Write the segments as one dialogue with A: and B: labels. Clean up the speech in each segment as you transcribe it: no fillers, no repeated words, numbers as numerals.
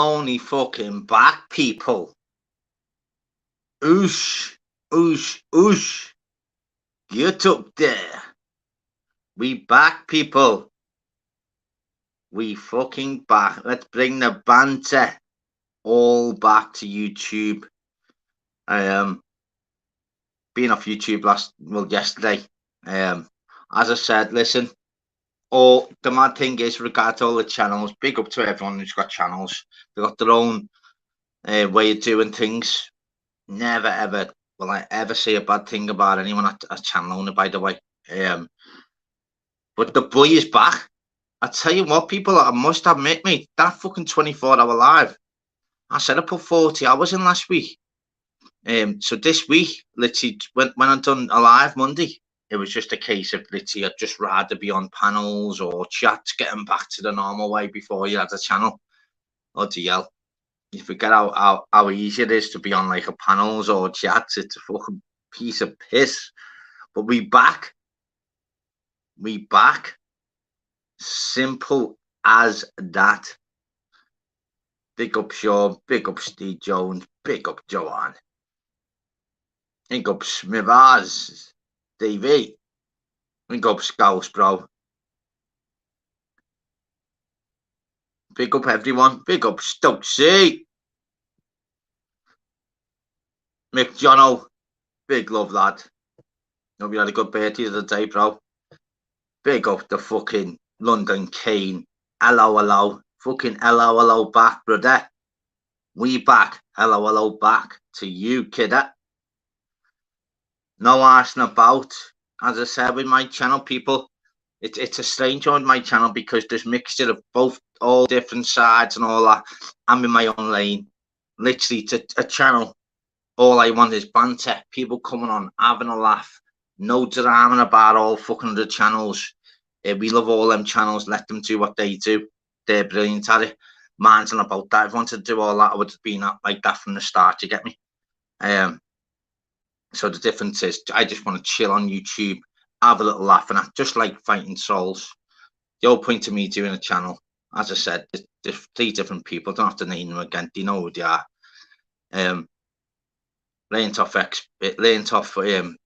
A: only fucking back, people. Oosh, oosh, oosh. Get up there. We back, people. We fucking back. Let's bring the banter all back to YouTube. Being off YouTube yesterday. As I said, listen. The mad thing is, regard to all the channels, big up to everyone who's got channels. They've got their own way of doing things. Never ever will I ever say a bad thing about anyone at a channel owner, by the way. But the boy is back. I tell you what, people, I must admit, mate, that fucking 24-hour live. I said I put 40 hours in last week. So this week, literally, when I done a live Monday, it was just a case of literally I'd just rather be on panels or chats, getting back to the normal way before you had a channel. Oh, DL. You forget how easy it is to be on like a panels or chats. It's a fucking piece of piss. But we back. We back. Simple as that. Big up Sean, big up Steve Jones, big up Joanne. Big up Smithers, DV. Big up Scouse, bro. Big up everyone. Big up Stokesy. Mick Jono. Big love, lad. Hope you had a good birthday the day, bro. Big up the fucking London Kane. Hello, hello. Fucking hello back, brother. We back. Hello back to you, kidder. No asking about. As I said with my channel, people, it's a strange one, my channel, because there's mixture of all different sides and all that. I'm in my own lane. Literally, it's a channel. All I want is banter. People coming on, having a laugh. No drama about all fucking other channels. We love all them channels. Let them do what they do. They're brilliant at it. Mine's not about that. If I wanted to do all that, I would have been like that from the start. You get me? So the difference is, I just want to chill on YouTube, have a little laugh, and I just like fighting souls. The whole point of me doing a channel, as I said, there's 3 different people. Don't have to name them again. Do you know who they are? Learned off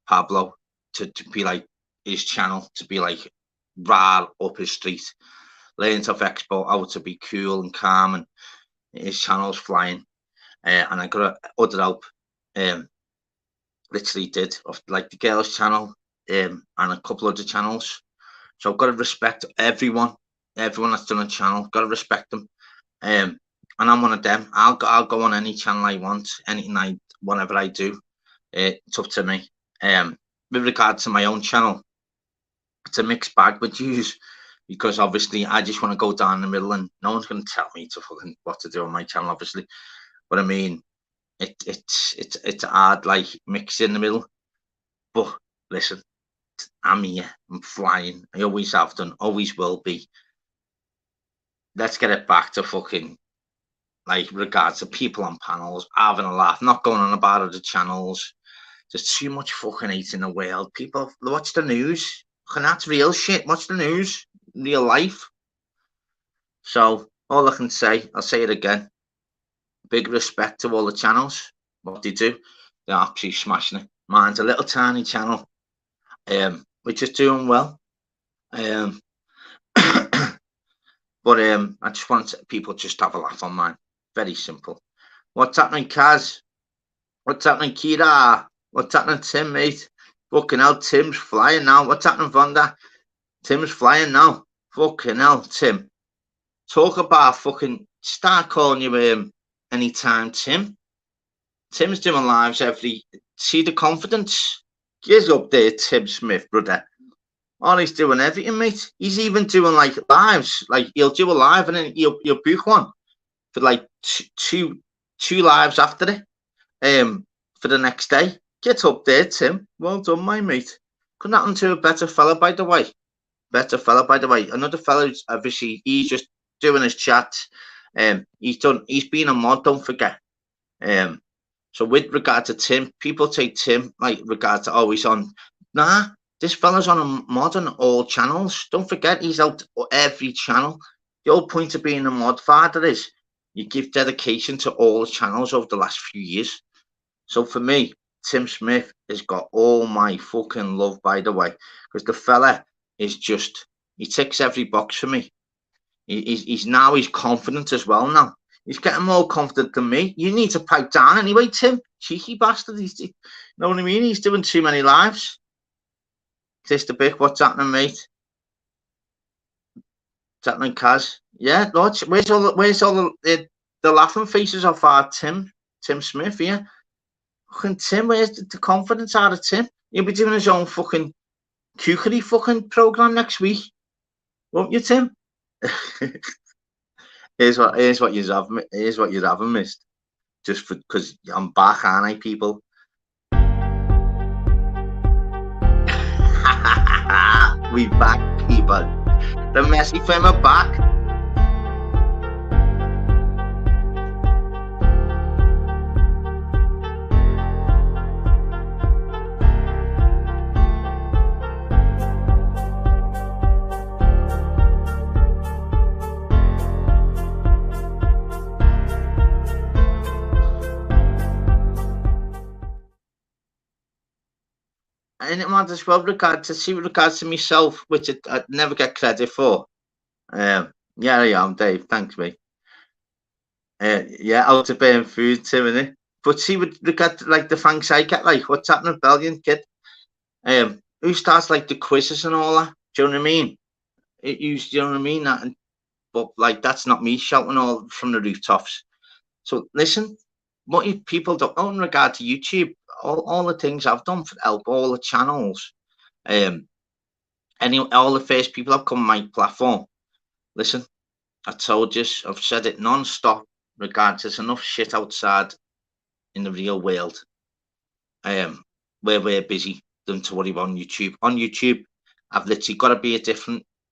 A: Pablo to be like his channel, to be like rah up his street. Learned off Expo how to be cool and calm, and his channel's flying. And I got other help. Literally did of like the girls' channel and a couple other channels. So I've got to respect everyone that's done a channel. Got to respect them. And I'm one of them. I'll go on any channel I want, anything whatever I do. It's up to me. With regard to my own channel, it's a mixed bag with views, because obviously I just want to go down the middle, and no one's going to tell me what to do on my channel, obviously. But I mean, it's hard, like mixed in the middle. But listen, I'm here. I'm flying. I always have done. Always will be. Let's get it back to fucking, like, regards to people on panels, having a laugh, not going on about other channels. There's too much fucking hate in the world. People watch the news. And that's real shit. Watch the news. Real life. So all I can say, I'll say it again. Big respect to all the channels. What they do, they're absolutely smashing it. Mine's a little tiny channel, which is doing well. But I just want people just to have a laugh on mine. Very simple. What's happening, Kaz? What's happening, Kira? What's happening, Tim, mate? Fucking hell, Tim's flying now. What's happening, Vonda? Tim's flying now. Fucking hell, Tim. Talk about fucking, start calling you anytime, Tim. Tim's doing lives see the confidence. Get up there, Tim Smith, brother. Oh, he's doing everything, mate. He's even doing like lives. Like, he'll do a live and then he'll book one for like two lives after it. For the next day. Get up there, Tim. Well done, my mate. Couldn't happen to a better fella, by the way. Another fella who's obviously, he's just doing his chat. He's been a mod, don't forget. So with regard to Tim, people take Tim like regard to, oh, he's on. Nah, this fella's on a mod on all channels. Don't forget, he's out every channel. The whole point of being a mod father is You give dedication to all the channels over the last few years. So for me, Tim Smith has got all my fucking love, by the way, because the fella is just, he ticks every box for me. He's confident as well now. He's getting more confident than me. You need to pipe down anyway, Tim. Cheeky bastard. You know what I mean? He's doing too many lives. Sister Bick, what's happening, mate? What's happening, Kaz? Yeah, Lord, where's all the laughing faces of our Tim Smith here? Fucking Tim, where's the confidence out of Tim? He'll be doing his own fucking kookery fucking program next week, won't you, Tim? here's what you haven't missed. Just because I'm back, aren't I, people? We back, people. The MESSI firm are back. And it matters well with regards to myself, which I never get credit for. Yeah, I am, Dave. Thanks, mate. Yeah, out to burn food, Tim, innit? But see, with regard to, like, the thanks I get, like, what's happening, Belgian kid? Who starts, like, the quizzes and all that? Do you know what I mean? Do you know what I mean? But, like, that's not me shouting all from the rooftops. So, listen, what people don't know in regard to YouTube, all the things I've done for help all the channels, all the first people have come on my platform. Listen, I told you, I've said it non-stop. Regards, there's enough shit outside in the real world, where we're busy than to worry about on YouTube. On YouTube, I've literally got to be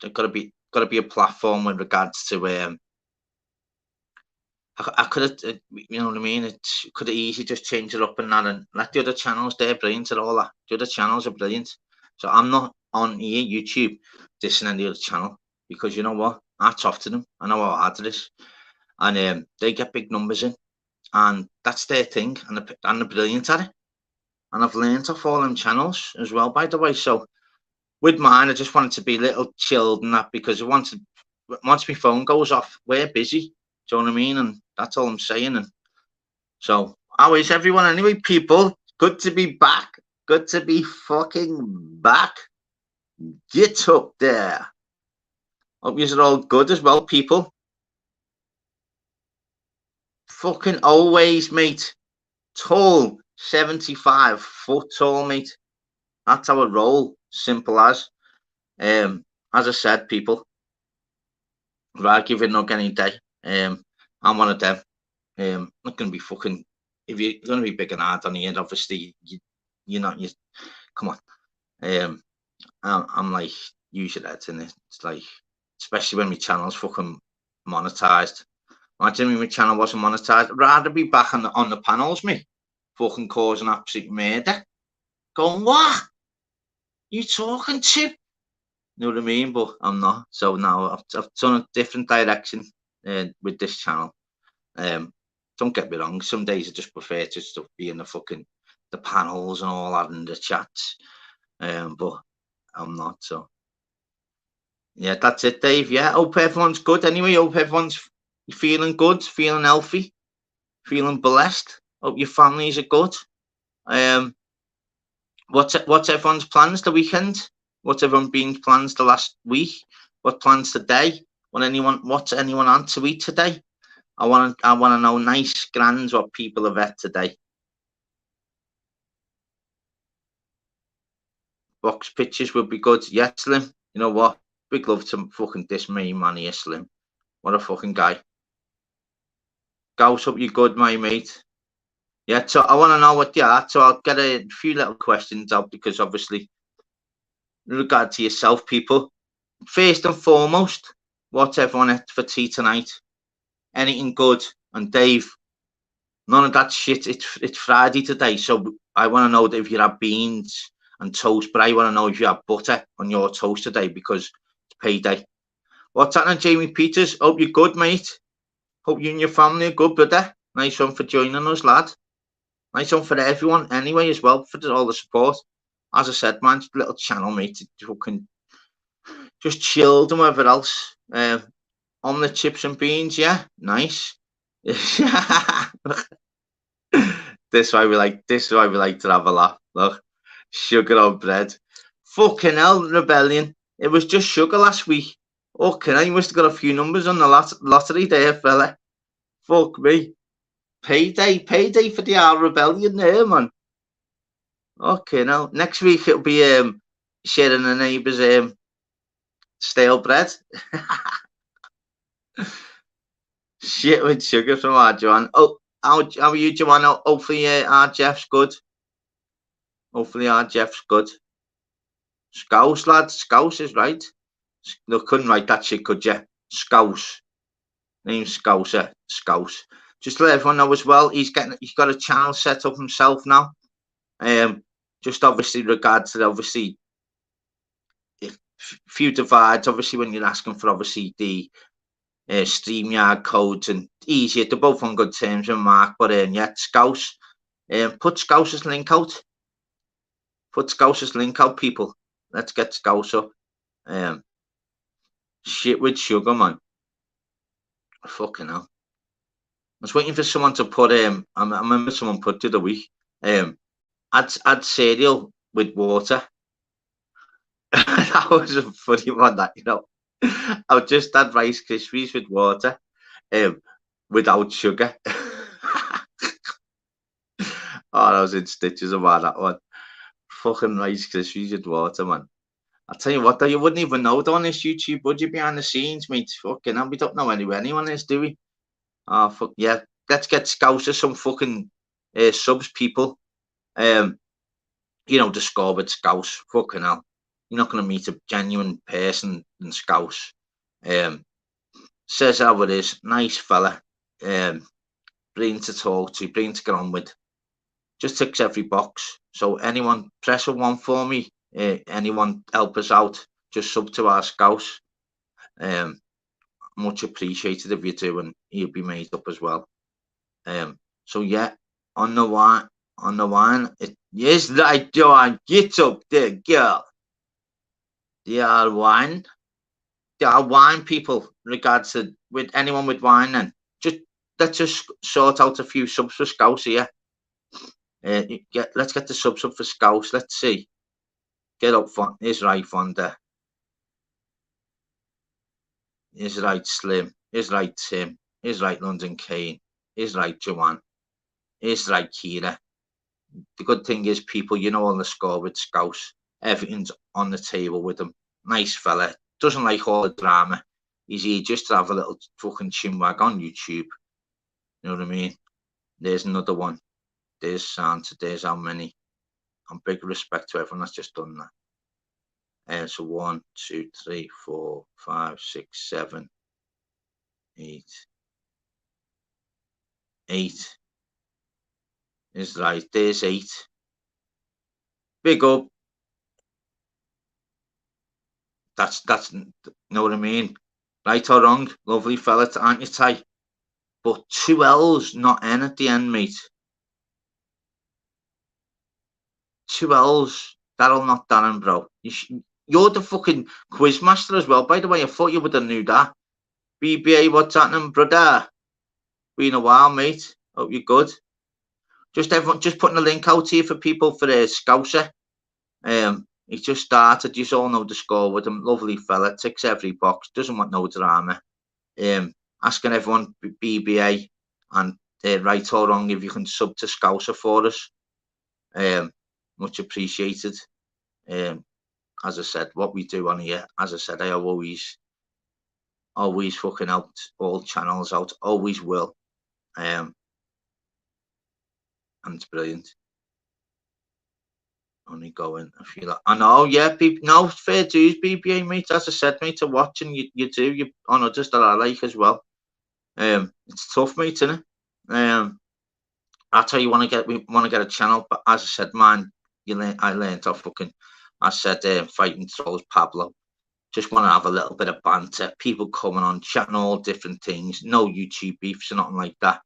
A: got to be a platform with regards to I could have, you know what I mean? It could have easily just changed it up and that, and let the other channels, they're brilliant at all that. The other channels are brilliant. So I'm not on here, YouTube, dissing any other channel, because you know what? Hats off to them. I know how hard it is. And they get big numbers in, and that's their thing, and they're brilliant at it. And I've learned off all them channels as well, by the way. So with mine, I just wanted to be a little chilled and that, because once my phone goes off, we're busy. Do you know what I mean? And that's all I'm saying. And so, how is everyone anyway, people? Good to be back. Good to be fucking back. Get up there. Hope you're all good as well, people. Fucking always, mate. Tall, 75 foot tall, mate. That's how I roll. Simple as. As I said, people, I'll give it no any day. I'm one of them. Not gonna be fucking. If you're gonna be big and hard on the end, obviously you're not. You come on. I'm like, use your heads in it. It's like, especially when my channel's fucking monetized. Imagine if my channel wasn't monetized. I'd rather be back on the panels, me, fucking causing absolute murder. Going, what? You talking to? You know what I mean? But I'm not. So now I've done a different direction with this channel. Don't get me wrong. Some days I just prefer to stuff be in the panels and all that and the chats. But I'm not. So yeah, that's it, Dave. Yeah, hope everyone's good. Anyway, hope everyone's feeling good, feeling healthy, feeling blessed. Hope your families are good. What's everyone's plans the weekend? What's everyone been plans the last week? What plans today? What's anyone on to eat today? I want to know nice grands what people have had today. Box pictures would be good. Yeah, Slim. You know what? Big love to fucking this me man here, Slim. What a fucking guy. Ghost, hope you're good, my mate. Yeah, so I want to know what you are. So I'll get a few little questions out, because obviously, in regard to yourself, people, first and foremost, what's everyone at for tea tonight? Anything good? And Dave, none of that shit. It's Friday today, so I want to know that if you have beans and toast, but I want to know if you have butter on your toast today, because it's payday. What's happening, Jamie Peters? Hope you're good, mate. Hope you and your family are good, brother. Nice one for joining us, lad. Nice one for everyone anyway as well, for all the support. As I said, man, just a little channel, mate. Fucking just chilled and whatever else. On the chips and beans, yeah, nice. This is why we like to have a laugh. Look, sugar on bread. Fucking hell, rebellion. It was just sugar last week. Okay, you must have got a few numbers on the lottery there, fella. Fuck me. Payday for the our rebellion there, man. Okay, now next week it'll be sharing a neighbour's stale bread. Shit with sugar from our Joanne. Oh, how are you, Joanne? Hopefully our Jeff's good. Hopefully our Jeff's good. Scouse, lad. Scouse is right. No, couldn't write that shit, could you? Scouse. Name Scouser. Scouse. Just to let everyone know as well, he's got a channel set up himself now. Just obviously regards to obviously few divides. Obviously, when you're asking for obviously the StreamYard codes and easier, they're both on good terms with Mark. But yeah, Scouse. Put Scouser's link out. Put Scouser's link out, people. Let's get Scouse up. Shit with sugar, man. Fucking hell. I was waiting for someone to put I remember someone put the other week. Add cereal with water. That was a funny one, that, you know. I would just add Rice Krispies with water, without sugar. Oh, I was in stitches about that one. Fucking Rice Krispies with water, man. I'll tell you what, though, you wouldn't even know it on this YouTube, would you, behind the scenes, mate? Fucking hell, we don't know anyone is, do we? Oh, fuck, yeah. Let's get Scouser some fucking subs, people. You know, the score with Scouse. Fucking hell. You're not going to meet a genuine person in Scouse. Says how it is. Nice fella. Brilliant to talk to. Brilliant to get on with. Just ticks every box. So anyone, press a 1 for me. Anyone help us out. Just sub to our Scouse. Much appreciated if you do, and he'll be made up as well. So yeah, on the wine. Yes, right, Joanne. Get up there, girl. They are wine people. Regards to with anyone with wine, then let's just sort out a few subs for Scouse here. Let's get the subs up for Scouse. Let's see. Get up for is right, Fonda. Is right, Slim. Is right, Tim. Is right, London Kane. Is right, Joanne. Is right, Kira. The good thing is, people, you know, on the score with Scouse, everything's on the table with him. Nice fella. Doesn't like all the drama. He's here just to have a little fucking chinwag on YouTube. You know what I mean? There's another one. There's Santa. There's how many. And big respect to everyone that's just done that. So 1, 2, 3, 4, 5, 6, 7, 8. 8 is right. There's 8. Big up. That's you know what I mean? Right or wrong, lovely fella, aren't you, Ty? But 2 L's, not N at the end, mate. 2 L's. Daryl, not Darren, bro. You're the fucking quiz master as well, by the way. I thought you would have knew that. BBA, what's happening, brother? Been a while, mate. Hope you're good. Just putting a link out here for people for Scouser. He just started. You all know the score with him. Lovely fella. Ticks every box. Doesn't want no drama. Asking everyone BBA and right or wrong if you can sub to Scouser for us. Much appreciated. As I said, what we do on here, as I said, I always fucking help all channels out. Always will. And it's brilliant. Only going a few. I know, yeah, people. No, fair dues, BBA, mate. As I said, mate, to watch, and you do. You on others that I like as well. It's tough, mate, isn't it? That's how we want to get a channel. But as I said, man, I learned off fucking. I said, fighting trolls, Pablo. Just want to have a little bit of banter, people coming on, chatting all different things, no YouTube beefs or nothing like that.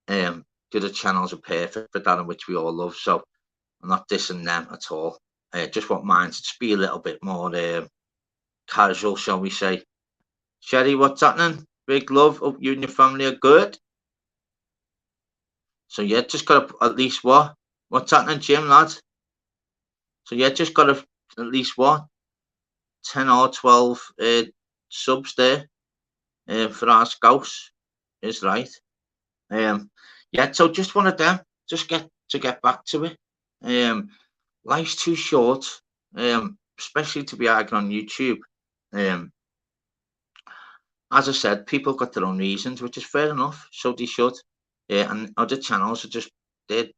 A: The other channels are perfect for that, in which we all love, so I'm not dissing them at all. Just want mine to just be a little bit more casual, shall we say. Sherry, what's happening? Big love. Hope you and your family are good. So yeah, just got to at least what? What's happening, Jim, lads? So yeah, just got to at least what? 10 or 12 subs there for our scouts. Is right. Yeah, so just one of them. Just get back to it. Life's too short, especially to be arguing on YouTube. As I said, people got their own reasons, which is fair enough. So they should. And other channels are just they're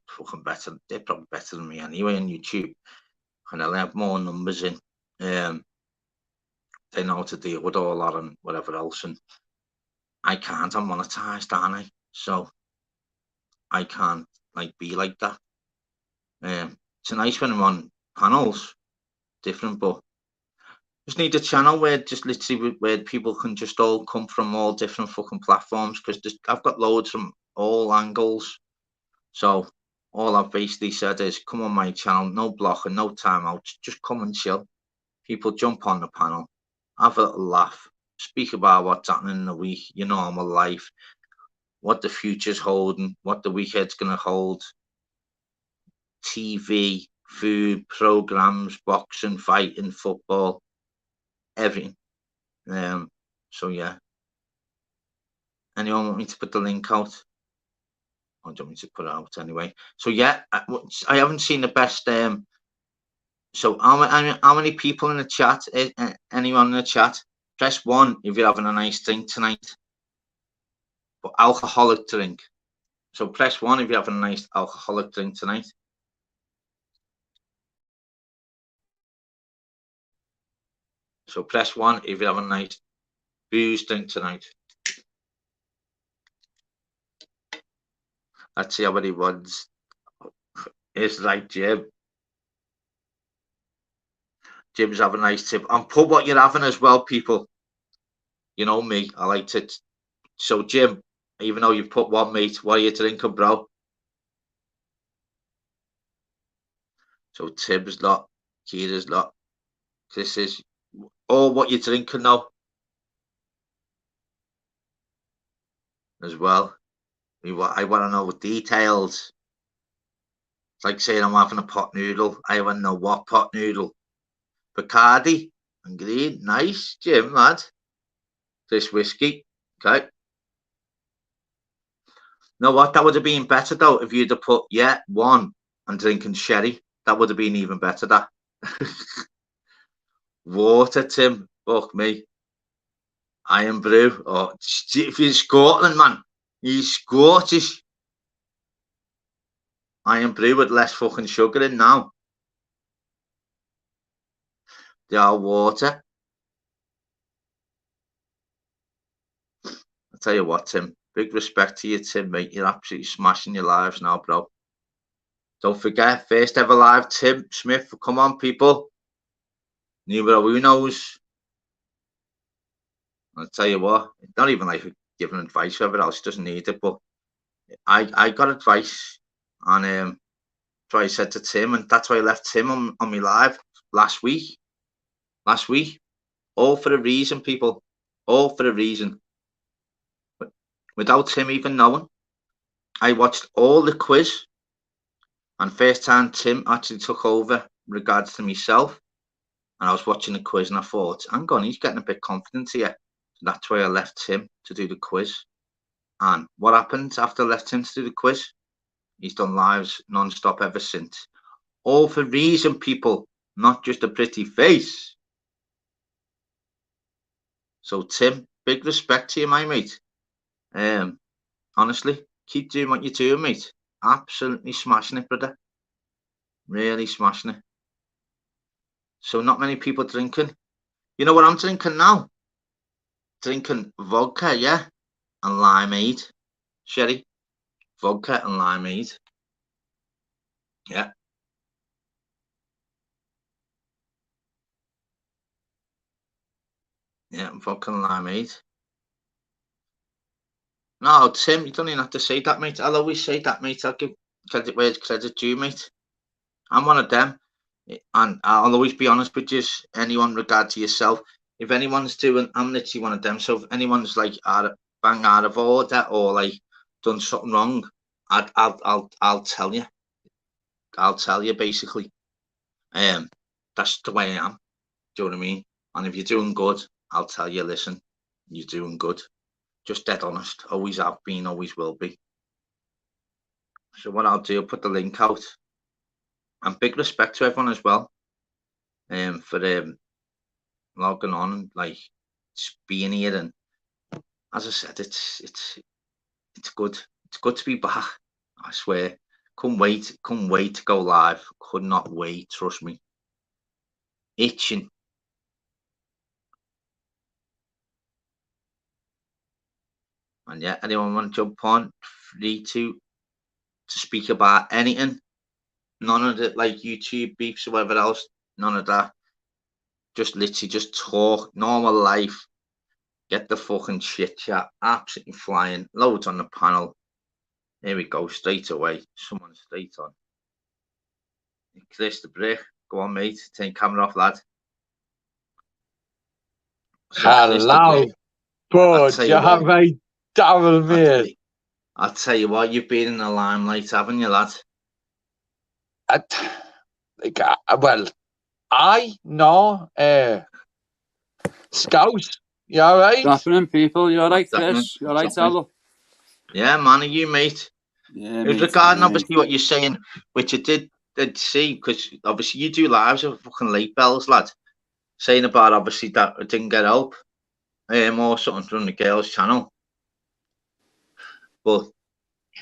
A: fucking better. They're probably better than me anyway on YouTube. And they'll have more numbers in. They know how to deal with all that and whatever else. And I can't. I'm monetized, aren't I? So I can't be like that. It's nice when I'm on panels, different, but just need a channel where just literally where people can just all come from all different fucking platforms, because I've got loads from all angles. So all I've basically said is come on my channel, no blocking, no timeouts, just come and chill. People jump on the panel, have a little laugh, speak about what's happening in the week, your normal life, what the future's holding, what the weekend's gonna hold, TV, food, programs, boxing, fighting, football, everything. So yeah. Anyone want me to put the link out? Or do you want me to put it out anyway? So yeah, I haven't seen the best. So how many people in the chat? Anyone in the chat? Press 1 if you're having a nice drink tonight. But alcoholic drink. So press 1 if you're having a nice alcoholic drink tonight. So press 1 if you're having a nice booze drink tonight. Let's see how many ones. It's like Jim. Jim's having a nice tip. And put what you're having as well, people. You know me, I like to. So Jim, even though you put one, mate, what are you drinking, bro? So Tim's lot, Kira's lot. This is all what you're drinking now as well. I want to know details. It's like saying I'm having a pot noodle. I want to know what pot noodle. Bacardi and green. Nice, Jim, lad. This whiskey. Okay. You know what? That would have been better, though, if you'd have put, yeah, 1 and drinking sherry. That would have been even better, that. Water, Tim. Fuck me. Iron brew. Oh, if you're Scotland, man, you're Scottish. Iron brew with less fucking sugar in now. They are water. I'll tell you what, Tim. Big respect to you, Tim, mate. You're absolutely smashing your lives now, bro. Don't forget, first ever live, Tim Smith. Come on, people. Numero unos. I'll tell you what, it's not even like giving advice or whatever else. He doesn't need it, but I got advice, and that's what I said to Tim, and that's why I left Tim on my live last week. All for a reason, people. All for a reason. But without Tim even knowing, I watched all the quiz, and first time Tim actually took over in regards to myself, and I was watching the quiz, and I thought, hang on, he's getting a bit confident here. So that's why I left him to do the quiz. And what happened after I left him to do the quiz? He's done lives non-stop ever since. All for reason, people, not just a pretty face. So Tim, big respect to you, my mate. Honestly, keep doing what you're doing, mate. Absolutely smashing it, brother. Really smashing it. So not many people drinking. You know what I'm drinking now? Drinking vodka, yeah, and limeade. Sherry, vodka and limeade. Yeah. Yeah, I'm fucking lie, mate. No, Tim, you don't even have to say that, mate. I'll always say that, mate. I'll give credit where credit due, mate. I'm one of them. And I'll always be honest with you, anyone regard to yourself. If anyone's doing, I'm literally one of them. So if anyone's like bang out of order or like done something wrong, I'll tell you. I'll tell you basically. That's the way I am. Do you know what I mean? And if you're doing good, I'll tell you, listen, you're doing good. Just dead honest. Always have been, always will be. So what I'll do, I'll put the link out. And big respect to everyone as well. For logging on and like just being here. And as I said, it's good. It's good to be back. I swear. Couldn't wait to go live. Could not wait. Trust me. Itching. And yeah, anyone want to jump on? Free to speak about anything. None of it like YouTube beefs or whatever else. None of that. Just literally just talk. Normal life. Get the fucking shit chat. Absolutely flying. Loads on the panel. Here we go. Straight away. Someone straight on. Chris the Brick. Go on, mate. Take camera off, lad. So,
B: hello. Good. You have a double meal.
A: I'll tell you what, you've been in the limelight, haven't you, lad?
B: Well, I know. Scouts, you all right?
C: Happening, people. You all right, Chris? You all right, Sal?
A: Yeah, man. Are you, mate?
C: Yeah,
A: mate. Regarding obviously what you're saying, which I did see, because obviously you do lives of fucking late bells, lad. Saying about obviously that I didn't get help, or something from the girls' channel. But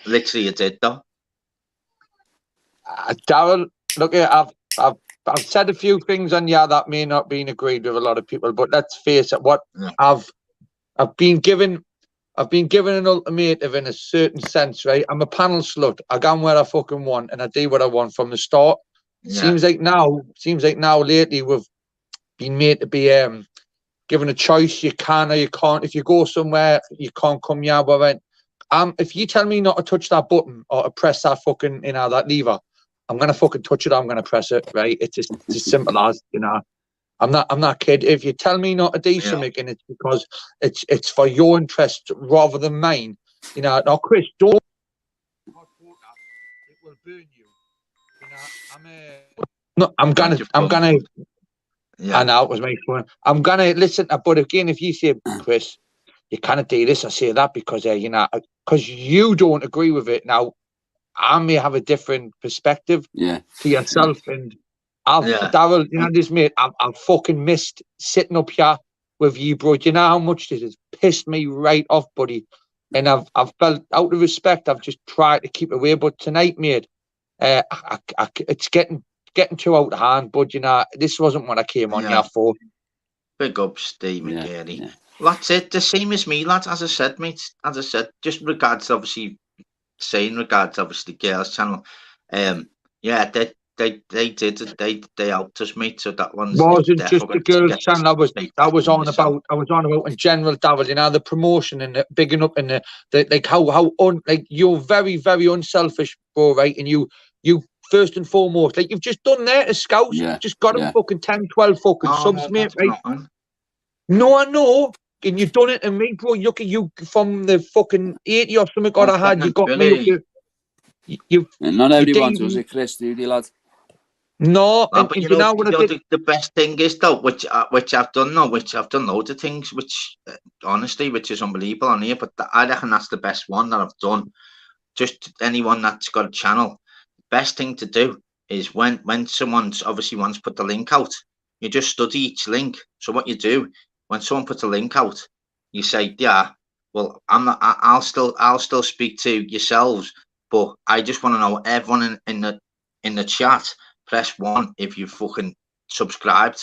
A: literally, you did though.
B: Darryl, look, I've said a few things on that may not be agreed with a lot of people, but let's face it. What I've been given an ultimatum in a certain sense, right? I'm a panel slut. I go where I fucking want, and I do what I want from the start. Yeah. Seems like now lately we've been made to be given a choice. You can or you can't. If you go somewhere, you can't come here. But if you tell me not to touch that button or to press that fucking that lever, I'm gonna fucking touch it. I'm gonna press it. Right? It's as simple as I'm not kidding. If you tell me not to do something, and it's because it's for your interest rather than mine. Now, Chris, don't. It will burn you. I'm gonna. Yeah. I know it was my phone. I'm gonna listen. But again, if you say, Chris, you can't do this, I say that because because you don't agree with it. Now, I may have a different perspective to yourself, and Darryl, this mate, I've fucking missed sitting up here with you, bro. Do you know how much this has pissed me right off, buddy? And I've felt out of respect. I've just tried to keep away, but tonight, mate, it's getting too out of hand. But this wasn't what I came on here for.
A: Big up, Steve McGarry. Yeah. That's it. The same as me, lads. As I said, mate. As I said, just regards obviously girls' channel. They helped us, mate. So that one's
B: wasn't just the girls' channel. I was on about in general, Darryl. The promotion and the bigging up and the like how you're very, very unselfish, bro, right? And you first and foremost, like you've just done there as scouts, just got them fucking 10, 12 fucking subs, mate, right? No, I know. And you've done it to me, bro. Look at you from the fucking 80 or something I had. You got me up.
C: And not everyone does it, Chris, do you, lad?
A: No, but the best thing is though, which I've done now, which I've done loads of things, which honestly, which is unbelievable on here. But I reckon that's the best one that I've done. Just anyone that's got a channel, the best thing to do is when someone's obviously once put the link out, you just study each link. So what you do when someone puts a link out, you say, well, I'll still speak to yourselves, but I just want to know everyone in the chat. Press 1 if you fucking subscribed.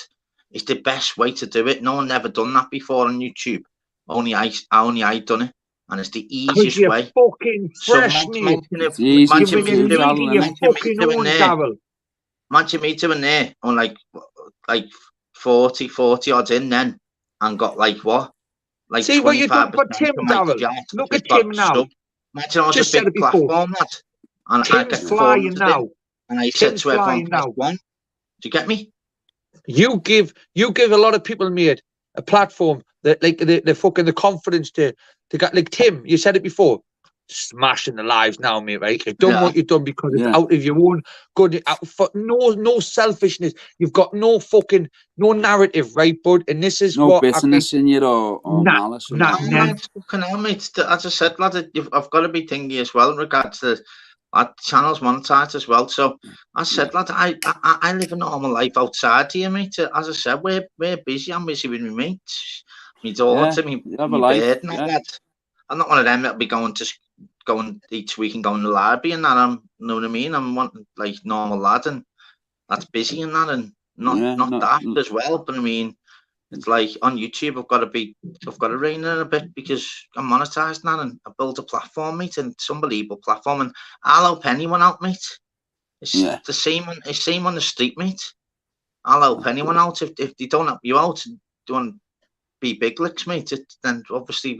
A: It's the best way to do it. No one ever done that before on YouTube. Only I done it, and it's the easiest way.
B: Fucking fresh, mate.
A: Imagine me doing there on like 40 odds in then. and got like what? Like
B: see what you've done
A: 25%
B: for Tim,
A: of my
B: Darrell.
A: chat.
B: Look
A: Just
B: at
A: got
B: Tim now.
A: sub. Imagine I was
B: Just
A: a
B: said
A: big
B: it before.
A: platform, lad. And I
B: Tim's
A: get
B: flying
A: 400
B: now.
A: in, and I
B: Tim's
A: said to everyone,
B: flying
A: press
B: now.
A: 1. Do you get me?
B: You give a lot of people, mate, a platform that like the fucking the confidence to get like Tim. You said it before, smashing the lives now, mate. Right? You've done what you've done because it's out of your own good. For no selfishness. You've got no narrative, right, bud? And this is
C: no
B: what
C: business in you or malice.
B: Nah.
A: Fucking hell, mate. As I said, lad, I've got to be thingy as well in regards to our channel's monetized as well. So I said, lad, I live a normal life outside here, mate. As I said, we're busy. I'm busy with my mates, my daughter, my bird, and that, lad. I'm not one of them that'll be going each week and going to the library and that. You know what I mean? I'm wanting like normal lad, and that's busy and that, and not daft as well. But I mean, it's like on YouTube, I've got to rein in a bit because I'm monetized now, and I built a platform, mate, and it's an unbelievable platform, and I'll help anyone out, mate. It's the same on the street, mate. I'll help anyone out if they don't help you out. Don't be big licks, mate. Then obviously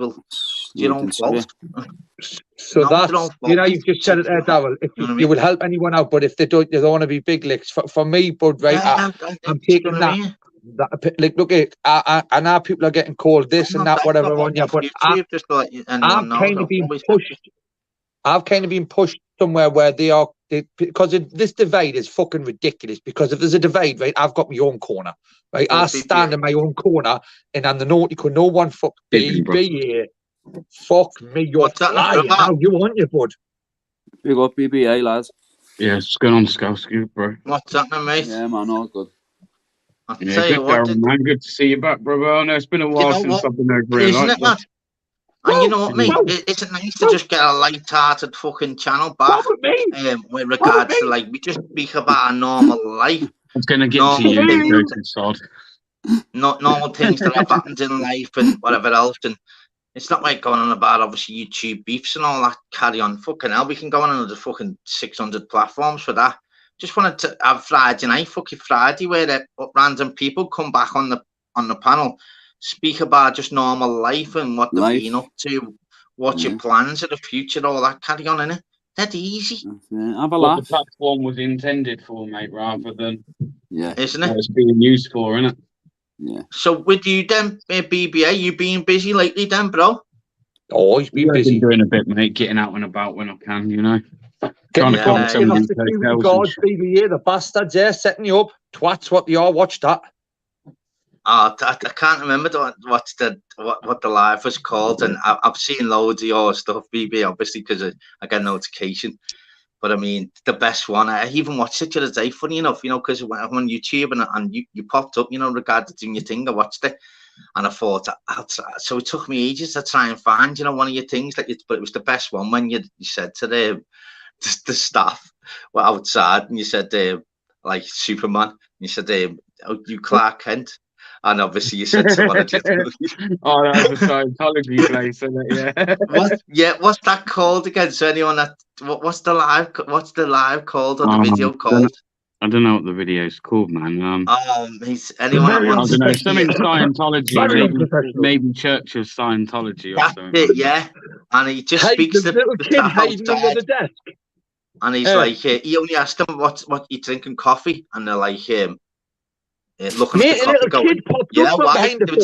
A: you don't fault.
B: So that's you've just said it there, Darrell. If you will help anyone out, but if they don't want to be big licks. For me, bud, right? I'm taking that. Like, look at I know people are getting called this and that, whatever on you, but I've kind of been pushed somewhere where because this divide is fucking ridiculous. Because if there's a divide, right, I've got my own corner, right? I stand in my own corner, and I'm the naughty. No one fuck BBA. Fuck me, you're flying now. You want your bud?
C: Big up BBA, lads.
D: Yeah, what's going on, Scousky, bro?
A: What's happening, mate?
C: Yeah, man, all good.
D: Good, Darren, man. Good to see you back, brother. I know it's been a while since I've been over here.
A: Isn't it, man? And you know what, mate? It's nice to just get a light-hearted fucking channel back. With regards to, like, we just speak about our normal life.
D: I was going to get to you, sod.
A: Not normal things that have happened in life and whatever else. And it's not like going on about, obviously, YouTube beefs and all that carry on. Fucking hell, we can go on another fucking 600 platforms for that. Just wanted to have Friday night, fucking Friday, where random people come back on the panel, speak about just normal life and what they've been up to, what your plans for the future, all that carry on, innit? Dead easy.
C: Have a laugh.
D: What the platform was intended for, mate, rather than
A: isn't it?
D: What it's being used for, isn't it?
C: Yeah.
A: So with you then, BBA, you been busy lately then, bro?
B: Oh, he's been busy.
D: Doing a bit, mate, getting out and about when I can, you know.
B: Trying to come to BBA, the bastards there, setting you up. Twats, what they are, watch that.
A: I can't remember what the live was called, and I've seen loads of your stuff, BB, obviously, because I get a notification. But I mean, the best one, I even watched it the other day, funny enough, you know, because when I'm on YouTube and you popped up, you know, regarding doing your thing, I watched it, and I thought, so it took me ages to try and find, you know, one of your things, but it was the best one when you said to the staff were outside, and you said, like Superman, and you said, oh, you Clark Kent. And obviously, you said someone.
D: Oh, that was a Scientology place, isn't it?
A: What's that called again? So anyone that what's the live called or the video called?
D: I don't know what the video's called, man.
A: Anyone
D: I don't know, something Scientology, maybe Church of Scientology or something.
A: It, yeah. And he just speaks to
B: the kid hiding under the desk.
A: And he's like, he only asked them what you drinking coffee, and they're like, looking at the coffee going,
B: yeah, why? They
A: were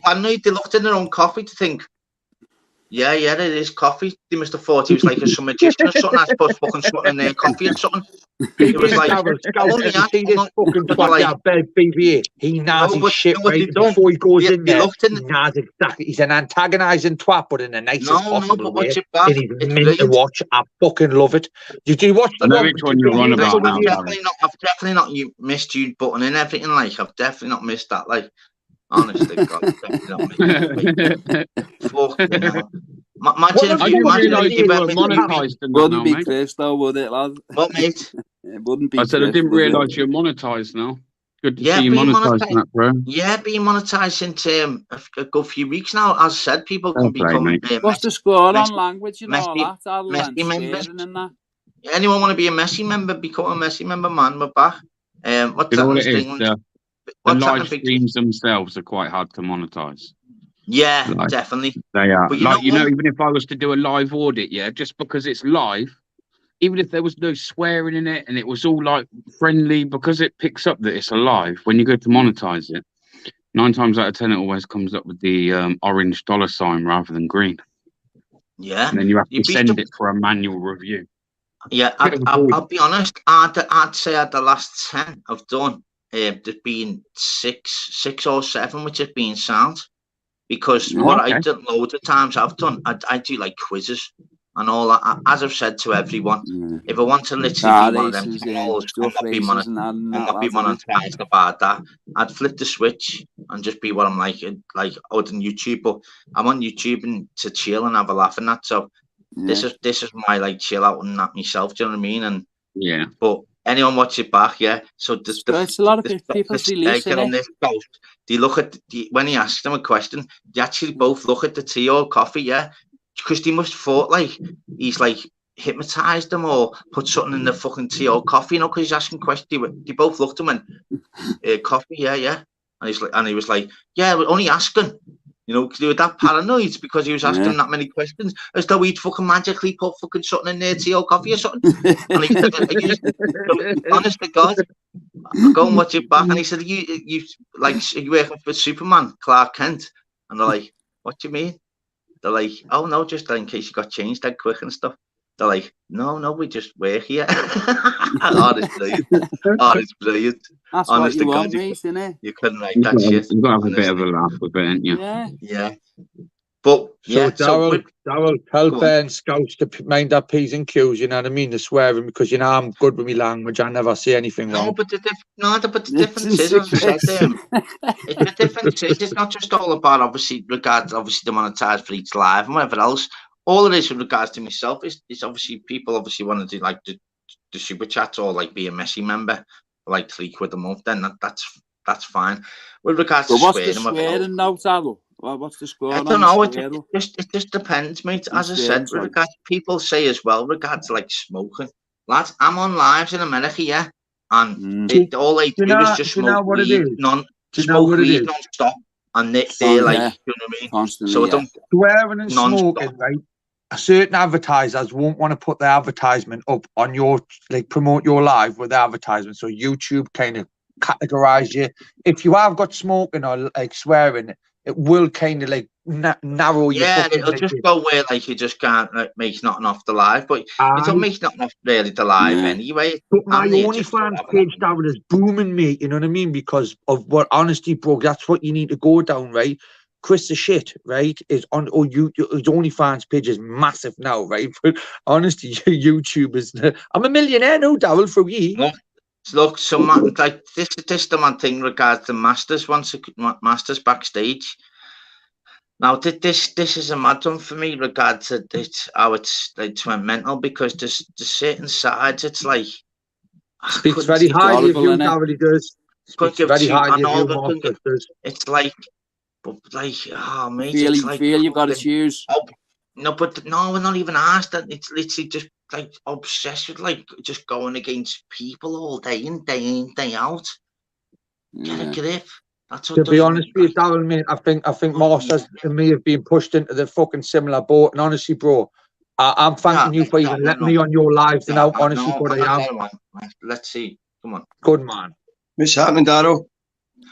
A: paranoid. They looked in their own coffee to think, yeah, it is coffee. They must have thought he was like some magician or something. I suppose fucking something in their coffee or something. It was like,
B: BBA. He knows his shit right before he goes in there. He knows exactly. He's an antagonising twat, but in the nicest possible way. And he's meant to watch. I fucking love it. Did you watch the
D: one? Which one you're on about now?
A: I've definitely not missed you button and everything. Like, I've definitely not missed that. Like, honestly, God, fucking hell.
C: Wouldn't be Chris, though, would it, lad?
A: What, mate?
C: It wouldn't be.
D: I said I didn't realise you're monetised now. Good to see you monetised, that, bro.
A: Yeah, being monetised since a good few weeks now. As I said, people can become.
C: What's the score on language and all that?
A: MESSI members. Anyone want to be a MESSI member? Become a MESSI member, man. We're back. What's that thing?
D: live streams themselves are quite hard to monetize.
A: Yeah, definitely.
D: They are.
A: But
D: even if I was to do a live audit, just because it's live, even if there was no swearing in it and it was all like friendly, because it picks up that it's alive, when you go to monetize it, 9 times out of 10 it always comes up with the orange $ rather than green.
A: Yeah.
D: And then you have to send it for a manual review.
A: Yeah, I'll be honest. I'd say at the last 10 I've done, there's been six or seven which have been sound. Because what I did loads of times I've done, I do like quizzes and all that. As I've said to everyone, if I want to literally be one of them channels and not be monetized about that, I'd flip the switch and just be what I'm like other than YouTube. But I'm on YouTube and to chill and have a laugh and that. So this is my like chill out and that myself. Do you know what I mean? And but anyone watch it back, so
C: it's a lot of people's releasing
A: on this post. They look at when he asks them a question, they actually both look at the tea or coffee, because they must have thought like he's like hypnotized them or put something in the fucking tea or coffee, because he's asking questions. They both looked at him and coffee, and he was like, we're only asking. Because they were that paranoid because he was asking that many questions, as though he'd fucking magically put fucking something in there, tea or coffee or something. And he said, honest to God, I'll go and watch it back. And he said, you working for Superman, Clark Kent? And they're like, what do you mean? They're like, oh no, just in case you got changed that quick and stuff. They're like, no, we just work here. It's brilliant. It's brilliant.
C: That's honest what you want, mate, isn't it?
A: You couldn't write that shit.
D: You've got to have a bit of a laugh with it, ain't you?
A: Yeah. But,
B: Darryl, tell Ben Scouts to mind their P's and Q's, you know what I mean? The swearing, because, I'm good with my language. I never say anything wrong.
A: But the difference is, as I said, the difference is, it's not just all about, obviously the monetize for each live and whatever else. All it is with regards to myself is obviously people obviously want to do like the super chat or like be a MESSI member for like £3 a month. Then that's fine. With regards to
C: what's the swearing now, Darryl? What's the score?
A: I don't know. It just depends, mate. As I said, with regards to people say as well, regards to like smoking, lads. I'm on lives in America, and all they do is just smoke weed, non-stop, and they're like, you know what I mean?
C: Constantly,
A: so I don't
B: swearing and smoking, right? Certain advertisers won't want to put their advertisement up on your, like, promote your live with the advertisement. So YouTube kind of categorize you. If you have got smoking or like swearing, it will kind of like narrow you.
A: It'll just go where like you just can't make nothing off the live, but you don't make nothing off really the live anyway.
B: But my OnlyFans page, Darryl, is booming, mate. You know what I mean? Because of what, honestly, bro, that's what you need to go down, right? Chris the shit, right, is on, his OnlyFans page is massive now, right? But honestly, YouTube is, I'm a millionaire now, Darryl, for you.
A: Look, some like this is the one thing regards to Masters. Masters backstage. Now, this is a mad one for me regards to how it's went mental, because there's certain sides. It's like
B: it's very high of you, Darryl. He does. It's very high of you,
A: it's like. But like, oh mate,
C: feel you've got to choose.
A: No, we're not even asked that. It's literally just like obsessed with like just going against people all day in, day out. Get a grip. That's what.
B: To be honest with you, Darryl, mate, I think Masters and me have been pushed into the fucking similar boat. And honestly, bro, I'm thanking you for even letting me on your lives now. Honestly, but I am.
A: Let's see. Come on.
B: Good man.
E: What's happening, Darryl?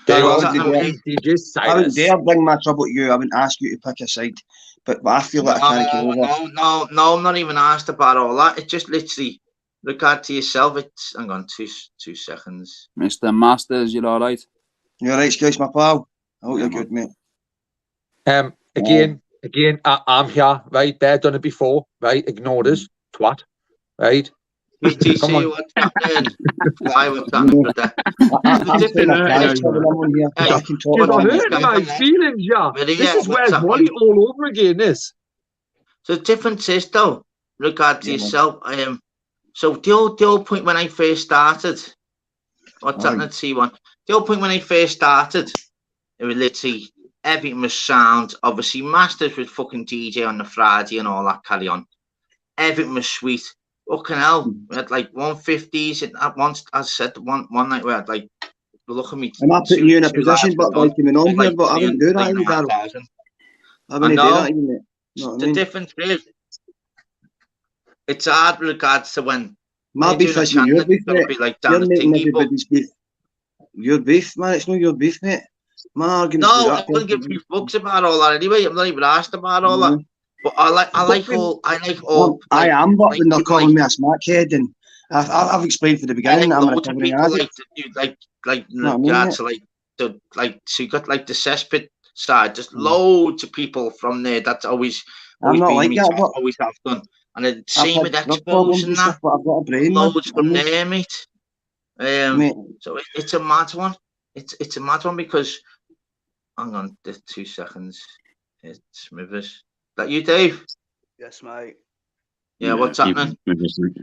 B: I
E: wouldn't dare bring my trouble to you. I wouldn't ask you to pick a side, but I feel like I can't get over.
A: No, I'm not even asked about all that. It's just literally regard to yourself. It's hang on, two seconds.
C: Mr. Masters, you're all right.
E: You're all right, Scouse, my pal. I hope you're good, mate.
B: Again, I'm here, right? They've done it before, right? Ignored us, twat, right?
A: Come on. What's happening? Why was that?
B: My feelings, yeah. This is where's Wally all over again. This.
A: So the difference is though, regard to yourself. So the old point when I first started, what's happening at T1? The old point when I first started, it was literally everything was sound. Obviously, Masters with fucking DJ on the Friday and all that carry on. Everything was sweet. Fucking hell, we had like 150s at once. As I said, one night we had like look at me.
E: I'm not putting you in a position, but like coming on here,
A: like
E: but I wouldn't do that either, Darryl. I wouldn't do that either, mate. You know what I mean?
A: The difference is, it's hard with regards to when
E: my beef is your beef, mate.
A: be like
E: You're
A: down the
E: making
A: thingy,
E: everybody's beef. Your beef, man. It's not your beef, mate. My argument.
A: No, I couldn't give 2 fucks about all that anyway. I'm not even asked about all that. But I like all.
E: I am, but
A: like,
E: when they're calling me a smackhead, and I've explained from the beginning, I'm a recovering addict.
A: So you got like the cesspit side. There's loads of people from there. That's always been
E: like
A: me.
E: That,
A: always have done. And the same with
E: Expos
A: and that.
E: But I've got a brain,
A: loads
E: man.
A: from there, mate. So it's a mad one. It's a mad one because, hang on, 2 seconds. It's Smithers. That you, Dave?
F: Yes, mate.
A: Yeah, what's happening?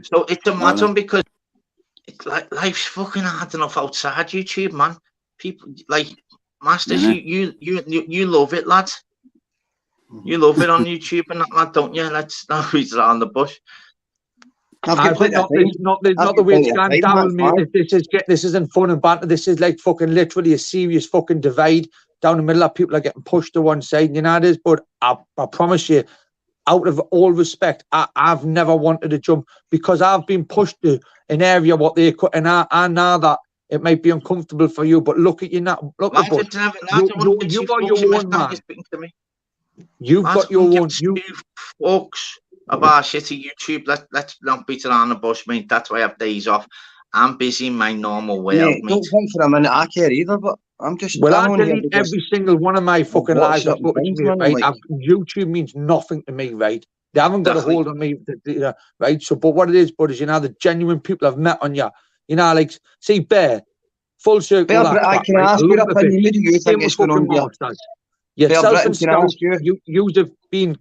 A: So it's a mad one because it's like life's fucking hard enough outside YouTube, man. People like Masters, you love it, lads. You love it on YouTube and that, lad, don't you? Let's not beat around the bush.
B: Not the way it's gone, Darryl, mate. This isn't fun and banter. This is like fucking literally a serious fucking divide down the middle. Of people are getting pushed to one side, you know it is. But I promise you, out of all respect, I've never wanted to jump because I've been pushed to an area what they could, and I know that it might be uncomfortable for you. But look at you now. Look at you got your own, man. You've got your own.
A: Folks. About shitty YouTube, let's not beat around the bush, mate. That's why I have days off. I'm busy in my normal world, mate.
E: Don't think for a minute I care either, but I'm just.
B: Well, I delete every single one of my fucking lives I put to me, right? YouTube means nothing to me, right? They haven't got a hold on me, right? So, but what it is, buddies, you know, the genuine people I've met on you, you know, like, see, Bear, full circle.
E: Bear, I can ask your opinion. Who do you think is going on here?
B: Yourself and Scout, you've been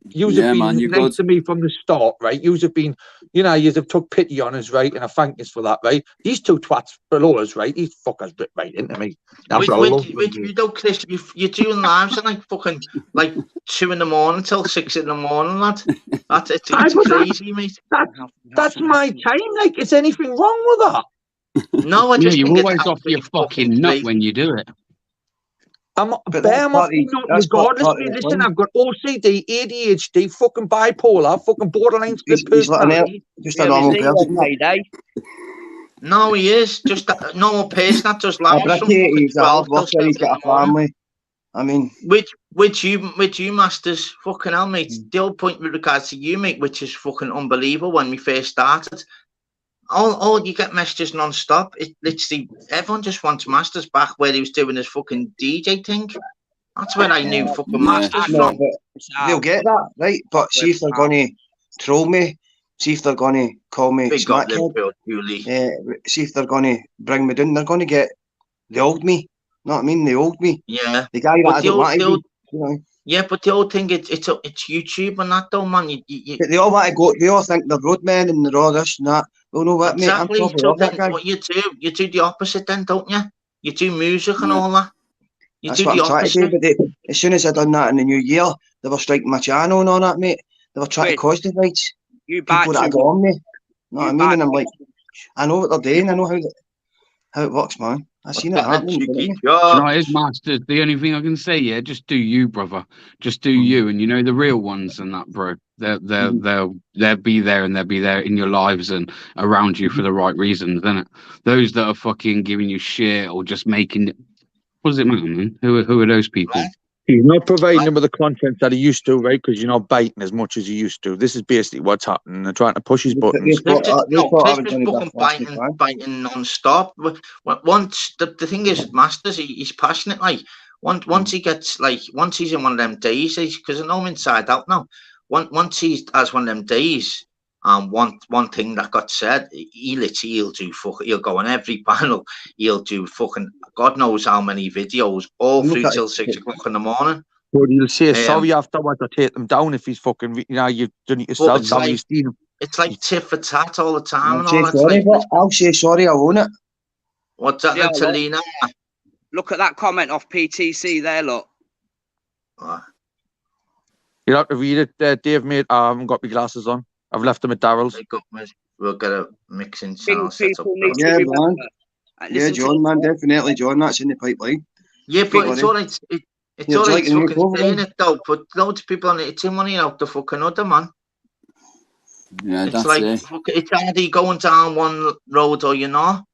B: nice to me from the start, right? You've been, you know, you've took pity on us, right? And I thank you for that, right? These 2 twats below us, right? These fuckers bit right into me.
A: You don't, Chris, you're doing lives at like fucking like 2 in the morning till 6 in the morning, lad. It's crazy, mate.
B: That's my time. Like, is anything wrong with that?
A: No, I just
D: you're always off your fucking nut when you do it.
B: I'm regardless. Listen, I've got OCD, ADHD, fucking bipolar, fucking borderline split personality.
E: Just a normal person.
A: No, he is just a normal person that just laughs.
E: He's a hard worker. He's got a family. I mean,
A: which you masters, fucking hell, mate. The whole point with regards to you, mate, which is fucking unbelievable. When we first started, all you get messages non-stop. It literally everyone just wants Masters back where he was doing his fucking DJ thing. That's where I knew fucking Masters from.
E: They'll get that, right? But see if they're gonna troll me, see if they're gonna call me smackhead, see if they're gonna bring me down, they're gonna get the old me. Know what I mean? The old me.
A: Yeah.
E: The guy that I don't want to be, you know.
A: Yeah, but the old thing it's YouTube and that though, man.
E: They all want to go. They all think they're roadmen and they're all this and that. Well, no, what,
A: exactly.
E: mate?
A: So then, what you do the opposite, then, don't you? You do music and all that.
E: That's what I'm trying to do. But as soon as I done that in the new year, they were striking my channel and all that, mate. They were trying to cause divides. People that go on me. Know what I mean? And I'm like, I know what they're doing. I know how it works, man. I've seen it happen.
D: Masters. The only thing I can say, just do you, brother. Just do you, and you know the real ones and that, bro. They'll be there and they'll be there in your lives and around you for the right reasons, isn't it? Those that are fucking giving you shit or just making it. What does it matter, man? Who are those people?
B: He's not providing them with the content that he used to, right? Because you're not biting as much as you used to. This is basically what's happening. They're trying to push his buttons.
A: Chris fucking biting non-stop. Once the thing is, Masters, he's passionate. Like once he gets once he's in one of them days, because I know him inside out now. Once he has one of them days, one thing that got said, he'll go on every panel. He'll do fucking God knows how many videos all through till 6 o'clock in the morning.
B: But you'll say sorry afterwards or take them down if he's fucking, you've done it yourself.
A: It's like tit for tat all the time.
E: I'll say sorry, I won't it.
A: What's that, Talina?
F: Look at that comment off PTC there, look.
A: What?
B: You'll have to read it, Dave, mate. I haven't got my glasses on. I've left them at Darryl's.
A: We'll get a mixing channel set up.
E: Yeah, John, man, definitely, John. That's in the pipeline.
A: Yeah, but it's all right. It's all right fucking saying it though. But loads of people on it, it's money out the fucking other, man.
C: Yeah,
A: it's
C: that's
A: like
C: it.
A: it's either you going down one road or you're not.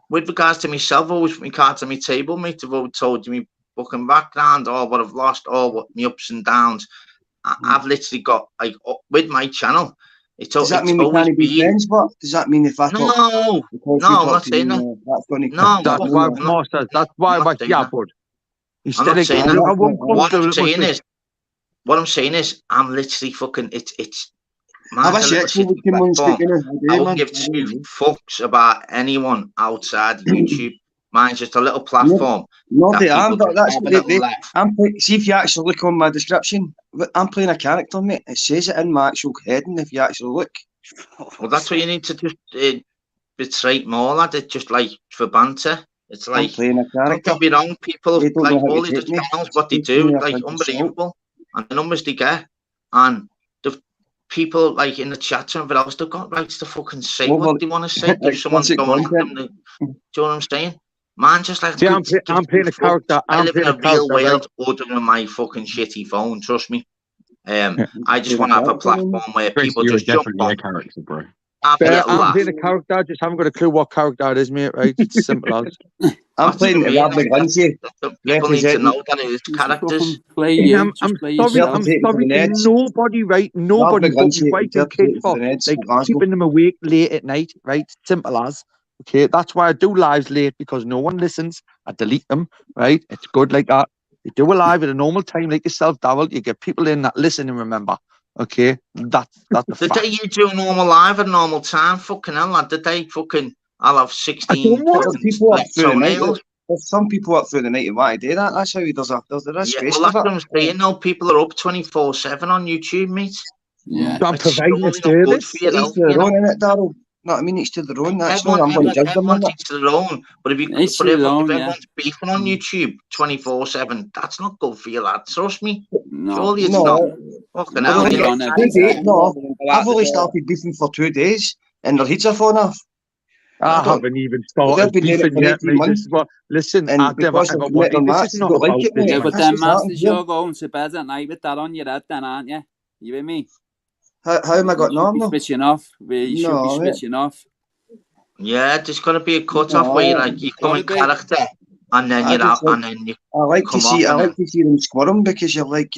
A: With regards to myself, I always put my cards on my table, mate. I've always told you me fucking background or what I've lost or what my ups and downs. I've literally got like with my channel.
E: Does that mean we can't be friends? What does that mean if I talk?
A: No, I'm not saying that. No,
B: that's why Master. That's why I yeah, bud.
A: I'm not saying that. What I'm saying is, I'm literally fucking. It's. I wouldn't give two fucks about anyone outside YouTube. Mine's just a little platform.
E: No, they are, but that's what they. See if you actually look on my description, I'm playing a character, mate. It says it in my actual heading. If you actually look.
A: Well, that's what you need to just betray more, lad. It's just like for banter. It's like, don't get me wrong, people like all these channels, what they do, like unbelievable, and the numbers they get, and the people like in the chat room, but else they've got rights to fucking say what they want to say. If someone's going at them, do you know what I'm saying? Man, just like
B: I'm playing a character.
A: I live in a real world other than my fucking shitty phone. Trust me. I just want to have a platform where people just jump on.
D: Character, bro.
B: I'm playing a character. I just haven't got a clue what character it is, mate. Right? It's simple as.
E: I'm playing the Rob McGlinty.
A: People need to know that it's characters.
B: I'm sorry. Nobody, right? Nobody but me wife and kids for like keeping them awake late at night, right? Simple as. Okay, that's why I do lives late, because no one listens. I delete them, right? It's good like that. You do a live at a normal time like yourself, Darryl. You get people in that listen and remember. Okay, that's the fact.
A: The day you do a normal live at a normal time, fucking hell, lad. The day fucking I'll have 16
E: people up through the night. There's some people up through the night who want to do that. That's how he does it. There's space
A: well, that's what I'm saying. No, people are up 24/7 on YouTube, mate.
B: Yeah, I'm providing a service.
E: Each to their own, innit, Darryl? No, I mean each to their own. That's not. I'm going to judge them on that.
A: Each to their own. But if everyone's beefing on YouTube 24/7, that's not good for you, lad. Trust me. Surely it's not. Fucking hell.
E: No, I've only started beefing for 2 days, and their heads are falling off.
B: I haven't even started beefing yet, mate. This is what. Listen, I've never ever wanted. This is not about this.
C: Yeah, but then, Masters, you're going to bed at night with that on your head, then, aren't you? You with me?
E: How am I got normal?
C: Switching off. You should be switching off.
A: Yeah, there's got to be a cut off where you come in character and then you're out, and then you.
E: I like to see them squirm, because you're like,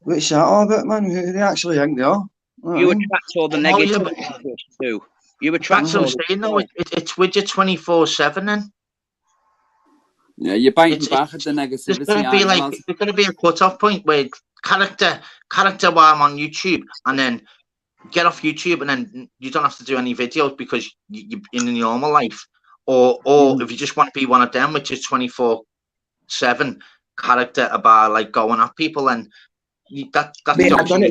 E: what's that all about, man? Who they actually think they are?
F: You attract all the negative too. You attract
A: them. It's with you 24/7 then.
C: Yeah, you're biting back at the negativity.
A: There's going to be a cut off point where character while I'm on YouTube, and then get off YouTube, and then you don't have to do any videos because you're in the normal life, or if you just want to be one of them, which is 24/7 character about like going at people, and that's
B: the option.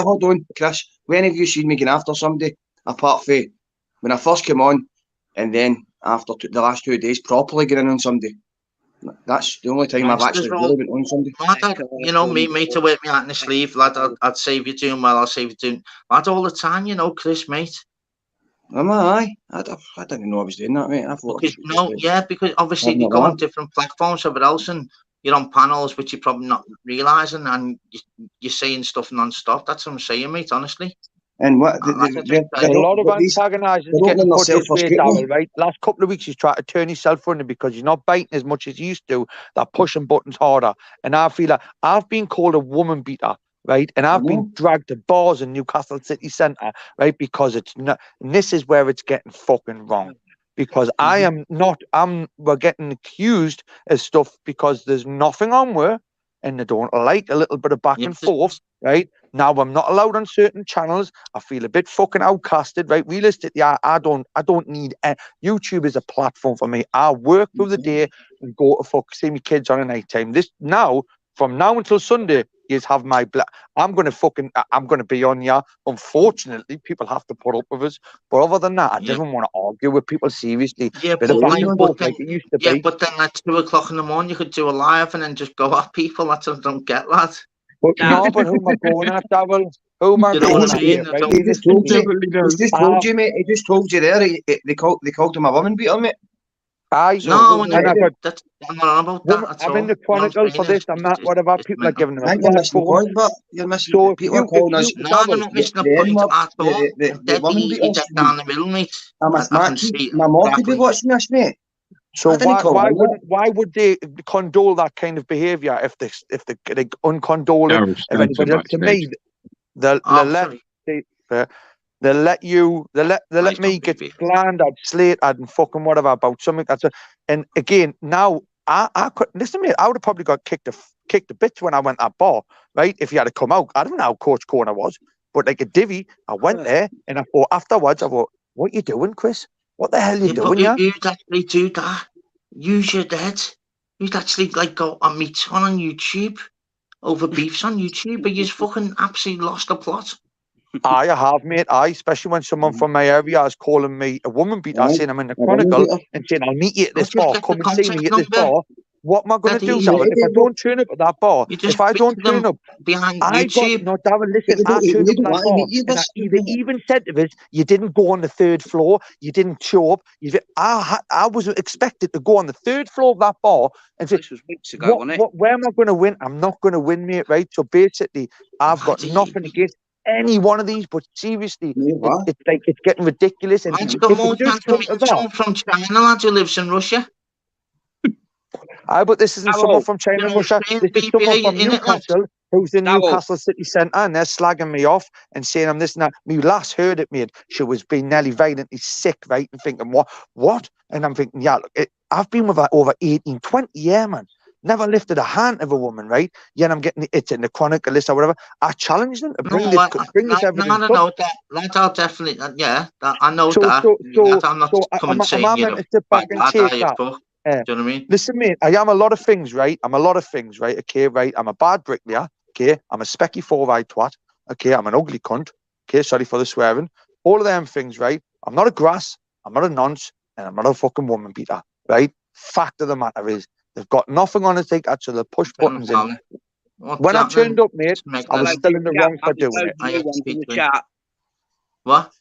E: Hold on, Chris. When have you seen me going after somebody apart from when I first came on, and then after the last 2 days properly getting on somebody? That's the only time I've actually really been on somebody.
A: You know, me to work me out in the sleeve, lad. I'd say if you're doing well, I'll say if you're doing lad all the time, you know, Chris, mate.
E: Am I? I didn't know I was doing that, mate.
A: Because obviously you go on different platforms of it else, and you're on panels which you're probably not realising, and you're saying stuff non-stop. That's what I'm saying, mate, honestly.
E: And what
B: there's a lot of antagonising getting put this way, Darryl, right? Last couple of weeks he's tried to turn himself running because you're not biting as much as you used to. They're pushing buttons harder. And I feel like I've been called a woman beater, right? And I've been dragged to bars in Newcastle city centre, right? Because it's not, and this is where it's getting fucking wrong. Because we're getting accused of stuff because there's nothing on with, and they don't like a little bit of back and forth, right? Now I'm not allowed on certain channels. I feel a bit fucking outcasted, right? Realistically, I don't need YouTube is a platform for me. I work through the day and go to see my kids on a night time. From now until Sunday, you have my I'm gonna be on here. Unfortunately, people have to put up with us. But other than that, I don't want to argue with people seriously.
A: But then at 2 o'clock in the morning, you could do a live and then just go at people. That's what I don't get, lad.
B: But who am I going at, Darryl? Who am I
A: You know what I
B: calling
A: mean?
B: here, right?
E: He just told you.
D: Definitely
E: He's
D: does.
E: just told you, mate. He just told you there. They called him a woman beater, mate.
B: Aye.
A: No,
E: So,
B: And I got
A: I'm not about that
B: woman,
A: at
B: I'm
A: all.
B: in the
A: What I'm
B: Chronicle
A: saying
B: for this.
A: is,
B: I'm not whatever.
A: it's
B: People are
A: mental.
B: giving him
E: I
B: a
E: think you're missing the
B: platform.
E: point, but you're missing.
B: So
E: People are
B: if
E: calling us
B: you
A: No,
B: Davos,
A: I'm not missing the
E: the
A: point
E: N-word,
A: at all. I'm
E: the
A: dead
E: woman
A: easy,
E: beaters.
A: dead down the middle, mate.
E: I must
A: I can
E: not
A: see
E: my mom to be
A: exactly.
E: watching this, mate.
B: so
E: I didn't call him that.
B: why would they condole that kind of behaviour if they uncondole it
D: Gareth,
B: if
D: so
B: anybody else?
D: much,
B: To
D: Ed.
B: me, they'll
A: Oh,
B: let
A: sorry.
B: they'll let
A: Right,
B: me
A: don't
B: get
A: be.
B: slandered, slated, and fucking whatever about something that's and again now I could listen, mate. I would have probably got kicked the bits when I went that bar, right? If you had to come out, I don't know how Coach Corner was, but like a divvy, I went there and I thought afterwards, I thought, what you doing, Chris? What the hell you doing, yeah?
A: You'd actually do that. Use your head. You'd actually like go and meet someone on YouTube over beefs on YouTube, but you've fucking absolutely lost the plot.
B: I have, mate. Especially when someone from my area is calling me a woman beater,
E: Aye,
B: saying I'm in the
E: a woman
B: Chronicle
E: beater.
B: and saying I'll meet you at
A: I'll
B: this
A: just
B: bar.
A: get the
B: Come and see me
A: contact
B: at this
A: number.
B: bar. What am I going to
A: That
B: do,
A: easy.
B: Darren? If I don't turn up at that bar,
A: You just
B: if I
A: speak
B: don't
A: to
B: turn
A: them
B: up,
A: behind
B: I got
A: YouTube.
B: no, Darren.
E: But
B: Listen,
E: they
B: I
E: don't,
B: turned
E: they
B: up at
E: don't
B: that
E: want to
B: bar,
E: meet you,
B: and I
E: this.
B: even said to us, "You didn't go on the third floor. You didn't show up. I was expected to go on the third floor of that bar and say,
F: This was weeks ago, wasn't it?
B: where am I going to win? I'm not going to win, mate. Right? So basically, I've got nothing against any one of these, but seriously, it's like it's getting ridiculous. And
A: Man's got
B: if
A: more
B: it does
A: chance to
B: come
A: meet
B: to that,
A: someone from China, lad, who lives in Russia.
B: but this isn't someone
F: Darrell,
B: from China
A: You
B: and
A: know,
B: Russia.
A: saying
B: This is
A: BBA
B: someone from
A: in it, lad.
B: Newcastle who's in
F: Darrell,
B: Newcastle city centre, and they're slagging me off and saying I'm this and that. Me last heard it, mate, she was being nearly violently sick, right? And thinking, what? And I'm thinking, yeah, look, I've been with her over 18, 20 years, man. Never lifted a hand of a woman, right? Yet I'm getting it's in the Chronicle list or whatever. I challenged them to bring this evidence
A: I
B: up.
A: know that. Lad, I'll definitely, I know
B: So,
A: that. Lad, I'm not coming
B: am
A: saying
B: I
A: you're
B: meant
A: a
B: to sit back
A: bad
B: and
A: lad,
B: take
A: are you,
B: that?
A: fuck? Do you know what I mean?
B: Listen, mate, I am a lot of things, right? I'm a lot of things, right? Okay, right? I'm a bad bricklayer, okay? I'm a specky 4-eyed twat, okay? I'm an ugly cunt, okay? Sorry for the swearing. All of them things, right? I'm not a grass, I'm not a nonce, and I'm not a fucking woman beater, right? Fact of the matter is, they've got nothing on it, so they push buttons in. When I turned up, mate, I was still in the wrong for doing it.
F: New ones in the chat.
A: What?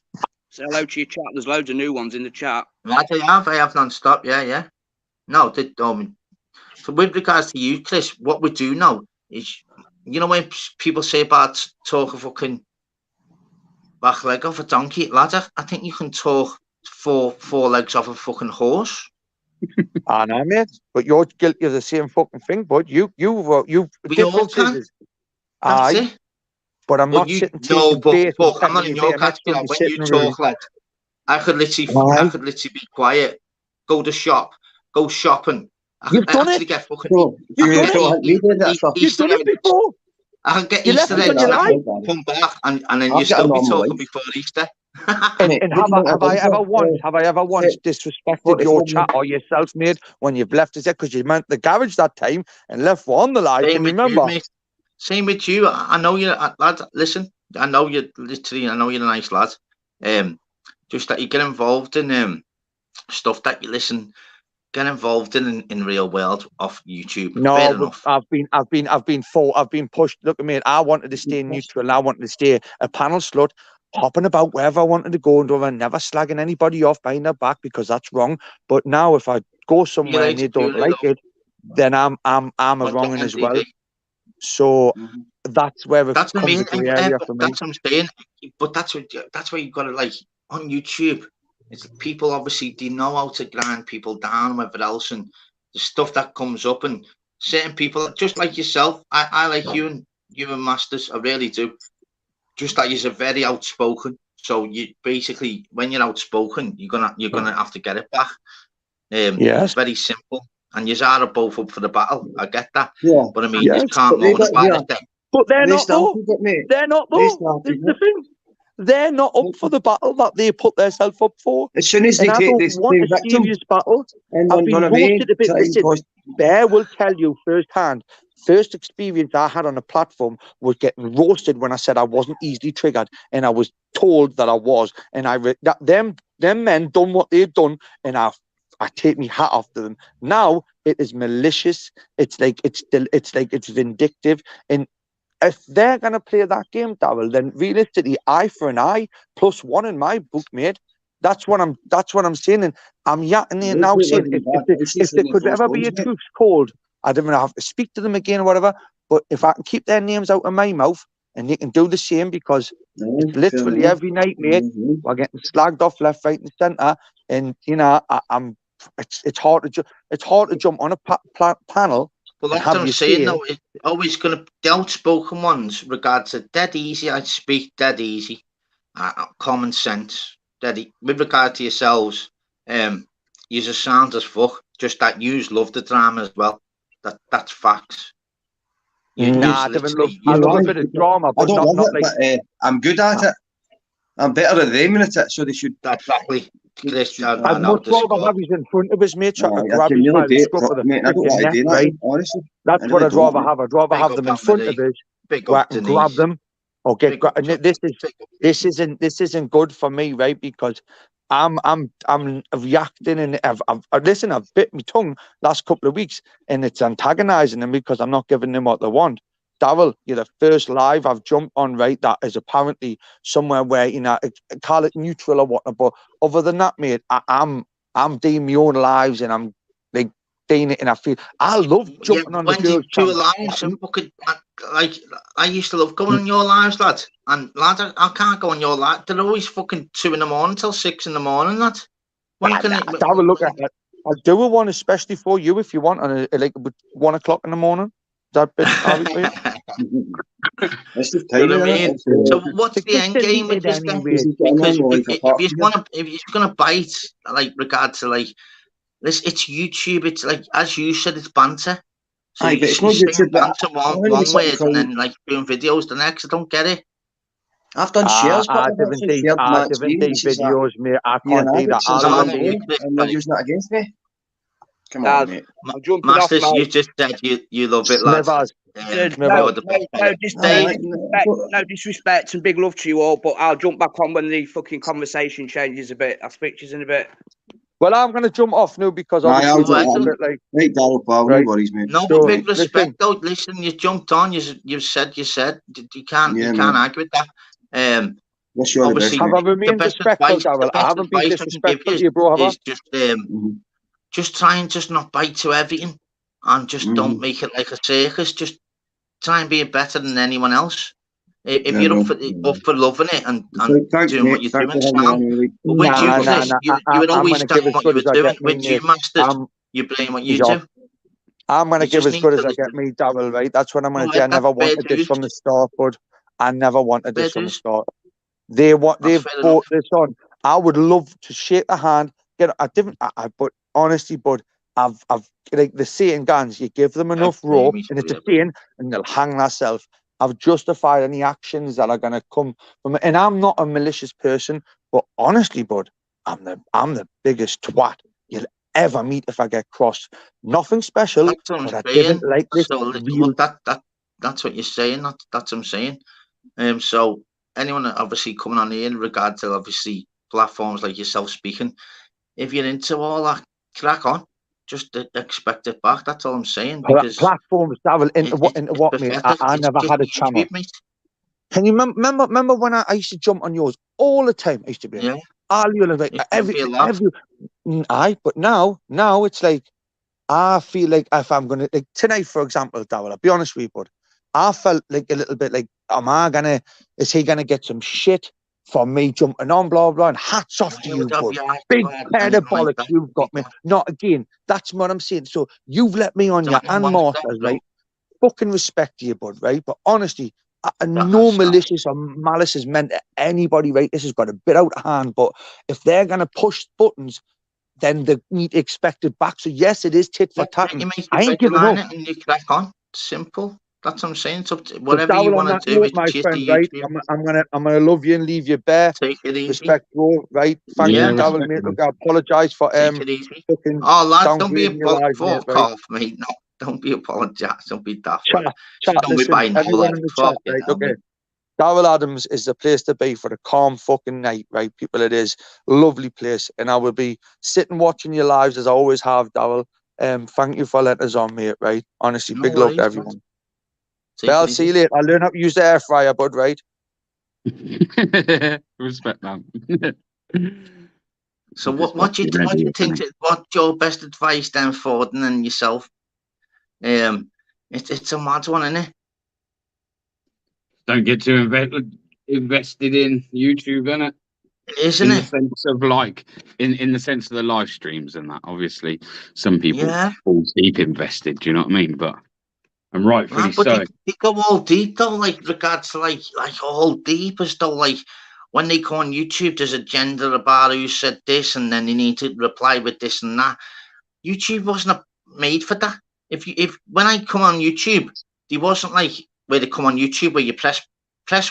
F: Say hello to your chat. There's loads of new ones in the chat.
A: Lad, I have non-stop, yeah. No, so with regards to you, Chris, what we do know is, you know, when people say about talk a fucking back leg off a donkey, lad, I think you can talk four legs off a fucking horse.
B: I know, mate, but you're guilty of the same fucking thing, bud. You
A: We all can.
B: differences.
A: That's it.
B: But I'm not sitting taking bait and
A: I'm not
B: sending
A: in
B: you
A: your
B: there next
A: category.
B: to
A: When
B: sit
A: you
B: in a room.
A: talk, lad, I could literally be quiet, go to shop, go shopping. I
B: You've
A: could
B: done
A: actually
B: it.
A: get fucking.
B: You've done it. You've done it before.
A: I can get
B: You left
A: Easter
B: us on
A: eggs
B: your
A: and
B: life.
A: come back, and then you still be talking before Easter.
B: And have I ever once disrespected your chat or yourself, mate, when you've left us there because you meant the garage that time and left one on the live? Can you remember?
A: Same with you. I know you, lad. Listen, I know you're literally. I know you're a nice lad. Just that you get involved in stuff that you get involved in real world off YouTube.
B: No,
A: fair enough.
B: I've been pushed. Look at me. I wanted to stay neutral. I wanted to stay a panel slut, hopping about wherever I wanted to go, and never slagging anybody off behind their back because that's wrong. But now, if I go somewhere and they don't like it, then I'm a wronging as well. So that's where it becomes a grey area for me.
A: That's what I'm saying. But that's where you've got to, like, on YouTube. It's people obviously they know how to grind people down and whatever else, and the stuff that comes up, and certain people just like yourself. I like you and Masters. I really do. Just that you're very outspoken. So you basically, when you're outspoken, you're gonna have to get it back.
B: Yes.
A: It's very simple. And you are both up for the battle. I get that.
E: Yeah.
A: But I mean, you can't moan about it then.
B: But they're not though. They're not though. This is the thing. They're not up for the battle that they put themselves up for.
E: As soon as they
B: I
E: take
B: don't want a serious battle. I've been roasted a bit. Listen, Bear will tell you firsthand. First experience I had on a platform was getting roasted when I said I wasn't easily triggered, and I was told that I was. And them men done what they've done, and I take my hat off to them. Now it is malicious. It's like it's vindictive, and if they're gonna play that game, Darryl, then realistically, eye for an eye, +1 in my book, mate. That's what I'm saying, and I'm yakking there now saying if there could ever be a truth called, I don't have to speak to them again or whatever. But if I can keep their names out of my mouth and they can do the same, because it's literally every night, mate, we're getting slagged off left, right, and centre, and you know, it's hard to jump on a panel.
A: Well, that's what I'm saying. No, it's always going to the outspoken ones. Regards to dead easy, I speak dead easy, common sense. With regard to yourselves, you're sound as fuck. Just that yous love the drama as well. That's facts.
B: I love a bit of drama, but
E: I don't love
B: it,
E: but I'm good at it. I'm better at aiming at it, so they should.
A: Exactly.
B: I'd much rather have you in front of us, mate, trying to grab you by the scruff of the freaking neck, right? That's what I'd rather have. I'd rather have them in front of us, where I can grab them, or get. And this isn't good for me, right? Because I'm reacting, and I've bit my tongue last couple of weeks, and it's antagonising them because I'm not giving them what they want. Darryl, you're the first live I've jumped on, right? That is apparently somewhere where, you know, call it neutral or whatnot. But other than that, mate, I'm doing my own lives, and I'm like doing it, and I love jumping on the girls' channel.
A: Like I used to love going on your lives, lad. And lad, I can't go on your live. They're always fucking 2 a.m. till 6 a.m, lad.
B: Darryl, look at it. I'll do a one especially for you if you want, on like 1 o'clock in the morning. That bit,
A: So what's the end game with this then? Because if you're gonna bite, like regard to like this, it's YouTube. It's like, as you said, it's banter. So
E: but it's not YouTube.
A: Banter one way and then like doing videos the next. I don't get it.
E: I've done shares, but
B: different videos, mate. I can't do that.
E: And they're using that against me. Come on, mate.
A: Masters, you just said you love it, lads.
F: No disrespect and big love to you all, but I'll jump back on when the fucking conversation changes a bit. I'll speak to you in a bit.
B: Well, I'm going to jump off now because obviously
E: right, Darryl, pal, no worries, mate.
A: No, big respect though. Listen, you jumped on. You said. You can't argue with that.
E: Obviously,
B: have I remained respectful, Darryl? I haven't been disrespectful to you, bro, have I?
A: Just try and just not bite to everything, and just don't make it like a circus. Just try and be better than anyone else. If you're up for loving it and doing what you're doing, you would always say what you were doing. With you, Masters, you blame what you do.
B: I'm going to give as good as I get, me, Darryl, right? That's what I'm going to do. I never wanted this from the start, bud. I never wanted this from the start. They've brought this on. I would love to shake the hand. But honestly, bud, I've like the saying, guns, you give them enough rope, and it's a saying, and they'll hang themselves. I've justified any actions that are going to come from it. And I'm not a malicious person, but honestly, bud, I'm the biggest twat you'll ever meet if I get crossed. Nothing special, but I didn't like this.
A: So, that's what you're saying. That's what I'm saying. So anyone obviously coming on here in regard to obviously platforms like yourself speaking, if you're into all that, crack on. Just expect it back. That's all I'm saying. Because
B: platforms, Darryl, into what, mate? I never had a channel. Can you remember when I used to jump on yours all the time? I used to be but now it's like I feel like if I'm gonna, like tonight, for example, Darryl, I'll be honest with you, bud, I felt like a little bit like, is he gonna get some shit for me jumping on, blah, blah, and hats off to you, bud. Big pair of bollocks you've got me. Not again. That's what I'm saying. So you've let me on your and Masters, right? Fucking respect to you, bud, right? But honestly, no malicious or malice is meant to anybody, right? This has got a bit out of hand, but if they're going to push buttons, then they need to expect it back. So yes, it is tit for tat. I ain't giving up.
A: And you crack on. Simple. That's what I'm saying. So whatever you want to do,
B: is my friend, right? I'm gonna love you and leave you bare.
A: Take it easy.
B: Respect, bro. Right? Thank you, Darryl, mate. Look, I apologise for
A: Take it easy. Lads, don't be apologising, mate. No, don't be apologising. Don't be daft. Don't be buying
B: everyone in the chat, right? Okay. Darryl Adams is the place to be for a calm fucking night, right, people? It is a lovely place, and I will be sitting watching your lives as I always have, Darryl. Thank you for letting us on, mate. Right? Honestly, big love to everyone. I'll see you later. I'll learn how to use the air fryer, bud, right?
D: Respect, man.
A: So what do you think? What's your best advice then, Forden and yourself? It's a mad one, isn't it?
D: Don't get too invested in YouTube, innit?
A: Isn't
D: in
A: it?
D: The sense of like, in the sense of the live streams and that. Obviously, some people fall deep invested. Do you know what I mean? But I'm rightfully
A: but
D: so.
A: They go all deep though, like regards to like all deep as though like when they come on YouTube, there's a gender about who said this, and then they need to reply with this and that. YouTube wasn't made for that. If when I come on YouTube, there wasn't like where they come on YouTube where you press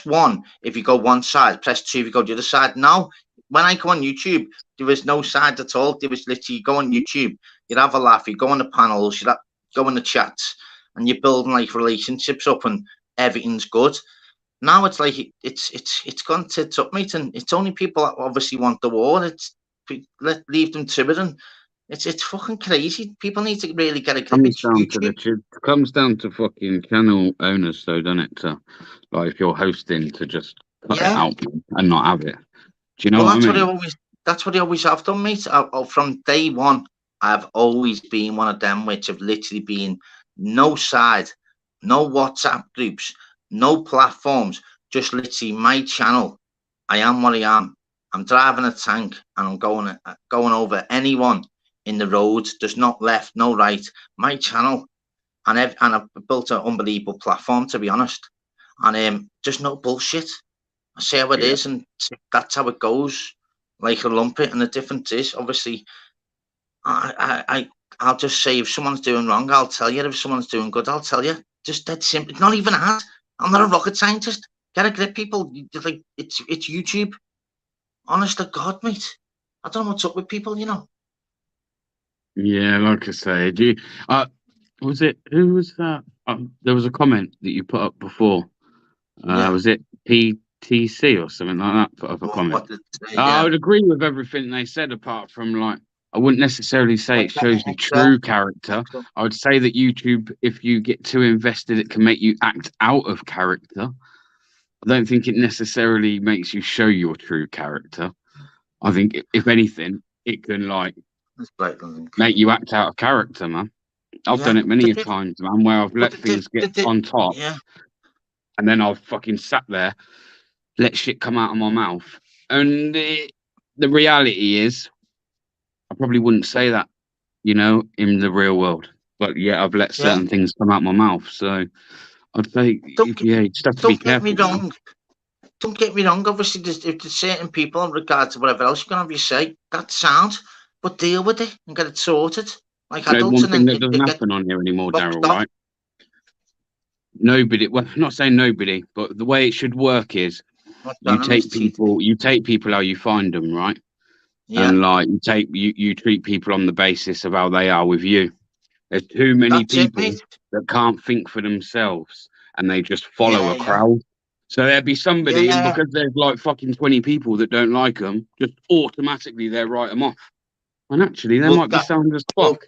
A: 1 if you go one side, press 2 if you go the other side. Now, when I come on YouTube, there was no side at all. There was literally, you go on YouTube, you'd have a laugh, you go on the panels, you'd go in the chats, and you're building like relationships up, and everything's good. Now it's like it's gone tits up, mate, and it's only people that obviously want the war. Leave them to it, and it's fucking crazy. People need to really get a grip.
D: Comes down to fucking channel owners, though, doesn't it? To, like, if you're hosting, to just cut it out and not have it. Do you know what I mean?
A: That's what I always have done, mate. From day one, I've always been one of them which have literally been no side, no WhatsApp groups, no platforms, just literally my channel. I am what I am. I'm driving a tank and I'm going over anyone in the road. There's not left, no right. My channel, and I've built an unbelievable platform, to be honest. And just no bullshit. I say how it is, and that's how it goes. Like a lumpet, and the difference is obviously, I'll just say if someone's doing wrong, I'll tell you. If someone's doing good, I'll tell you. Just that simple. It's not even hard. I'm not a rocket scientist. Get a grip, people. Like it's YouTube. Honest to God, mate. I don't know what's up with people, you know.
D: Yeah, like I say, was it, who was that? There was a comment that you put up before. Was it PTC or something like that? Put up a comment. I would agree with everything they said, apart from, like, I wouldn't necessarily say it shows your true character. I would say that YouTube, if you get too invested, it can make you act out of character. I don't think it necessarily makes you show your true character. I think, if anything, it can, like, make you act out of character, man. I've done it many times, man, where I've let things get on top, and then I've fucking sat there, let shit come out of my mouth. And the reality is, I probably wouldn't say that, you know, in the real world. But yeah, I've let certain things come out my mouth. So I'd say, you just have to be careful.
A: Don't get me wrong. Obviously, if there's certain people in regards to whatever else you're going to have you say, that's sound. But deal with it and get it sorted. Like adults.
D: One thing that doesn't happen on here anymore, Daryl, right? Nobody, well, I'm not saying nobody, but the way it should work is you take people how you find them, right? Yeah. And like you treat people on the basis of how they are with you. There's too many people that can't think for themselves, and they just follow a crowd. So there'd be somebody, and because there's like fucking 20 people that don't like them, just automatically they write them off. And actually, they might be sound as fuck.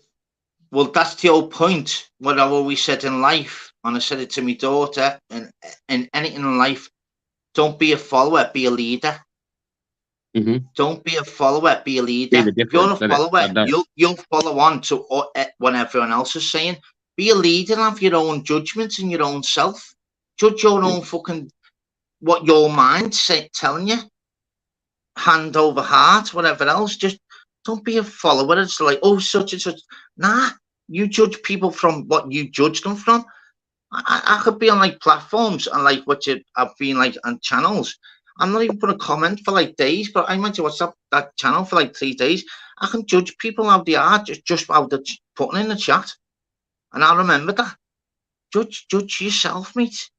A: Well, that's the whole point. What I've always said in life, and I said it to my daughter, and in anything in life, don't be a follower, be a leader. Mm-hmm. Don't be a follower, be a leader. If you're a follower, you'll follow on to what everyone else is saying. Be a leader and have your own judgments and your own self. Judge your own fucking, what your mind's telling you. Hand over heart, whatever else. Just don't be a follower. It's like, oh, such and such. Nah, you judge people from what you judge them from. I could be on like platforms and like I've been like on channels. I'm not even putting a comment for like days, but I might watch that channel for like 3 days. I can judge people how they are just how they're putting in the chat, and I remember that. Judge yourself, mate.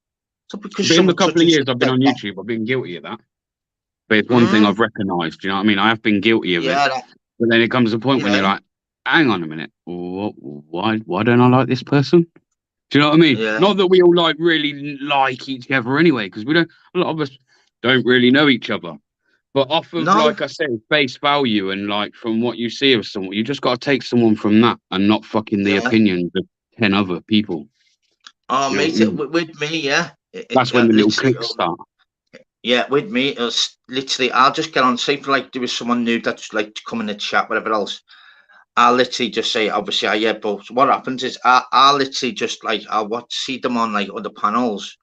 A: So because
D: in the couple of years I've been on YouTube, I've been guilty of that. But it's one thing I've recognised. You know what I mean? I have been guilty of it. But then it comes a point when you're like, hang on a minute, why don't I like this person? Do you know what I mean? Not that we all like really like each other anyway, because a lot of us don't really know each other. But off of, like I said, face value and like from what you see of someone, you just got to take someone from that and not fucking the opinions of 10 other people.
A: Oh,
D: You know
A: mate,
D: what I mean?
A: with me, yeah.
D: That's when the little clicks start.
A: Yeah, with me, it's literally, I'll just get on, say for like there was someone new that's like to come in the chat, whatever else. I'll literally just say, obviously, yeah, but what happens is I'll literally just like, I'll see them on like other panels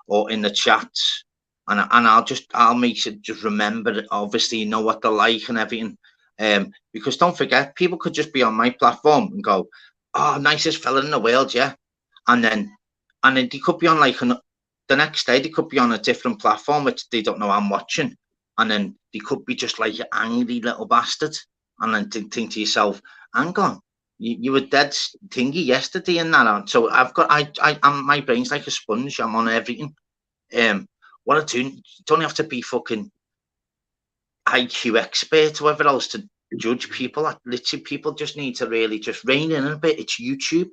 A: or in the chats, and I'll make it just remember that obviously you know what they're like and everything. Because don't forget, people could just be on my platform and go, oh, nicest fella in the world, yeah. And then they could be on like the next day they could be on a different platform which they don't know I'm watching, and then they could be just like an angry little bastard, and then think to yourself, hang on, you were dead thingy yesterday and that. So I've got I'm my brain's like a sponge. I'm on everything. What I do, you don't have to be fucking IQ expert or whatever else to judge people. Literally, people just need to really just rein in a bit. It's YouTube.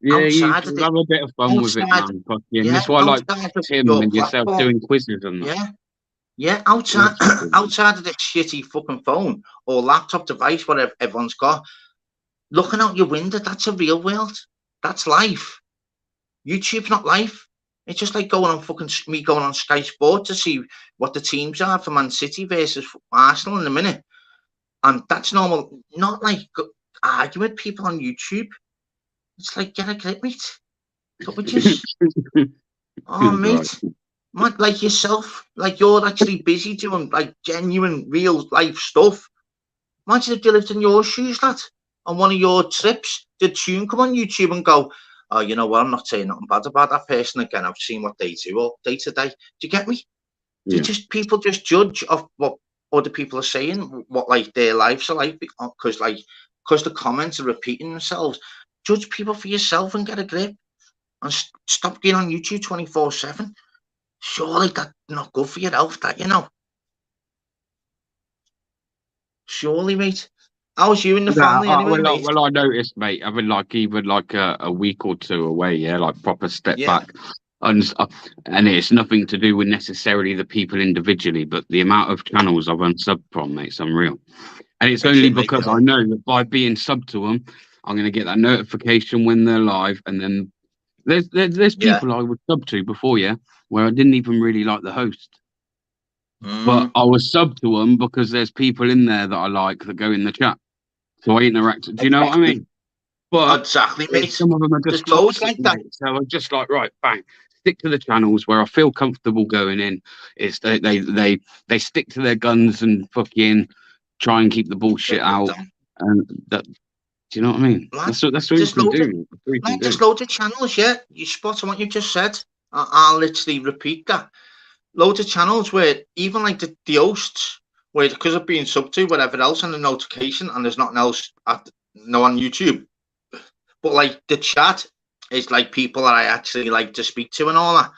D: Yeah, you
A: Outside of
D: have a bit of fun with it,
A: outside,
D: man. Fucking,
A: yeah,
D: that's why I like
A: outside of
D: Tim
A: your
D: and yourself
A: platform,
D: doing quizzes and that.
A: yeah, yeah, outside outside of this shitty fucking phone or laptop device, whatever everyone's got, looking out your window, that's a real world. That's life. YouTube's not life. It's just like going on Sky Sport to see what the teams are for Man City versus Arsenal in a minute, and that's normal. Not like arguing with people on YouTube. It's like, get a grip, mate. But we just, oh, mate, right. Like yourself, like you're actually busy doing like genuine, real life stuff. Imagine if you lived in your shoes, lad. On one of your trips, did Tune come on YouTube and go, oh, you know what? I'm not saying nothing bad about that person again. I've seen what they do all day to day. Do you get me? Yeah. People just judge of what other people are saying, what like their lives are like, because the comments are repeating themselves. Judge people for yourself and get a grip, and stop getting on YouTube 24/7. Surely that's not good for your health, that, you know. Surely, mate. How's you in the family anyway, mate?
D: Well, I noticed, mate. I've been like even like a week or two away, yeah, like proper step back, and it's nothing to do with necessarily the people individually, but the amount of channels I've unsubbed from, mate, it's unreal. And it's only because I know that by being subbed to them, I'm going to get that notification when they're live, and then there's people I would sub to before, yeah, where I didn't even really like the host. But I was subbed to them because there's people in there that I like that go in the chat. So I interact. Do you know what I mean? But
A: exactly, mate.
D: Some of them are just toxic, like that. So I'm just like, right, bang, stick to the channels where I feel comfortable going in. It's they stick to their guns and fucking try and keep the bullshit out. And that, do you know what I mean? That's what you can do.
A: There's loads of channels, yeah. You spot on what you just said. I'll literally repeat that. Loads of channels where even like the hosts, where because of being subbed to whatever else and the notification, and there's nothing else on YouTube, but like the chat is like people that I actually like to speak to and all that.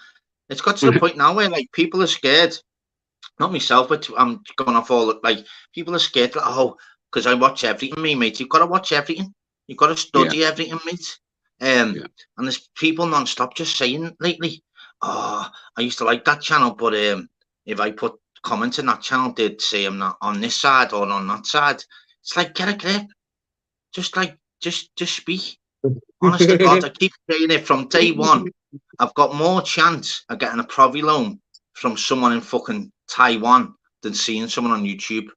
A: It's got to the point now where like people are scared. Not myself, but I'm going off all like people are scared. Like, oh, because I watch everything, mate. You've got to watch everything. You've got to study everything, mate. And there's people non-stop just saying lately, oh, I used to like that channel, but if I put comments in that channel, they'd say I'm not on this side or on that side. It's like, get a grip. Just speak. Honest to God, I keep saying it from day one. I've got more chance of getting a provi loan from someone in fucking Taiwan than seeing someone on YouTube.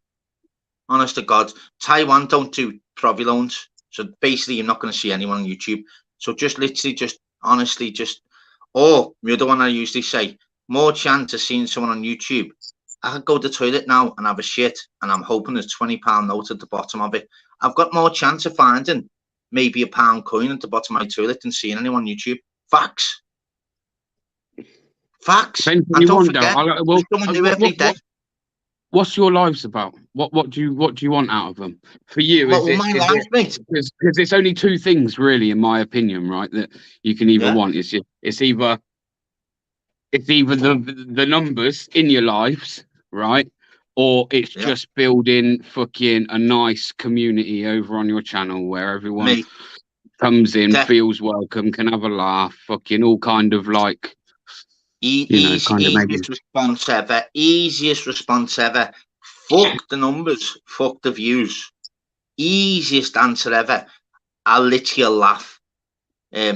A: Honest to God, Taiwan don't do provi loans. So basically, you're not going to see anyone on YouTube. So just literally, honestly, or the other one I usually say, more chance of seeing someone on YouTube. I could go to the toilet now and have a shit, and I'm hoping there's £20 note at the bottom of it. I've got more chance of finding maybe £1 coin at the bottom of my toilet than seeing anyone on YouTube. Facts. And don't forget, there's someone new every day.
D: What's your lives about? What do you want out of them? For you,
A: my life, mate.
D: Because it's only two things, really, in my opinion, right? That you can either want. It's either the numbers in your lives, right? Or it's just building fucking a nice community over on your channel where everyone comes in, feels welcome, can have a laugh, fucking all kind of like.
A: Easiest response ever. Fuck the numbers, fuck the views. Easiest answer ever. I'll literally laugh.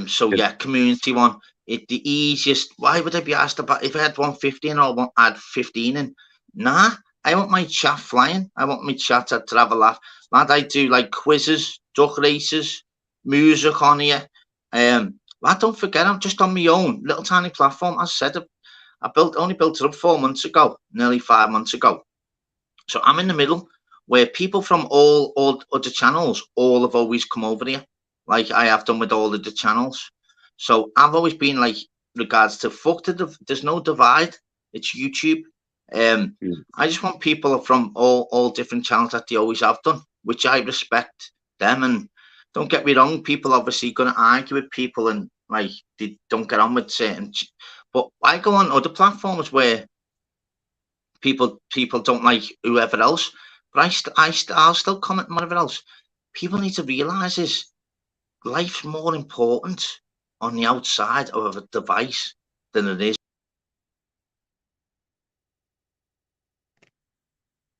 A: So yeah, community one. the easiest. Why would I be asked about if I had 150 and I add 15 in? Nah, I want my chat flying. I want my chat to have a laugh. Lad, I do like quizzes, duck races, music on here. Lad, don't forget, I'm just on my own little tiny platform. As I said, I only built it up 4 months ago, nearly 5 months ago. So I'm in the middle where people from all other channels all have always come over here, like I have done with all of the channels. So I've always been like, regards to there's no divide. It's YouTube. I just want people from all different channels that they always have done, which I respect them. And don't get me wrong, people obviously going to argue with people and like they don't get on with certain. But I go on other platforms where people don't like whoever else, but I'll still comment on whatever else. People need to realise is life's more important on the outside of a device than it is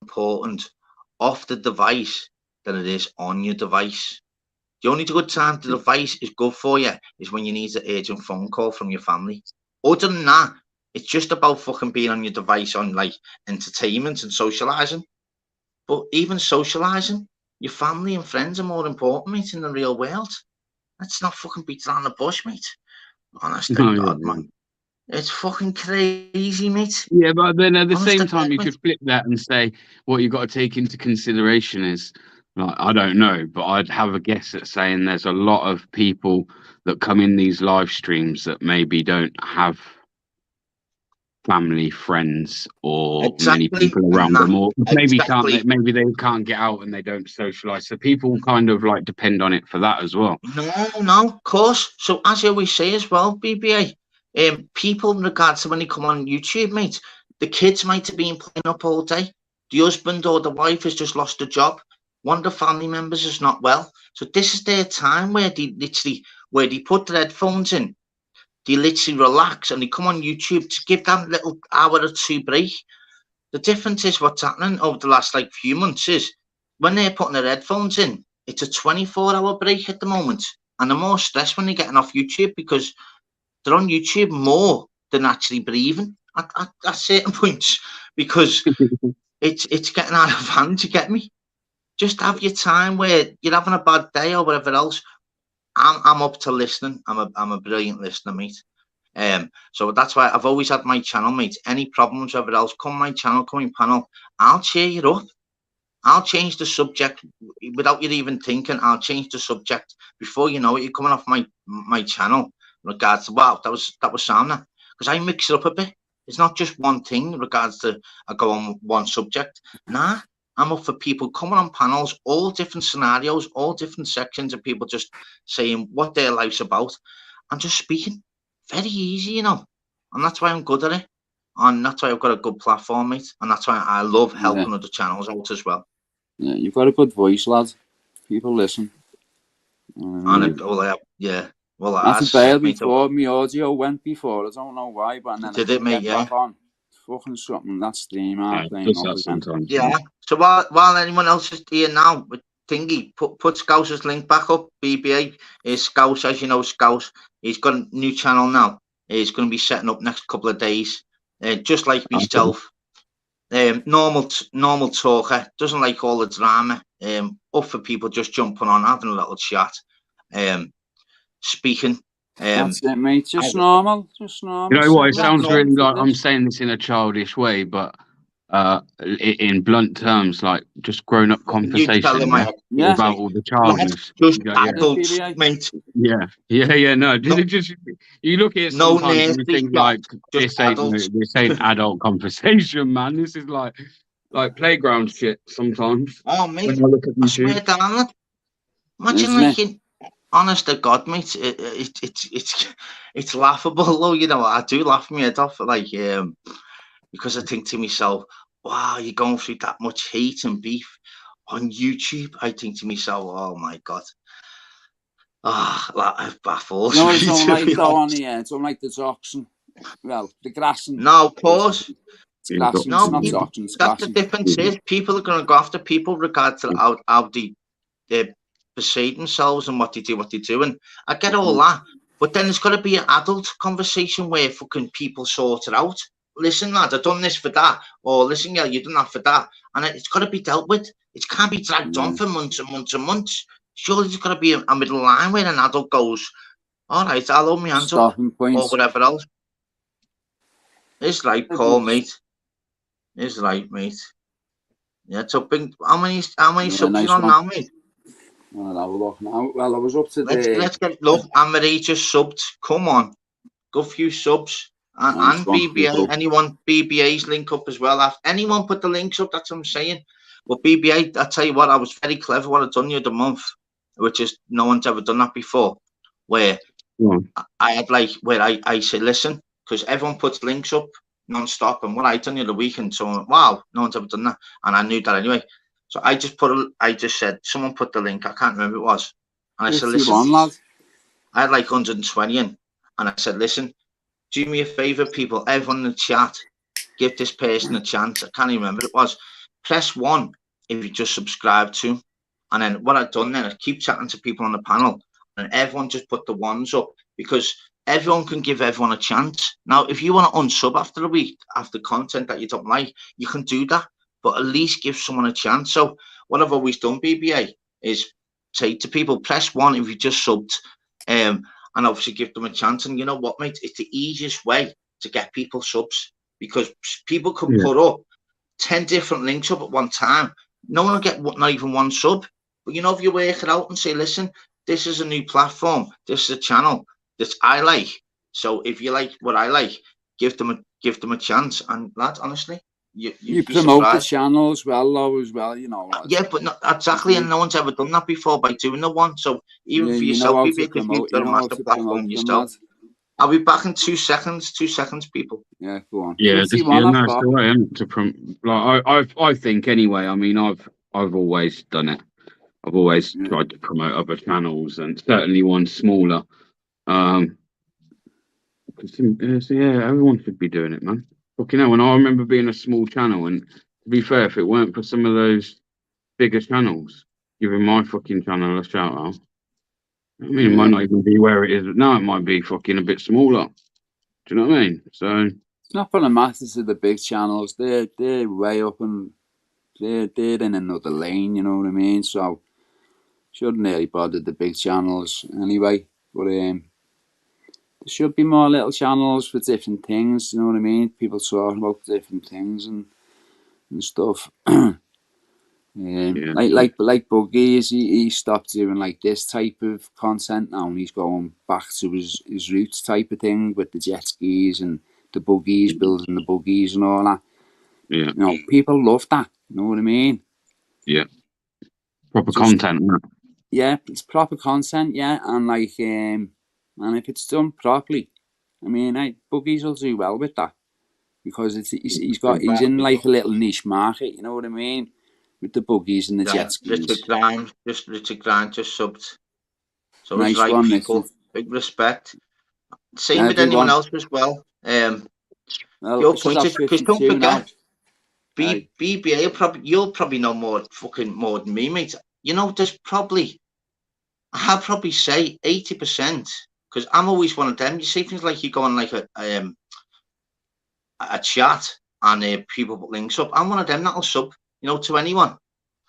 A: important off the device than it is on your device. The only good time the device is good for you is when you need an urgent phone call from your family. Other than that, it's just about fucking being on your device on like entertainment and socialising. But even socialising, your family and friends are more important, mate, in the real world. Let's not fucking beat around the bush, mate. Honest to God, man. It's fucking crazy, mate.
D: Yeah, but then at the same time, you could flip that and say what you got to take into consideration is, like, I don't know, but I'd have a guess at saying there's a lot of people that come in these live streams that maybe don't have family, friends, or many people around them, or maybe maybe they can't get out and they don't socialise. So people kind of like depend on it for that as well.
A: No, of course. So as I always say as well, BBA, people in regards to when they come on YouTube, mate, the kids might have been playing up all day. The husband or the wife has just lost a job. One of the family members is not well. So this is their time where they put their headphones in. They literally relax and they come on YouTube to give that little hour or two break. The difference is what's happening over the last like few months is when they're putting their headphones in, it's a 24-hour break at the moment. And they're more stressed when they're getting off YouTube because they're on YouTube more than actually breathing at certain points because it's getting out of hand, you get me? Just have your time where you're having a bad day or whatever else. I'm up to listening. I'm a brilliant listener, mate. So that's why I've always had my channel, mate. Any problems, whatever else, come my channel, come in panel. I'll cheer you up. I'll change the subject without you even thinking. I'll change the subject before you know it. You're coming off my channel. In regards to wow, that was Samna, because I mix it up a bit. It's not just one thing. In regards to I go on one subject. Nah. I'm up for people coming on panels, all different scenarios, all different sections of people just saying what their life's about and just speaking. Very easy, you know. And that's why I'm good at it. And that's why I've got a good platform, mate. And that's why I love helping other channels out as well.
C: Yeah, you've got a good voice, lad. People listen.
A: Yeah. Well,
C: I failed before. My audio went before. I don't know why, but then
A: did it, mate? Yeah.
C: Back on. Fucking something that stream
A: Yeah. So while anyone else is here now with Thingy, put Scouse's link back up. BBA is Scouse, as you know, Scouse. He's got a new channel now. He's going to be setting up next couple of days, just like myself. Normal talker, doesn't like all the drama. Up for people just jumping on, having a little chat, speaking.
C: That's it, mate. Just normal.
D: You know what? It sounds really like I'm saying this in a childish way, but in blunt terms, like just grown-up conversation about all the childness. No, just you look at it sometimes and you think like this ain't adult conversation, man. This is like playground shit sometimes.
A: Oh, mate, I swear down. Imagine like honest to God, mate, it's laughable though. You know, I do laugh my head off, like because I think to myself, wow, you're going through that much hate and beef on YouTube. I think to myself, oh my God, that baffles me.
C: No, it's not like though on the end. It's not like the toxin. Well, the grassing.
A: No, of course.
C: It's grassing. No, it's not toxin.
A: That's the difference. Is people are going to go after people regardless of how they perceive themselves and what they do, and I get all that. But then there's got to be an adult conversation where fucking people sort it out. Listen, lad, I've done this for that. Or listen, yeah, you've done that for that. And it's got to be dealt with. It can't be dragged on for months and months and months. Surely there's got to be a middle line where an adult goes, all right, I'll hold my hands up. Or whatever else. It's right, Paul, mate. It's right, mate. Yeah, so big. How many subs you on now, mate?
C: I'll have a look now. Well, I was up to
A: let's get look. Anne-Marie just subbed. Come on, good few subs. And BBA, anyone BBA's link up as well. Anyone put the links up, that's what I'm saying. But BBA, I tell you what, I was very clever what I've done the other month, which is no one's ever done that before. Where I had like where I said, listen, because everyone puts links up non-stop, and what I done the other weekend, so wow, no one's ever done that, and I knew that anyway. So I just said, someone put the link, I can't remember who it was, and I said, listen, I had like 120 in, and I said, listen, do me a favor, people, everyone in the chat, give this person a chance. I can't even remember who it was. Press 1 if you just subscribe to, and then what I've done then, I keep chatting to people on the panel, and everyone just put the ones up, because everyone can give everyone a chance. Now, if you want to unsub after a week, after content that you don't like, you can do that, but at least give someone a chance. So what I've always done, BBA, is say to people, press 1 if you just subbed, and obviously give them a chance. And you know what, mate? It's the easiest way to get people subs, because people can put up 10 different links up at one time. No one will get not even one sub. But you know, if you work it out and say, listen, this is a new platform, this is a channel that I like. So if you like what I like, give them a chance. And lads, honestly, you
C: promote the channel as well, you know.
A: Yeah, but not exactly, and no one's ever done that before by doing the one. So even for yourself, if you've got a massive platform yourself. I'll be back in 2 seconds. 2 seconds, people.
C: Yeah, go on.
D: Yeah, that's the way to like. I think anyway. I mean, I've always done it. I've always tried to promote other channels, and certainly one smaller. Yeah, everyone should be doing it, man. Fucking hell, and I remember being a small channel, and to be fair, if it weren't for some of those bigger channels giving my fucking channel a shout out, I mean, it might not even be where it is now. It might be fucking a bit smaller. Do you know what I mean? So
C: it's not going to matter to the big channels. They're way up, and they're in another lane. You know what I mean? So shouldn't really bother the big channels anyway. But there should be more little channels for different things. You know what I mean? People talking about different things and stuff. Like Buggy, he stopped doing like this type of content now, and he's going back to his roots type of thing with the jet skis and the buggies, building the buggies and all that.
D: Yeah,
C: you know, people love that. You know what I mean?
D: Yeah, proper content.
C: Yeah, it's proper content. Yeah, and like and if it's done properly, I mean, buggies will do well with that, because he's in like a little niche market. You know what I mean? With the buggies and the jet skis.
A: Richard Grimes just subbed. So
C: nice
A: it's right,
C: one,
A: people.
C: Richard.
A: Big respect. Same with anyone else as well. Your point is, because don't forget, BBA you'll probably know more than me, mate. You know, I'll probably say 80%, because I'm always one of them. You see things like you go on like a chat and people put links up. I'm one of them that'll sub, you know, to anyone.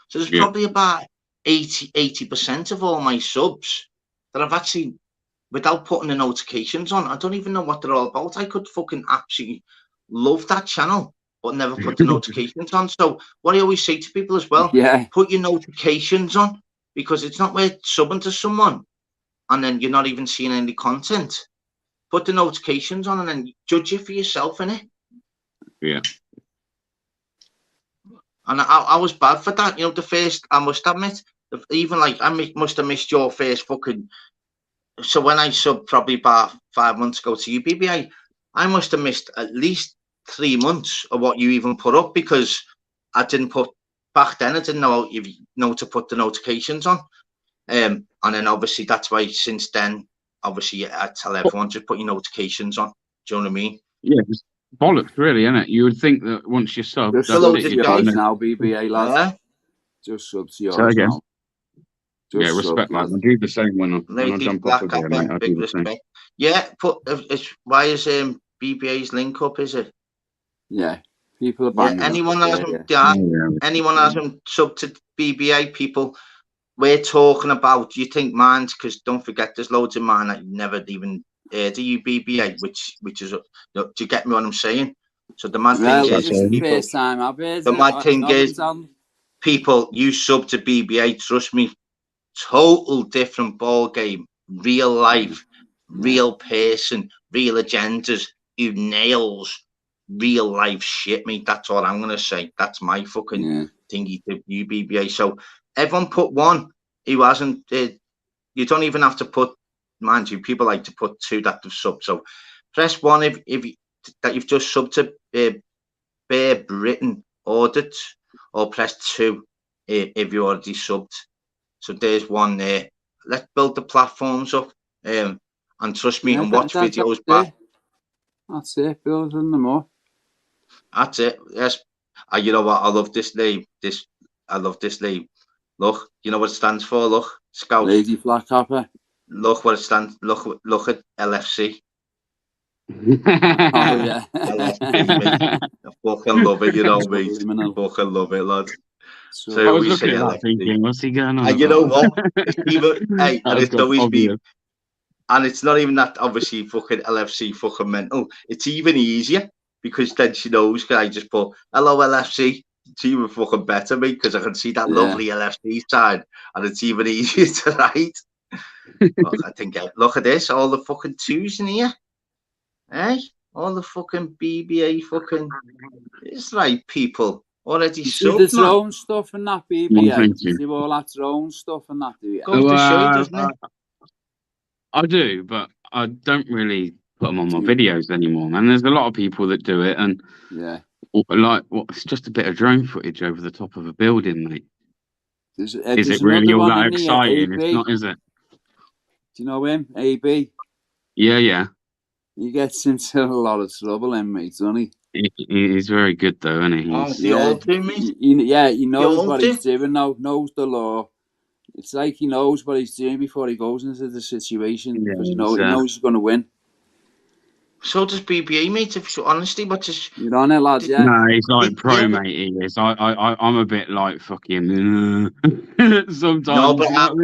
A: So there's probably about 80% of all my subs that I've actually, without putting the notifications on, I don't even know what they're all about. I could fucking absolutely love that channel, but never put the notifications on. So what I always say to people as well, put your notifications on, because it's not worth subbing to someone and then you're not even seeing any content. Put the notifications on and then judge it for yourself, innit?
D: Yeah.
A: And I was bad for that, you know. The first, I must admit, even like I must have missed your first fucking. So when I subbed probably about 5 months ago to you, BBA, I must have missed at least 3 months of what you even put up, because I didn't put back then. I didn't know to put the notifications on, and then obviously that's why since then, obviously I tell everyone just put your notifications on. Do you know what I mean?
D: Yeah. Bollocks, really, isn't it? You would think that once you're subbed,
C: just sub to yours now, BBA lad.
A: Yeah.
C: Just sub to yours now.
D: Yeah, respect, man. I do the same when I jump off again, mate. I do the same.
A: Yeah, why is BBA's link up? Is it?
C: Yeah, people are banging.
A: Anyone hasn't anyone hasn't sub to BBA people. We're talking about. You think mine's because don't forget, there's loads of mine that you never even heard of you BBA, which is. Do you get me what I'm saying? So the mad thing is,
C: the first time I've heard.
A: The mad thing is, people you sub to BBA. Trust me, total different ball game. Real life, real person, real agendas. Who nails real life shit, mate. That's all I'm gonna say. That's my fucking thingy to UBBA. So everyone put one who hasn't. You don't even have to put. Mind you, people like to put two that have subbed. So press one if that you've just subbed to Bear Britain Audit, or press two if you already subbed. So there's one there. Let's build the platforms up, and trust me, and watch videos back.
C: That's it. Building them up.
A: That's it. Yes. You know what? I love this name. I love this name. Look, you know what it stands for? Look, Scout.
C: Lady Flat Copper.
A: Look what it stands. Look at LFC.
C: Oh yeah.
A: LFC, mate. I fucking love it. You know, mate. I fucking love it, lad.
D: So I was looking at that thinking, what's he going on?
A: And you know what? It's even, hey, and it's always been. And it's not even that obviously fucking LFC fucking mental. It's even easier because then she knows. Can I just put hello LFC? It's even fucking better, mate, because I can see that lovely LFC side, and it's even easier to write. Look, I think look at this, all the fucking twos in here, eh? All the fucking BBA fucking. It's right, people already.
C: There's their own stuff and that BBA. They all have their own stuff and that. Do you?
A: Goes to show you, doesn't it?
D: I do, but I don't really put them on my videos anymore, man. There's a lot of people that do it, and it's just a bit of drone footage over the top of a building, mate. Is it really all that exciting? It's not, is it?
C: Do you know him? AB?
D: Yeah.
C: He gets into a lot of trouble, mate, doesn't he?
D: He's very good, though, isn't he?
C: He knows what he's doing now, knows the law. It's like he knows what he's doing before he goes into the situation because he knows he's going to win.
A: So does BBA, mate. Honestly, what's his...
C: You're on it, lads, yeah?
D: No, he's like pro, mate. He is. I'm a bit like fucking sometimes.
A: No, but I'm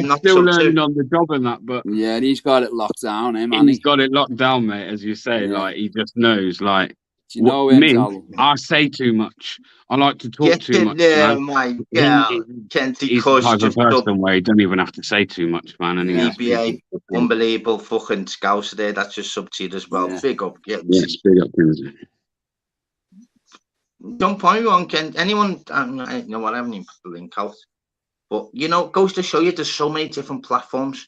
A: not
D: still learning on the job and that. But
C: yeah, he's got it locked down, man.
D: He's got it locked down, mate. As you say, like he just knows, like.
C: Do you know
D: me, I say too much. I like to talk too much.
A: Yeah, my God.
D: He's the type of person where you don't even have to say too much, man. And
A: BBA, unbelievable fucking scouser there. That's just sub to you as well. Big up.
D: Yes, big up.
A: Don't point on Ken. Anyone, you know what? I haven't even put the link out. But, you know, it goes to show you there's so many different platforms.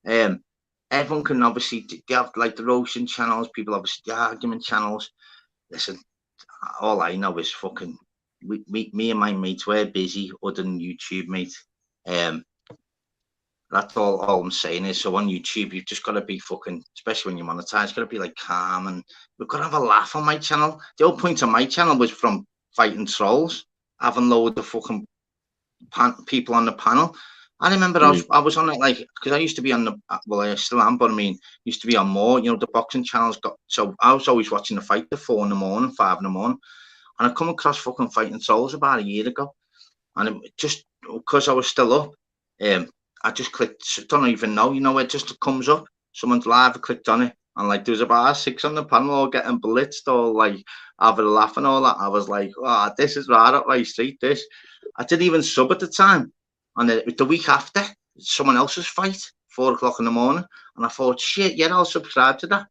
A: Everyone can obviously, they have like the roasting channels, people obviously the argument channels. Listen, all I know is fucking me and my mates, we're busy other than YouTube, mate. That's all I'm saying is, so on YouTube, you've just got to be fucking, especially when you monetize, got to be like calm, and we've got to have a laugh on my channel. The whole point of my channel was from fighting trolls, having loads of fucking people on the panel. I remember I was on it, like, because I used to be on the, well, I still am, but I mean, used to be on more, you know, the boxing channels got, so I was always watching the fight at 4 in the morning, 5 in the morning, and I come across fucking fighting souls about a year ago, and it just, because I was still up, I just clicked, don't even know, you know, it just comes up, someone's live, I clicked on it, and like, there was about 6 on the panel all getting blitzed, or like, having a laugh and all that. I was like, oh, this is right up my street, this. I didn't even sub at the time. And the week after, someone else's fight, 4 o'clock in the morning, and I thought, shit, yeah, I'll subscribe to that.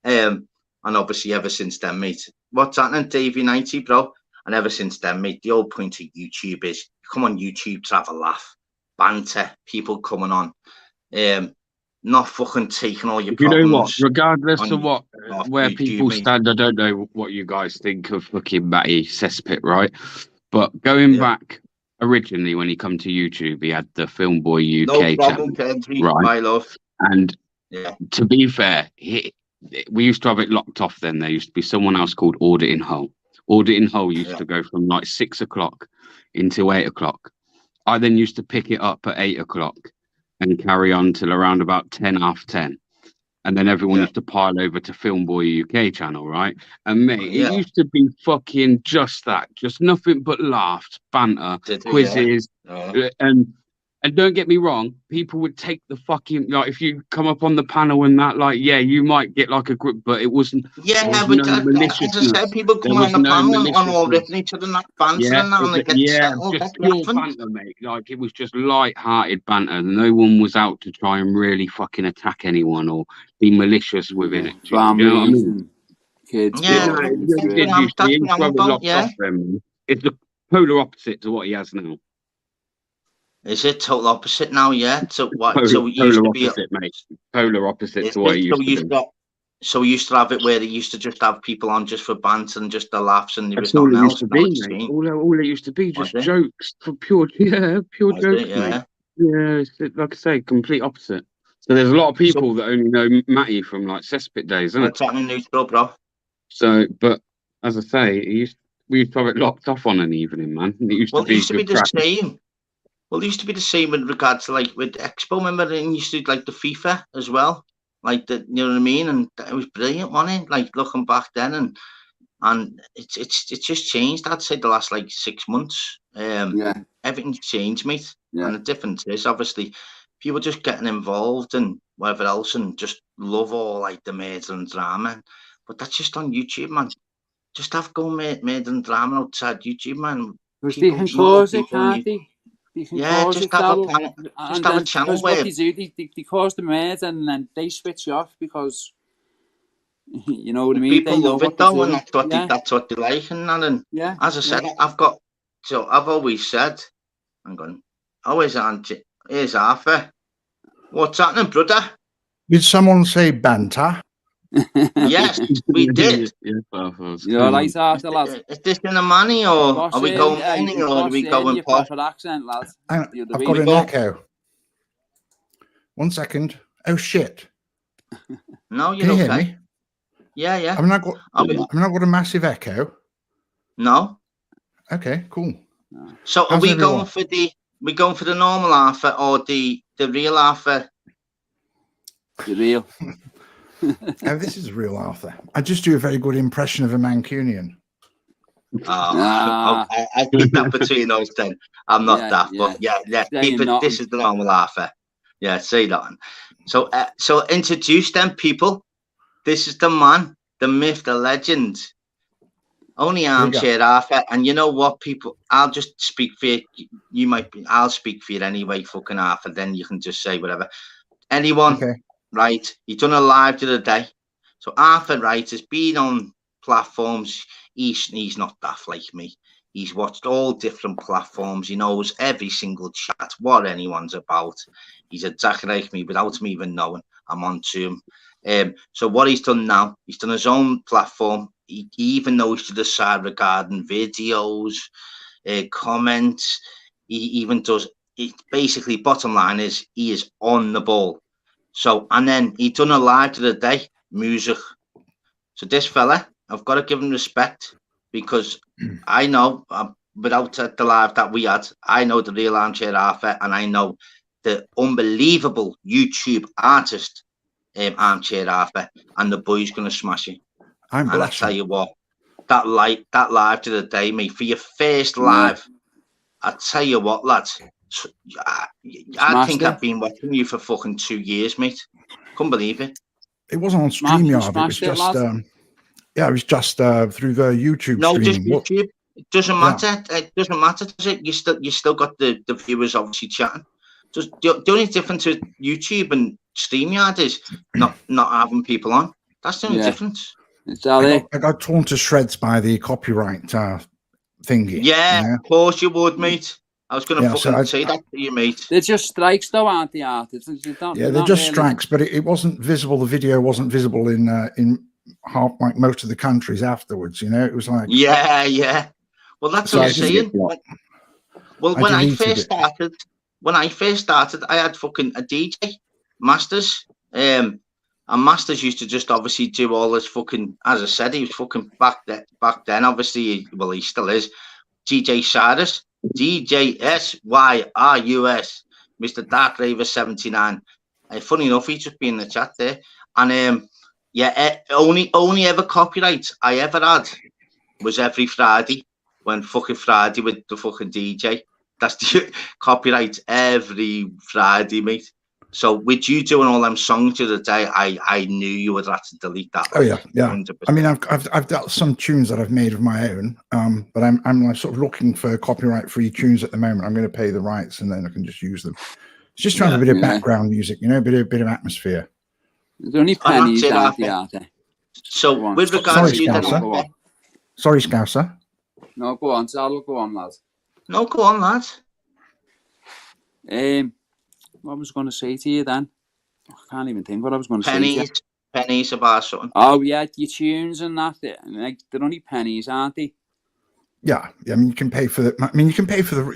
A: And obviously, ever since then, mate, what's happening, Davey 90, bro? And ever since then, mate, the whole point of YouTube is you come on YouTube to have a laugh, banter, people coming on, not fucking taking all your problems.
D: You know what? Regardless of what, where YouTube, people stand, I don't know what you guys think of fucking Matty Cesspit, right? But going back. Originally, when he come to YouTube, he had the Film Boy UK channel,
A: right? My love.
D: And to be fair, we used to have it locked off. Then there used to be someone else called Audit in Hull. Audit in Hull used to go from like 6 o'clock until 8 o'clock, I then used to pick it up at 8 o'clock and carry on till around about 10 after 10. And then everyone used to pile over to Filmboy UK channel, right? And mate, it used to be fucking just that, just nothing but laughs, banter, quizzes, and don't get me wrong, people would take the fucking, like, if you come up on the panel and that, like, yeah, you might get like a group, but it wasn't.
A: Yeah,
D: there was
A: but
D: no maliciousness.
A: as I said, people come on the panel on all ripping each other, not banter and that, and they get settled.
D: Just pure banter, mate. Like, it was just light-hearted banter. No one was out to try and really fucking attack anyone or be malicious within it. You know what I mean?
C: Kids,
A: yeah,
D: it's the polar opposite to what he has now.
A: Is it total opposite now? Yeah. So what?
D: Polar,
A: so it used to be
D: opposite, mate. Polar opposite to what he used to be.
A: So we used to have it where they used to just have people on just for banter and just the laughs, and there was
D: nothing
A: else.
D: All it used to be, just jokes for pure jokes, mate. Yeah, like I say, complete opposite. So there's a lot of people that only know Matty from like Cesspit days, isn't it?
A: What's happening, neutral, bro?
D: So, but as I say, we used to have it locked off on an evening, man. It used to be
A: the same. Well, it used to be the same with regards to like with Expo. Remember, and used to do like the FIFA as well, like the, you know what I mean? And it was brilliant, wasn't it? Like looking back then, and it's just changed. I'd say the last like 6 months. Everything's changed, mate. And the difference is obviously people just getting involved and whatever else, and just love all like the murder and drama. But that's just on YouTube, man. Just have go murder and drama outside YouTube, man.
C: They can cause it, can't they?
A: Just have a channel where
C: they cause the murder and then they switch off because you know what I mean.
A: People love it though, and that's what they like, and that. And as I said, I've always said, here's Arthur. What's happening, brother?
G: Did someone say banter?
A: Yes, we did.
C: You're right, Arthur, lad.
A: Is this in the money, or are we going money, or are we going pop?
C: Accent, lad.
G: I've got an echo. 1 second. Oh shit!
A: No, you're
G: okay.
A: Hear me? Yeah.
G: I've not got a massive echo.
A: No.
G: Okay, cool.
A: So are we going for the normal Arthur or the real Arthur?
C: The real.
G: Oh, this is real Arthur. I just do a very good impression of a Mancunian.
A: I keep that between us then. I'm not that, but keep it. This is the normal Arthur. Yeah, say that one. So introduce them, people. This is the man, the myth, the legend. Only armchair Arthur. And you know what, people? I'll just speak for you. I'll speak for you anyway, fucking Arthur. Then you can just say whatever. Anyone? Okay. Right, he's done a live the other day. So Arthur, right, has been on platforms. He's not daft like me. He's watched all different platforms. He knows every single chat, what anyone's about. He's exactly like me without me even knowing. I'm on to him. So what he's done now, he's done his own platform. He even knows to decide regarding videos, comments. He even does. Basically, bottom line is he is on the ball. So, and then he done a live the other day, music. So this fella, I've got to give him respect because I know, without the live that we had, I know the real armchair Arthur, and I know the unbelievable YouTube artist armchair Arthur, and the boy's going to smash it. And I tell you what, that live the other day, mate, for your first live, I tell you what, lads. I think I've been watching you for fucking 2 years, mate. Couldn't believe it.
G: It wasn't on StreamYard. It was just, it was just through the YouTube.
A: No, just YouTube. It doesn't matter. It doesn't matter, does it? You still got the viewers obviously chatting. Just the only difference with YouTube and StreamYard is not having people on. That's the only difference.
G: I got torn to shreds by the copyright thingy.
A: Yeah, of course you would, mate. I was going to fucking say that to you, mate.
C: They're just strikes, though, aren't they, artists?
G: They're just strikes, but it wasn't visible. The video wasn't visible in half, like most of the countries afterwards. You know, it was like
A: Well, that's what I'm saying. Well, when I first started, I had fucking a DJ, Masters, and Masters used to just obviously do all this fucking. As I said, he was fucking back then. Obviously, well, he still is. DJ Cyrus. DJ SYRUS, Mr. Dark Raver 79. Funny enough, he's just been in the chat there. And only ever copyright I ever had was every Friday, when fucking Friday with the fucking DJ. That's the copyright every Friday, mate. So with you doing all them songs the other day, I knew you would have to delete that.
G: Oh yeah, yeah.
A: 100%.
G: I mean, I've got some tunes that I've made of my own, but I'm like sort of looking for copyright-free tunes at the moment. I'm going to pay the rights, and then I can just use them. It's just trying to have a bit of background music, you know, a bit of atmosphere.
C: There's only pennies out there.
A: So with regards to you,
G: sorry, Scouser.
C: No, go on, Sal. Go on, lads.
A: No, go on, lads.
C: What was I going to say to you then? I can't even think what I was going to say to you.
A: Pennies about something.
C: Oh, yeah, your tunes and that. Like, they're only pennies, aren't they?
G: Yeah, I mean, you can pay for the. I mean, you can pay for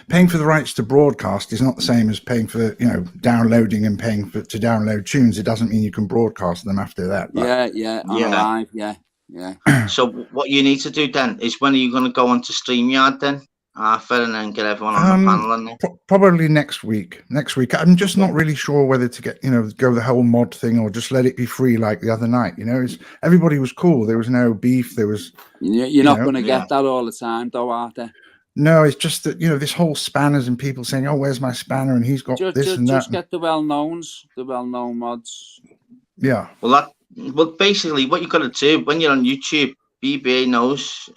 G: paying for the rights to broadcast is not the same as paying for downloading and paying to download tunes. It doesn't mean you can broadcast them after that.
C: But... Yeah, live, yeah.
A: So what you need to do then is, when are you going to go onto StreamYard then? And then get everyone on the panel. And
G: probably next week. I'm just not really sure whether to go the whole mod thing or just let it be free like the other night. Everybody was cool. There was no beef. There was.
C: You're not going to get that all the time, though, are there?
G: No, it's just that this whole spanners and people saying, "Oh, where's my spanner?" and he's got this and that.
C: Just get the well-known mods.
G: Yeah.
C: Well,
A: basically, what you've got to do when you're on YouTube, BBA knows.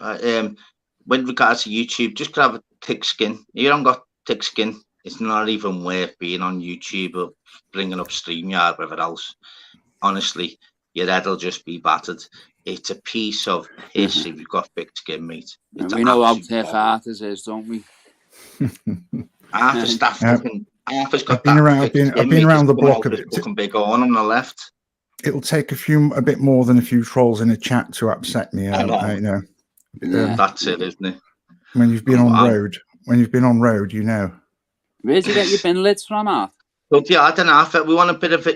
A: With regards to YouTube, just grab a thick skin. If you haven't got thick skin, it's not even worth being on YouTube or bringing up StreamYard, whatever else. Honestly, your head will just be battered. It's a piece of piss if you've got thick skin, mate.
C: We know how thick artists is, don't we?
A: Half the staff fucking. Half got
G: I've been around the block a bit.
A: Fucking big on the left.
G: It'll take a bit more than a few trolls in a chat to upset me.
A: That's it, isn't it?
G: When you've been on road, where'd you
C: get your bin lids from, Art?
A: Well, yeah, I don't know. We want a bit of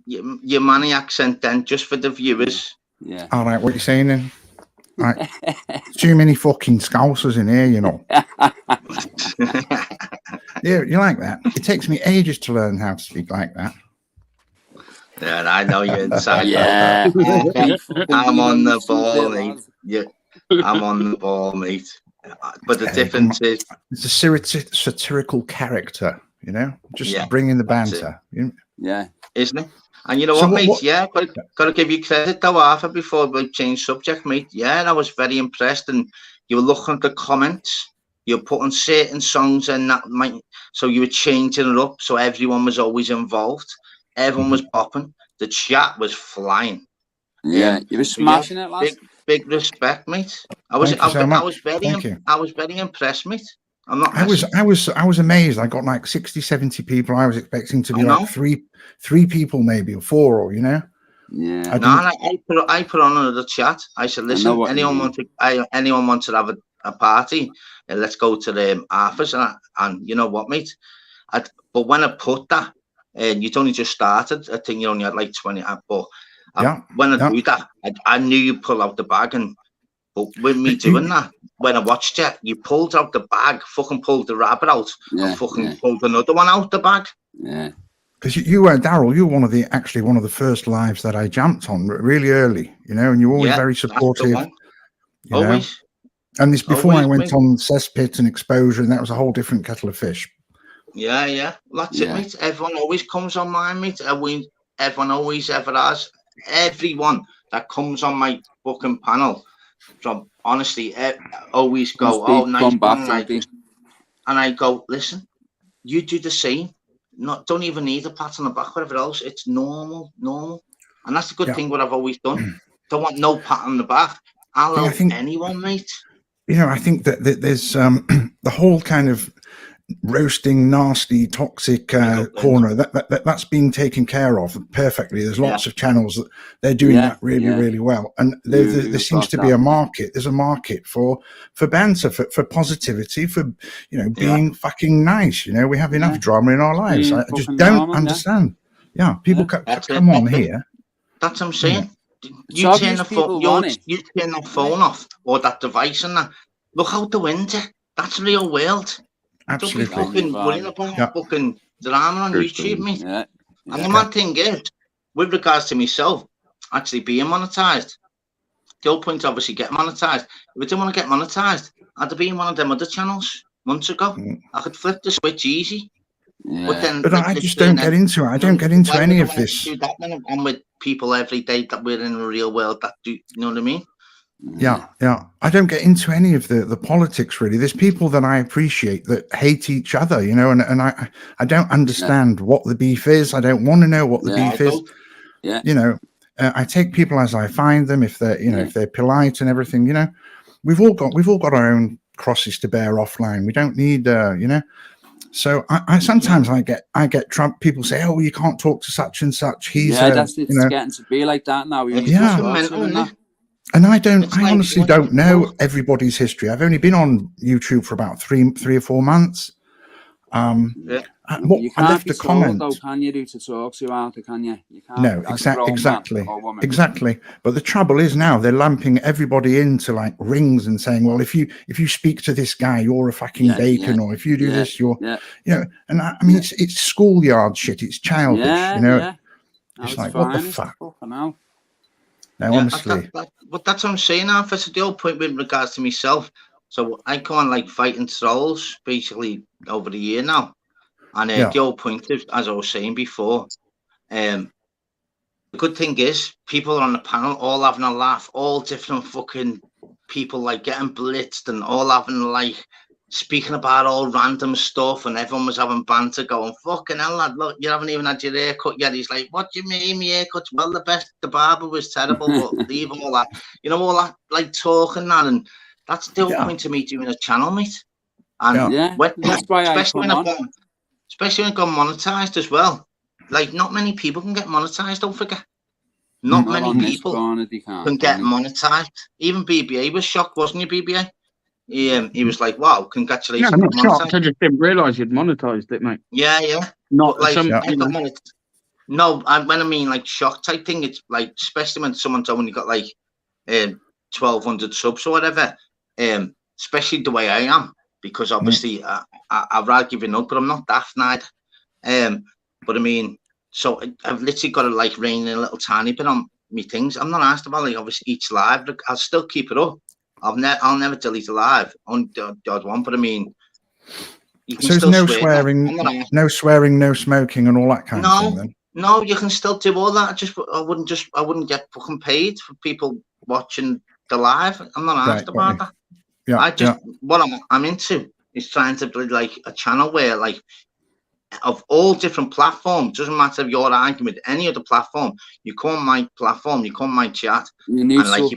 A: your money accent then, just for the viewers.
C: Yeah.
G: All right, what are you saying then? Right. Too many fucking scousers in here, Yeah, you like that? It takes me ages to learn how to speak like that.
A: Yeah, I know you're inside.
C: Yeah.
A: I'm on the ball, mate. Yeah, I'm on the ball, mate. But the difference is,
G: it's a satirical character, just bringing the banter.
C: Yeah,
A: isn't it? And you know what, mate? Yeah, got to give you credit though, Arthur, before we change subject, mate. Yeah, and I was very impressed. And you were looking at the comments. You're putting certain songs in that so you were changing it up, so everyone was always involved. Everyone was popping. The chat was flying.
C: Yeah, you were smashing it, lads.
A: Big respect, mate. I was very impressed, mate. I
G: was amazed. I got like 60, 70 people. I was expecting to be like three people maybe, or four, or
C: Yeah.
A: I put on the chat. I said, listen, anyone wants to have a party, let's go to the Arthur's, and you know what, mate? But when I put that, and you'd only just started, I think you only had like 20. But when I do that, I knew you pull out the bag. But with me doing that, when I watched it, you pulled out the bag, fucking pulled the rabbit out, and fucking pulled another one out the bag.
C: Yeah.
G: Because you were, Daryl, you were one of the first lives that I jumped on really early, and you were always very supportive.
A: Always.
G: And this before I went on Cesspit and Exposure, and that was a whole different kettle of fish.
A: Yeah. That's it, mate. Everyone always comes on mine, mate. Everyone always ever has. Everyone that comes on my fucking panel, from honestly, always go, "Oh, nice one," and I go, "Listen, you do the same. Don't even need a pat on the back, whatever else. It's normal, and that's the good thing. What I've always done. Don't want no pat on the back. I'll help anyone, mate.
G: I think that there's the whole kind of roasting, nasty, toxic corner that's been taken care of perfectly. There's lots of channels that they're doing that really well, and there seems to be a market. There's a market for banter, for positivity, for being fucking nice. We have enough drama in our lives. I just don't understand. People come on here.
A: That's what I'm saying. You turn the phone off, or that device, and that. Look out the window. That's real world.
G: Absolutely.
A: Don't be fucking worrying about fucking drama on YouTube, mate.
C: Yeah.
A: And the mad thing is, with regards to myself actually being monetized, the whole point obviously get monetized. If I didn't want to get monetized, I'd have been one of them other channels months ago. I could flip the switch easy.
C: Yeah.
A: But then,
G: But I just don't get into it. I don't get into any of this.
A: Do that when I'm with people every day that we're in the real world that do, you know what I mean?
G: Yeah. I don't get into any of the politics really. There's people that I appreciate that hate each other, you know, and I don't understand what the beef is. I don't want to know what the beef is.
C: Yeah.
G: You know, I take people as I find them. If they're, you know, if they're polite and everything, you know, we've all got our own crosses to bear offline. We don't need, you know. So I sometimes I get Trump. People say, "Oh, you can't talk to such and such." He's
C: that's
G: you
C: it's
G: know,
C: getting to be like that now.
G: And I honestly don't know everybody's history. I've only been on YouTube for about three or 4 months.
C: You can't left a comment. Though, can you do to talk to out? Can you? You can't.
G: No, exactly. But the trouble is now they're lumping everybody into like rings and saying, well, if you speak to this guy, you're a fucking bacon, or if you do this, you're, you know. And I mean, it's schoolyard shit. It's childish, you know. It's like, what the fuck? No, honestly.
A: But that's what I'm saying. That's the whole point with regards to myself. So I go on like fighting trolls basically over the year now. And the whole point is, as I was saying before, the good thing is people are on the panel all having a laugh, all different fucking people like getting blitzed and all having like speaking about all random stuff, and everyone was having banter going, fucking hell, lad, look, you haven't even had your hair cut yet. He's like, what do you mean my haircut's well the best? The barber was terrible, but leave all that, you know, all that like talking that, and that's the whole point to me doing a channel, mate. And
C: that's why
A: especially when it got monetized as well. Like, not many people can get monetized, don't forget. Not many people can get monetized. Even BBA was shocked, wasn't he, BBA? He was like, wow, congratulations.
D: Yeah, I'm not shocked. I just didn't realise you'd monetized it, mate.
A: Yeah.
D: Not
A: like,
D: some,
A: No, when I mean like shock type thing, it's like, especially when someone's only got like 1,200 subs or whatever, especially the way I am, because obviously I've rather given up, but I'm not daft neither. But I mean, so I've literally got to like rein in a little tiny bit on me things. I'm not asked about like obviously each live. I'll still keep it up. I'll never delete a live on the odd one. But I mean, you can
G: so there's no swearing, no smoking, and all that kind of thing. Then?
A: No, you can still do all that. I wouldn't get fucking paid for people watching the live. I'm not asked about that.
G: Yeah,
A: what I'm into is trying to build like a channel where like of all different platforms, doesn't matter if you're arguing with any other platform, you come on my platform, you come on my chat, and like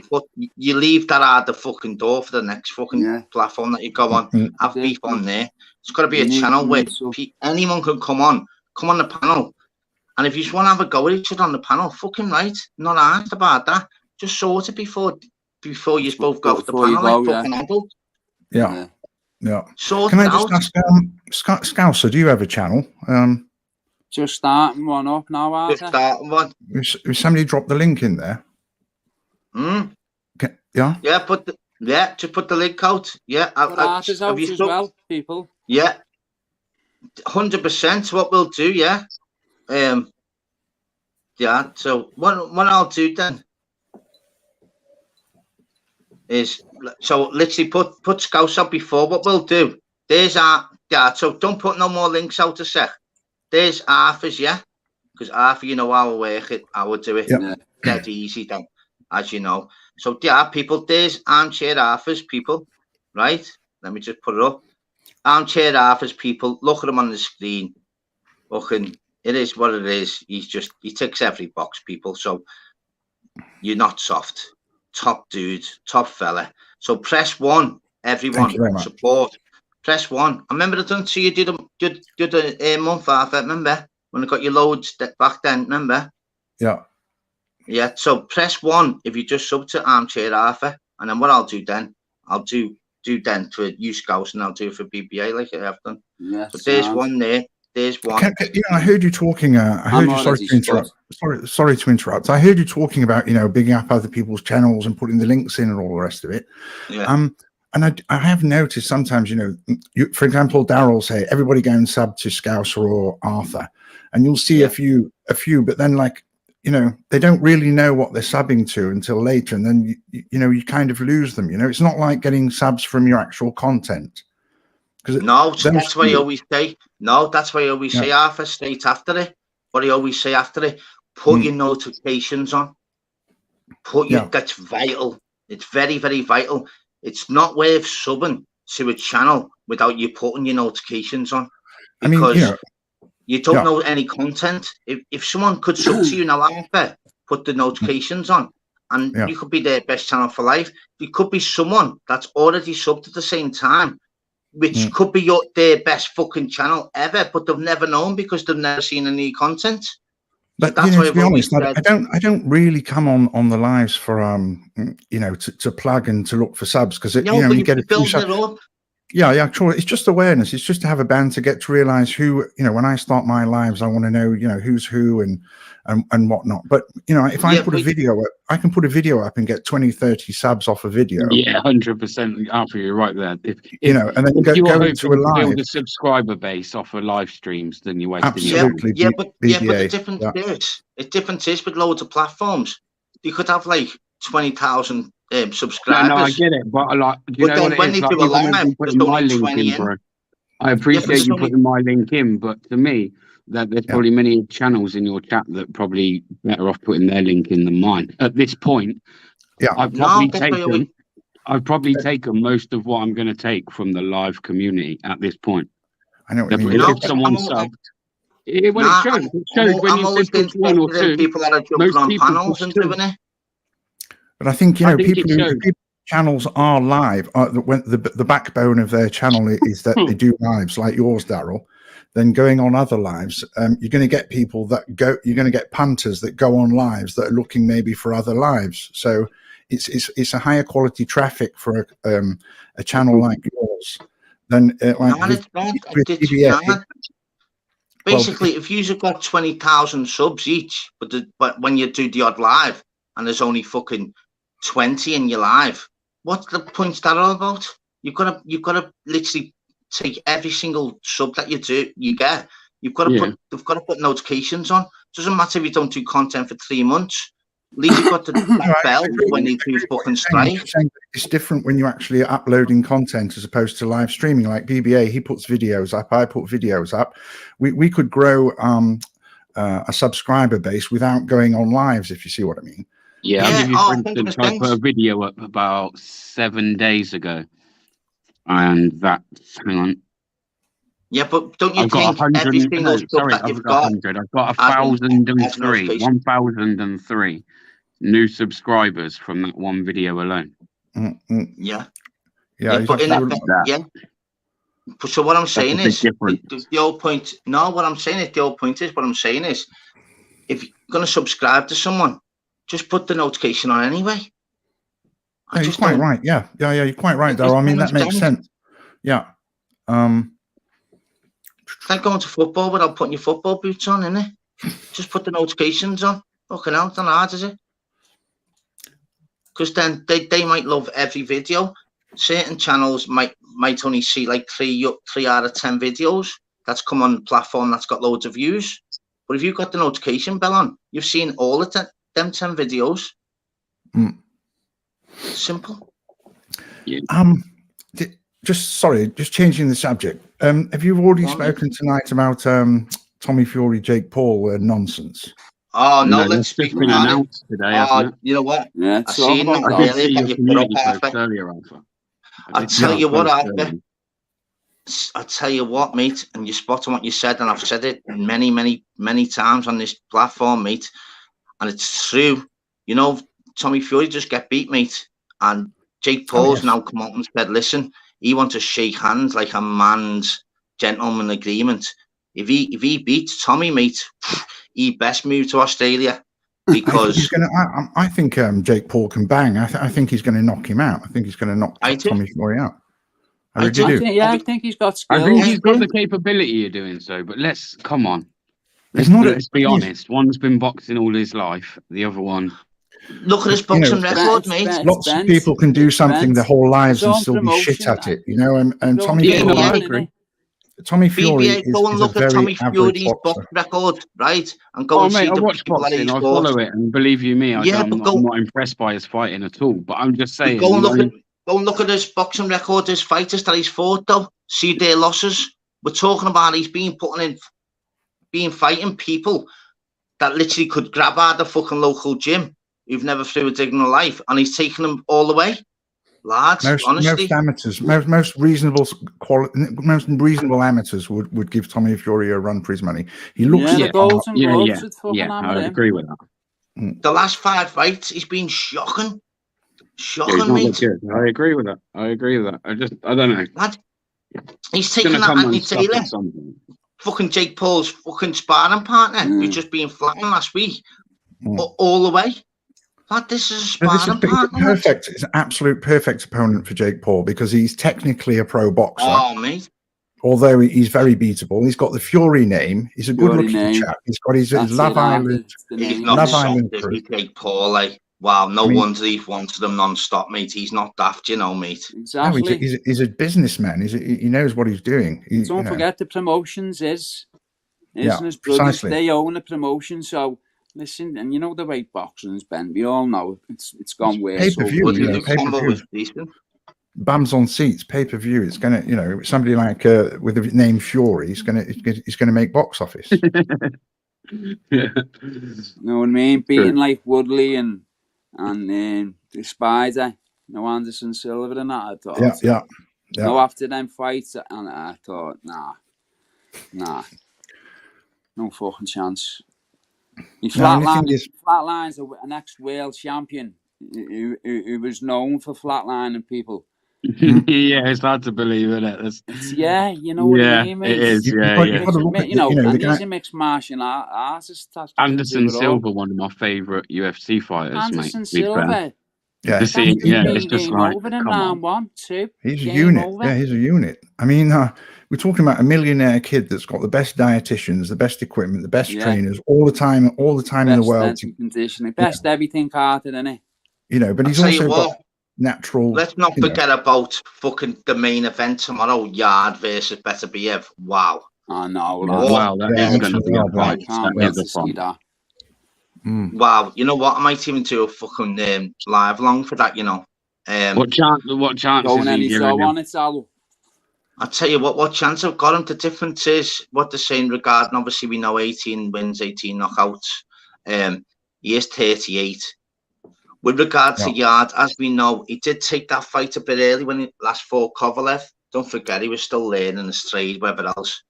A: you leave that out the fucking door for the next fucking platform that you go on. Have beef on there. It's got to be a channel where anyone can come on the panel, and if you just want to have a go at each other on the panel, fucking right, not asked about that. Just sort it before you both go off the panel like fucking adults.
G: Yeah. Can I just ask, Scouser, do you have a channel?
C: Just starting one up now, Arthur.
A: Just starting one.
G: If somebody dropped the link in there.
A: Yeah, just put the link out. Yeah,
C: Arthur's out as well, people.
A: Yeah, 100%. What we'll do, yeah. Yeah. So what I'll do then is, so literally put Scouts out before. What we'll do, there's so don't put no more links out a sec. There's Arthur's, because Arthur, you know how I work it, I would do it dead easy then, as you know. So people, there's Armchair Arthur's people, right? Let me just put it up. Armchair Arthur's people, look at him on the screen. Looking, it is what it is. He ticks every box, people. So you're not soft. Top dude, top fella. So press 1, everyone. Support. Press 1. I remember I done to you did a month after. Remember when I got your loads back then? Remember? Yeah. So press 1 if you just sub to Armchair Arthur, and then what I'll do then, I'll do then for you Scouts, and I'll do it for BBA like I have done.
C: Yeah.
A: So there's one there. There's one.
G: I heard you talking. I heard you. Sorry to interrupt. Sorry to interrupt. I heard you talking about bigging up other people's channels and putting the links in and all the rest of it.
A: Yeah.
G: And I have noticed sometimes, you know, for example, Daryl will say, everybody go and sub to Scouser or Arthur, and you'll see a few, but then like, you know, they don't really know what they're subbing to until later, and then you know, you kind of lose them. You know, it's not like getting subs from your actual content.
A: No, that's why I always say. No, that's why I always say, Arthur, straight after it. What I always say after it: put your notifications on. That's vital. It's very, very vital. It's not worth subbing to a channel without you putting your notifications on, because I mean, you don't know any content. If someone could sub to you now, Arthur, put the notifications on, and you could be their best channel for life. There could be someone that's already subbed at the same time, which could be their best fucking channel ever, but they've never known because they've never seen any content.
G: But you know, to be honest, I don't really come on the lives for you know, to plug and to look for subs, because you know, you get a few subs. Yeah, sure. It's just awareness. It's just to have a banter, get to realize who, you know, when I start my lives, I want to know, you know, who's who and whatnot. But, you know, if I put a video up, I can put a video up and get 20, 30 subs off a video.
D: Yeah, 100%. Arthur, you're right there. If
G: you know, and then go into a live.
D: Build a subscriber base off of live streams, then you're wasting
G: absolutely.
D: your
A: time. But the difference is with loads of platforms, you could have like 20,000 subscribers.
D: No, I get it, but like, do you know what it is? Like, putting my link in, bro. I appreciate you putting my link in, but to me, that there's probably many channels in your chat that probably better off putting their link in than mine. At this point, I've probably taken most of what I'm going to take from the live community at this point.
G: I know what you mean.
D: If someone subbed, it shows when you said one or two.
A: People that are jumping on panels and doing it.
G: But I think, you know, people channels are live. When the backbone of their channel is that they do lives like yours, Daryl. Then going on other lives, you're going to get people that go. You're going to get punters that go on lives that are looking maybe for other lives. So it's a higher quality traffic for a channel like yours than
A: Basically, if you've got 20,000 subs each, but when you do the odd live and there's only fucking 20 in your live, what's the point that all about? You've got to literally take every single sub that you get. You've got to put notifications on. Doesn't matter if you don't do content for 3 months. At least you've got the bell when you do fucking strike.
G: It's different when you're actually uploading content as opposed to live streaming. Like BBA, he puts videos up. I put videos up. We could grow a subscriber base without going on lives, if you see what I mean.
D: Yeah, I'll give you, for instance, I put a video up about 7 days ago, and that's, hang on.
A: Yeah, but don't you think every single stuff that you've got?
D: I've got 1,003, 1,003 new subscribers from that one video alone.
A: Yeah. But so what I'm saying is, the old point. No, what I'm saying is, the old point is, what I'm saying is, if you're going to subscribe to someone, just put the notification on anyway.
G: Yeah, you're quite right. Yeah, you're quite right, Daryl. I mean, that makes sense. Yeah.
A: It's like going to football without putting your football boots on, isn't it? Just put the notifications on. Fucking hell, it's not hard, is it? Because then they might love every video. Certain channels might only see like 3 out of 10 videos that's come on the platform that's got loads of views. But if you've got the notification bell on, you've seen all of them 10 videos. Simple.
G: Just changing the subject. Have you already spoken tonight about Tommy Fury, Jake Paul nonsense?
A: Oh no, let's speak
D: been announced today.
A: You know what?
C: Yeah,
A: I seen that earlier. I'll tell you what, Arthur. I'll tell you what, mate, and you're spot on what you said, and I've said it many, many, many times on this platform, mate, and it's true. You know, Tommy Fury just get beat, mate, and Jake Paul's now come up and said, listen, he wants to shake hands like a man's gentleman agreement. If he beats Tommy, mate, he best move to Australia, because
G: I think Jake Paul can bang. I think he's going to knock him out. I think he's going to knock Tommy Fury out. I
C: think he's got skills.
D: I think he's got the capability of doing so, but come on. Let's be honest. One's been boxing all his life. The other one,
A: Look at his boxing record, mate.
G: Lots of people can do something their whole lives and still be shit
C: promotion,
G: at it, you know. And Tommy
D: Yeah, no, I
G: Fury,
D: agree.
G: Tommy Fury
A: BBA, go and
G: is a
A: look at
G: very
A: Tommy
G: average
A: Fury's box
G: boxer.
A: record, right? And go
D: Oh,
A: and
D: mate,
A: see
D: I
A: the
D: watch
A: people that
D: boxing.
A: he's
D: I
A: fought.
D: follow it, and believe you me,
A: Yeah,
D: I'm not impressed by his fighting at all. But I'm just saying,
A: Go and look at his boxing record, his fighters that he's fought, though. See their losses. We're talking about he's been fighting people that literally could grab out the fucking local gym who've never threw a dig in their life, and he's taking them all the way. Lads, honestly,
G: most amateurs, most reasonable amateurs would give Tommy Fury a run for his money. He looks
C: the Golden Gloves would fucking
D: I agree with that.
A: The last 5 fights, he's been shocking,
D: mate. I agree with that. I don't know.
A: Lad, he's taking that Anthony Taylor, fucking Jake Paul's fucking sparring partner, who's just been flattened last week, all the way. Lad, this is a sparring partner.
G: It's an absolute perfect opponent for Jake Paul because he's technically a pro boxer.
A: Oh, mate.
G: Although he's very beatable, he's got the Fury name. He's a good-looking chap. He's got his Love Island.
A: He's not soft, is he, Jake Paul? Like, wow, no wonder he wanted him non-stop, mate. He's not daft, you know, mate.
C: Exactly.
G: No, he's a businessman. He knows what he's doing.
C: Don't forget the promotions his brothers.
G: Precisely.
C: They own the promotion, so. Listen, and you know the way boxing's been. We all know it's gone worse.
G: Pay-per-view. Bums on seats, pay-per-view. It's gonna, somebody like with the name Fury, he's gonna make box office.
C: You know what I mean? Beating like Woodley and the Spider, Anderson Silva and that. I thought.
G: Yeah.
C: No, after them fights, and I thought, nah, no fucking chance. He flatlines an ex-world champion who was known for flatlining people.
D: Yeah, it's hard to believe, isn't it?
C: You know what I mean, mate?
D: It is,
C: and he's a mixed martial artist.
D: Anderson Silva, one of my favourite UFC fighters,
C: Anderson
D: mate.
C: Silva.
D: It's just like,
C: over in round 1, 2.
G: He's a unit. Over. Yeah, he's a unit. I mean, we're talking about a millionaire kid that's got the best dietitians, the best equipment, the best trainers, all the time in the world.
C: Best conditioning, best everything, Carter, isn't it?
G: But he's also got natural.
A: Let's not forget about fucking the main event tomorrow, Yard versus Better Biev. Wow.
C: I know.
D: Wow, that is going to be a fight.
C: Can't wait to see that.
A: Wow, you know what? I might even do a fucking live long for that.
D: What chances
C: going any show on it, Sal?
A: I'll tell you what chance I've got him. The difference is what they're saying regarding, obviously, we know 18 wins, 18 knockouts. He is 38. With regard to Yard, as we know, he did take that fight a bit early when he last fought Kovalev. Don't forget, he was still learning his trade, whatever else.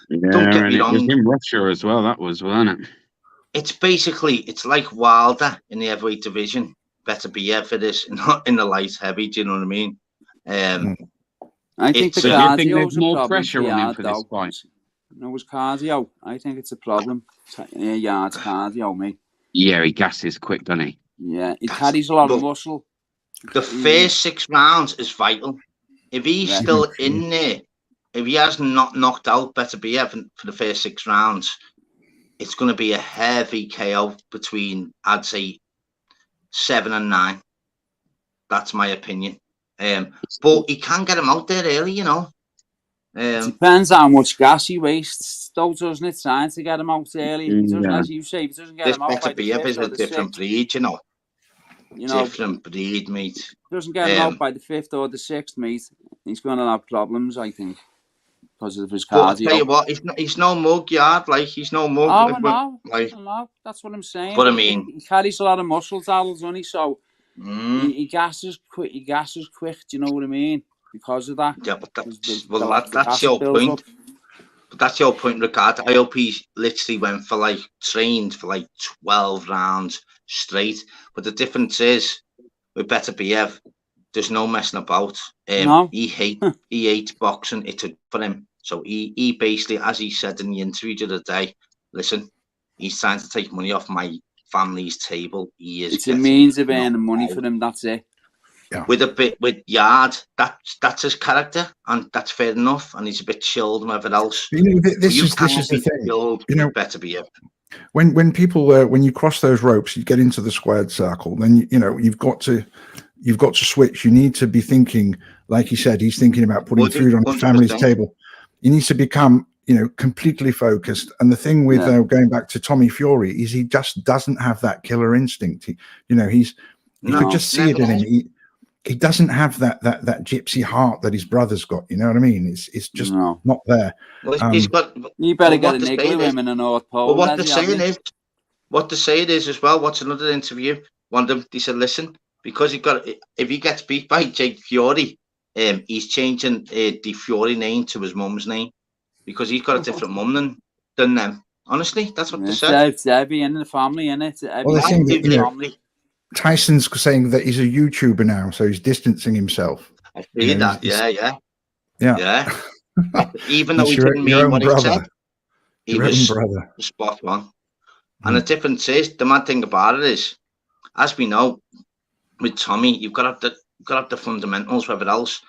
D: Yeah,
A: don't get me wrong.
D: It was in Russia as well, that was, wasn't it?
A: It's like Wilder in the heavyweight division. Better Biev it is, not in the light heavy. Do you know what I mean?
C: I think the
D: there's more pressure on him for this fight.
C: No, it was cardio. I think it's a problem. Yard's cardio, mate.
D: Yeah, he gasses quick, doesn't he?
C: Yeah, he carries a lot of muscle.
A: The first 6 rounds is vital. If he's still in there, if he has not knocked out Better Biev for the first 6 rounds, it's going to be a heavy KO between, I'd say, 7 and 9. That's my opinion. But he can get him out there early,
C: It depends how much gas he wastes, though, doesn't it? Trying to get him out early. As you say, if he doesn't get him out by the 5th
A: is a different breed, different breed, mate.
C: If he doesn't get him out by the 5th or the 6th, mate, he's going to have problems, I think, because of his cardio.
A: I'll tell you what, he's no mug, Yard. Like, he's no mug.
C: Oh, no, that's what I'm saying.
A: But I mean,
C: he carries a lot of muscle, doesn't he? So he gasses quick. Do you know what I mean? Because of that.
A: Yeah, but that's your point. But that's your point, Ricardo. I hope he literally trained for 12 rounds straight. But the difference is, with Better Biev, there's no messing about.
C: No.
A: He hates boxing. It's for him. So he basically, as he said in the interview the other day, listen, he's trying to take money off my family's table.
C: It's a means of earning money for him. That's it.
G: Yeah.
A: With Yard, that's his character, and that's fair enough. And he's a bit chilled and whatever else.
G: This is the thing.
A: Better Biev.
G: when people when you cross those ropes, you get into the squared circle. Then you've got to switch. You need to be thinking, like he said, he's thinking about putting food on his family's table. He needs to become completely focused. And the thing with going back to Tommy Fury is he just doesn't have that killer instinct. You could just see it in him. He doesn't have that gypsy heart that his brother's got. You know what I mean? It's just not there.
A: Well, he's got.
C: You better get a niggle with him in the North Pole.
A: But what they're saying is as well. What's another interview? One of them, they said, listen, because if he gets beat by Jake Fury, he's changing the Fury name to his mum's name because he's got a different mum than them. Honestly, that's what they said.
C: It's heavy in the family, innit?
G: Well, they're saying that, Tyson's saying that he's a YouTuber now, so he's distancing himself.
A: I see that. Yeah. Even though he didn't mean what he said, he was spot on. And the difference is, the mad thing about it is, as we know, with Tommy, you've got to have the fundamentals, whatever else.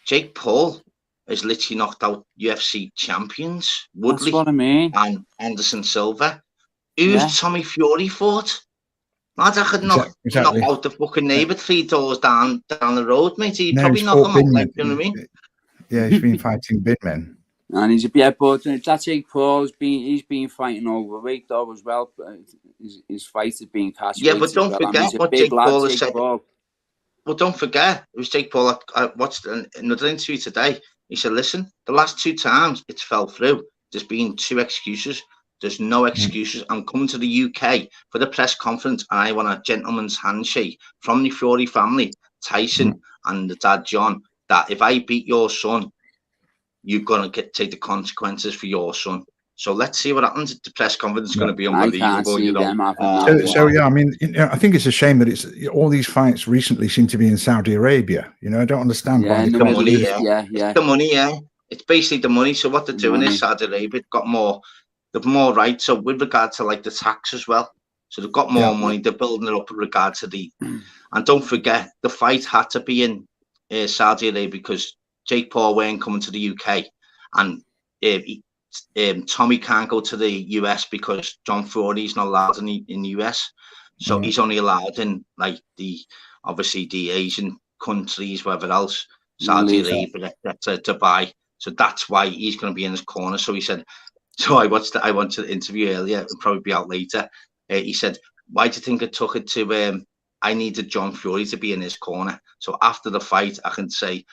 A: Jake Paul has literally knocked out UFC champions, Woodley,
C: that's what I mean,
A: and Anderson Silva. Who's Tommy Fury fought? Lad, I could knock out the fucking neighbour 3 doors down the road, mate. He'd probably knock him out, like, you know what I mean?
G: Yeah, he's been fighting big men.
C: And but that Jake Paul, he's been fighting overweight though as well. His fight has been cash.
A: Yeah, but don't forget what Jake Paul has said. Well, don't forget, it was Jake Paul. I watched another interview today. He said, listen, the last 2 times it's fell through. There's been 2 excuses. There's no excuses. I'm coming to the UK for the press conference, and I want a gentleman's handshake from the Fury family, Tyson and the dad John, that if I beat your son, you're going to take the consequences for your son. So let's see what happens. The press conference is going to be unbelievable.
G: So yeah, I mean, I think it's a shame that it's all these fights recently seem to be in Saudi Arabia. I don't understand why.
A: The money, It's the money, It's basically the money. So what they're doing is Saudi Arabia got more. They've more rights. So with regard to like the tax as well. So they've got more money. They're building it up with regard to and don't forget, the fight had to be in Saudi Arabia because Jake Paul weren't coming to the UK, and Tommy can't go to the US because John Fury's not allowed in the US. So he's only allowed in like obviously the Asian countries, whatever else, Saudi Arabia, Dubai. So that's why he's going to be in his corner. So he said. So I watched the interview earlier. It'll probably be out later. He said, "Why do you think it took it to? I needed John Fury to be in his corner. So after the fight, I can say,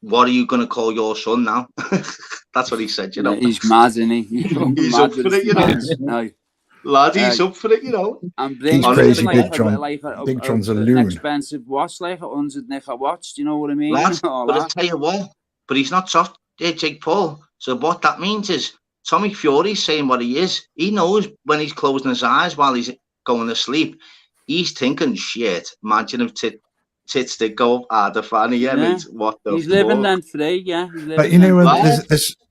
A: what are you going to call your son now?" That's what he said.
C: He's mad, isn't he?
A: He's up for it, Lad, he's up for it,
C: And
G: he's crazy, Big John. Big John's a loon.
C: Expensive watch, like a 100 nick a watch. Do you know what I mean?
A: Lad, but I'll tell you what. But he's not soft, Jake Paul. So what that means is, Tommy Fury's saying what he is. He knows when he's closing his eyes while he's going to sleep. He's thinking, shit, imagine if tits did go harder fan. Mate, what the
C: he's living then free,
G: But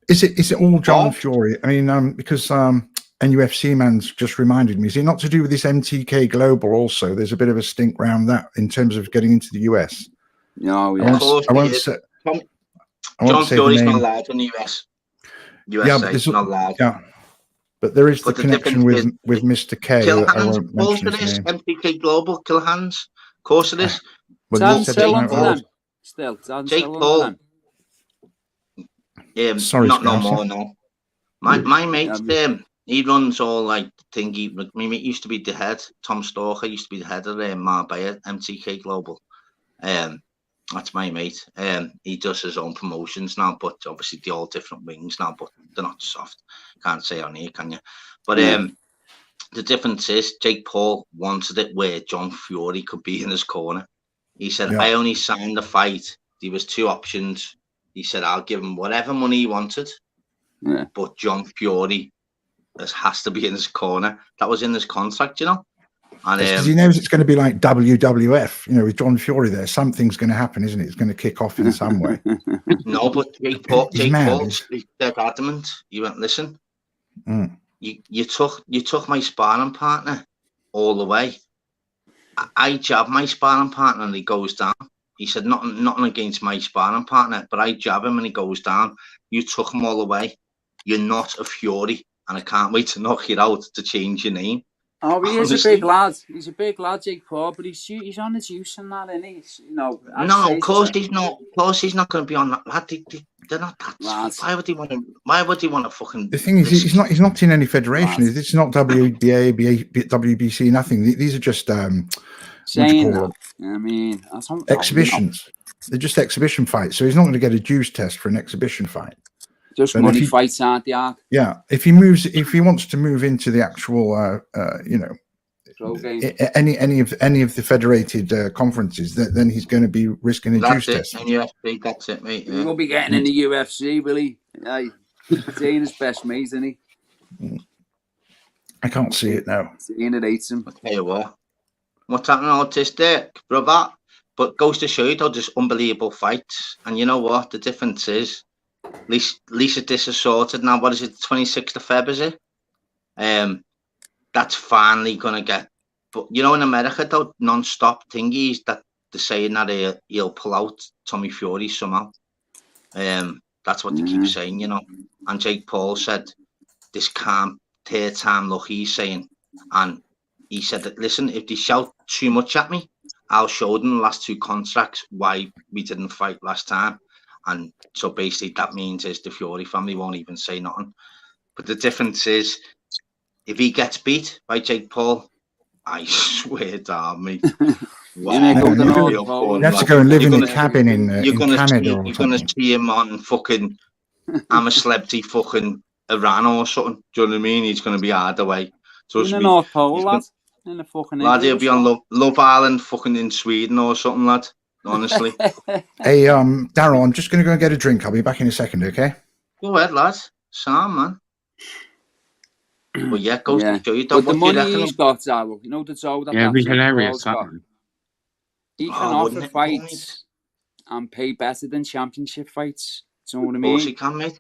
G: is it all John Fury? I mean, because NUFC man's just reminded me, is it not to do with this MTK Global also? There's a bit of a stink round that in terms of getting into the US.
C: No,
A: I won't say John Fury's not allowed in the US. USA, not allowed.
G: Yeah, but there is the connection with Mr. K.
A: Killhan's, of course it is. MTK Global, Killhan's, of course it is. Jake Paul.
G: Sorry,
A: not no more. No, my mate, he runs all like thingy. My mate used to be the head. Tom Stalker used to be the head of Marbella MTK Global. That's my mate. He does his own promotions now, but obviously they're all different wings now, but they're not soft. Can't say on here, can you? But the difference is Jake Paul wanted it where John Fury could be in his corner. He said, I only signed the fight. There was 2 options. He said, I'll give him whatever money he wanted, but John Fury has to be in his corner. That was in his contract, And
G: because he knows it's going to be like WWF, with John Fury there. Something's going to happen, isn't it? It's going to kick off in some way.
A: No, but Jake Paul, he's dead adamant. He went, listen, you took my sparring partner all the way. I jab my sparring partner and he goes down. He said, nothing against my sparring partner, but I jab him and he goes down. You took him all the way. You're not a Fury. and I can't wait to knock you out to change your name.
C: Oh, he is
A: Honestly.
C: a big lad. He's a big lad, Jake Paul, but he's on his juice and that, isn't he? You know,
A: No, of course he's not. Of course he's not going to be on that. Lad, they're not that.
C: Lads.
A: Why would he want to? Why would he want to fucking?
G: The thing is, he's not in any federation.
C: Lads.
G: It's not WBA, WBC, nothing. These are just
C: saying that. I mean,
G: exhibitions. They're just exhibition fights. So he's not going to get a juice test for an exhibition fight.
C: Just
G: but
C: money fights, aren't they?
G: Yeah, if he wants to move into the actual, any of the federated conferences, then he's going to be risking a juice test.
A: In UFC, that's it, mate.
C: He won't be getting in the UFC, will he? Saying his best mate, isn't he?
G: I can't see it now.
C: Saying it hates him.
A: I'll tell you what. What's happening autistic, brother? But goes to show you, though, just unbelievable fights. And you know what? The difference is, Lisa this is sorted now. What is it? 26th of Feb, is it? That's finally gonna get. But you know, in America, though, non-stop thingies that they're saying that he'll pull out Tommy Fury somehow. That's what they keep saying, you know. And Jake Paul said this can't third time luck. He's saying, and he said that listen, if they shout too much at me, I'll show them the last two contracts why we didn't fight last time. And so basically that means is the Fury family won't even say nothing. But the difference is, if he gets beat by Jake Paul, I swear down me.
G: You have to go and live in a cabin in Canada.
A: You're going to see him on fucking I'm a Celebrity fucking Iran or something. Do you know what I mean? He's going to be hard away.
C: In the North Pole, lad. In the fucking
A: lad, he'll be on Love Island fucking in Sweden or something, lad. Honestly.
G: Hey, Daryl, I'm just going to go and get a drink. I'll be back in a second, okay?
A: Go ahead, lad. Sam, man. Well, yeah, goes to show you.
C: But the money he's got, Daryl, you know the Zoe that
D: it'd be hilarious.
C: He can offer fights and pay better than championship fights. Do you know what I mean?
A: Of course he can, mate.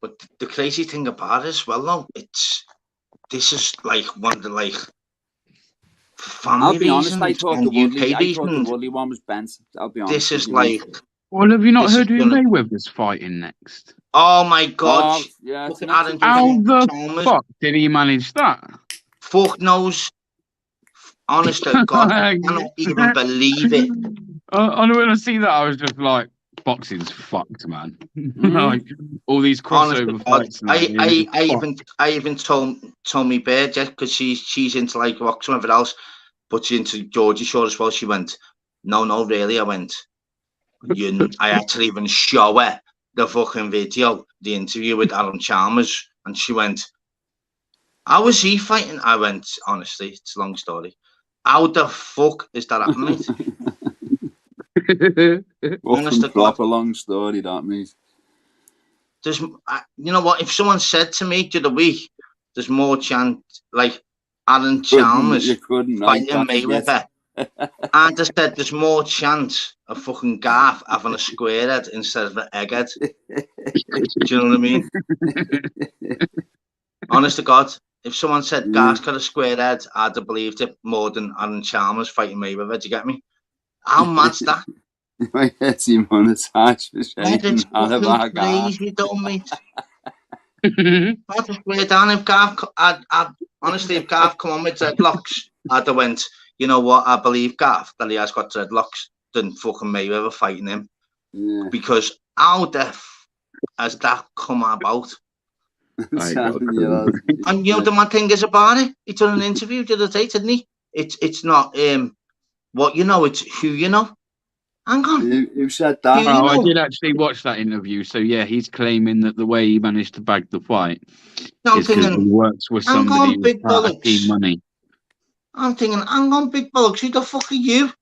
A: But the crazy thing about it as well, though, this is like one of the family
C: I'll be honest, I
A: thought
C: the Woodley one was bent. I'll be honest.
A: This is like.
D: Well, have you not heard who Mayweather's fighting next?
A: Oh my God!
C: Yeah,
D: how the fuck did he manage that?
A: Fuck knows. Honest to God, I cannot even believe it.
D: When I see that, I was just like, boxing's fucked, man. Like all these crossover fights.
A: I even told me bear just because she's into like boxing and everything else, but she's into Georgie Shore as well. She went, no, really. I went, I actually even show her the fucking video, the interview with Adam Chalmers, and she went, how was he fighting? I went, honestly, it's a long story. How the fuck is that happening?
C: Honest to God, a long story, that means.
A: There's, you know what? If someone said to me the other week, there's more chance, like Adam Chalmers fighting Mayweather, and I said there's more chance of fucking Garth having a square head instead of an egghead. Do you know what I mean? Honest to God. If someone said Garth's got a square head, I'd have believed it more than Adam Chalmers fighting Mayweather. Do you get me? How mad's that?
C: My head's monetized for
A: it's fucking crazy, don't mate? I'd have swear down if Garth, honestly, if Garth come on with dreadlocks, I'd have went, you know what, I believe Garth that he has got dreadlocks than fucking Mayweather fighting him. Yeah. Because how the has that come about? And you know the mad thing is about it, he done an interview the other day, didn't he? It's not what you know, it's who you know. Hang on.
C: Who said that?
D: I did actually watch that interview. So yeah, he's claiming that the way he managed to bag the fight is because he works with somebody with team money.
A: I'm thinking, hang on, big bollocks, who the fuck are you?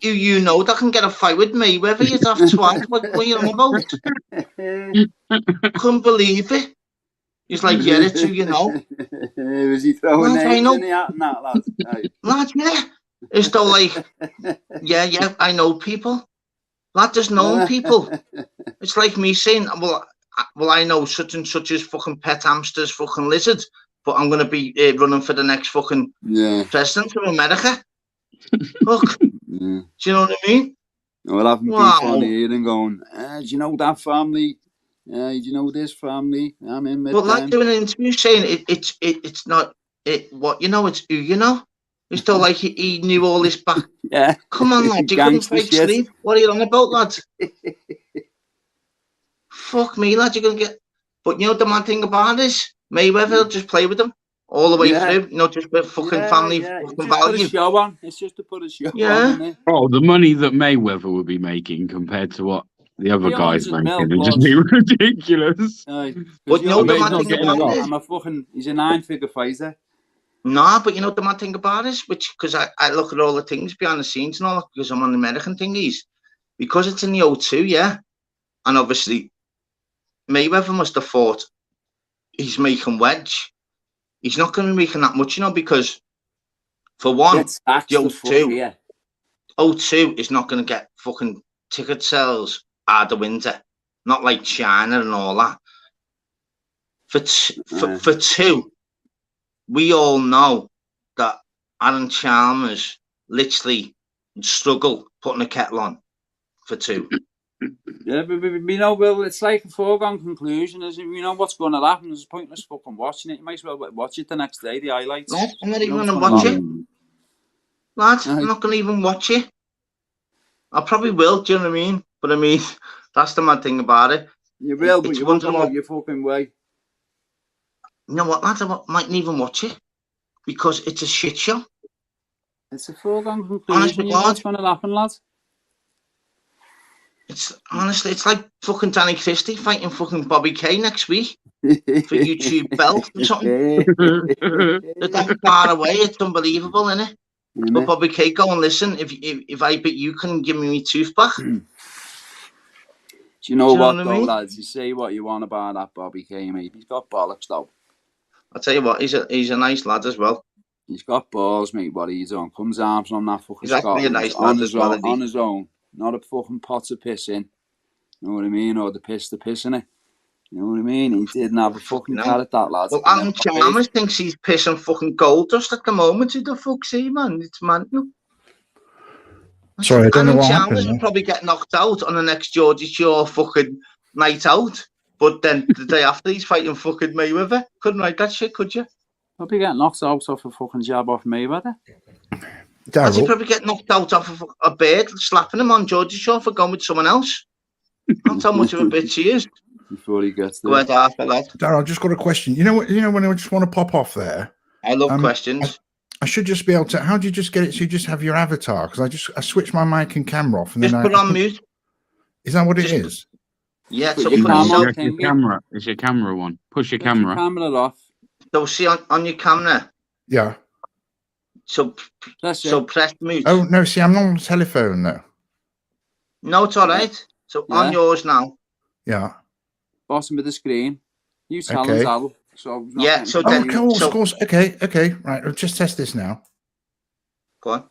A: You know that can get a fight with me, whether you'd have twice. What are you on about? Couldn't believe it. He's like, yeah, it's who you know.
C: Was he throwing names in the hat and that, lad?
A: Lad, yeah. It's though like, yeah, I know people. Lad, there's known people. It's like me saying, well, I know such and such as fucking pet hamsters, fucking lizard, but I'm going to be running for the next fucking president of America. Look, do you know what I mean?
C: Well, having people on here and going, do you know that family? You know this family. I'm in with
A: But like
C: them.
A: doing an interview saying it's not what you know, it's who you know. It's still like he knew all this back.
C: Yeah.
A: Come on, lad, you couldn't fake sleep. What are you on about, lad? Fuck me, lad, you're gonna get. But you know the mad thing about this, Mayweather will just play with them all the way through. You know, just with fucking family, fucking
C: just
A: value.
C: put a show on. It's just to put a show on. Isn't it?
D: Oh, the money that Mayweather would be making compared to what the other guys making would just be ridiculous.
A: But you know the mad thing about it?
C: I'm a fucking. He's a 9-figure fighter.
A: Nah, but you know the mad thing about it, which because I look at all the things behind the scenes and all that because I'm on the American thingies, because it's in the O2, yeah, and obviously Mayweather must have thought he's making wedge. He's not going to be making that much, you know, because for one, the O2 is not going to get fucking ticket sales out the window, not like China and all that. For two, we all know that Aaron Chalmers literally struggled putting a kettle on for two.
C: Yeah, but we know, well, it's like a foregone conclusion. As you know what's going to happen. It's pointless fucking watching it. You might as well watch it the next day, the highlights.
A: No, I'm not even going to watch it. Lad, I'm not going to even watch it. I probably will, do you know what I mean? But I mean, that's the mad thing about it.
C: You will, but you won't go out your fucking way.
A: You know what, lads? I mightn't even watch it because it's a shit show.
C: It's a foregone conclusion. You know what's going to happen, lads?
A: It's honestly, it's like fucking Danny Christie fighting fucking Bobby Kay next week for YouTube belt or something. They're that far away. It's unbelievable, isn't it? But Bobby Kay, go and listen. If I bet you can give me my tooth back.
C: Do you know what, though, lads? You say what you want about that Bobby Kay, mate. He's got bollocks, though.
A: I'll tell you what, he's a nice lad as well.
C: He's got balls, mate. What he's on. Comes arms on that fucking
A: He's actually a nice lad as well.
C: On his own. Not a fucking pot of piss in. You know what I mean? Or the piss in it. You know what I mean? He didn't have a fucking carrot, that lad.
A: Well, Alan Chalmers thinks he's pissing fucking gold dust at the moment. Who the fuck's he, man? It's mental.
G: Sorry, I don't know what
A: Alan
G: happened.
A: Chalmers will probably get knocked out on the next Geordie Shore fucking night out. But then the day after, he's fighting fucking Mayweather. Couldn't write that shit, could you?
C: Probably get knocked out off a fucking jab off Mayweather.
A: He probably get knocked out off of a bird slapping him on Geordie Shore for going with someone else. That's how much of a bitch he is.
C: Before he gets there.
G: Darryl, I've just got a question. You know when I just want to pop off there?
A: I love questions.
G: I should just be able to. How do you just get it? So you just have your avatar? Because I switch my mic and camera off, and
A: just
G: then
A: put on mute.
G: Is that what it is?
A: Yeah,
D: so your camera. It's your camera one. Push your camera.
C: Camera off.
A: So see on your camera.
G: Yeah.
A: So press mute.
G: Oh no! See, I'm not on the telephone though.
A: No, it's all right. So on yours now.
G: Yeah.
C: Bottom of the screen. You tell us how. So
A: yeah. So then.
G: Of course. Okay. Right. I'll just test this now.
A: Go on.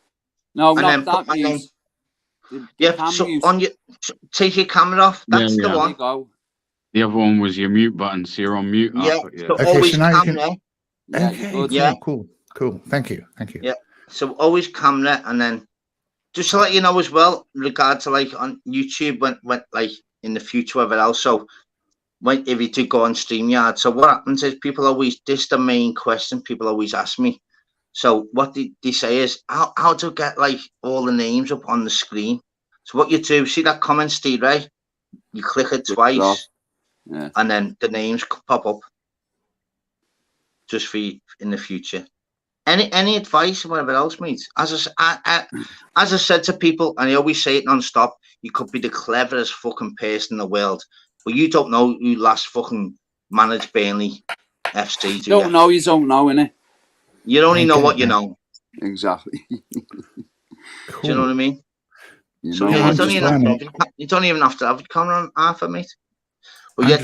C: No,
A: and
C: not that means.
A: Yeah. So on your take your camera off. That's the one.
C: Go.
D: The other one was your mute button, so you're on mute.
A: Yeah. So always camera.
G: Yeah. Cool. Thank you.
A: Yeah. So always camera, and then just to let you know as well, in regard to like on YouTube, when like in the future, whatever else. So if you do go on StreamYard, so what happens is people always, this is the main question people always ask me. So what they say is how to get like all the names up on the screen. So what you do, see that comment, Steve, right? You click it twice, and then the names pop up. Just for you in the future. Any advice or whatever else, mate? As I said to people, and I always say it non-stop, you could be the cleverest fucking person in the world, but you don't know who last fucking managed Burnley FC. You don't
C: know, innit?
A: You only know what you know.
C: Exactly.
A: Cool. Do you know what I mean? So yeah, you don't even have to have a camera on half, mate. But yeah,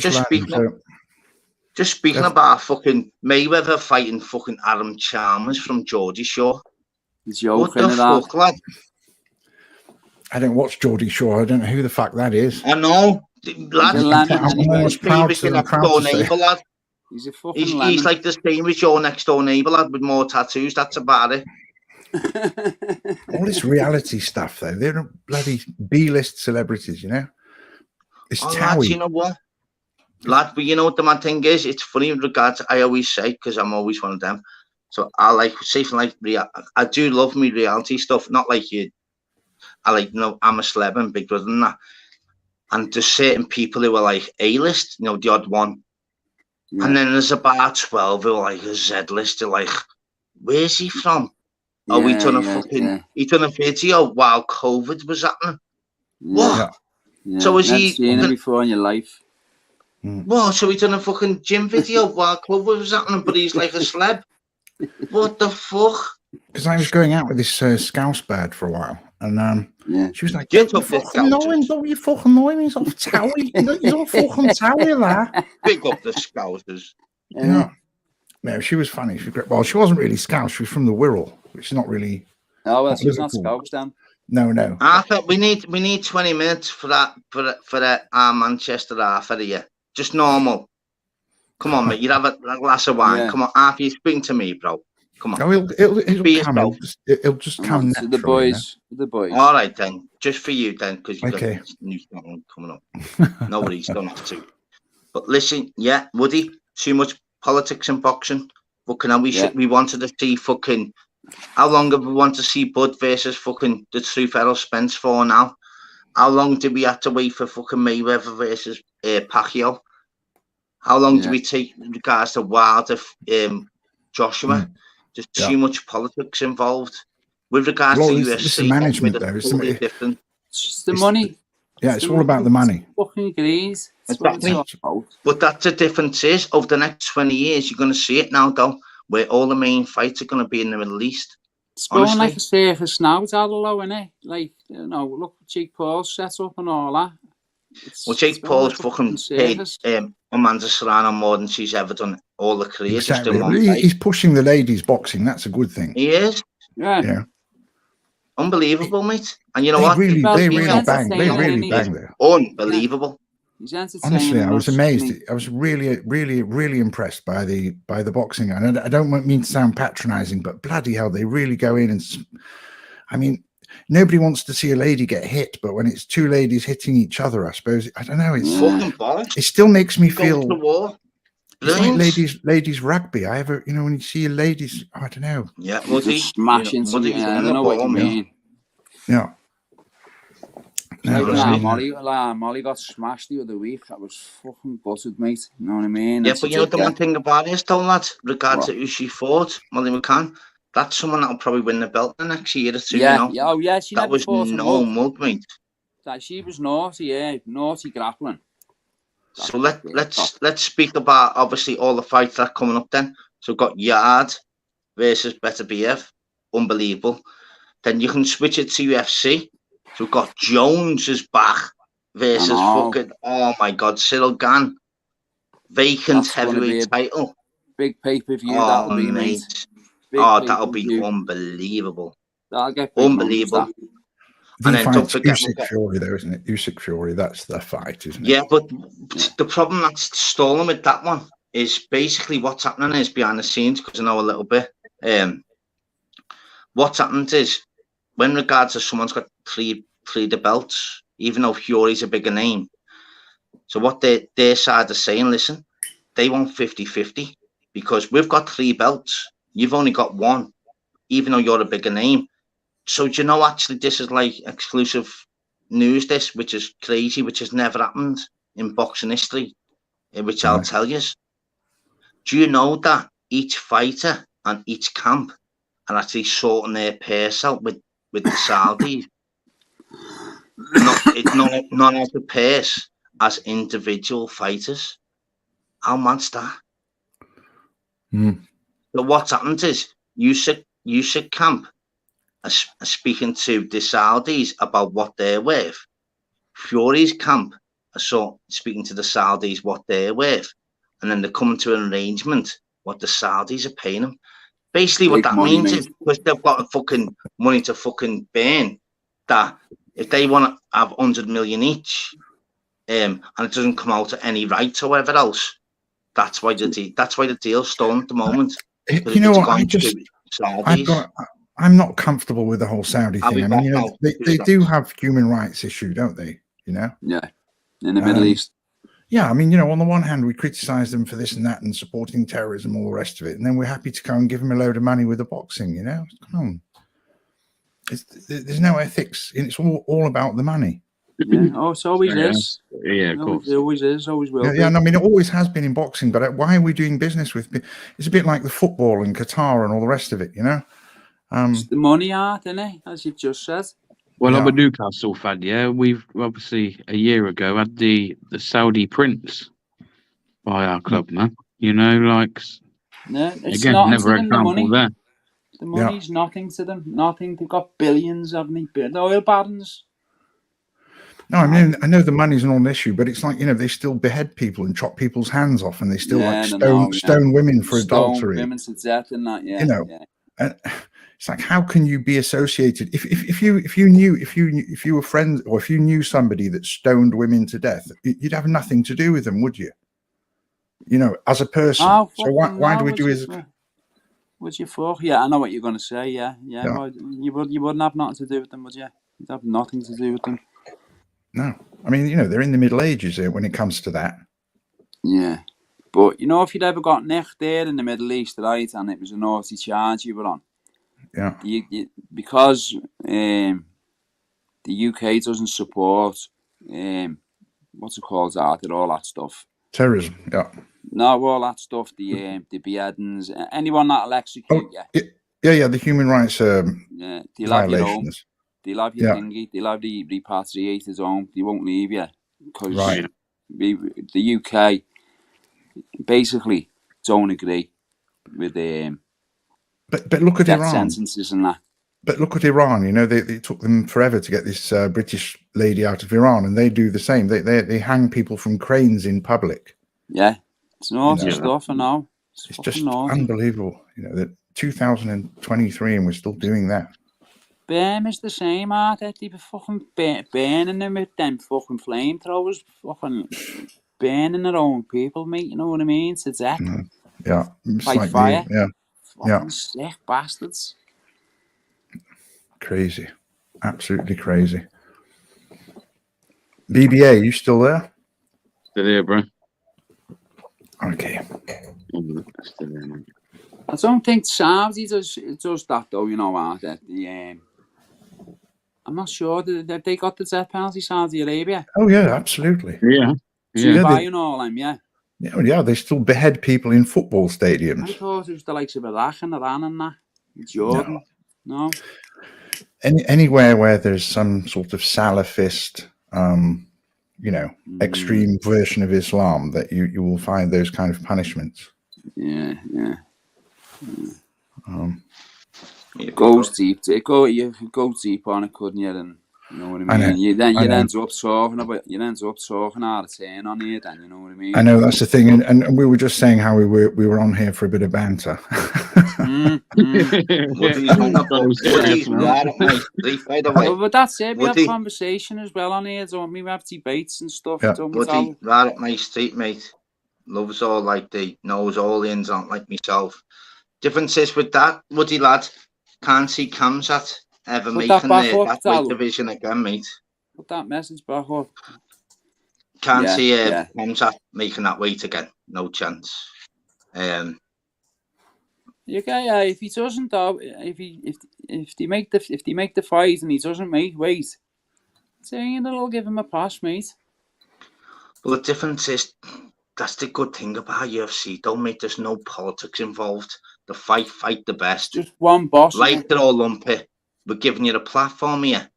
A: just speaking about fucking Mayweather fighting fucking Aaron Chalmers from Geordie Shore. What the fuck, lad?
G: I don't watch Geordie Shore. I don't know who the fuck that is.
A: I know. Lad, he's like the same as your next door neighbour, lad, with more tattoos. That's about it.
G: All this reality stuff, though. They're bloody B-list celebrities, you know? It's Towie.
A: You know what? lad. But you know what the mad thing is? It's funny in regards to, I always say, because I'm always one of them. So I like, say, like, I do love me reality stuff. Not like you. I like, I'm a celeb and Big Brother and that. And there's certain people who are like A-list, the odd one. Yeah. And then there's about 12 who are like a Z-list. They're like, where's he from? Yeah, we done a he done a video while COVID was happening.
C: Yeah.
A: What?
C: Yeah.
A: So is
C: Never
A: he
C: seen it before in your life?
A: Well, so he done a fucking gym video while COVID was happening, but he's like a celeb. What the fuck?
G: Because I was going out with this Scouse bird for a while, and she was like,
A: "Don't you fucking know him?
G: Don't you fucking know him? He's off Towie. He's off fucking Towie, there."
A: Big up the Scousers.
G: Yeah. No, she was funny. She was great. Well, she wasn't really Scouse. She was from the Wirral, which is not really.
C: Oh, well, she's not Scouse then.
G: No.
A: I thought we need 20 minutes for that Manchester half of the year. Just normal. Come on, mate. You have a glass of wine. Yeah. Come on, half. You're speaking to me, bro. Come on.
G: Oh, it'll come. It'll just come naturally.
C: The boys. The boys.
A: All right then. Just for you then, because you've got new stuff coming up. Nobody's done it to. But listen, yeah, Woody. Too much politics and boxing. Fucking hell, we wanted to see fucking. How long have we wanted to see Bud versus fucking the Truth Errol Spence for now? How long did we have to wait for fucking Mayweather versus Pacquiao? How long do we take in regards to Wilder, Joshua? There's too much politics involved. With regards to UFC,
G: it's the management though.
A: It's totally different.
C: It's the money.
G: It's all about the money.
C: Fucking grease.
A: But that's the difference is, over the next 20 years, you're going to see it now, though, where all the main fights are going to be in the Middle East.
C: It's going like a circus now, it's all low, isn't it? Like, look, Jake Paul's set up and all that.
A: Well, Jake Paul's fucking paid Amanda Serrano more than she's ever done all the career.
G: Exactly. He's pushing the ladies boxing. That's a good thing.
A: He is.
C: Yeah.
A: Unbelievable, mate. And you know what?
G: They really bang. They really bang there.
A: Unbelievable.
G: Honestly, I was amazed. I was really, really, really impressed by the boxing. And I don't mean to sound patronising, but bloody hell, they really go in and. I mean, nobody wants to see a lady get hit, but when it's two ladies hitting each other, I suppose I don't know. It's
A: fucking bollocks.
G: It still makes me feel.
A: To war.
G: It's like ladies rugby. When you see ladies, I don't know.
A: Yeah, Woody,
C: smash into you. I don't know what you mean.
G: Yeah.
C: Molly got smashed the other week. That was fucking buttered, mate. You know what I mean?
A: Yeah, but you know the one thing about it is, though, lads, regards to who she fought, Molly McCann, that's someone that'll probably win the belt the next year or two.
C: Yeah,
A: you know?
C: That
A: was no mug, mate.
C: She was naughty, naughty grappling.
A: So let's speak about obviously all the fights that are coming up then. So we've got Yard versus Better BF, unbelievable. Then you can switch it to UFC. So we've got Jones is back versus fucking, oh my God, Cyril Gane. Vacant heavyweight title.
C: Big pay-per-view,
A: that'll be, mate. That'll be unbelievable.
C: That'll get
A: unbelievable.
G: And then don't forget Usyk Fury, though, isn't it? Usyk Fury, that's the fight, isn't it?
A: Yeah, but the problem that's stalling with that one is basically what's happening is behind the scenes, because I know a little bit. What's happened is, when regards to someone's got three the belts, even though Fury's a bigger name. So what their side are saying, listen, they want 50-50 because we've got 3 belts. You've only got 1, even though you're a bigger name. So do you know, actually, this is like exclusive news, which is crazy, which has never happened in boxing history, which I'll tell you. Do you know that each fighter and each camp are actually sorting their purse out with the Saudis? not as a purse, as individual fighters. How mad's that? So what's happened is Usyk camp are speaking to the Saudis about what they're worth. Fury's camp are speaking to the Saudis what they're worth, and then they're coming to an arrangement what the Saudis are paying them. Basically, what that means is, because they've got fucking money to fucking burn, that if they want to have 100 million each, and it doesn't come out at any rights or whatever else, that's why the deal's stalled at the moment.
G: You know what? I'm not comfortable with the whole Saudi thing. I mean, they do have human rights issue, don't they? You know?
C: Yeah, in the Middle East.
G: Yeah, I mean, you know, on the one hand, we criticize them for this and that and supporting terrorism, all the rest of it, and then we're happy to go and give them a load of money with the boxing. You know, come on. There's no ethics, and it's all about the money.
C: Yeah, it always is.
D: Yeah, of course.
C: It always is, always will be.
G: Yeah, and I mean, it always has been in boxing, but why are we doing business with? It's a bit like the football and Qatar and all the rest of it, you know.
C: It's the money art, isn't it? As you've just said.
D: Well, I'm a Newcastle fan. Yeah, we've obviously a year ago had the Saudi prince by our club, man. You know, like
C: it's
D: again,
C: nothing
D: never
C: to them, the money.
D: there.
C: The money's nothing to them. Nothing. They've got billions, haven't they? The oil barons.
G: No, I mean, I know the money's an issue, but it's like, you know, they still behead people and chop people's hands off, and they still stone women for adultery.
C: Women to death and that,
G: you know, and it's like, how can you be associated? If you were friends, or if you knew somebody that stoned women to death, you'd have nothing to do with them, would you? You know, as a person. So why do we do it?
C: Would you for? Yeah, I know what you're going to say. Yeah. Well, you wouldn't have nothing to do with them, would you? You'd have nothing to do with them.
G: No, I mean, you know, they're in the Middle Ages when it comes to that.
C: Yeah, but you know, if you'd ever got nicked there in the Middle East, right, and it was a naughty charge you were on, because the UK doesn't support what's it called, all that stuff.
G: Terrorism, yeah.
C: No, all that stuff, the beheadings, anyone that'll execute you.
G: Yeah, the human rights
C: violations. They'll have your thingy, they'll have the repatriated home, they won't leave you. Because the UK basically don't agree with
G: but look at
C: death
G: Iran.
C: Sentences and that.
G: But look at Iran, you know, they took them forever to get this British lady out of Iran, and they do the same. They hang people from cranes in public.
C: Yeah, it's naughty stuff, I know.
G: It's just unbelievable, you know, that 2023 and we're still doing that.
C: Burma is the same, aren't they? They be fucking burning them with them fucking flamethrowers, fucking burning their own people, mate, you know what I mean? To death.
G: Yeah.
C: By fire.
G: Fucking
C: sick bastards.
G: Crazy. Absolutely crazy. BBA, you still there?
D: Still here, bro.
G: Okay.
D: Still here, man.
C: I don't think Saudi does that though, you know, I'm not sure that they got the death penalty, Saudi Arabia.
G: Oh yeah, absolutely.
D: Yeah.
C: Dubai and all them,
G: Yeah, they still behead people in football stadiums.
C: I thought it was the likes of Iraq and Iran and that. Jordan. No.
G: Anywhere where there's some sort of Salafist, you know, extreme version of Islam, that you will find those kind of punishments.
C: Yeah. It goes deep. You could go deep on it, couldn't you? And you know what I mean. You end up talking out of turn on here. Then you know what I mean.
G: I know, that's the thing, and we were just saying how we were on here for a bit of banter.
C: But that's it. We have conversation as well on here, don't we? We have debates and stuff. Don't we?
A: Right up my street, mate. Loves all like the knows all the ins on like myself. Differences with that, Woody lad. Can't see Kamsat ever making that weight division again, mate.
C: Put that message back up.
A: Can't see Kamsat making that weight again. No chance.
C: If he doesn't though, if they make the fight and he doesn't make weight, saying it'll give him a pass, mate.
A: Well, the difference is, that's the good thing about UFC. Don't make there's no politics involved. The fight the best.
C: Just one boss.
A: Like the Olympic, we're giving you the platform here.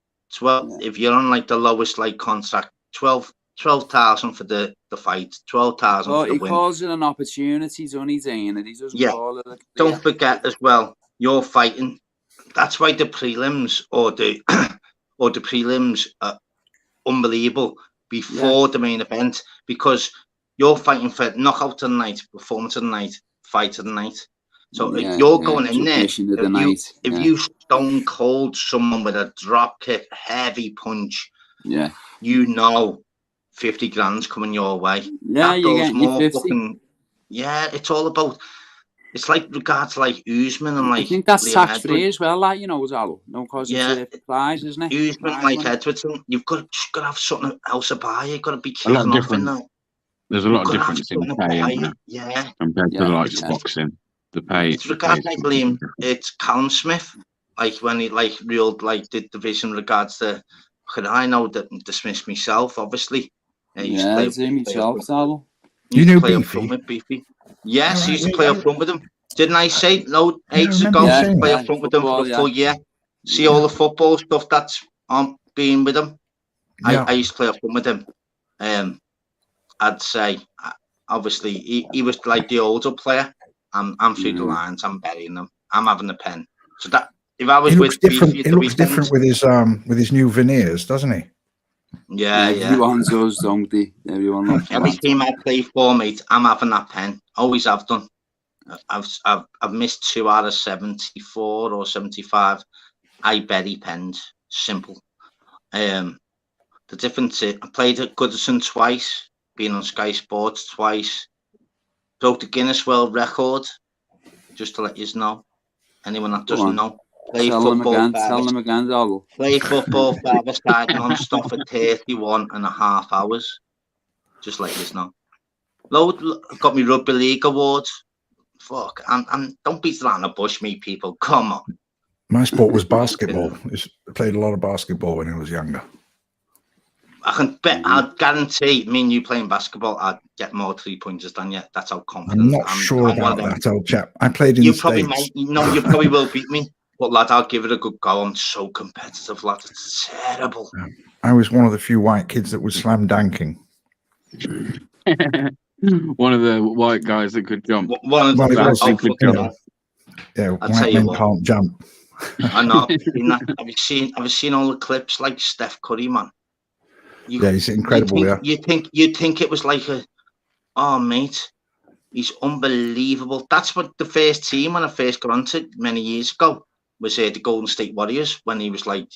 A: If you're on like the lowest like contract, 12,000 for the fight, 12,000 for the win.
C: He calls it an opportunity, doesn't he, Dane? And he doesn't call it.
A: Don't forget as well, you're fighting. That's why the prelims or the prelims are unbelievable before the main event, because you're fighting for knockout of the night, performance of the night, fight of the night. So if you're going in there, if you stone cold someone with a drop kick, heavy punch, you know 50 grand's coming your way.
C: Yeah, you get more 50.
A: Fucking, it's all about. It's like regards like Usman and like.
C: I think that's tax free as well, like, you know, Zalo. No, cause it's supplies, isn't it?
A: Usman, like Edwardson, you've got to have something else to buy. You've got to be kicking off in that.
D: There's a lot of difference in pay, isn't there?
A: Yeah.
D: Compared to like boxing. The pay.
A: It's regards like Liam. It's Callum Smith. Like when he did the vision regards to. Could I know that dismiss myself? Obviously.
C: Yeah, see myself, Sal.
G: You knew
A: play
G: Beefy?
A: up front with Beefy. Yes, he used to play up front with him. Didn't I say ages ago? Play up front with him for a full year. See all the football stuff that's on being with him. I used to play up front with him. I'd say obviously he was like the older player. I'm through the lines. I'm burying them. I'm having a pen. So that if I was
G: He
A: with
G: looks different.
A: Beefy,
G: He looks different with his new veneers, doesn't he?
A: Yeah.
C: Everyone does, don't they? Everyone loves
A: Every team I play for, mate, I'm having that pen. Always have done. I've missed 2 out of 74 or 75. I bury pens. Simple. The difference is I played at Goodison twice, been on Sky Sports twice, broke the Guinness World Record, just to let you know. Anyone that doesn't know. Play football.
C: Tell them again, Donald.
A: Play football 5-a-side non-stop for 31.5 hours. Just let you know. Got me rugby league awards. Fuck, I'm don't beat around the bush, me people. Come on.
G: My sport was basketball. I played a lot of basketball when I was younger.
A: I can bet. I'd guarantee. Me and you playing basketball, I'd get more 3-pointers than you. That's how confident.
G: I'm not sure about that, old chap. I played in
A: you
G: the
A: probably
G: States.
A: You probably will beat me. But lad, I'll give it a good go. I'm so competitive, lad. It's terrible.
G: I was one of the few white kids that was slam dunking.
D: One of the white guys that could jump.
A: One of the
G: could jump. Yeah, white men can't jump.
A: I know. Have you seen all the clips like Steph Curry, man?
G: He's incredible.
A: You'd think it was like mate, he's unbelievable. That's what the first team when I first got onto many years ago was the Golden State Warriors. When he was like,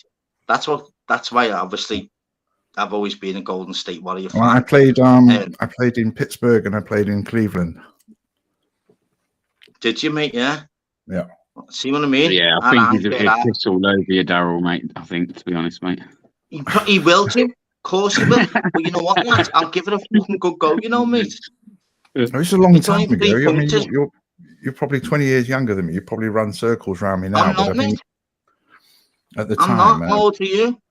A: that's why obviously I've always been a Golden State Warrior fan.
G: Well, I played in Pittsburgh and I played in Cleveland.
A: Did you, mate? Yeah. See what I mean?
D: Yeah, I think he's a piss all over you, Daryl, mate. I think, to be honest, mate.
A: He will do. Of course he will. But you know what, lads? I'll give it a fucking good go, mate.
G: It was a long time ago. I mean, you're probably 20 years younger than me. You probably run circles around me now.
A: I'm not, mate.
G: At the time,
A: I'm not. How old are you?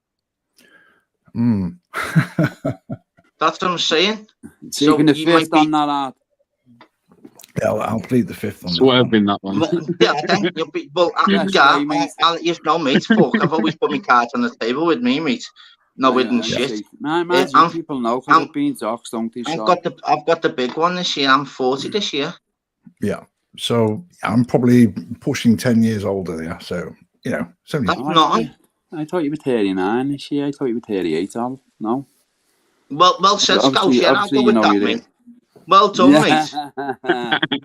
A: That's what I'm saying.
C: Taking the fifth on that art.
G: Yeah, I'll plead the fifth on
D: Swerving that one.
A: Yeah, I think you'll be. Well, I'll you know, mate. Fuck, I've always put my cards on the table with me, mate. No, with shit.
C: Imagine people know because I've been docs, don't they?
A: I've got the big one this year. I'm 40 this year.
G: Yeah, so I'm probably pushing 10 years older there. So that's
A: not.
C: I thought you were 39 this year. I thought you were 38. No.
A: Well said, Scout. Yeah, I'll go with that, mate. Well done, mate.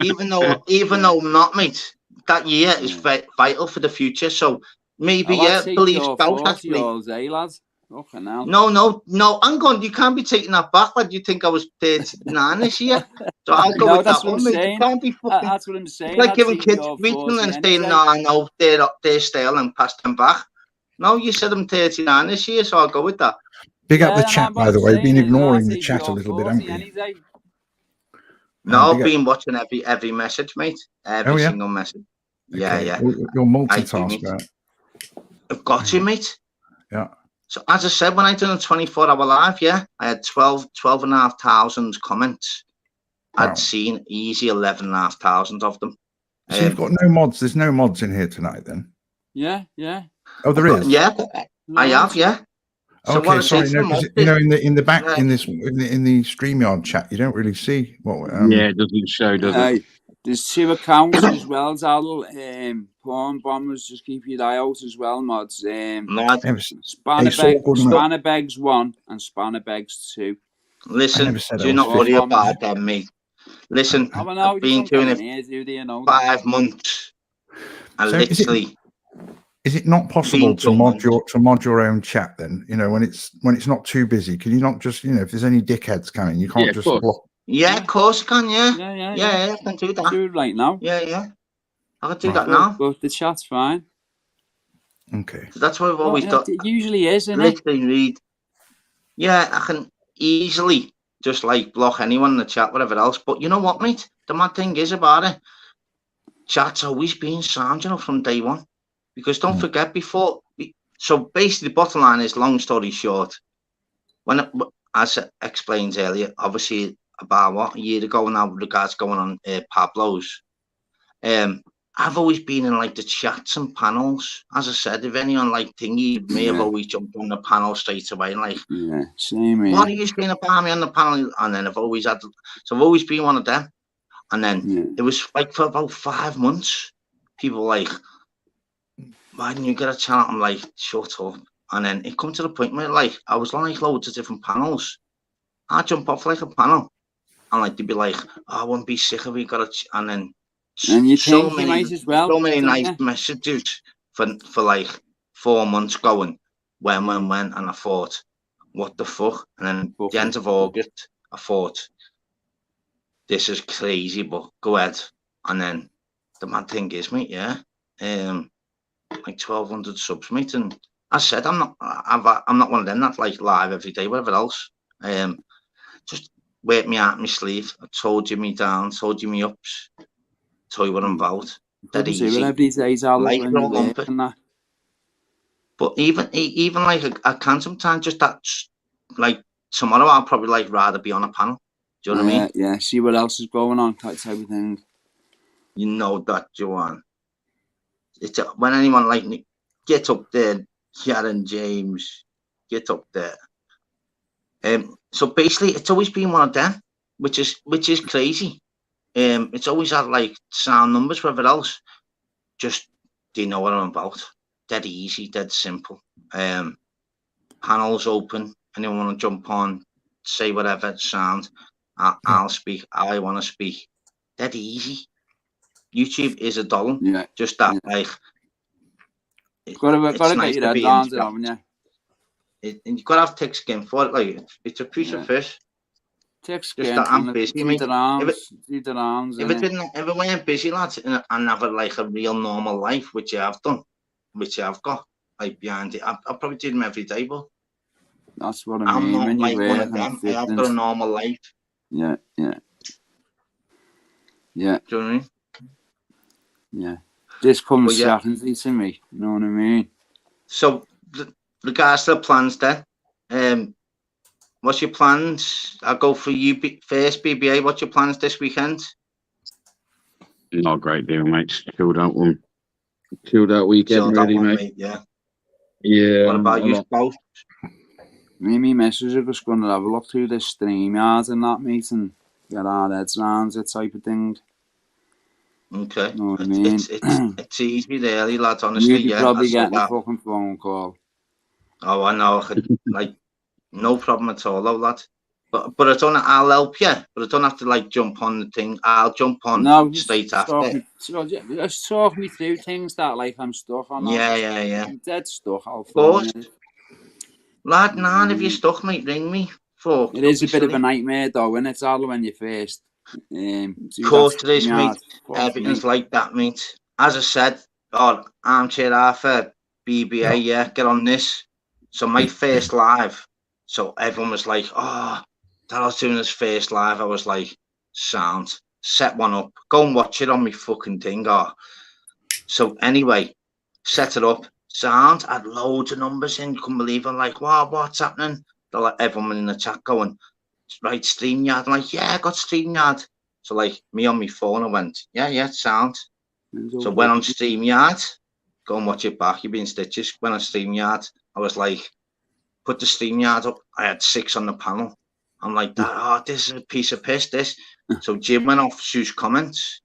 A: even though I'm not, mate, that year is vital for the future. So maybe, believe Scout actually.
C: Lads. Okay, now.
A: No. Hang on, you can't be taking that back. Lad. You think I was 39 this year? So I'll go with that one, mate. You can't be fucking.
C: That's what I'm saying.
A: It's like giving kids tweeting and saying, "No, I know they're stale," and pass them back. No, you said I'm 39 this year, so I'll go with that.
G: Big up the chat, by the way. Been ignoring the chat a little bit, haven't you?
A: No, I've been watching every message, mate. Every single message.
G: Okay.
A: Yeah.
G: You're multitasker.
A: I've got you, mate.
G: Yeah.
A: So as I said, when I done a 24-hour live, I had 12,500 comments. Wow. I'd seen easy 11,500 of them.
G: So you've got no mods. There's no mods in here tonight, then.
C: Yeah.
G: Oh, there is.
A: Yeah, I have. Yeah.
G: So okay, sorry. No, in the back in the StreamYard chat, you don't really see what.
D: It doesn't show, does it?
C: There's 2 accounts as well, Zadel. Porn Bombers, just keep your eye out as well, mods. Spannerbegs 1 and Spannerbegs 2.
A: Listen, do not worry about them, mate. Listen, I've been doing it 5 months. And so literally.
G: Is it not possible to mod your own chat then? When it's not too busy, can you not just if there's any dickheads coming, you can't just block?
A: Yeah, of course I can. Yeah, I can do that.
C: Do it right now.
A: Yeah. I can do that now.
C: But the chat's fine.
G: Okay.
A: So that's what I've always done.
C: It usually is, isn't
A: it? Yeah, I can easily just like block anyone in the chat, whatever else. But you know what, mate? The mad thing is about it, chat's always been sound, you know, from day one. Because don't forget, before, so basically the bottom line is, long story short, as I explained earlier, obviously about a year ago now, with regards going on Pablo's, I've always been in like the chats and panels. As I said, if anyone like thingy, may have always jumped on the panel straight away and like,
C: same here.
A: What are you saying about me on the panel? And then I've always been one of them. And then it was like for about 5 months, people were like, why didn't you get a channel? I'm like, shut up. And then it come to the point where like I was on like loads of different panels. I jump off like a panel, and like they'd be like, oh, I wouldn't be sick if we got and then
C: you
A: so
C: think you might as well,
A: so many nice
C: you?
A: messages for like 4 months going, when, and I thought, what the fuck? And then the end of August, I thought, this is crazy, but go ahead. And then the mad thing is, mate, like 1,200 subs, mate. And I said, I'm not one of them that's like live every day, whatever else. Just work me out my sleeve. I told you me down, told you me ups, told you what I'm about. That easy. But even like I can sometimes just that, like tomorrow I'll probably like rather be on a panel. Do you know what I mean?
C: Yeah, see what else is going on, type of thing.
A: You know that, Joanne. It's when anyone like me, get up there, Sharon James, get up there. So basically, it's always been one of them, which is crazy. It's always had like sound numbers, whatever else. Just, do you know what I'm about? Dead easy, dead simple. Panels open. Anyone want to jump on, say whatever, sound. I'll speak. I want to speak. Dead easy. YouTube is a dollar.
C: Yeah.
A: Just that, like.
C: Gotta get your head around it, haven't you?
A: You've got to have thick skin for it. Like, it's a piece of fish.
C: Thick skin.
A: Just that I'm busy, mate.
C: If
A: it weren't busy, lads, and have like a real normal life, which I've done, which I've got, like behind it, I'll probably do them every day, but
C: that's what I mean.
A: I'm not like one of them. I've got a normal life.
C: Yeah.
A: Do you know what I mean?
C: Yeah. This comes certainty to me. You know what I mean?
A: So, regards to the plans then, what's your plans? I'll go for you first, BBA. What's your plans this weekend?
D: Not a great deal, mate. Chilled out one. Chilled out weekend, really, mate. Yeah.
A: What about you, both?
C: Me and my missus are just going to have a look through this StreamYard and that, mate, and get our heads around it type of thing.
A: Okay.
C: You know what I mean?
A: It's easy, really, lads, honestly.
C: You'd probably get a fucking phone call.
A: Oh, I know. Like, no problem at all, though, lad. But I'll help you. But I don't have to, like, jump on the thing. I'll jump on straight after.
C: Just talk me through things that, like, I'm stuck on.
A: Yeah.
C: I'm dead stuck. I'll phone you.
A: Lad, if you're stuck, mate, ring me.
C: It is a bit of a nightmare, though, isn't it, Al, when you first...
A: Of course it is, mate. Everything's like that, mate. As I said, Armchair Arthur, BBA, get on this. So my first live, so everyone was like, that I was doing this first live. I was like, sound, set one up, go and watch it on my fucking thing. So anyway, set it up, sound, had loads of numbers in, couldn't believe it. I'm like, wow, what's happening? They're like, everyone in the chat going, right, StreamYard. I'm like, I got StreamYard. So like me on my phone, I went, sound. So went on StreamYard, go and watch it back. You've been stitches. Went on StreamYard. I was like, put the StreamYard up. I had 6 on the panel. I'm like, this is a piece of piss, this. So Jim went off Sue's comments.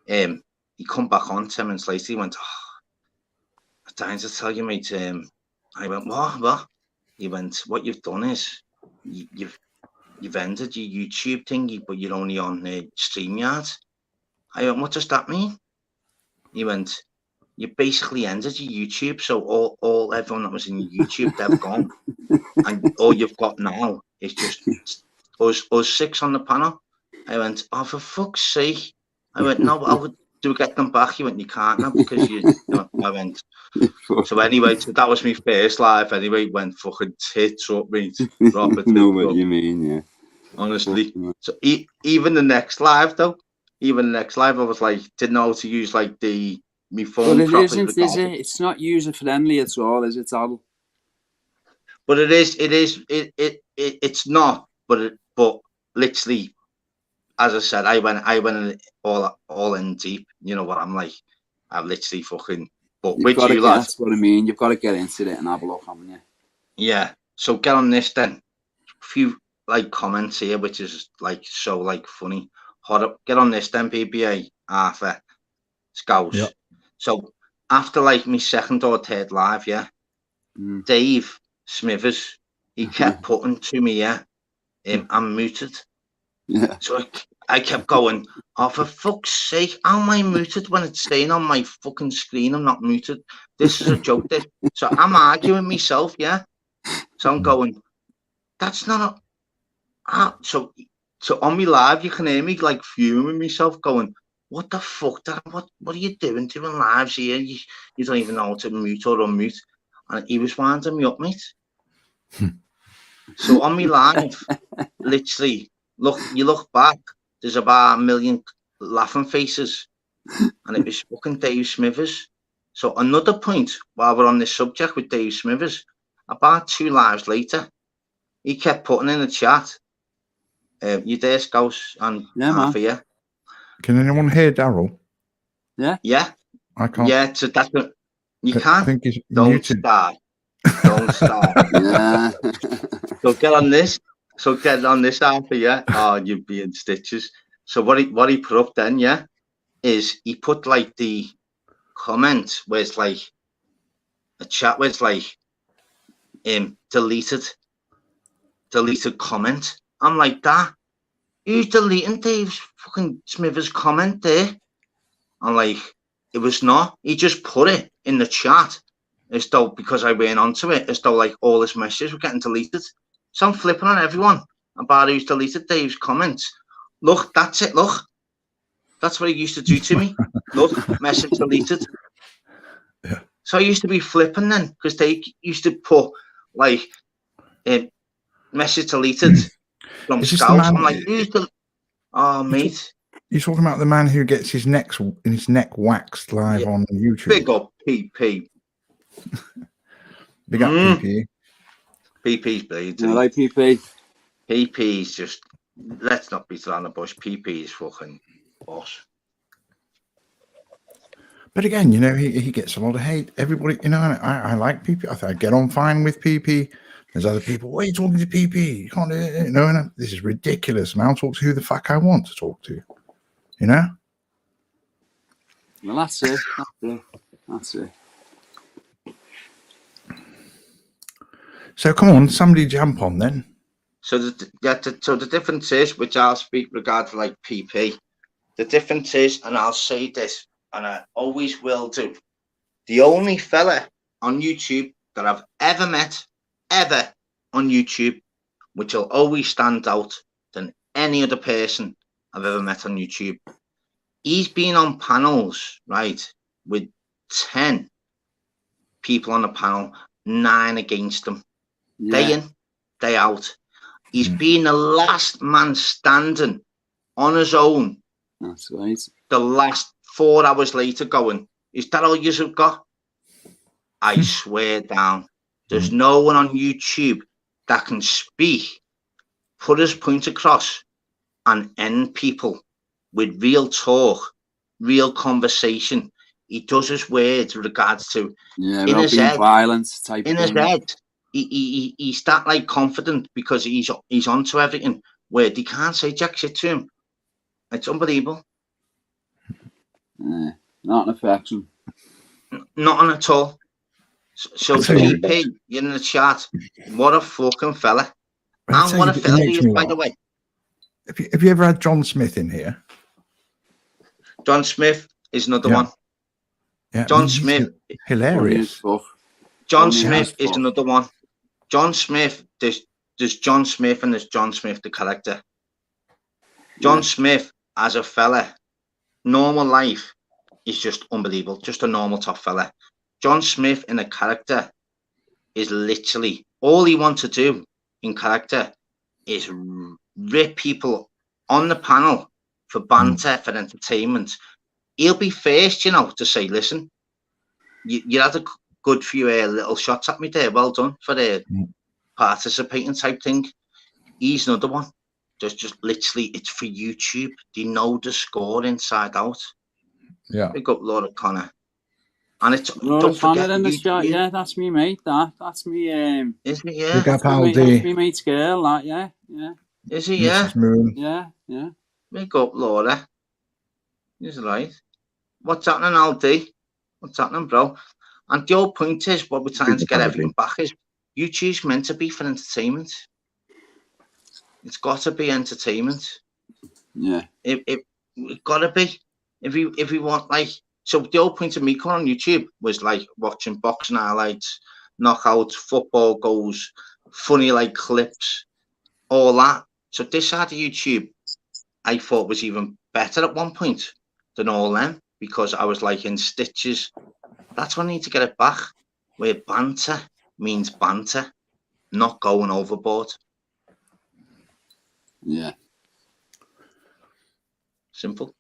A: He come back on 10 minutes later. He went, I'm dying to tell you, mate. I went, what? He went, what you've done is you've ended your YouTube thingy, but you're only on StreamYard. I went, what does that mean? He went, you basically ended your YouTube, so all everyone that was in your YouTube, they've gone. And all you've got now is just us 6 on the panel. I went, for fuck's sake. I went, no, but do we get them back? He went, you can't now because I went. So anyway, so that was my first live. Anyway, went fucking tits up, mate.
C: Know what you mean, yeah.
A: honestly. So even the next live though, I was like, didn't know how to use like my phone.
C: But it
A: properly.
C: isn't, is it? It's not user friendly at all, is it, Adel?
A: But it is. It's not. But literally, as I said, I went all in deep. You know what I'm like? I've literally fucking. But
C: You've
A: with
C: got to
A: you,
C: get,
A: lads.
C: that's what I mean. You've got to get into it and have a look, haven't you?
A: Yeah. So get on this then. A few like comments here, which is like so like funny. Hot up. Get on this then, PPA, Arthur, Scouse.
G: Yep.
A: So after like my second or third live, yeah, Dave Smithers, he kept putting to me, yeah, I'm muted.
C: Yeah.
A: So I kept going, oh, for fuck's sake, how am I muted when it's saying on my fucking screen I'm not muted? This is a joke. So I'm arguing myself, yeah. So I'm going, that's not a... So on me live, you can hear me like fuming myself going, what the fuck, Dad? What are you doing lives here? You don't even know how to mute or unmute. And he was winding me up, mate. So on me live, literally, you look back, there's about 1 million laughing faces, and it was fucking Dave Smithers. So another point, while we're on this subject with Dave Smithers, about 2 lives later, he kept putting in the chat, you there, Scouse, and Arthur, yeah?
G: Can anyone hear Daryl?
C: Yeah.
A: Yeah.
G: I can't.
A: Yeah, so that's what you can't.
G: I think he's
A: Don't
G: muted.
A: start. Don't start.
C: Yeah.
A: So get on this. So get on this, Arthur, yeah? Oh, you'd be in stitches. So what he put up then, yeah, is he put like the comment where it's like a chat where it's like deleted comment. I'm like, that? Who's deleting Dave's fucking Smithers comment there? I'm like, it was not. He just put it in the chat as though, because I went onto it, as though like all his messages were getting deleted. So I'm flipping on everyone about who's deleted Dave's comments. Look, that's it. Look, that's what he used to do to me. Look, message deleted.
G: Yeah.
A: So I used to be flipping then, because they used to put like message deleted from Scouse. I'm like, who's the... Oh, mate.
G: You're talking about the man who gets his neck waxed live on YouTube.
A: Big up PP.
G: Big up PP.
A: PP's bleeding.
C: You like PP?
A: PP's just, let's not beat around the bush. PP is fucking boss.
G: But again, you know, he gets a lot of hate. Everybody, you know, I like PP. I think I get on fine with PP. There's other people, why are you talking to PP? You can't do it. No, this is ridiculous. And I'll talk to who the fuck I want to talk to. You know?
C: Well, that's it. That's it.
G: So come on, somebody jump on then.
A: So the difference is, which I'll speak regarding like PP, the difference is, and I'll say this, and I always will do, the only fella on YouTube that I've ever met, ever on YouTube, which will always stand out than any other person I've ever met on YouTube. He's been on panels, right, with 10 people on the panel, 9 against him, day in, day out. He's been the last man standing on his own.
C: That's right.
A: The last 4 hours later going, is that all you've got? I swear down. There's no one on YouTube that can speak, put his point across, and end people with real talk, real conversation. He does his words with regards to in his head,
C: violence type
A: in his head. He's that like confident because he's onto everything where they can't say jack shit to him. It's unbelievable.
C: Not an affection.
A: Nothing at all. So PP, you're in the chat. What a fucking fella. And what a fella he is, by the way.
G: Have you ever had John Smith in here?
A: John Smith is another one.
G: Yeah,
A: John Smith,
G: hilarious.
A: John Smith is another one. John Smith, there's John Smith and there's John Smith the character. John Smith as a fella, normal life is just unbelievable. Just a normal top fella. John Smith in a character is literally all he wants to do in character is rip people on the panel for banter, for entertainment, he'll be first, you know, to say, listen, you had a good few little shots at me there. Well done for the participating type thing. He's another one. Just literally, it's for YouTube. They know the score inside out.
G: Yeah.
A: Big up Laura Connor. And it's
C: Laura
A: don't forget
C: Connor in the
A: YouTube.
C: shot, yeah, that's me mate, that's me
A: Isn't it? Yeah.
G: Big up
C: that's
G: Aldi.
C: me mate's girl, that, yeah.
A: Is he? Yeah.
G: Mrs. Moon.
C: Yeah.
A: Big up Laura. He's right. What's happening, Aldi? What's happening, bro? And the whole point is, what we're trying to get everything back is, YouTube's meant to be for entertainment. It's got to be entertainment.
C: Yeah.
A: It got to be. If we want, like, so the whole point of me coming on YouTube was like watching boxing highlights, knockouts, football goals, funny like clips, all that. So this side of YouTube, I thought was even better at one point than all them, because I was like in stitches. That's when I need to get it back, where banter means banter, not going overboard.
C: Yeah.
A: Simple.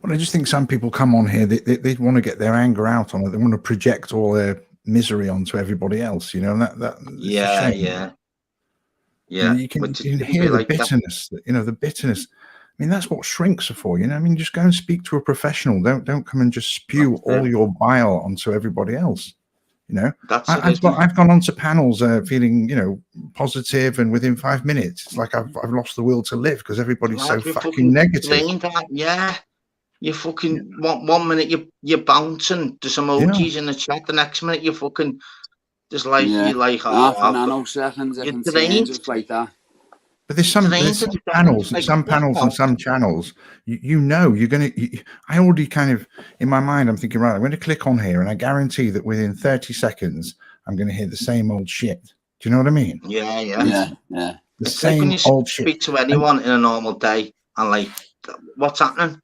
G: Well, I just think some people come on here, they want to get their anger out on it. They want to project all their misery onto everybody else, you know, and that's
A: Yeah.
G: You can hear the bitterness, the bitterness. I mean, that's what shrinks are for, you know. I mean, just go and speak to a professional. Don't come and just spew all your bile onto everybody else. You know, I've gone onto panels feeling, positive, and within 5 minutes, it's like I've lost the will to live because everybody's so fucking negative.
A: Yeah, you fucking 1 minute you're bouncing, there's emojis in the chat. The next minute you fucking just like you like
C: half a nanosecond, just like that.
G: But there's some panels and some channels, you're going to, I already kind of, in my mind, I'm thinking, right, I'm going to click on here and I guarantee that within 30 seconds, I'm going to hear the same old shit. Do you know what I mean?
A: Yeah.
G: The same old shit.
A: Speak to anyone in a normal day and like, what's happening?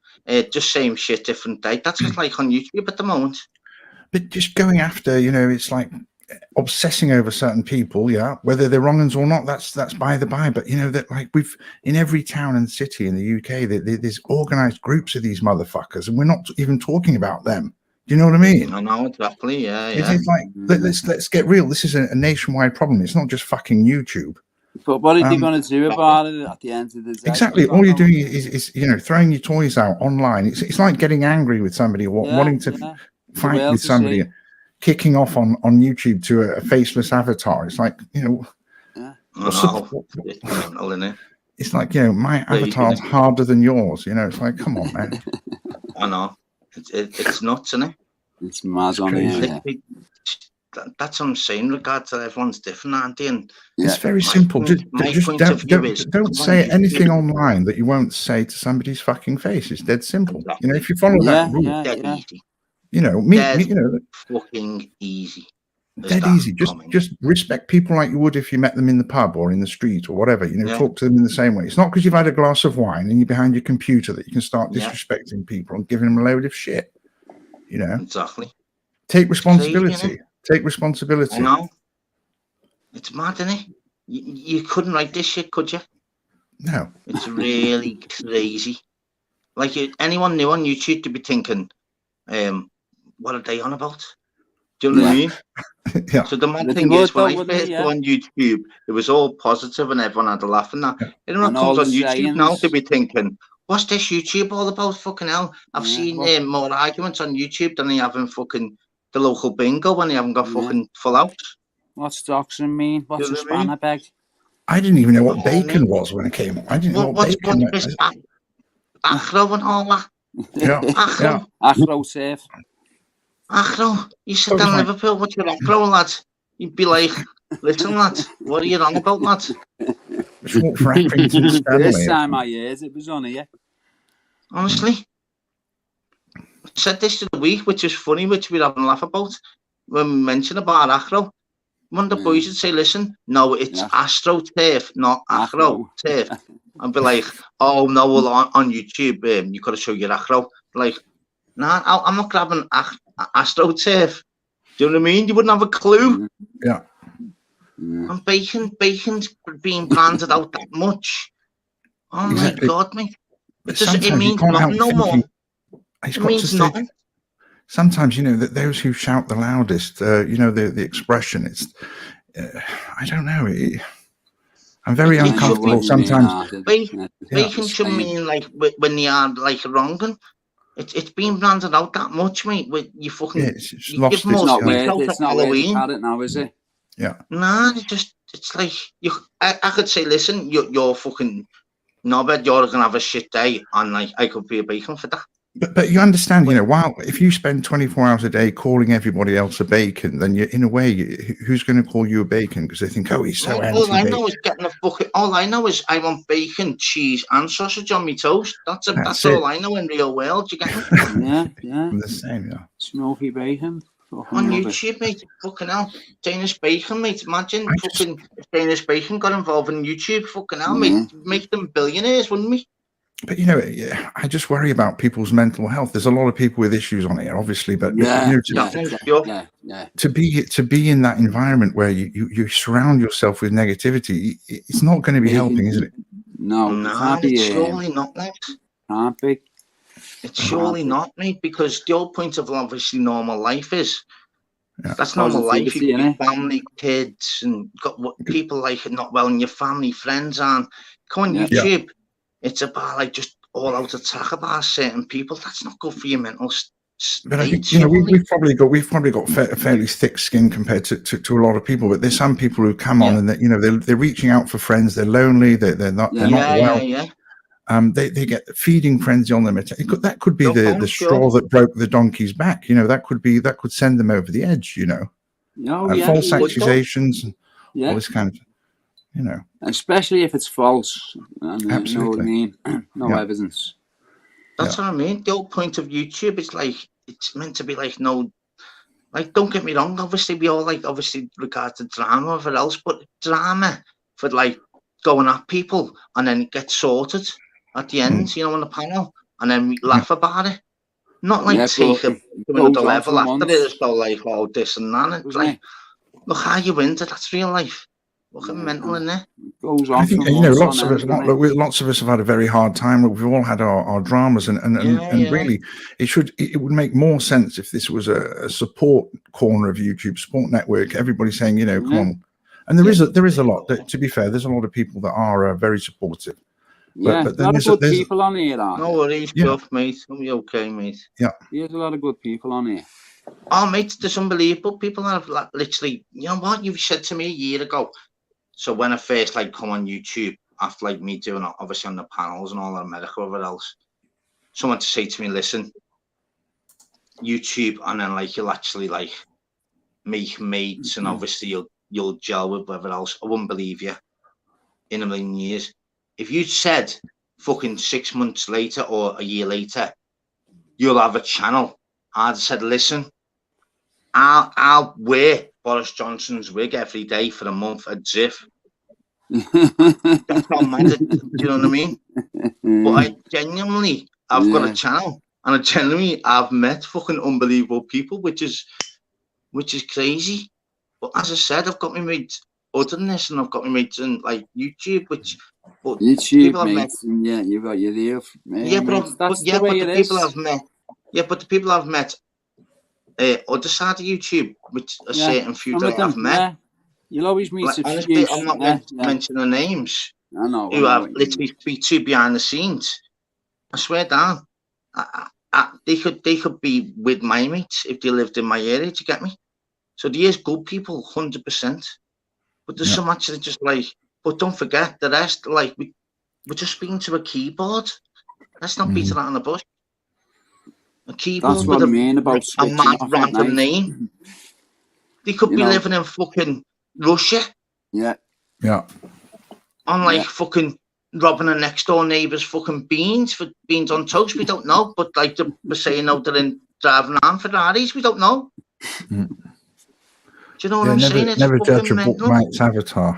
A: Just same shit, different day. That's just like on YouTube at the moment.
G: But just going after, it's like obsessing over certain people, whether they're wrong uns or not, that's by the by. But that, like, we've in every town and city in the UK, there's organized groups of these motherfuckers, and we're not even talking about them. Do you know what I mean?
A: I know, exactly. Yeah.
G: It's like let's get real. This is a nationwide problem. It's not just fucking YouTube.
C: But what are they going to do about it at the end of the day?
G: Exactly. All you're doing is throwing your toys out online. It's like getting angry with somebody, wanting to fight with somebody. Kicking off on YouTube to a faceless avatar. It's like, it's like, my avatar's harder than yours. It's like, come on, man.
A: I know. It's nuts, isn't it?
C: It's mad on here.
A: That's what I'm saying. Regards to everyone's different, aren't they? And
G: it's very simple. Don't say anything online that you won't say to somebody's fucking face. It's dead simple.
A: Exactly.
G: If you follow that rule,
A: dead easy. Fucking easy.
G: Dead easy. Just respect people like you would if you met them in the pub or in the street or whatever. Talk to them in the same way. It's not because you've had a glass of wine and you're behind your computer that you can start disrespecting people and giving them a load of shit.
A: Exactly.
G: Take responsibility. Take responsibility.
A: I know. It's mad, isn't it? You couldn't write this shit, could you?
G: No.
A: It's really crazy. Like anyone new on YouTube to be thinking, what are they on about? Do you know what I mean?
G: Yeah.
A: So the mad thing is, when I first go on YouTube, it was all positive and everyone had a laugh and that. Everyone comes on YouTube now to be thinking, what's this YouTube all about? Fucking hell. I've seen more arguments on YouTube than they have in fucking the local bingo when they haven't got fucking full out.
C: What's doxing mean? What's a spanner bag?
G: I didn't even know what bacon was when it came. I didn't know what bacon was.
A: Acro and all that.
G: Yeah.
C: Acro safe.
A: Acro. You sit down in Liverpool, what's your acro, lad? You'd be like, listen, lad, what are you on about, lad?
C: This time I heard it was on here.
A: Honestly. I said this to the week, which is funny, which we're having a laugh about. When we mentioned about acro, one of the boys would say, listen, no, it's AstroTurf, not acro turf. I'd be like, oh, no, well, on YouTube, you've got to show your acro. Like, nah, I'm not grabbing AstroTurf. Do you know what I mean? You wouldn't have a clue.
G: Yeah.
A: And bacon's being branded out that much. Oh
G: Exactly.
A: my God, mate!
G: Sometimes
A: It means nothing no more. It means nothing.
G: Sometimes, you know, that those who shout the loudest, you know, the expression, it's, I don't know. I'm very uncomfortable sometimes.
A: Bacon should mean like when they are like wronging. It's been branded out that much, mate. With you fucking, you give more sweets out at Halloween.
C: Now, is it?
G: Yeah.
A: Nah, it's like I could say, listen, you're fucking knobhead. You're gonna have a shit day, and like I could be a bacon for that.
G: But you understand, you know, while if you spend 24 hours a day calling everybody else a bacon, then in a way, who's going to call you a bacon? Because they think, oh, he's so anti-bacon.
A: All I know is getting a bucket. All I know is I want bacon, cheese, and sausage on my toast. That's all I know in real world. You get me?
C: Yeah.
G: I'm the same, yeah.
C: Smoky bacon.
A: On YouTube, mate. Fucking hell. Danish bacon, mate. Imagine fucking if Danish bacon got involved in YouTube. Fucking hell, mate. Make them billionaires, wouldn't we?
G: But, you know, I just worry about people's mental health. There's a lot of people with issues on here, obviously, but you know, to be in that environment where you surround yourself with negativity, it's not going to be helping, is it?
C: No,
A: it's surely not, mate.
C: Can't be.
A: It's surely not, mate, because the whole point of obviously normal life is that's normal life. You got family, kids, and got what people like not well in your family, friends, and come on YouTube. Yeah. It's about like just all out attack about certain people. That's not good for your mental state.
G: But I think, you know, we've probably got fairly thick skin compared to a lot of people. But there's some people who come on and that, you know, they're reaching out for friends. They're lonely. They're not well. They get feeding frenzy on them. That could be the straw that broke the donkey's back. You know, that could send them over the edge. You know, false accusations and all this kind of. You know,
C: especially if it's false, and
G: absolutely.
C: You know what I mean? No evidence.
A: That's what I mean. The whole point of YouTube is like it's meant to be like no, like don't get me wrong. Obviously, we all like obviously regard to drama or whatever else, but drama for like going at people and then it gets sorted at the end. You know, on the panel, and then we laugh about it. Not like take it to another level after it. So like this and that. It's like look how you win. That's real life. Looking mental in there.
G: I think, you know, lots of us have had a very hard time. We've all had our dramas, and really, it would make more sense if this was a support corner of YouTube, support network. Everybody saying, you know, come on. And there is a lot. To be fair, there's a lot of people that are very supportive.
C: But then there's people on here.
A: No worries, Jeff, mate. I'll be okay, mate.
G: Yeah.
C: There's a lot of good people on here.
A: Oh, mate, there's unbelievable. People have like literally. You know what? You said to me a year ago. So when I first like come on YouTube after like me doing it, obviously on the panels and all that America or whatever else, someone to say to me, listen, YouTube, and then like you'll actually like make mates and obviously you'll gel with whatever else. I wouldn't believe you in a million years. If you said fucking 6 months later or a year later, you'll have a channel, I'd have said, listen, I'll wear Boris Johnson's wig every day for a month at Ziff. That's not mad. Do you know what I mean? But I genuinely, I've got a channel, and I genuinely, I've met fucking unbelievable people, which is crazy. But as I said, I've got my mates other than this, and I've got my mates in like YouTube, which. But
C: YouTube, mates, you've got your deal.
A: But the people I've met. Other side of YouTube, which a certain few that I've met. Yeah.
C: You'll always meet
A: like, honestly, I'm not mentioning names.
C: I know.
A: Who I've literally speak to behind the scenes. I swear down. They could be with my mates if they lived in my area. Do you get me? So there's good people, 100%. But there's some actually just like. But don't forget the rest. Like we're just speaking to a keyboard. Let's not beat it out on the bush. A keyboard.
C: That's what I mean about
A: a mad random name. They could be living in fucking Russia.
C: Yeah.
A: On like fucking robbing a next door neighbour's fucking beans on toast. We don't know. But like we're saying out there in driving around Ferraris, we don't know. Do you know what I'm saying? It's
G: never judge a book by its avatar.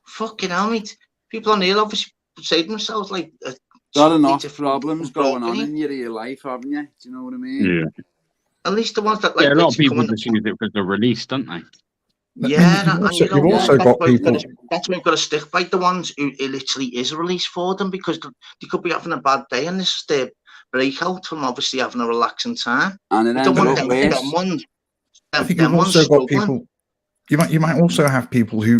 A: Fucking hell, mate. People on here obviously say to themselves like.
C: Got enough problems going on in your real life, haven't you? Do you know what I mean?
D: Yeah.
A: At least the ones that like
D: a lot of
A: literally
D: people
A: come
D: just use it because they're released, don't they?
A: Yeah,
G: you've also got people.
A: That's why we've got to stick by the ones who it literally is a release for them, because they could be having a bad day and this is their breakout from obviously having a relaxing time.
C: And it ends up worse.
G: I think you've also got people. You might also have people who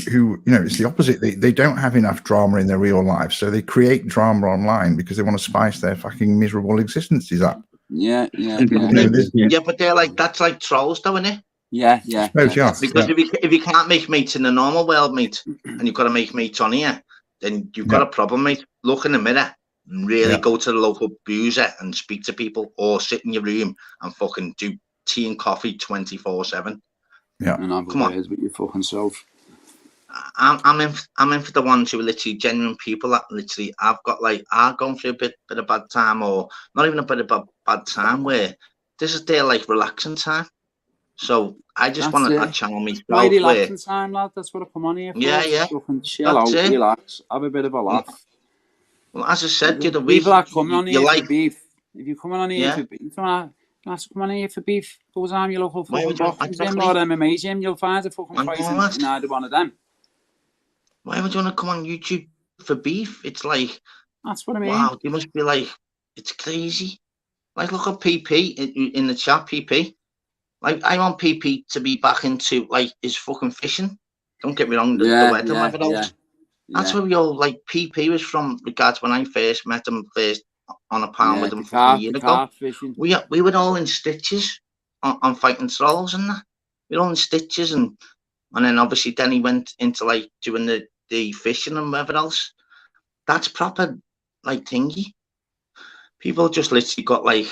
G: it's the opposite. They don't have enough drama in their real life, so they create drama online because they want to spice their fucking miserable existences up.
C: Yeah.
A: But they're like, that's like trolls, though, isn't it?
C: Yeah.
A: Because if you can't make mates in the normal world, mate, and you've got to make mates on here, then you've got a problem, mate. Look in the mirror and really go to the local boozer and speak to people, or sit in your room and fucking do tea and coffee 24/7.
G: Yeah,
C: and have
A: come on
C: with your fucking self.
A: I'm in for the ones who are literally genuine people that literally are going through a bit of bad time, or not even a bit of bad time, where this is their like relaxing time. So I just want to channel me.
C: My relaxing time, lad. That's what I come on here for.
A: Yeah.
C: Fucking chill out, relax, have a bit of a laugh.
A: Well, as I said the other
C: week, people that come on here
A: for
C: beef. If you come on here for beef, come on here for beef. Goes on your local fucking boxing gym or MMA gym, you'll find a fucking fight in either one of them.
A: Why would you want to come on YouTube for beef? It's like,
C: that's what I mean.
A: Wow, you must be like, it's crazy. Like, look at PP in the chat, PP. Like, I want PP to be back into like his fucking fishing. Don't get me wrong, the weather, whatever else. That's where we all like. PP was from regards when I first met him on a pound with him a year ago. We were all in stitches on fighting trolls and that. We were all in stitches, and then obviously then he went into like doing the fishing and whatever else. That's proper like thingy. People just literally got like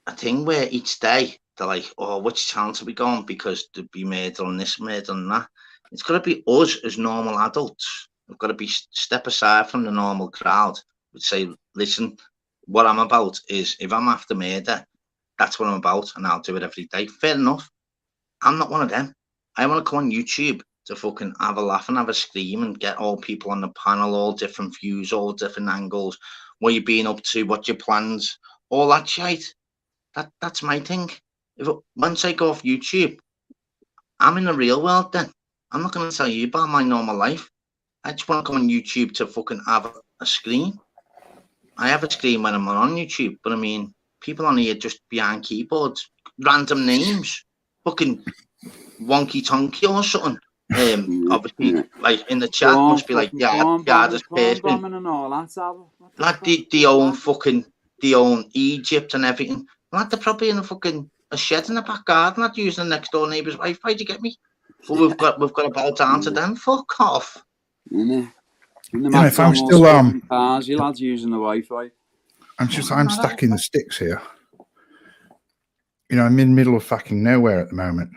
A: a thing where each day they're like, oh, which channel are we going? Because there'd be murder on this, murder on that. It's got to be us as normal adults. We've got to be step aside from the normal crowd. We'd say, listen, what I'm about is if I'm after murder, that's what I'm about, and I'll do it every day. Fair enough. I'm not one of them. I want to come on YouTube to fucking have a laugh and have a scream and get all people on the panel, all different views, all different angles, what you're being up to, what your plans, all that shit. That's my thing. Once I go off YouTube, I'm in the real world then. I'm not going to tell you about my normal life. I just want to come on YouTube to fucking have a screen. I have a screen when I'm on YouTube, but I mean, people on here just behind keyboards, random names, fucking Wonky Tonky or something. Obviously, like in the chat, must be like, this person. Like they own Egypt and everything. Like they're probably in a shed in the back garden, not using the next door neighbour's Wi-Fi. Do you get me? But we've got to bow down to them. Fuck off.
G: If I'm still
C: you lads using the Wi-Fi.
G: I'm stuck in the sticks here. I'm in the middle of fucking nowhere at the moment.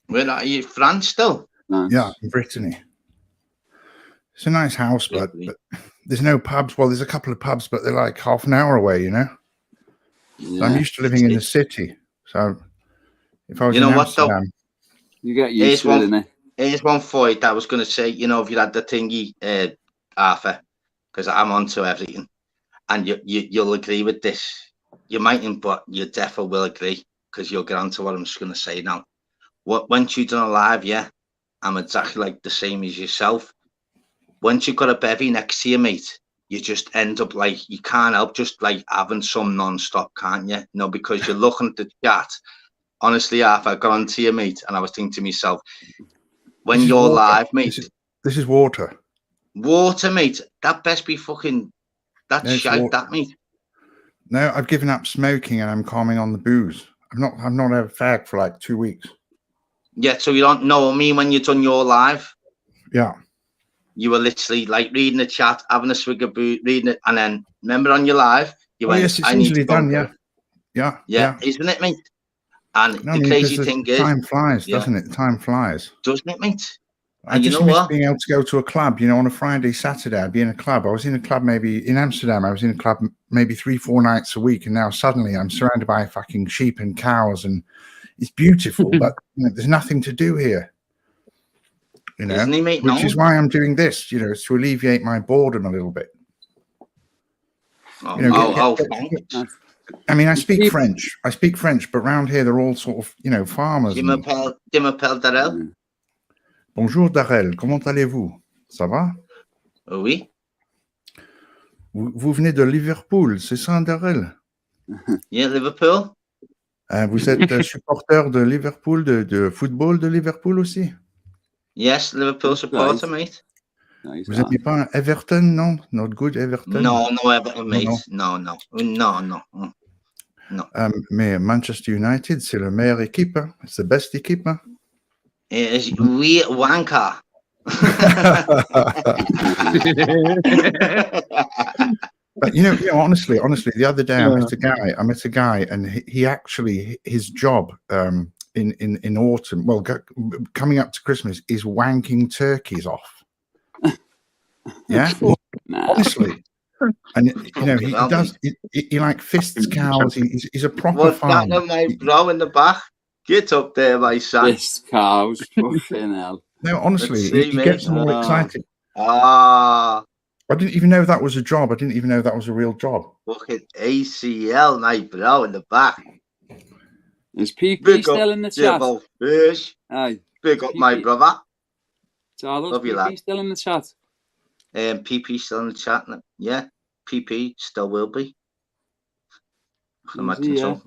A: Where are you? France still?
G: Nice. Yeah, in Brittany. It's a nice house, but there's no pubs. Well, there's a couple of pubs, but they're like half an hour away, Yeah. So I'm used to living in the city. So if I was in Amsterdam,
C: you get used to it, innit?
A: Here's one for you that I was going to say, if you had the thingy, Arthur, because I'm onto everything, and you'll agree with this. You mightn't, but you definitely will agree, because you'll get onto what I'm just going to say now. Once you've done a live, I'm exactly like the same as yourself. Once you've got a bevy next to you, mate, you just end up like, you can't help just like having some non-stop, can't you? Because you're looking at the chat. Honestly, Arthur, I got onto you, mate, and I was thinking to myself, when you're live, mate.
G: This is water.
A: Water, mate. That best be fucking, that's shite, that, mate.
G: No, I've given up smoking and I'm calming on the booze. I've not had a fag for like 2 weeks.
A: Yeah, so you don't know me when you've done your live?
G: Yeah.
A: You were literally like reading the chat, having a swig of booze, reading it, and then remember on your live, you went,
G: yes, it's easily done,
A: yeah, isn't it, mate? And the crazy thing is,
G: time flies, doesn't it? Time flies,
A: doesn't it, mate?
G: I just miss being able to go to a club. On a Friday, Saturday, I'd be in a club. I was in a club maybe in Amsterdam. I was in a club maybe 3-4 nights a week, and now suddenly I'm surrounded by fucking sheep and cows, and it's beautiful, but there's nothing to do here.
A: Isn't he, mate?
G: Which is why I'm doing this. To alleviate my boredom a little bit.
A: Go
G: I mean, I speak French. But around here they're all sort of, farmers.
A: Je m'appelle Darrell.
G: Bonjour Darrell, comment allez-vous? Ça va?
A: Oui.
G: Vous venez de Liverpool, c'est ça, Darrell?
A: Yeah, Liverpool.
G: Vous êtes supporter de Liverpool, de football de Liverpool aussi?
A: Yes, Liverpool supporter, mate.
G: Vous n'aimez pas Everton, non? Not good Everton?
A: No, Everton, mate. No.
G: Mais Manchester United, c'est la meilleure équipe. Hein? C'est la best équipe. Hein?
A: Oui, wanker.
G: But honestly, the other day I met a guy, and he actually, his job in autumn, well, coming up to Christmas, is wanking turkeys off. Yeah, honestly, and he does. He like fists cows. He's a proper farmer.
A: What's that, my bro in the back? Get up there, my son.
C: Fist cows, fucking hell.
G: No, honestly, he gets them all excited. I didn't even know that was a job. I didn't even know that was a real job.
A: Fucking ACL, my bro, in the back.
C: Is PP still in the chat?
A: Fish.
C: Aye.
A: Big up, my brother.
C: Charles, PP still in the chat?
A: PP still in the chat. Yeah, PP still will be. I can imagine so.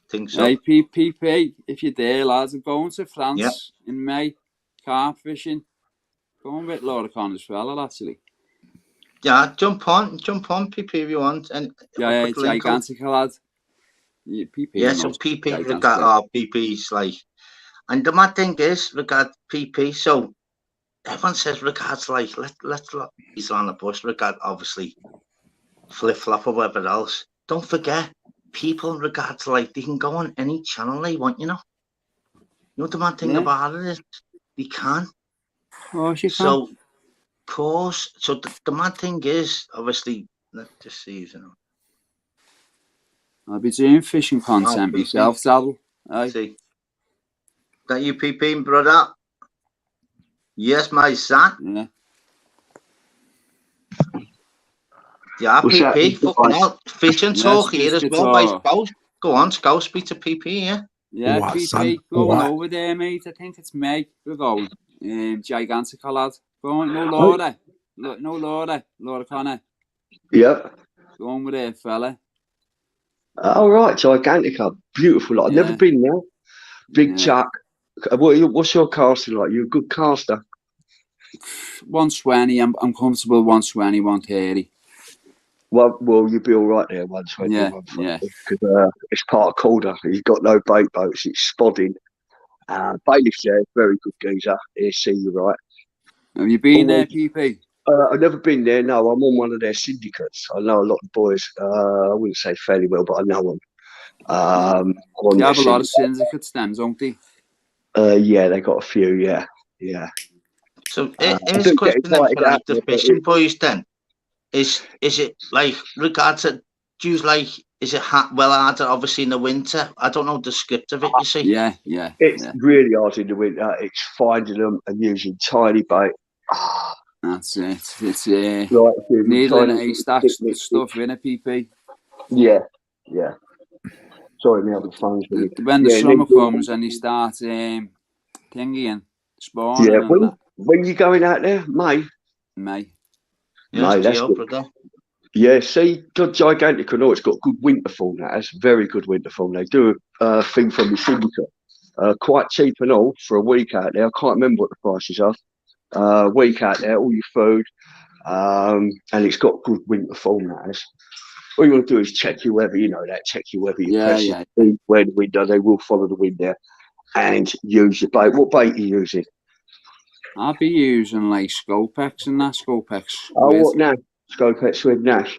A: Think so.
C: Hey, PP, if you're there, lads, I'm going to France in May. Carp fishing. Going with Laura Connor's fella, actually.
A: Yeah, jump on, PP if you want. And
C: yeah, gigantic lad. Yeah, PP.
A: Yeah, so PP, PP's like, and the mad thing is, regard PP. So everyone says regards like let's look. He's on the bus. Regard obviously flip flop or whatever else. Don't forget, people in regards like they can go on any channel they want. You know the mad thing about it is they can.
C: Oh, she can.
A: So, course. So the mad thing is, obviously, let's just see,
C: I'll be doing fishing content myself, Saddle.
A: See. That you, PP, brother? Yes, my son. Yeah, PP, fucking hell. Fishing talk here as well, by Go on, go speak to PP, yeah?
C: Yeah, PP, going over there, mate. I think it's May. We're going. Gigantic lad. Going, no Laura Connor.
H: Yep.
C: Going with her fella.
H: All right, Gigantica, beautiful. I've never been there. Big Chuck. What's your casting like? You're a good caster.
C: 120. I'm comfortable. 120, 130.
H: Well, you'll be all right there. 120.
C: Yeah.
H: Because it's part of Calder. He's got no bait boats. It's spodding. Bailiff's there, very good geezer. He'll see you right.
C: Have you been there, PP?
H: I've never been there. No, I'm on one of their syndicates. I know a lot of boys. I wouldn't say fairly well, but I know them.
C: They have a lot of syndicates, then, don't they?
H: Yeah, they got a few. Yeah.
A: So, here's a question then for like the fishing boys. Then, is it like regards to do like? Is it well harder, obviously, in the winter? I don't know the script of it, you see.
C: Yeah.
H: It's really hard in the winter. It's finding them and using tiny bait.
C: That's it. It's needle in a haystack stuff, in a PP.
H: Yeah. Sorry, now the phone's really...
C: When the summer comes and you start thingy and spawning.
H: Yeah, when you going out there? May.
A: Yes,
H: May, that's good. Yeah, see, Gigantic and all, it's got good winter form. That's very good winter form. They do a thing from the syndicate. Quite cheap and all for a week out there. I can't remember what the prices are. Week out there, all your food. And it's got good winter form. That is. All you want to do is check your weather. You know that. Check your weather. Where the wind does, they will follow the wind there. And use your bait. What bait are you using?
C: I'll be using like Scopex and that. Scopex.
H: Oh, what now? Scopex with Nash.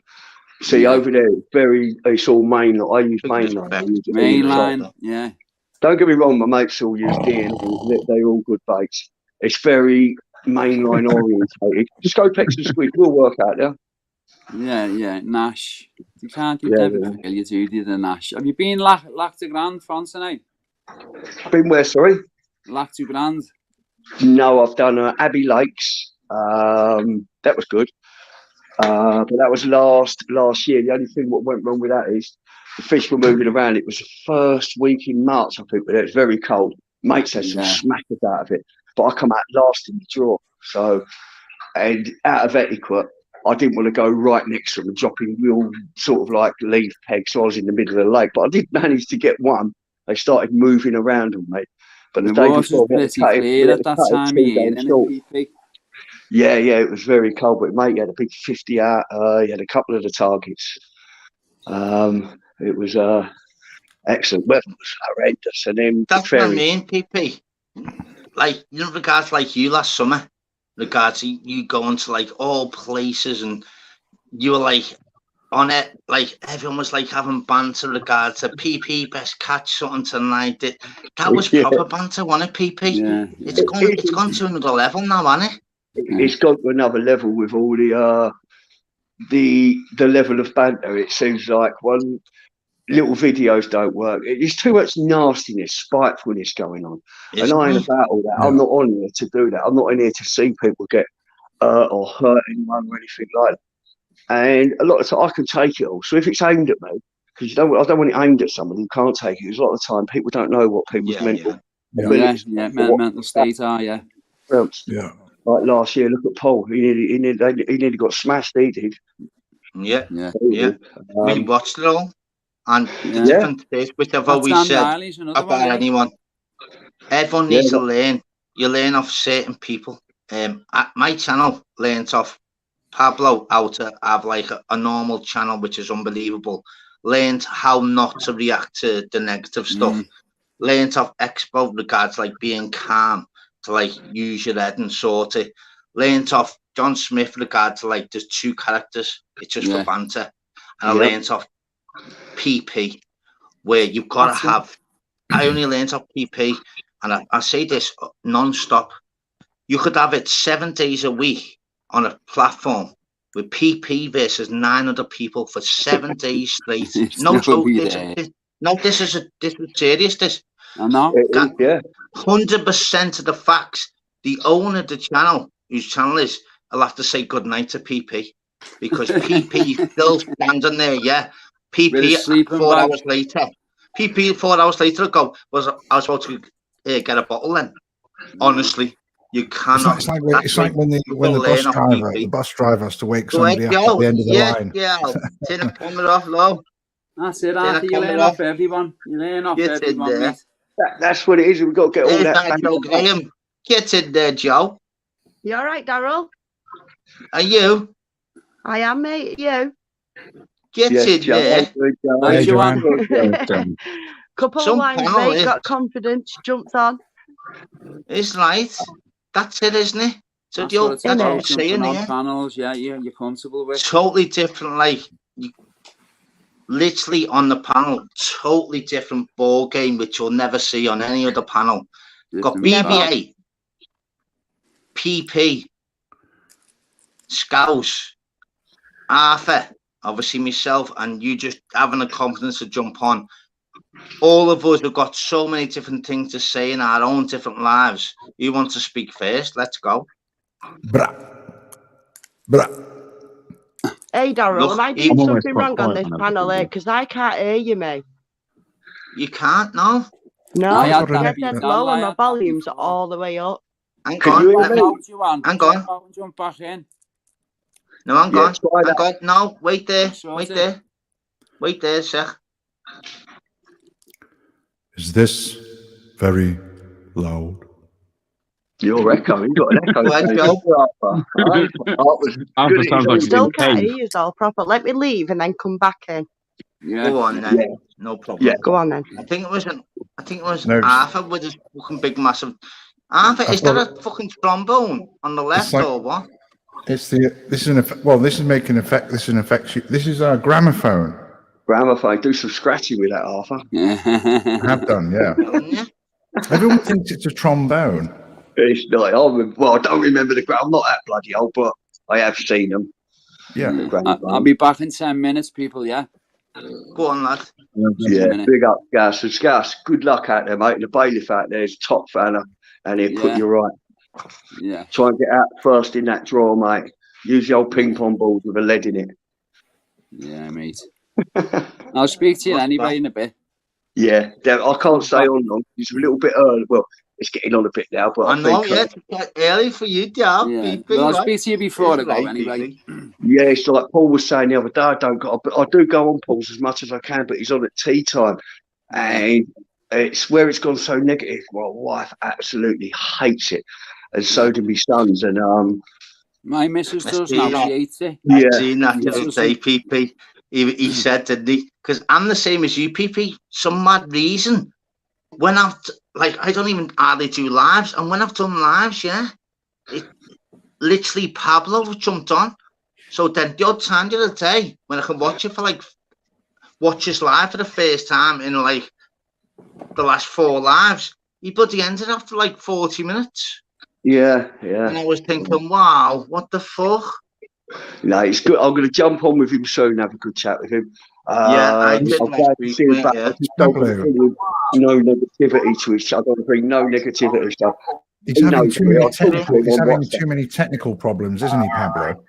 H: See, over there, it's all mainline. I use mainline.
C: Mainline, yeah.
H: Don't get me wrong, my mates all use DNA. They're all good baits. It's very mainline orientated. Scopex and Squid will work out there.
C: Yeah. Nash. You can't do everything. You do the Nash. Have you been Lac du Grand, France tonight?
H: Been where, sorry?
C: Lac du Grand.
H: No, I've done Abbey Lakes. That was good. But that was last year. The only thing what went wrong with that is the fish were moving around. It was the first week in March, I think, but it was very cold. Mates had some smackers out of it, but I come out last in the draw. So, and out of etiquette, I didn't want to go right next to them and dropping real sort of like leaf pegs. So I was in the middle of the lake, but I did manage to get one. They started moving around on me. But the day before,
C: pretty clear at that time of year, isn't it, PP?
H: Yeah, it was very cold, but mate, he had a big 50 out. He had a couple of the targets. It was excellent. Weather was horrendous, and then
A: that's what I mean, PP. Like in regards, like you last summer, regards you going to like all places, and you were like on it, like everyone was like having banter regards to PP best catch something tonight. That was proper banter, wasn't it, PP?
C: Yeah.
A: It's gone to another level now, hasn't it?
H: It's gone to another level with all the level of banter. It seems like one little videos don't work. There's too much nastiness, spitefulness going on. And I ain't about all that. Yeah. I'm not on here to do that. I'm not in here to see people get or hurt anyone or anything like that. And a lot of time I can take it all. So if it's aimed at me, because I don't want it aimed at somebody who can't take it. Because a lot of the time people don't know what people's mental
C: mental state are. Yeah.
H: Like last year, look at Paul. He nearly got smashed. He did.
A: Yeah. We watched it all, and the different things, which I've always said about anyone. Everyone needs to learn. You learn off certain people. At my channel, learned off Pablo how to have like a normal channel, which is unbelievable. Learned how not to react to the negative stuff. Learned off Expo regards like being calm, to like use your head and sort it. Learned off John Smith regards to like there's two characters, it's just for banter. And I learned off PP, where you've got to have. I only learned off PP, and I say this non-stop. You could have it 7 days a week on a platform with PP versus 9 other people for 7 days straight. No joke. This is serious. This.
C: I know.
A: 100% of the facts. The owner of the channel, whose channel is, I'll have to say good night to PP, because PP still standing there. Yeah, PP 4 hours later. PP 4 hours later ago I was about to get a bottle. Then honestly, you cannot.
G: It's like when the bus driver has to wake somebody up at the end of the line.
A: Yeah, turn the camera off, low.
C: That's it, Arthur. You learn off everyone. You learn off everyone, mate.
H: That's what it is. We've got to get all that.
A: Graham. Get in there, Joe.
I: You all right, Daryl?
A: Are you?
I: I am, mate. You?
A: Get in there.
I: Couple of lines, mate. Got confidence. Jumped on.
A: It's right. That's it, isn't it? So that's what I'm saying here.
C: Panels, you're comfortable with.
A: Totally different, like literally on the panel, totally different ball game, which you'll never see on any other panel. Got BBA, PP, Scouse, Arthur, obviously myself, and you just having the confidence to jump on. All of us have got so many different things to say in our own different lives. You want to speak first? Let's go.
I: Hey, Daryl, am I doing something wrong on this panel here? Because I can't hear you, mate.
A: You can't, no?
I: No, I'm dead low and my volume's all the way up.
A: Hang on. Hang on.
C: Jump back in.
A: No, hang on. Hang on. No, wait there. Wait there. Wait there, sir.
G: Is this very loud?
H: You're echoing. You got an echo.
I: Still can't hear you all proper. Let me leave and then come back in.
A: Yeah. Go on then. Yeah. No problem.
H: Yeah.
I: Go on then.
A: I think it was Arthur with his fucking big massive. Arthur, is that a fucking trombone on the left or what?
G: This is an effect. Well, this is making effect. This is an effect. This is a gramophone.
H: Gramophone. Do some scratching with that, Arthur.
G: I have done, yeah. Everyone thinks it's a trombone.
H: It's like, I don't remember the I'm not that bloody old, but I have seen them.
G: Yeah.
C: I'll be back in 10 minutes, people, yeah?
A: Go on, lad.
H: Yeah, big up, Gas. And Gas, good luck out there, mate. The bailiff out there is top fanner, and he'll put you right.
C: Yeah.
H: Try and get out first in that draw, mate. Use the old ping pong balls with a lead in it.
C: Yeah, mate. I'll speak to you anyway in a bit.
H: Yeah, I can't stay on long. It's a little bit early. Well, it's getting on a bit now, but I
A: know,
H: think,
A: it's early for you, Dale.
C: Yeah. Well, I'll speak to you before I go anyway.
H: Yeah, it's like Paul was saying the other day. I do go on Paul's as much as I can, but he's on at tea time, and it's where it's gone so negative. My wife absolutely hates it, and so do my sons. And
C: my missus does now. She hates it.
H: Yeah,
A: I've seen that the other day, PP. He said, didn't he? Because I'm the same as you, PP. Some mad reason. When I don't even hardly do lives, and when I've done lives, literally Pablo jumped on. So then the odd time the other day when I can watch it for watch his live for the first time in the last 4 lives, he bloody ended after 40 minutes.
H: Yeah.
A: And I was thinking, wow, what the fuck?
H: No, it's good. I'm going to jump on with him soon, have a good chat with him.
A: I did
H: I'm glad to see him back. I just don't want to bring no negativity to it. I don't want to bring no negativity stuff.
G: He's having too many technical problems, isn't he, Pablo?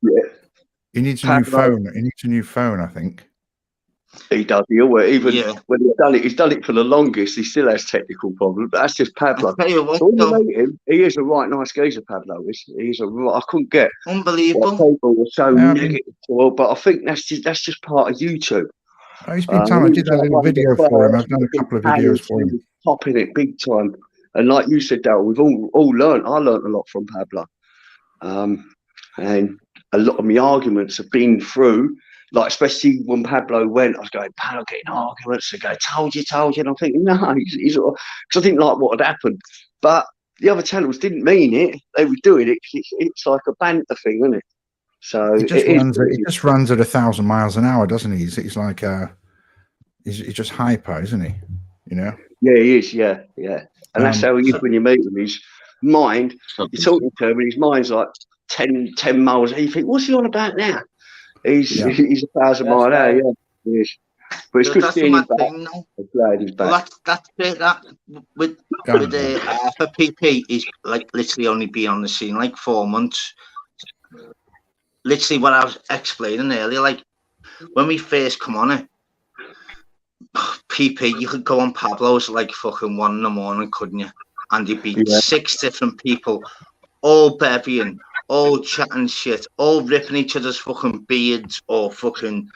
H: Yeah.
G: He needs a new phone. He needs a new phone, I think.
H: He does. When he's done it for the longest. He still has technical problems, but that's just Pablo.
A: I'll tell you what,
H: when you meet him, he is a right nice geezer. Pablo he's I couldn't get
A: unbelievable.
H: People were so negative, but I think that's just part of YouTube.
G: He's been time. I did a little video for him. I've done a couple of videos for him.
H: Popping it big time, and like you said, Dale, we've all learned. I learned a lot from Pablo, and a lot of my arguments have been through. Especially when Pablo went, I was going, Pablo getting arguments. I go, told you. And I'm thinking, no, he's because I didn't like what had happened. But the other channels didn't mean it. They were doing it. It's like a banter thing, isn't it? So
G: he just runs at 1,000 miles an hour, doesn't he? He's like he's just hyper, isn't he? You know?
H: Yeah, he is. Yeah. And that's how he is when you meet him. His mind, you're talking to him, and his mind's like 10 miles. And you think, what's he on about now? He's 1,000 miles an hour, yeah. He is. But it's good seeing him back. I'm glad he's back.
A: Well, that's it. That with for PP, he's literally only been on the scene 4 months. Literally, what I was explaining earlier, when we first come on it, PP, you could go on Pablo's fucking 1 in the morning, couldn't you? And you'd be 6 different people, all bevying, all chatting shit, all ripping each other's fucking beards or fucking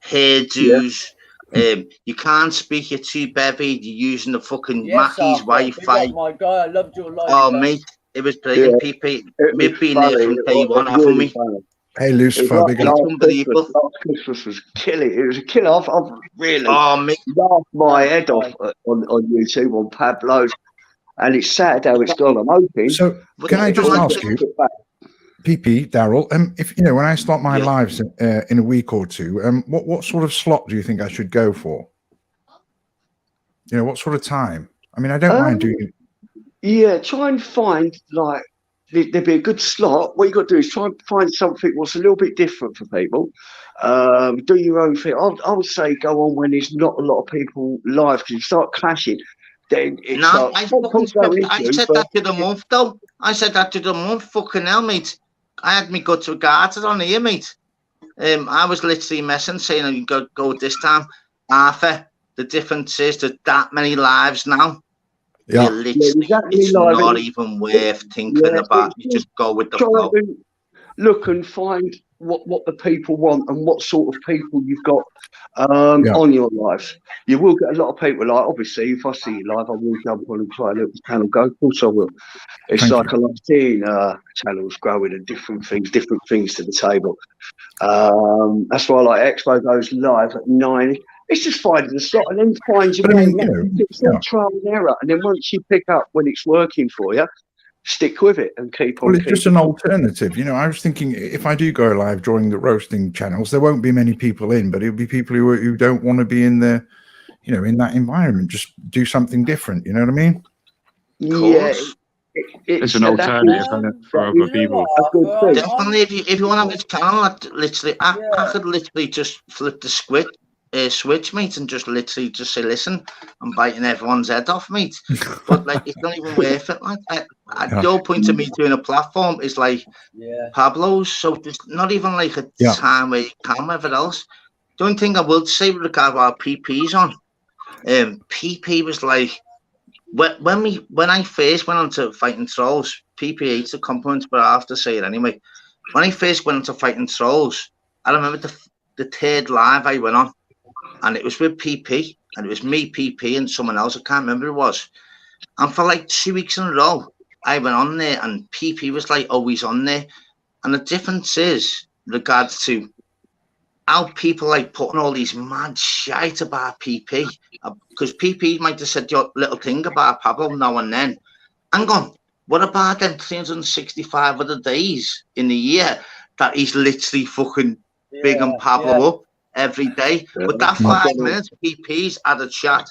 A: hairdos. You can't speak, you're too bevy, you're using the fucking Mackey's Wi-Fi.
J: My guy, I loved your life.
A: Oh, mate, it was brilliant, PP. We've been there from day one, haven't we?
G: Hey, Lucifer, big up.
H: Unbelievable. Last Christmas was killing. It was a killer. I've really laughed my head off on YouTube on Pablo's. And it's sad how it's gone. I'm hoping.
G: So, can I just ask you, PP, Daryl, if when I start my lives in a week or two, what sort of slot do you think I should go for? What sort of time? I mean, I don't mind doing it.
H: Yeah, try and find there'd be a good slot. What you got to do is try and find something what's a little bit different for people. Do your own thing. I would say go on when there's not a lot of people live, because you start clashing. Then it's
A: I said that to the month, though. I said that to the month. Fucking hell, mate. I had me go to a garter on here, mate. I was literally messing, saying you go this time. Arthur, the difference is there's that many lives now.
G: Yeah,
A: it's not even worth thinking about. You just go with the flow.
H: Look and find what the people want and what sort of people you've got on your lives. You will get a lot of people. Obviously, if I see you live, I will jump on and try a little channel go. Of course, I will. It's I love seeing channels growing and different things to the table. That's why Expo goes live at 9. It's just finding the slot and then find your way. It's all trial and error. And then once you pick up when it's working for you, stick with it and keep on.
G: Well, it's just an alternative. I was thinking if I do go live during the roasting channels, there won't be many people in, but it'll be people who don't want to be in the, in that environment. Just do something different. You know what I mean?
H: Yeah.
D: It's an alternative for other people.
A: Definitely, if you want to have this channel, I could literally just flip the script switch, mate, and just literally just say, listen, I'm biting everyone's head off, mate. But like, it's not even worth it. Like, the whole point of me doing a platform is like Pablo's, so there's not even like a time where you can, whatever else. The only thing I will say with regard to our PP's on, PP was like, when I first went on to Fighting Trolls, PP hates the compliment, but I have to say it anyway. When I first went into Fighting Trolls, I remember the third live I went on, and it was with PP, and it was me, PP, and someone else. I can't remember who it was. And for like 2 weeks in a row, I went on there, and PP was like always on there. And the difference is, regards to how people like putting all these mad shite about PP, because PP might have said your little thing about Pablo now and then. Hang on, what about them 365 other days in the year that he's literally fucking bigging Pablo up every day? But that 5 minutes, PP's had a chat,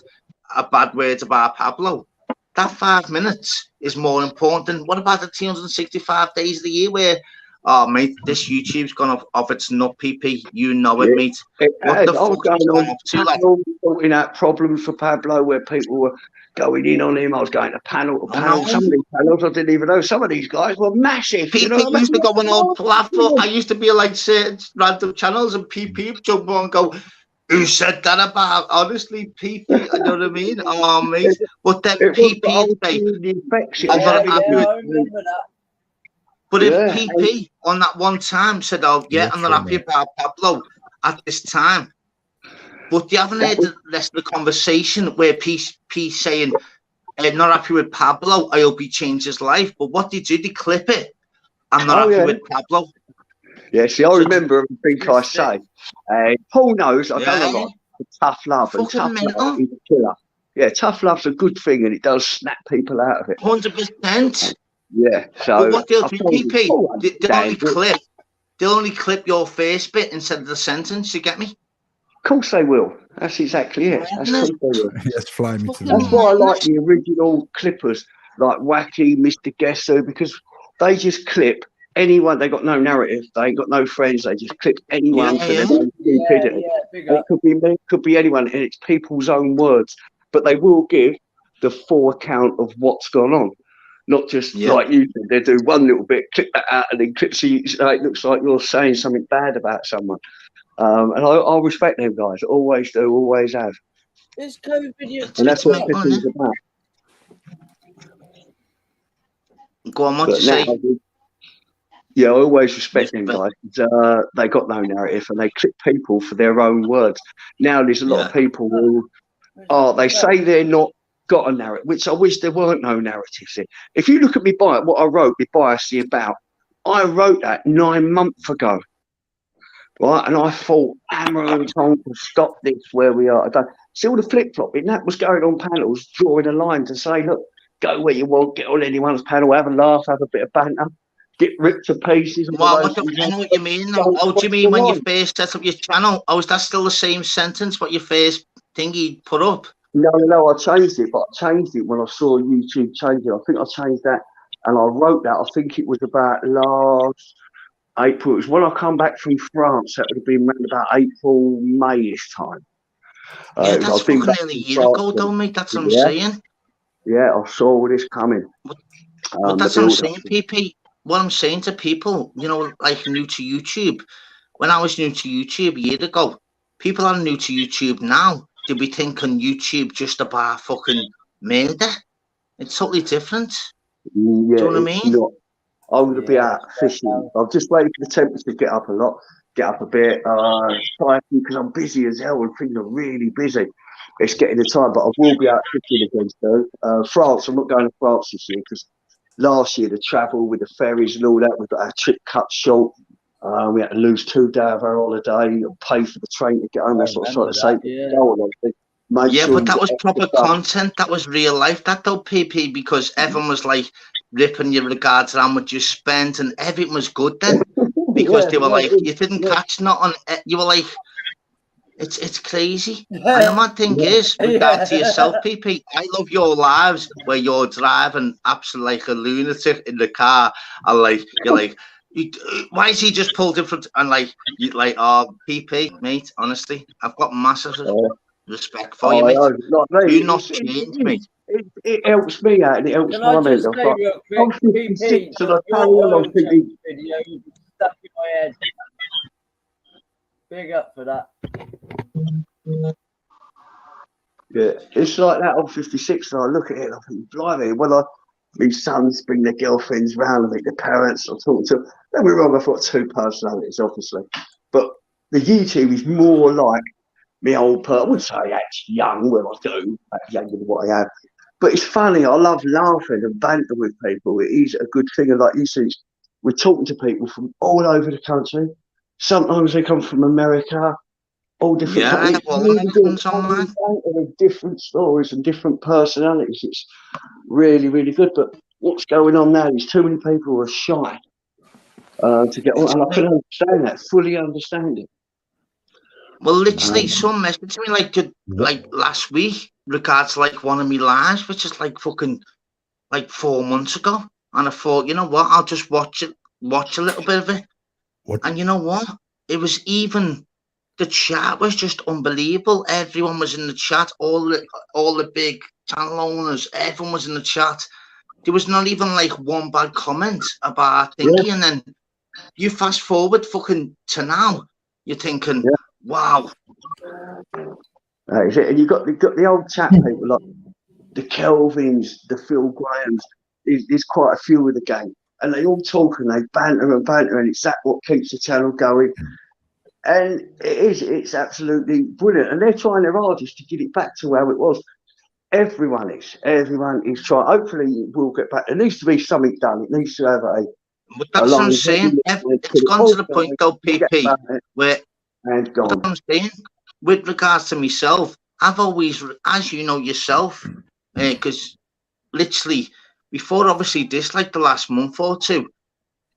A: a bad words about Pablo. That 5 minutes is more important than what about the 365 days of the year where, oh, mate, this YouTube's gone off its nut, PP. You know it, mate. What the fuck is going up to? Like,
H: sorting out problems for Pablo where people were going in on him. I was going to panel to panel. Some of these panels I didn't even know. Some of these guys were massive.
A: PP used to go on old platform. I used to be like certain random channels, and PP would jump on and go, who said that about? Honestly, PP, you know what I mean? Oh, mate. But then PP, but if PP on that one time said, oh, yeah, I'm not happy about Pablo at this time, but you haven't heard the rest of the conversation where P saying, not happy with Pablo, I hope he changed his life. But what they do, they clip it. I'm not happy with Pablo.
H: Yeah, see, I remember everything I say. Paul knows I've done a lot of tough love, and tough love is a killer. Yeah, tough love's a good thing, and it does snap people out of it.
A: 100%.
H: Yeah, so
A: but what they'll do, PP, they'll only clip your first bit instead of the sentence. You get me?
H: Of course they will. That's exactly it. That's course they will.
G: Yes, fly me to
H: That's why I like the original clippers, like Wacky, Mr. Guesser, because they just clip anyone. They got no narrative. They ain't got no friends. They just clip anyone for their own stupidity. It could be me, could be anyone, and it's people's own words. But they will give the full account of what's gone on. Not just like you said, they do one little bit, clip that out, and then clip so it looks like you're saying something bad about someone. And I respect them guys. I always do, always have.
I: This COVID video,
H: and that's what this is about.
A: Go on, what you say?
H: Yeah, I always respect them guys. They got no narrative, and they clip people for their own words. Now there's a lot of people who they say they're not got a narrative, which I wish there weren't no narratives in. If you look at me what I wrote me biasly about, I wrote that 9 months ago, right? And I thought hammer and tong to stop this where we are. I don't see all the flip flopping that was going on panels, drawing a line to say, look, go where you want, get on anyone's panel, have a laugh, have a bit of banter, get ripped to pieces.
A: Well, I know what you mean. How do you mean when you first set up your channel? Oh, is that still the same sentence? What your first thing you put up?
H: No, I changed it, but I changed it when I saw YouTube change it. I think I changed that, and I wrote that. I think it was about last April. It was when I come back from France. That would have been around about April, May-ish time.
A: Yeah, that's fucking nearly a year ago, though, mate. That's what I'm saying.
H: Yeah, I saw all this coming.
A: But that's what I'm saying, PP. What I'm saying to people, you know, like new to YouTube. When I was new to YouTube a year ago, people are new to YouTube now. Did we think on YouTube just about fucking murder? It's totally different.
H: Yeah,
A: do you know what I mean?
H: Not. I'm going to be out fishing. I've just waited for the temperature to get up a bit. Because I'm busy as hell and things are really busy. It's getting the time, but I will be out fishing again soon. France, I'm not going to France this year because last year the travel with the ferries and all that, we got our trip cut short. We had to lose 2 days of our holiday and pay for the train to get home. That's what I was trying to say.
A: But that was proper content. That was real life. That though, PP, because everyone was like ripping you regards to how much you spent, and everything was good then. Because they were like, you didn't catch nothing. You were like, it's crazy. And the mad thing is, regard to yourself, PP, I love your lives where you're driving absolutely like a lunatic in the car, and like you're like, Why is he just pulled different and like PP, mate? Honestly, I've got massive respect for you, mate.
H: Like me,
A: Do not change, mate.
H: It helps me out and it helps
B: Can
H: my
B: I just
H: mental.
B: say real quick, PP,
H: and I carry on thinking,
B: video stuck in my head. Big up for that.
H: Yeah, it's like that on 56, and I look at it and I think, blimey, when these sons bring their girlfriends round and meet their parents, I talk to them. Don't be wrong, I've got two personalities, obviously. But the YouTube is more like me old I wouldn't say that's young, well, I do, that's younger than what I have. But it's funny, I love laughing and banter with people. It is a good thing. And like you see, we're talking to people from all over the country. Sometimes they come from America. All different different stories and different personalities. It's really, really good. But what's going on now is too many people who are shy to get on, and I can understand that, fully understand it.
A: Well, literally, some message me like last week regards like one of me lives, which is like fucking like 4 months ago, and I thought, you know what, I'll just watch a little bit of it. And you know what? It was even. The chat was just unbelievable. Everyone was in the chat. All the big channel owners, everyone was in the chat. There was not even like one bad comment about thingy. And then you fast forward fucking to now, you're thinking, wow.
H: And you got the old chat people like the Kelvins, the Phil Grahams. There's quite a few of the game, and they all talk and they banter, and it's that what keeps the channel going. And it's absolutely brilliant. And they're trying their hardest to get it back to how it was. Everyone is trying. Hopefully, we'll get back. There needs to be something done. It needs to have a.
A: But that's what I'm saying. It's gone to the point, though, PP, where
H: and gone.
A: What I'm saying with regards to myself, I've always, as you know yourself, because literally before obviously this, like the last month or two,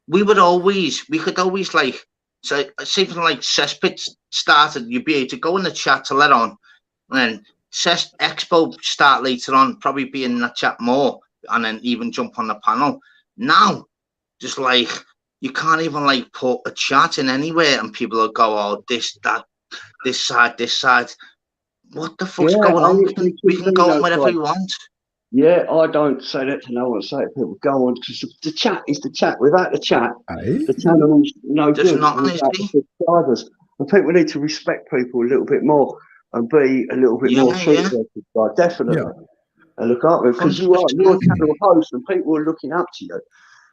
A: we could always like. So, say for like Cesspit started, you'd be able to go in the chat to let on, and then Expo start later on, probably be in that chat more, and then even jump on the panel. Now, just like you can't even like put a chat in anywhere, and people will go, "Oh, this, that, this side." What the fuck's going on? We can go on wherever we want.
H: Yeah, I don't say that to no one. I say to people, go on, because the chat is the chat. Without the chat, the channel's no good. Subscribers. And people need to respect people a little bit more and be a little bit more true. Definitely. And look after them, because you're a channel host and people are looking up to you.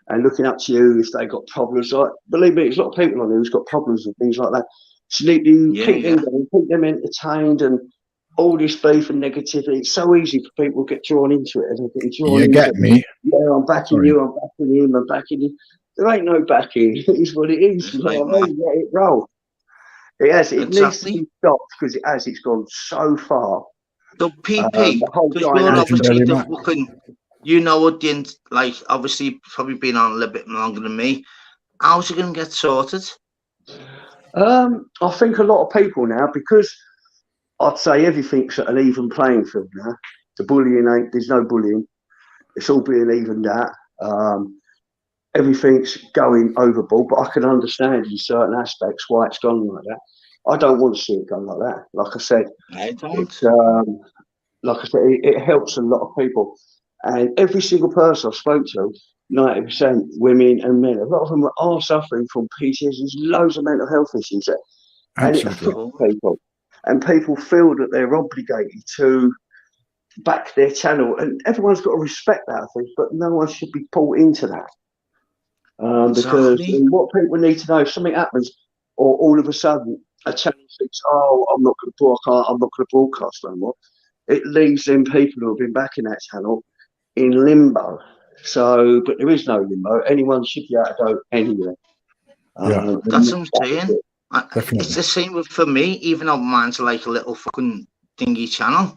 H: And looking up to you if they got problems. Like, believe me, there's a lot of people on there who's got problems and things like that. So you need to keep them entertained, and all this beef and negativity. It's so easy for people to get drawn into it. And get drawn
G: you get me?
H: Yeah, I'm backing you, I'm backing him, I'm backing you. There ain't no backing. It is what it is. You know what I mean? Let it roll. It has. It needs to be stopped because it's gone so far.
A: So PP, because you're obviously the fucking, you know, like obviously probably been on a little bit longer than me. How's it going to get sorted?
H: I think a lot of people now, because I'd say everything's at an even playing field now. The bullying there's no bullying. It's all being evened out. Everything's going overboard, but I can understand in certain aspects why it's gone like that. I don't want to see it go like that. Like I said, it helps a lot of people. And every single person I spoke to, 90% women and men, a lot of them are suffering from PTSD. There's loads of mental health issues there. And it affects people. And people feel that they're obligated to back their channel. And everyone's got to respect that, I think, but no one should be pulled into that. Because what people need to know, if something happens, or all of a sudden a channel thinks, "Oh, I'm not going to broadcast no more," it leaves them people who have been backing that channel in limbo. So, but there is no limbo. Anyone should be able to go anywhere.
A: That's what I'm saying. It's the same for me, even though mine's like a little fucking dingy channel.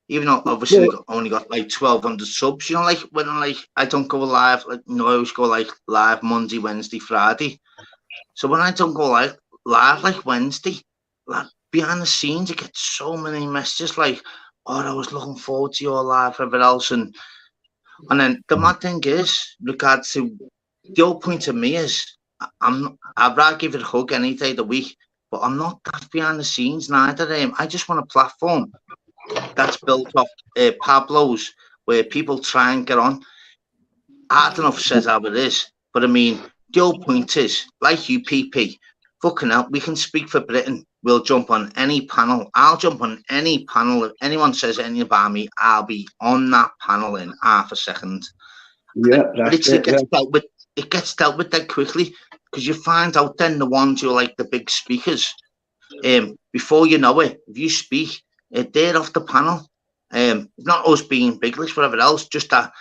A: Even though obviously only got like 1,200 subs, you know, like when I don't go live, like I always go like live Monday, Wednesday, Friday. So when I don't go live like Wednesday, like behind the scenes, you get so many messages like, "Oh, I was looking forward to your live, everything else," and then the mad thing is, regards to the whole point of me is I'd rather give it a hug any day of the week, but I'm not that behind the scenes neither. I just want a platform that's built off Pablo's, where people try and get on. I don't know if it says how it is, but I mean, the old point is, like you, PP, fucking hell, we can speak for Britain. We'll jump on any panel. I'll jump on any panel. If anyone says anything about me, I'll be on that panel in half a second.
H: Yeah,
A: but it gets dealt with. It gets dealt with that quickly, because you find out then the ones who are like the big speakers. Before you know it, if you speak, they're off the panel. Not us being biglish, whatever else, just that.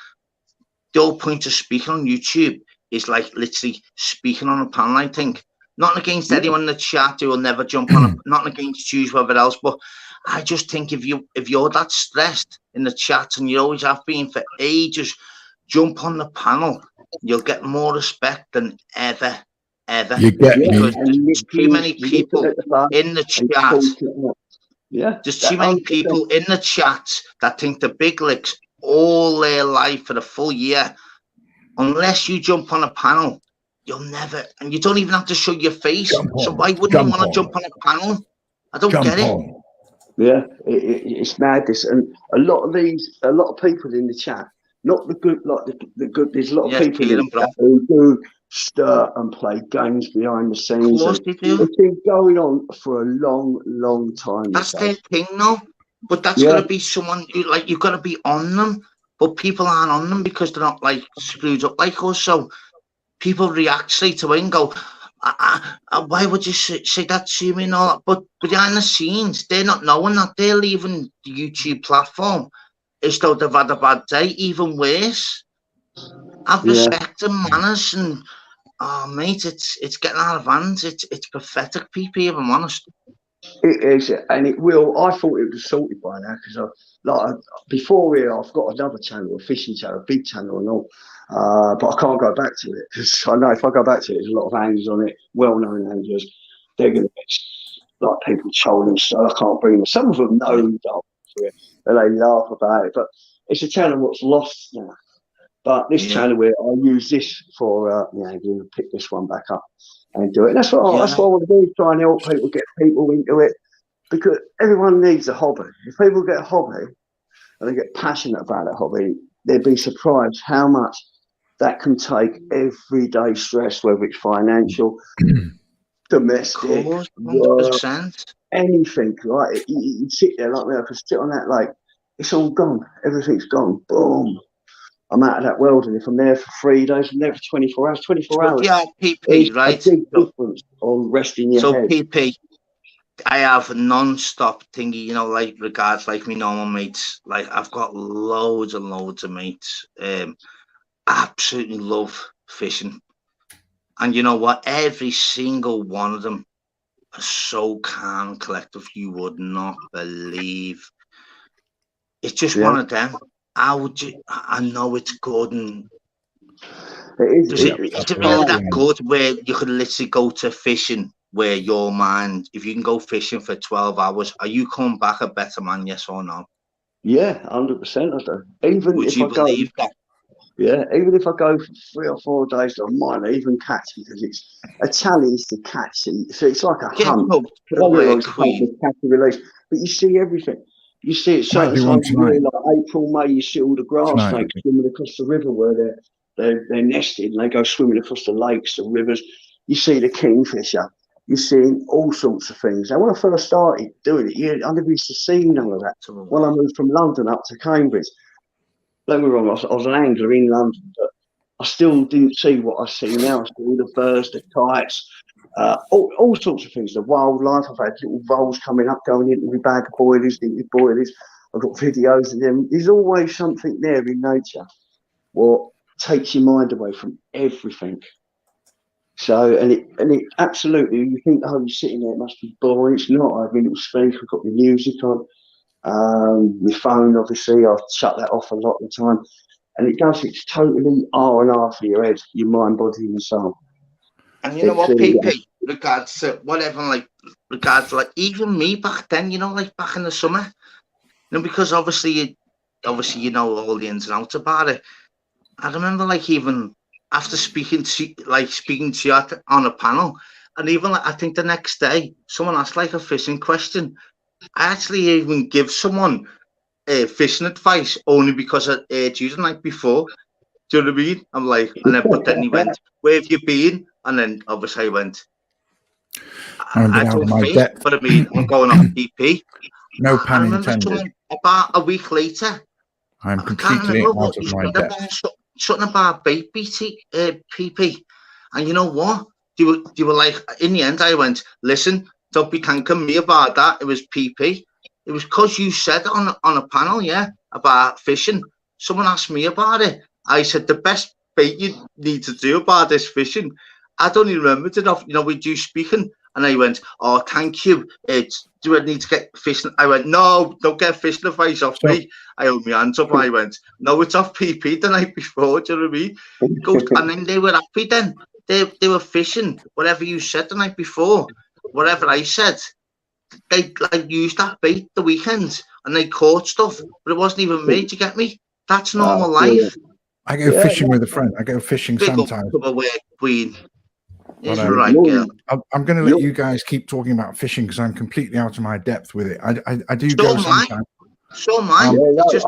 A: The whole point of speaking on YouTube is like literally speaking on a panel, I think. Not against anyone in the chat who will never jump on not against you, whatever else, but I just think if you're that stressed in the chat, and you always have been for ages, jump on the panel. You'll get more respect than ever. Because there's too many people in the chat. There's too many people in the chat that think the big licks all their life for the full year. Unless you jump on a panel, you'll never, and you don't even have to show your face. So why wouldn't you want to jump on a panel? I don't get it.
H: Yeah, it's madness, and a lot of people in the chat, not the good, like the good. There's a lot of people in the chat who do stir and play games behind the scenes.
A: Of course they do.
H: It's been going on for a long time.
A: That's their thing, though. But that's got to be someone who, like, you've got to be on them. But people aren't on them because they're not like screwed up like us. So people react straight away and go, why would you say that to me and all that? But behind the scenes, they're not knowing that. They're leaving the YouTube platform as though they've had a bad day, even worse. Have respect and manners, and mate, it's getting out of hand. It's pathetic, PP, if I'm honest.
H: It is, and it will. I thought it was sorted by now, because before here, I've got another channel, a fishing channel, a big channel and all, but I can't go back to it, because I know if I go back to it, there's a lot of anglers on it, well-known anglers. They're going to get like people trolling, so I can't bring them. Some of them know and they laugh about it, but it's a channel that's lost now. But this channel where I use this for, pick this one back up and do it. That's what I want to do, try and help people, get people into it, because everyone needs a hobby. If people get a hobby and they get passionate about a hobby, they'd be surprised how much that can take everyday stress, whether it's financial, domestic, work, anything. Like you sit there like me, I could sit on that lake, it's all gone, everything's gone, boom. I'm out of that world, and if I'm there for 3 days, I'm there for 24 hours. 24 hours.
A: Yeah, PP, right?
H: A big difference on resting your head.
A: So, PP, I have non-stop thingy, like regards like me normal mates. Like, I've got loads and loads of mates. Absolutely love fishing. And you know what? Every single one of them are so calm and collective, you would not believe. It's just one of them. How would you? I know it's good, and is it really that good where you could literally go to fishing where your mind, if you can go fishing for 12 hours, are you coming back a better man, yes or no?
H: Yeah, 100% I do. Even
A: would
H: if
A: you
H: I go,
A: believe that?
H: Yeah, even if I go for 3 or 4 days, I might even catch, because it's a challenge to catch it. So it's like a hunt. Catch and release. But you see everything. You see it certain times of year, like April, May, you see all the grass snakes swimming across the river where they're nested, and they go swimming across the lakes, the rivers. You see the kingfisher. You see all sorts of things. And when I first started doing it, I never used to see none of that. When I moved from London up to Cambridge, don't get me wrong, I was an angler in London, but I still didn't see what I see now. I saw the birds, the kites, all sorts of things, the wildlife. I've had little voles coming up, going into my bag of boilies, I've got videos of them. There's always something there in nature what takes your mind away from everything. So, and it absolutely, you think, oh, you're sitting there, it must be boring. It's not. I have a little speaker, I've got my music on, my phone, obviously, I shut that off a lot of the time. And it's totally R&R for your head, your mind, body, and soul.
A: And you know what, PP, regards to whatever, like even me back then, like back in the summer, because obviously you know all the ins and outs about it. I remember, like, even after speaking to you on a panel, and even I think the next day someone asked like a fishing question. I actually even give someone fishing advice only because I heard you the night before. Do you know what I mean? I'm like, and then but then he went, "Where have you been?" And then obviously I went, I don't fish, but I mean, I'm going off PP.
G: No pun
A: I remember
G: intended.
A: about a week later.
G: I'm completely out of my depth.
A: Something about bait PP, and you know what? You were like, in the end, I went, listen, don't be thanking me about that. It was PP. It was because you said on a panel, about fishing. Someone asked me about it. I said the best bait you need to do about this fishing. I don't even remember it. With you speaking, and I went, oh, thank you. Do I need to get fishing? I went, no, don't get fishing advice off me. I held my hands up and I went, no, it's off PP the night before. Do you know what I mean? And then they were happy then. They were fishing, whatever you said the night before, whatever I said. They used that bait the weekend and they caught stuff, but it wasn't even me. Do you get me? That's normal life.
G: I go fishing with a friend. I go fishing sometimes.
A: Queen.
G: But, I'm going to let you guys keep talking about fishing because I'm completely out of my depth with it. I do go sometimes.
A: So mine.
G: I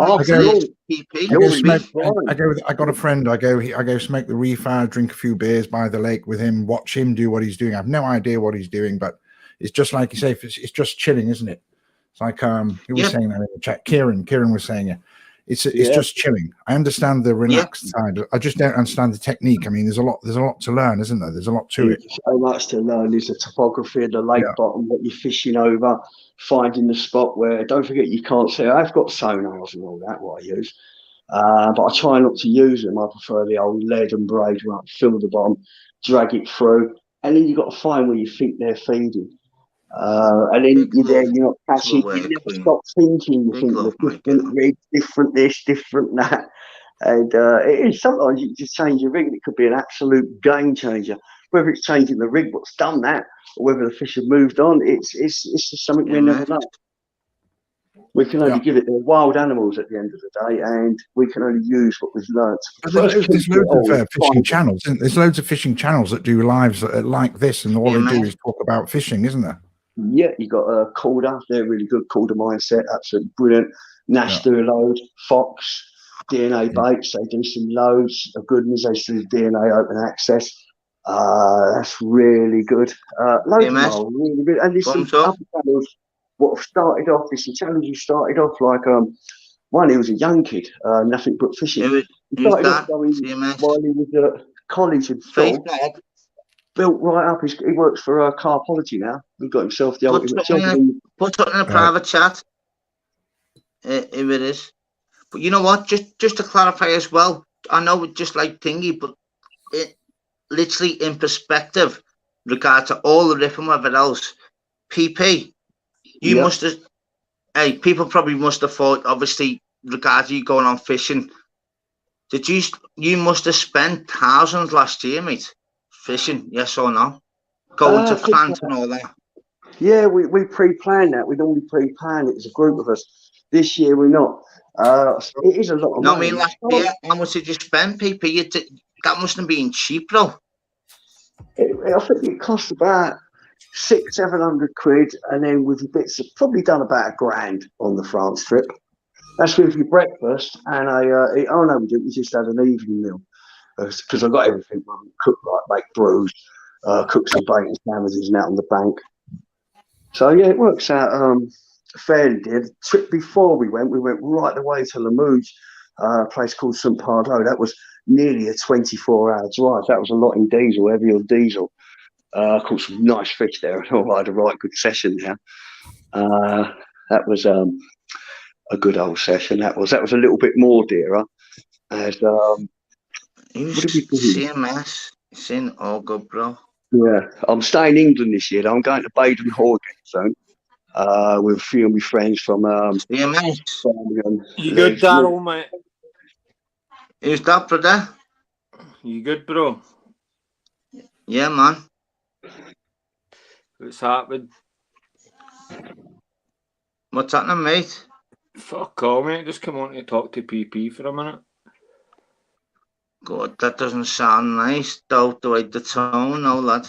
G: got a friend. I go smoke the reefer, drink a few beers by the lake with him, watch him do what he's doing. I have no idea what he's doing, but it's just like you say, it's just chilling, isn't it? It's like who was saying that in the chat? Kieran was saying it. It's just chilling. I understand the relaxed side. I just don't understand the technique. I mean, there's a lot to learn, isn't there? There's a lot to it.
H: So much to learn. There's the topography of the lake bottom, what you're fishing over, finding the spot where. Don't forget, you can't see. I've got sonars and all that. What I use, but I try not to use them. I prefer the old lead and braid one. Fill the bottom, drag it through, and then you've got to find where you think they're feeding. And then you're there, you're not catching, you never stop thinking, you think the different rig, different this, different that. And it is sometimes you just change your rig and it could be an absolute game changer. Whether it's changing the rig, what's done that, or whether the fish have moved on, it's just something we never know. We can only give it, they're wild animals at the end of the day, and we can only use what we've learnt.
G: There's loads of fishing channels. There's loads of fishing channels that do lives like this, and all they do is talk about fishing, isn't there?
H: Yeah, you got a Calder. They're really good. Calder Mindset, absolutely brilliant. Nash do a load. Fox, DNA Baits, they do some loads of goodness. They do DNA open access. That's really good. Loads of them are really good. And there's some other channels what have started off. There's some channels who started off like one. He was a young kid, nothing but fishing. He started off going while he was at college and stuff. Built right up. He works for Carpology now. He got himself the ultimate job.
A: Put it in a private chat. If it is. But you know what? Just to clarify as well, I know it's just like thingy, but it literally in perspective, regard to all the riff and whatever else. PP, you must have. Hey, people probably must have thought, obviously, regard to you going on fishing. You must have spent thousands last year, mate. Fishing, yes or no? Going to France and all that.
H: Yeah, we pre-planned that. We normally pre-plan it as a group of us. This year we're not. It is a lot of money.
A: I mean, last year, how much did you spend, PP? That must have been cheap, though.
H: I think it cost about 600-700 quid, and then with bits of probably done about £1,000 on the France trip. That's with your breakfast and we didn't. We just had an evening meal. Because I got everything cooked, like make brews, cook some bacon sandwiches and out on the bank. So yeah, it works out fairly dear. The trip before we went right the way to Limoges, a place called St Pardo. That was nearly a 24-hour drive. That was a lot in diesel, heavy on diesel. Caught some nice fish there, and I had a right good session there. That was a good old session. That was a little bit more dearer, as
A: CMS, it's all good, bro.
H: Yeah, I'm staying in England this year. I'm going to Baden Hall soon with a few of my friends from
A: CMS.
J: You good, Daryl, mate?
A: Who's that, brother?
J: You good, bro?
A: Yeah, man.
J: What's happening?
A: What's happening, mate?
J: Fuck all, mate. Just come on to talk to PP for a minute.
A: God, that doesn't sound nice, though, the tone, no, lad.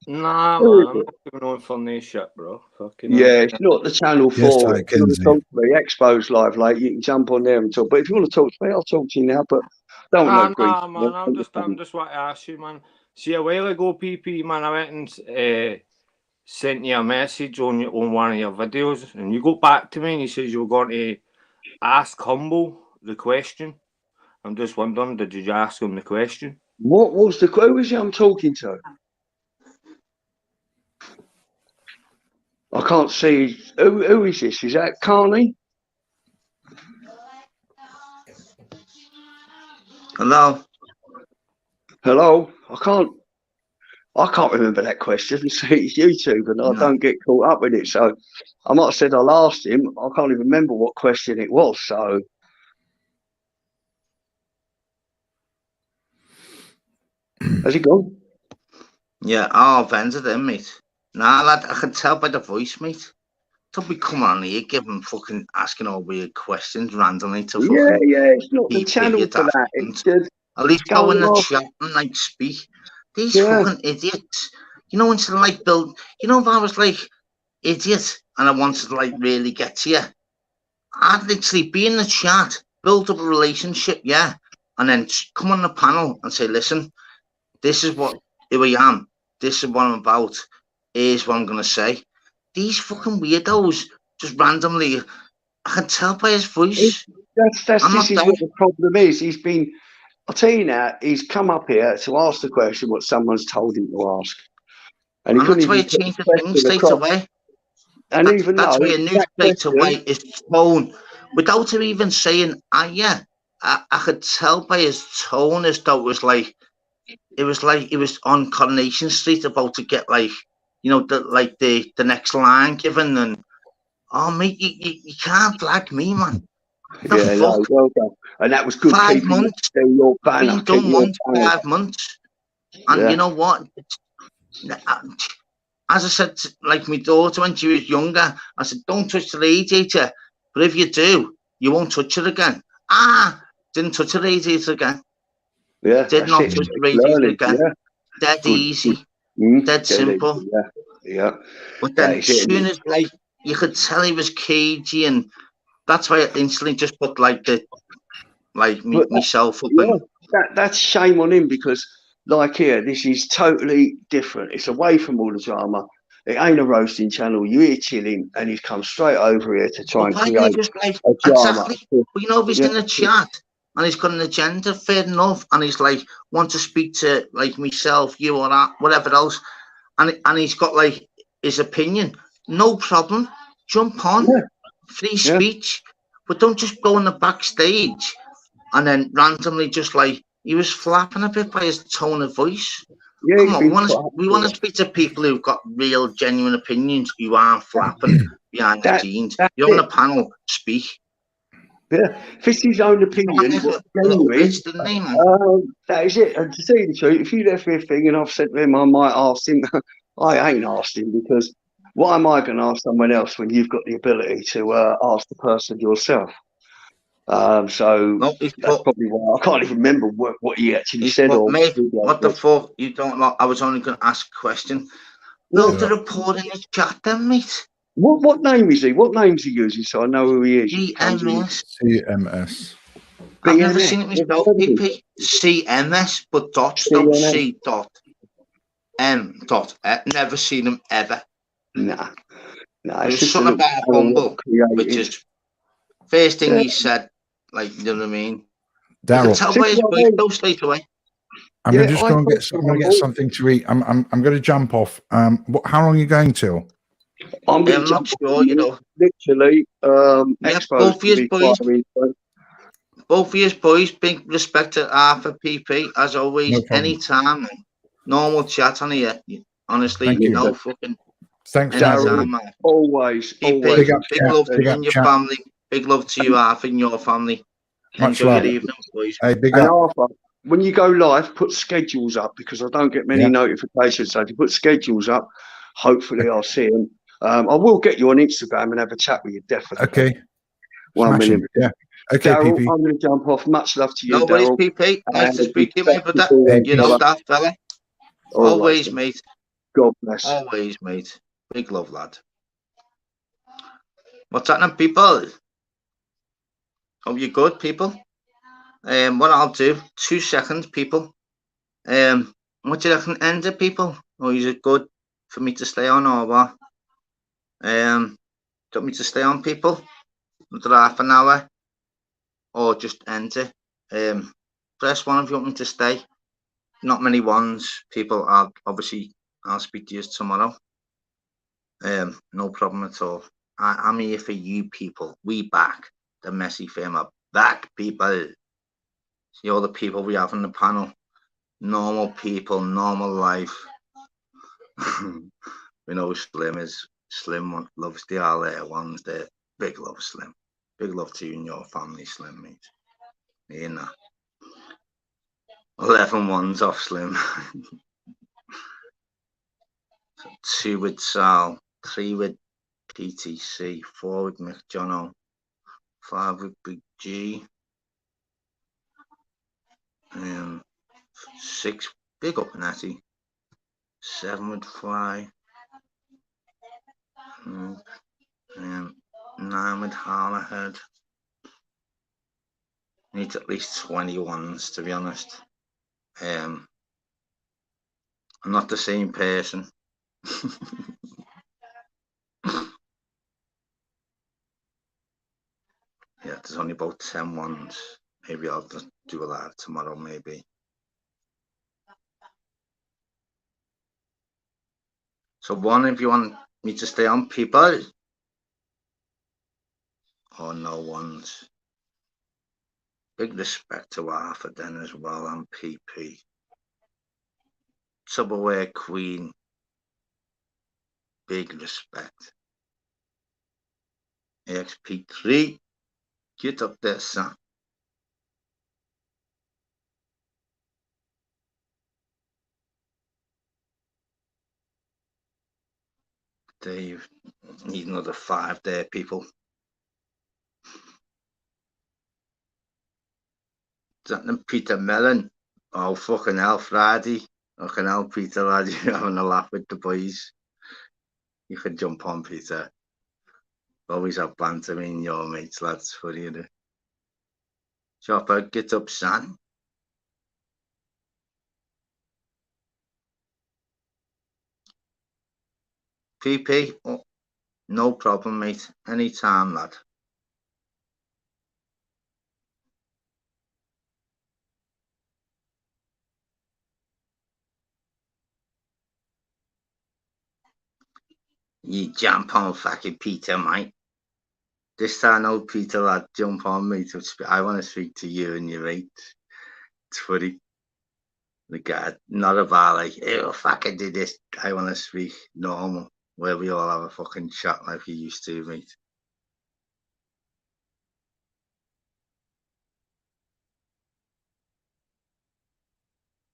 J: Nah, man, I'm not giving on for this shit, bro. Fucking
H: it's not the channel for
G: Yes,
H: it. If you want to talk to me, Expo's live late, you can jump on there and talk. But if you want to talk to me, I'll talk to you now. But don't
J: nah,
H: know, grief.
J: man, I'm just want to ask you, man. See, a while ago, PP, man, I went and sent you a message on one of your videos, and you got back to me and you says you were going to ask Humble the question. I'm just wondering, did you ask him the question?
H: What was the who is it I'm talking to? I can't see. Who is this? Is that Carney?
A: Hello.
H: Hello. I can't remember that question. See, it's YouTube, and I don't get caught up with it. So I might have said I'll ask him. I can't even remember what question it was. So. Has he gone?
A: Yeah, I've ended him, mate. Nah, lad, I can tell by the voice, mate. Don't be coming on here, giving fucking asking all weird questions randomly to fucking.
H: It's not the channel for that. It's just
A: at least go in the chat and like speak. These fucking idiots. You know, instead of like build. You know, if I was like idiot and I wanted to like really get to you, I'd literally be in the chat, build up a relationship, and then come on the panel and say, listen, this is who I am. This is what I'm about. Here's what I'm gonna say. These fucking weirdos just randomly. I can tell by his voice.
H: This is what the problem is. He's been. I'll tell you now. He's come up here to ask the question what someone's told him to ask, and he couldn't even
A: change the thing straight away.
H: And even
A: that's why a new straight away is tone without him even saying, I could tell by his tone as though it was like he was on Coronation Street about to get like, you know, the next line given, and mate, you can't flag me, man.
H: Well done. And that was good.
A: 5 months.
H: Your banner.
A: Been done 5 months, and you know what? As I said, like my daughter when she was younger, I said, don't touch the radiator. But if you do, you won't touch it again. Didn't touch the radiator again. Did not touch the radiator again. Dead easy. Dead simple. But then as soon as like you could tell he was cagey, and that's why I instantly just put like myself up.
H: That's shame on him, because like here, this is totally different. It's away from all the drama. It ain't a roasting channel. You hear chilling, and he's come straight over here to try and create
A: just like,
H: a drama.
A: Exactly. But you know, if he's in the chat and he's got an agenda, fair enough, and he's like want to speak to like myself, you or that, whatever else, and he's got like his opinion, no problem. Jump on, free speech, but don't just go in the backstage and then randomly just like. He was flapping a bit by his tone of voice. Come on, we want to speak to people who've got real, genuine opinions who aren't flapping behind the scenes. You're on a panel, speak.
H: Yeah, if it's his own opinion, that is it. And to tell you the truth, if you left me a thing and I've said to him, I might ask him, I ain't asked him, because why am I going to ask someone else when you've got the ability to ask the person yourself? That's probably why I can't even remember what he actually said.
A: Mate, what the fuck? You don't know? I was only going to ask a question. Build the report in the chat then, mate.
H: What name is he? What name's he using so I know who he is?
G: CMS.
A: I've never seen it myself, PP. CMS, but dots don't C dot M dot. Never seen him ever.
H: Nah.
A: There's something about Humble, which is first thing he said. Like, you know what I mean?
G: Daryl,
A: tell by his voice, go straight away.
G: I'm just going to get something to eat. I'm going to jump off. How long are you going till?
H: I'm
A: not sure, you know.
H: Literally,
A: both of you boys, big respect to Arthur PP, as always. Anytime, normal chat on here. Honestly, no fucking.
G: Thanks,
H: Darryl. Always.
A: Big love to you and your family. Big love to you, Arthur, and your family. Enjoy your evening, boys.
G: Hey, big
H: up.
G: Arthur,
H: when you go live, put schedules up, because I don't get many notifications. So if you put schedules up, hopefully I'll see them. I will get you on Instagram and have a chat with you, definitely.
G: Okay.
H: 1
G: Smashing.
H: million.
G: Yeah. Okay,
H: Daryl,
G: PP.
H: I'm going to jump off. Much love to you,
A: No worries,
H: Daryl.
A: PP. Nice to speak to you, mate, brother.
G: Hey,
A: You know that, fella. Always,
H: Right,
A: mate.
H: God bless.
A: Always, mate. Big love, lad. What's happening, people? Hope you're good, people. What I'll do, 2 seconds, people. What do you reckon, end it, people? Or is it good for me to stay on, or what? Do you want me to stay on, people? Another half an hour? Or just end it? Press 1 if you want me to stay. Not many ones, people. I'll speak to you tomorrow. No problem at all. I'm here for you, people. We back. The MESSI firm are back, people. See all the people we have on the panel. Normal people, normal life. We know Slim loves the all ones there. Big love, Slim. Big love to you and your family, Slim, mate. You know. 11 ones off, Slim. 2 with Sal, 3 with PTC, 4 with Mick Jono, 5 with Big G, 6 big up Natty, 7 with Fly, 9 with Hammerhead. Need at least 21s, to be honest. I'm not the same person. Yeah, there's only about 10 ones. Maybe I'll just do a live tomorrow, maybe. So 1 if you want me to stay on, people. Or no ones. Big respect to Arthur then as well, and PP. Subaware Queen. Big respect. XP3. Get up there, son. Dave. Need another 5 there, people. Something Peter Mellon. Oh, fucking hell, Friday. Fucking hell, Peter, lad. You're having a laugh with the boys. You can jump on, Peter. Always have banter, your mates, lads, for you. Chopper, get up, son. PP, oh, no problem, mate. Anytime, lad. You jump on fucking Peter, mate. This time, old Peter, lad, jump on, mate. I want to speak to you and your mate. It's funny. The guy, not about like, hey, fucking did this. I want to speak normal, where we all have a fucking chat like we used to, mate.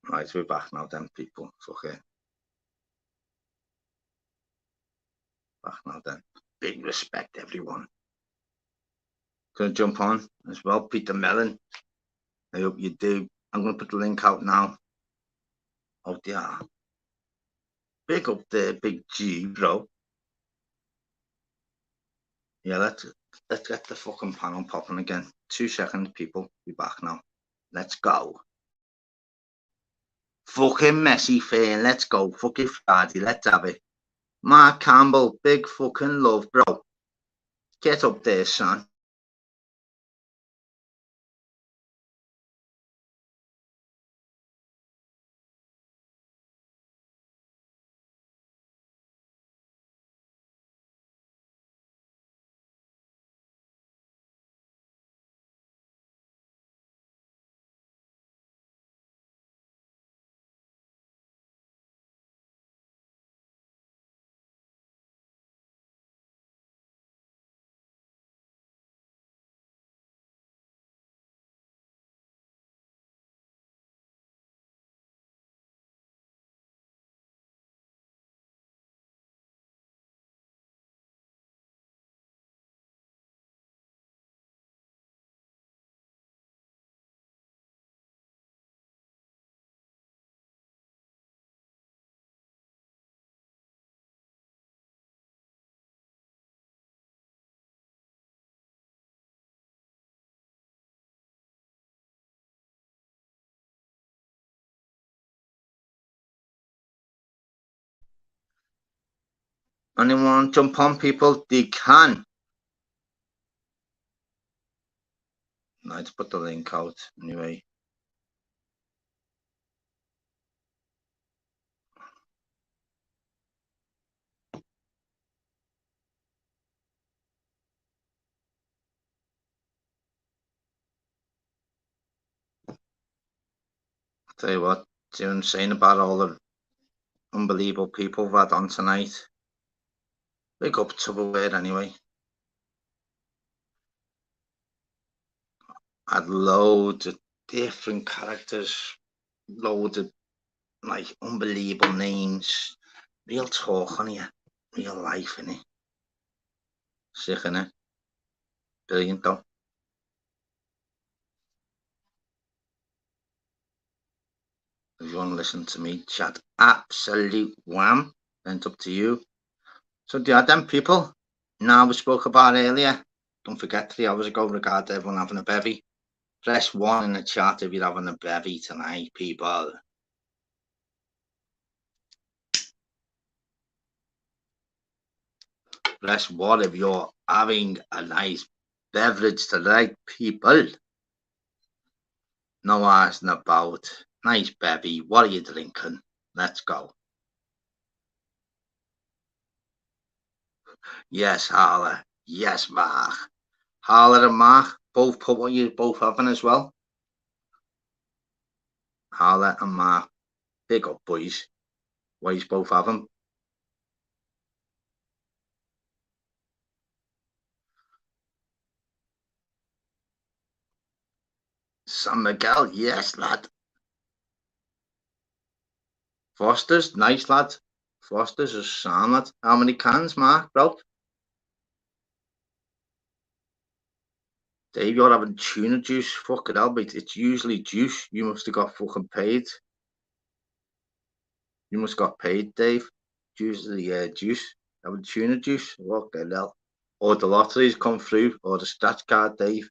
A: Right, we're back now, then, people. Fuck it. Back now, then. Big respect, everyone. Gonna jump on as well, Peter Mellon. I hope you do. I'm gonna put the link out now. Oh dear. Big up there, Big G, bro. Yeah, let's get the fucking panel popping again. 2 seconds, people. Be back now. Let's go. Fucking MESSI fan. Let's go. Fucking Friday. Let's have it. Mark Campbell. Big fucking love, bro. Get up there, son. Anyone jump on, people? They can. Let's put the link out anyway. Tell you what, June saying about all the unbelievable people we've had on tonight. Big up to the word anyway. Had loads of different characters, loads of like unbelievable names. Real talk on here, real life in it. Sick in it. Brilliant though. If you want to listen to me chat absolute wham, then it's up to you. So yeah, them people now we spoke about earlier. Don't forget 3 hours ago regarding everyone having a bevy. Press 1 in the chat if you're having a bevy tonight, people. Press 1 if you're having a nice beverage tonight, people. No asking about. Nice bevy. What are you drinking? Let's go. Yes, Harla. Yes, Mark. Harla and Mark both put what you're both having as well. Harla and Mark. Big up, boys. What you both having? San Miguel. Yes, lad. Foster's. Nice, lad. Foster's is sound, lad. How many cans, Mark, bro? Dave, you're having tuna juice. Fucking hell, mate. It's usually juice. You must have got fucking paid. You must have got paid, Dave. Usually juice. Having tuna juice. Fucking hell. Or the lottery's come through. Or the scratch card, Dave.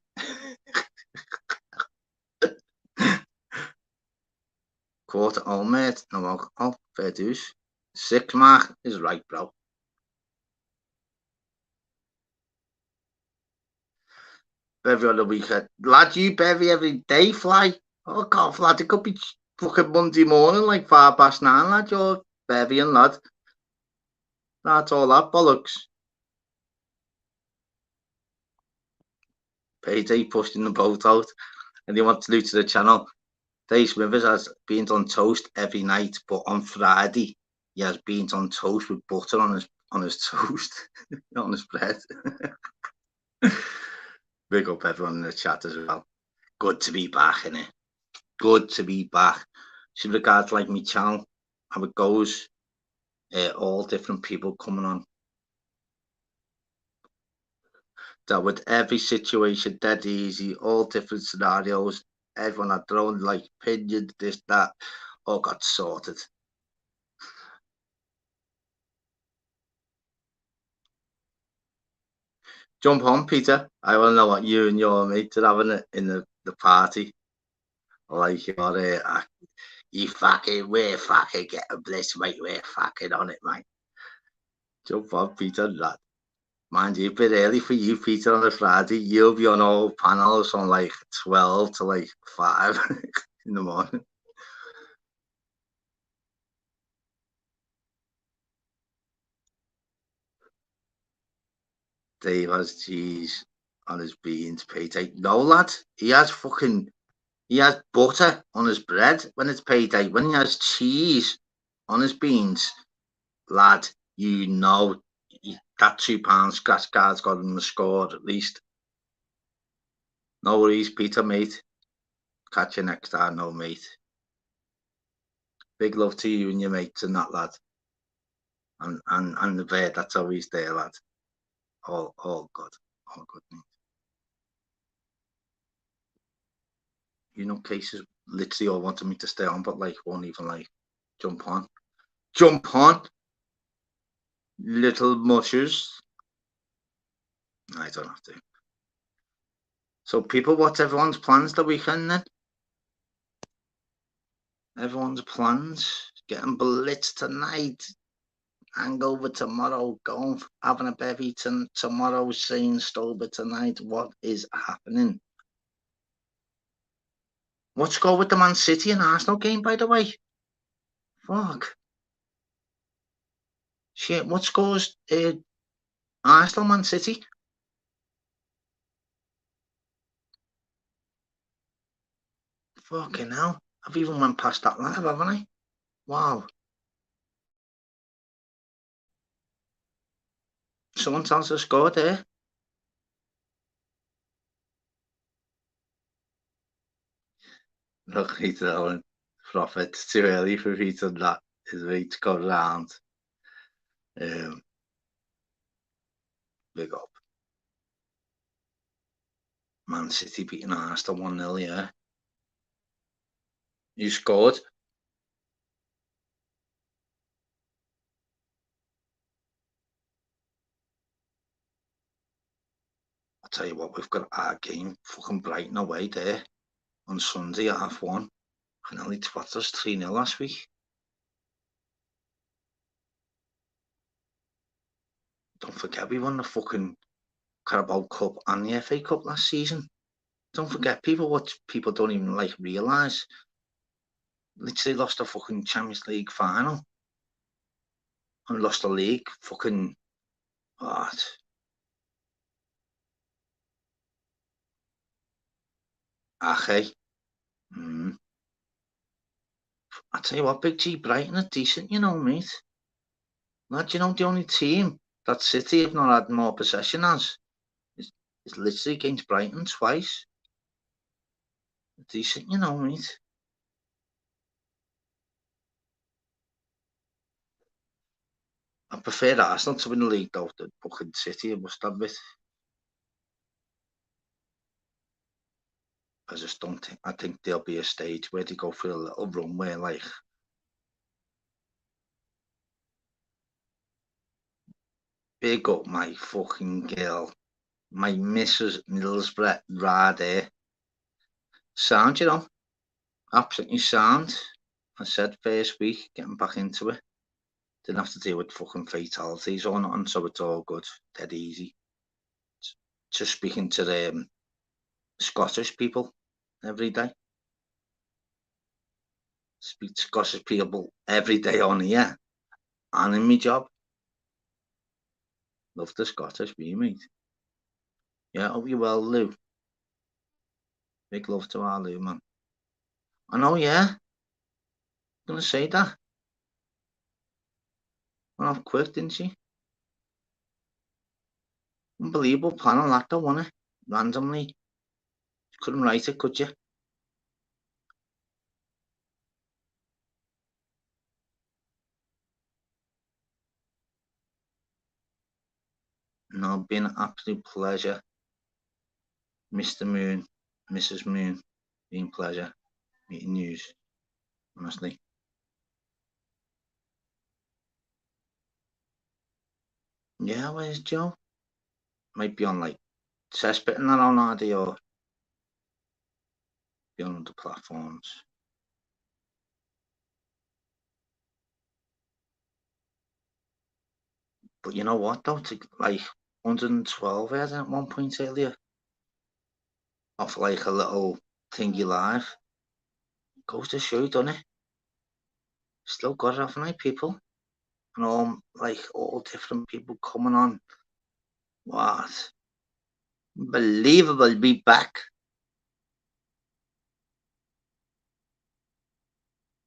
A: Quarter all, mate. No alcohol. Fair dues. 6 Mark is right, bro. Bevy on the weekend. Lad, you bevy every day, fly. Oh, God, lad, it could be fucking Monday morning, like 9:05, lad. You're bevying, lad. That's all that bollocks. Payday pushing the boat out. And you want to do to the channel. Dave Smithers has beans on toast every night, but on Friday he has beans on toast with butter on his toast, on his bread. Big up everyone in the chat as well. Good to be back, innit? Good to be back. See regards like me channel, how it goes. All different people coming on. That with every situation, dead easy, all different scenarios. Everyone had their own like opinions, this, that, all got sorted. Jump on, Peter. I want to know what you and your mate are having in the party. Like you fucking, we're fucking getting bliss, mate. We're fucking on it, mate. Jump on, Peter. That. Mind you, a bit early for you, Peter, on a Friday. You'll be on all panels from like 12 to like 5 in the morning. Dave has cheese on his beans, payday. No, lad, he has butter on his bread when it's payday. When he has cheese on his beans, lad, you know that £2 scratch card's got him scored at least. No worries, Peter, mate. Catch you next time, no, mate. Big love to you and your mates and that, lad. And the bird that's always there, lad. All good. All good, mate. You know, cases literally all wanted me to stay on, but like won't even like jump on. Jump on, little mushers. I don't have to. So people, what's everyone's plans the weekend then? Everyone's plans. Getting blitzed tonight. hangover tomorrow, going having a bevy tomorrow, seeing Stober tonight. What is happening? What's go with the Man City and Arsenal game, by the way? Fuck. Shit, what scores Arsenal, Man City? Fucking hell. I've even went past that live, haven't I? Wow. Someone tells us score there. Look, he's throwing profit. It's too early for Peter that his way to go round. Big up. Man City beating Arsenal 1-0, yeah. You scored. I'll tell you what, we've got our game fucking Brighton away there on Sunday at 1:30. And only twat us 3-0 last week. Don't forget we won the fucking Carabao Cup and the FA Cup last season. Don't forget, what people don't even like realise. Literally lost the fucking Champions League final. And lost the league. Fucking what? Okay. I tell you what, Big G, Brighton are decent, you know, mate. Lad, you know, the only team that City have not had more possession as is literally against Brighton twice. Decent, you know, mate. I prefer Arsenal to win the league, though, than fucking City, I must admit. I just don't think, I think there'll be a stage where they go for a little run where, like, big up my fucking girl, my Mrs. Middlesbrough Rade. Sound, you know, absolutely sound. I said first week, getting back into it. Didn't have to deal with fucking fatalities or nothing, so it's all good, dead easy. Just speaking to the Scottish people every day. Speak to Scottish people every day on here and in my job. Love the Scottish, me, mate. Yeah, hope you well, Lou. Big love to our Lou, man. I know, yeah. I'm gonna say that. Went off quick, didn't she? Unbelievable plan on that, though, wasn't it? Randomly. You couldn't write it, could you? No, been an absolute pleasure. Mr. Moon, Mrs. Moon, been a pleasure meeting you, honestly. Yeah, where's Joe? Might be on like Cesspit and that on RD or be on other platforms. But you know what though? To like 112 heads at one point earlier. Off like a little thingy live. Goes to show, doesn't it? Still got it, haven't I, people? And all different people coming on. What? Unbelievable, be back.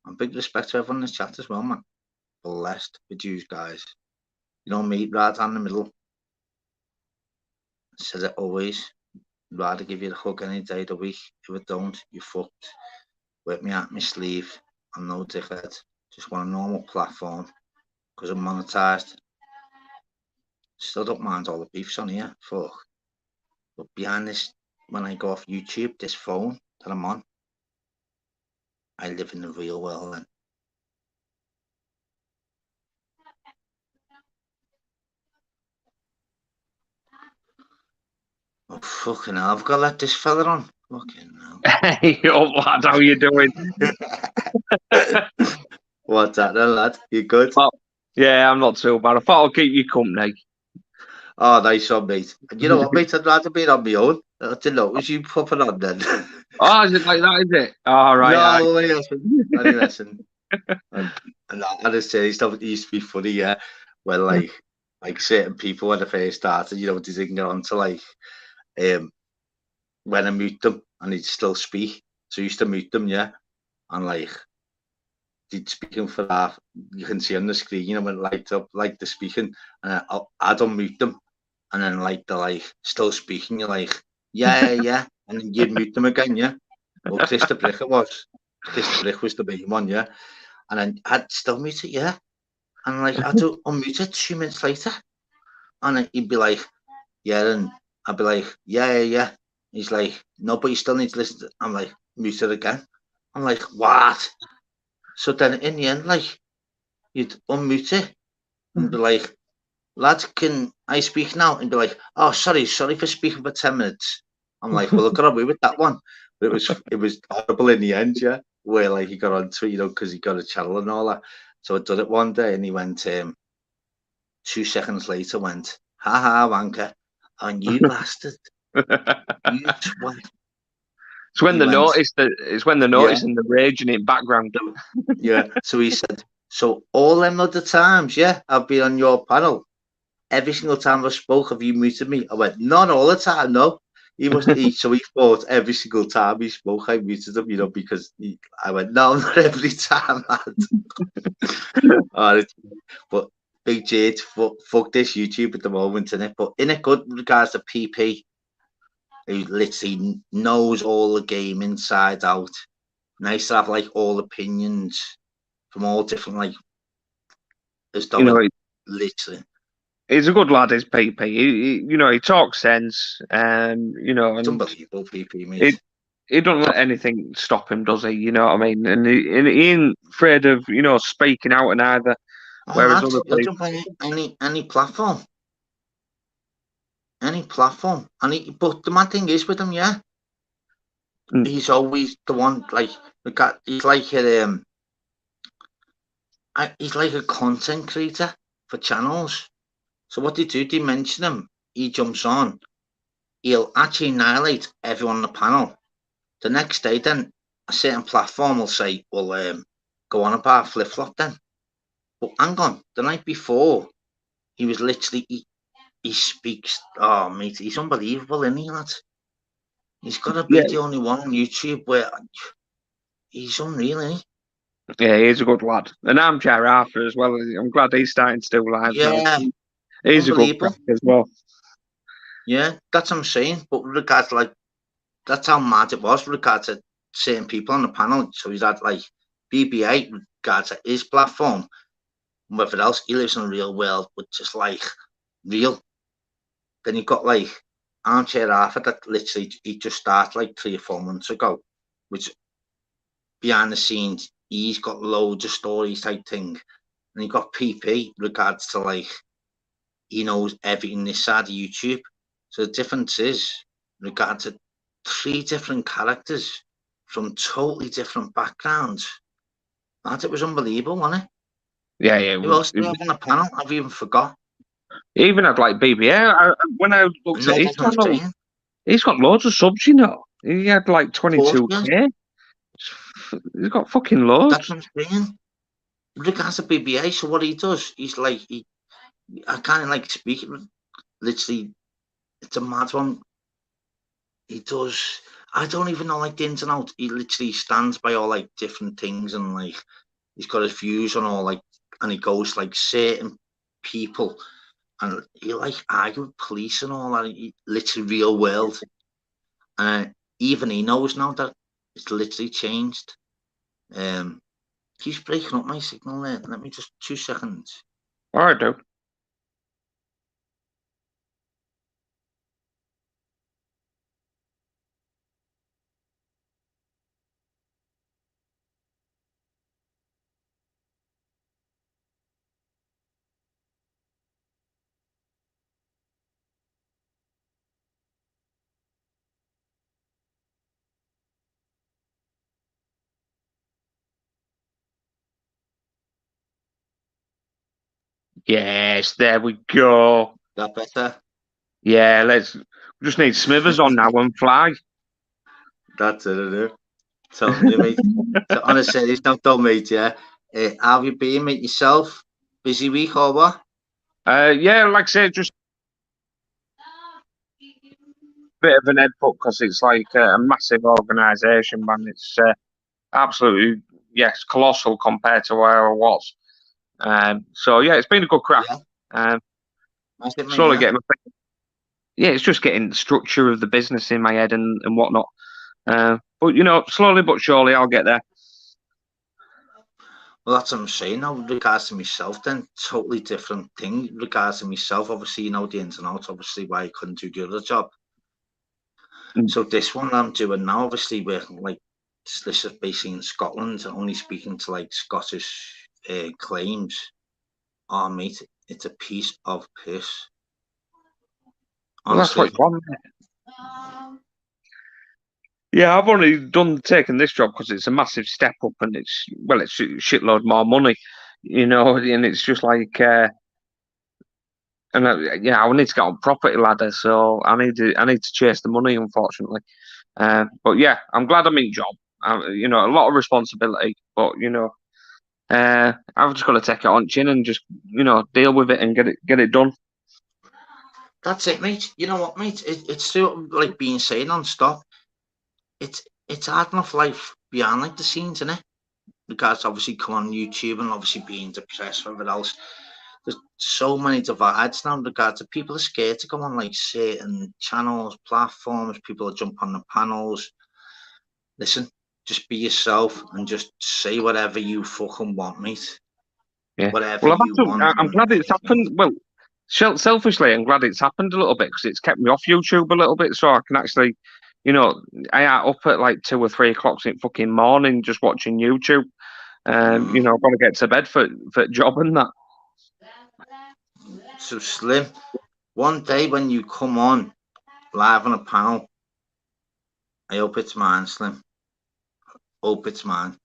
A: And big respect to everyone in the chat as well, man. Blessed with you guys. You know me, right down the middle. I said it always. I'd rather give you a hug any day of the week. If I don't, you fucked. With me at my sleeve. I'm no dickhead. Just want a normal platform. Because I'm monetized. Still don't mind all the beefs on here. Fuck. But behind this, when I go off YouTube, this phone that I'm on, I live in the real world then. Oh, fucking hell. I've got to let this fella on. Fucking hell.
D: Hey, lad, how you doing?
A: What's that then, lad? You good?
D: Well,
K: Yeah, I'm not too bad. I thought I'll keep you company.
A: Oh, nice one, mate. And you know what, mate? I'd rather be on my own. I didn't know. Was you popping on then?
K: Oh, is it like that, is it? All right.
A: No, only listen. And I just say stuff that used to be funny, yeah. When like certain people when they first started, you know, they didn't get on to when I mute them and they'd still speak. So I used to mute them, yeah. And they'd speaking for that. You can see on the screen, you know, when it lights up like the speaking, and I'd unmute them, and then they're still speaking. You're like, yeah, and then you'd mute them again, yeah. Well, Christa Brick it was. Christa Brick was the main one, yeah. And then I'd still mute it, yeah. And I'd unmute it 2 minutes later, and then he'd be like, yeah, and I'd be like, yeah. He's like, no, but you still need to listen to it. I'm like, mute it again. I'm like, what? So then in the end, you'd unmute it and be like, lads, can I speak now? And be like, oh, sorry for speaking for 10 minutes. I'm like, well, I got away with that one. But it was horrible in the end, yeah, where he got onto it, you know, because he got a channel and all that. So I did it one day and he went, 2 seconds later went, ha, wanker, and you bastard. You twat.
K: It's when they noticed that. It's when they're noticing the raging in background.
A: Yeah. So he said, so all them other times, yeah, I've been on your panel. Every single time I spoke, have you muted me? I went, not all the time, no. So he thought every single time he spoke, I muted him, you know, because I went, no, not every time, lad. But Big J, fuck this YouTube at the moment, innit? But in a good regards to PP, who literally knows all the game inside out. Nice to have all opinions from all different as though literally.
K: He's a good lad, is PP. He talks sense, and
A: it's unbelievable, PP, mate.
K: He don't let anything stop him, does he? You know what I mean? And he ain't afraid of speaking out and either. Whereas other people,
A: jump on any platform. But the mad thing is with him, yeah, he's always the one. He's he's like a content creator for channels. So what they mention him. He jumps on. He'll actually annihilate everyone on the panel. The next day, then a certain platform will say, "Well, go on about flip flop then." But hang on, the night before, he was literally he speaks. Oh, mate, he's unbelievable, isn't he, lad? He's got to be the only one on YouTube where he's unreal, isn't he?
K: Yeah, he's a good lad. And Armchair Arthur as well. I'm glad he's starting to do live now. He's a good crack as well.
A: Yeah, that's what I'm saying. But with regards to that's how mad it was with regards to certain people on the panel. So he's had BB8 with regards to his platform. And whatever else, he lives in the real world, but just real. Then you've got Armchair Arthur that literally he just started 3 or 4 months ago, which behind the scenes he's got loads of stories type thing. And you've got PP regards to he knows everything this side of YouTube. So the difference is regard to 3 different characters from totally different backgrounds. That it was unbelievable, wasn't it?
K: Yeah.
A: Who else do we have on the panel? I've even forgot.
K: He even had BBA. When I looked at his channel, he's got loads of subs, you know. He had 22K. He's got fucking loads.
A: That's what I'm saying. Regards to BBA, so what he does, he's I kind of speak literally. It's a mad one. He does. I don't even know the ins and outs. He literally stands by all different things and he's got his views on all and he goes certain people and he argue with police and all that. He, literally real world. Even he knows now that it's literally changed. Keeps breaking up my signal there. Let me just 2 seconds.
K: All right, dude. Yes, there we go.
A: That better?
K: Yeah, we just need Smithers on now and fly.
A: That's it, isn't it? Telling you, mate. So on a serious note, though, mate, yeah. How have you been, mate, yourself? Busy week or what?
K: Yeah, like I said, just bit of an input because it's like a massive organisation, man. It's absolutely, yes, colossal compared to where I was. So yeah, it's been a good crack.
A: Yeah.
K: Slowly getting it's just getting the structure of the business in my head and whatnot. But you know, slowly but surely, I'll get there.
A: Well, that's what I'm saying now. With regards to myself, then totally different thing. With regards to myself, obviously, you know the ins and outs. Obviously, why I couldn't do the other job. So this one I'm doing now, obviously, we're like this is basically in Scotland, only speaking to like Scottish claims. Oh, mate, it's a piece of piss.
K: Well, that's what you want. Yeah, I've only taken this job because it's a massive step up and it's a shitload more money, you know, and it's just like, and I need to get on property ladder, so I need to chase the money, unfortunately. But yeah, I'm glad I'm in job. You know, a lot of responsibility, but you know, I've just got to take it on chin and just deal with it and get it done.
A: That's it, mate. You know what, mate? It's still like being saying non-stop. It's hard enough life behind like the scenes, isn't it? Because obviously come on YouTube and obviously being depressed or whatever else. There's so many divides now in regards to people are scared to go on like certain channels, platforms, people jump on the panels. Listen, just be yourself and just say whatever you fucking want, mate.
K: Yeah.
A: Whatever
K: well,
A: you want.
K: I'm glad it's happened. Well, selfishly, I'm glad it's happened a little bit because it's kept me off YouTube a little bit, so I can actually, you know, I am up at like 2 or 3 o'clock in fucking morning just watching YouTube. You know, I've got to get to bed for job and that.
A: So Slim, one day when you come on live on a panel, I hope it's mine, Slim. Hope it's mine.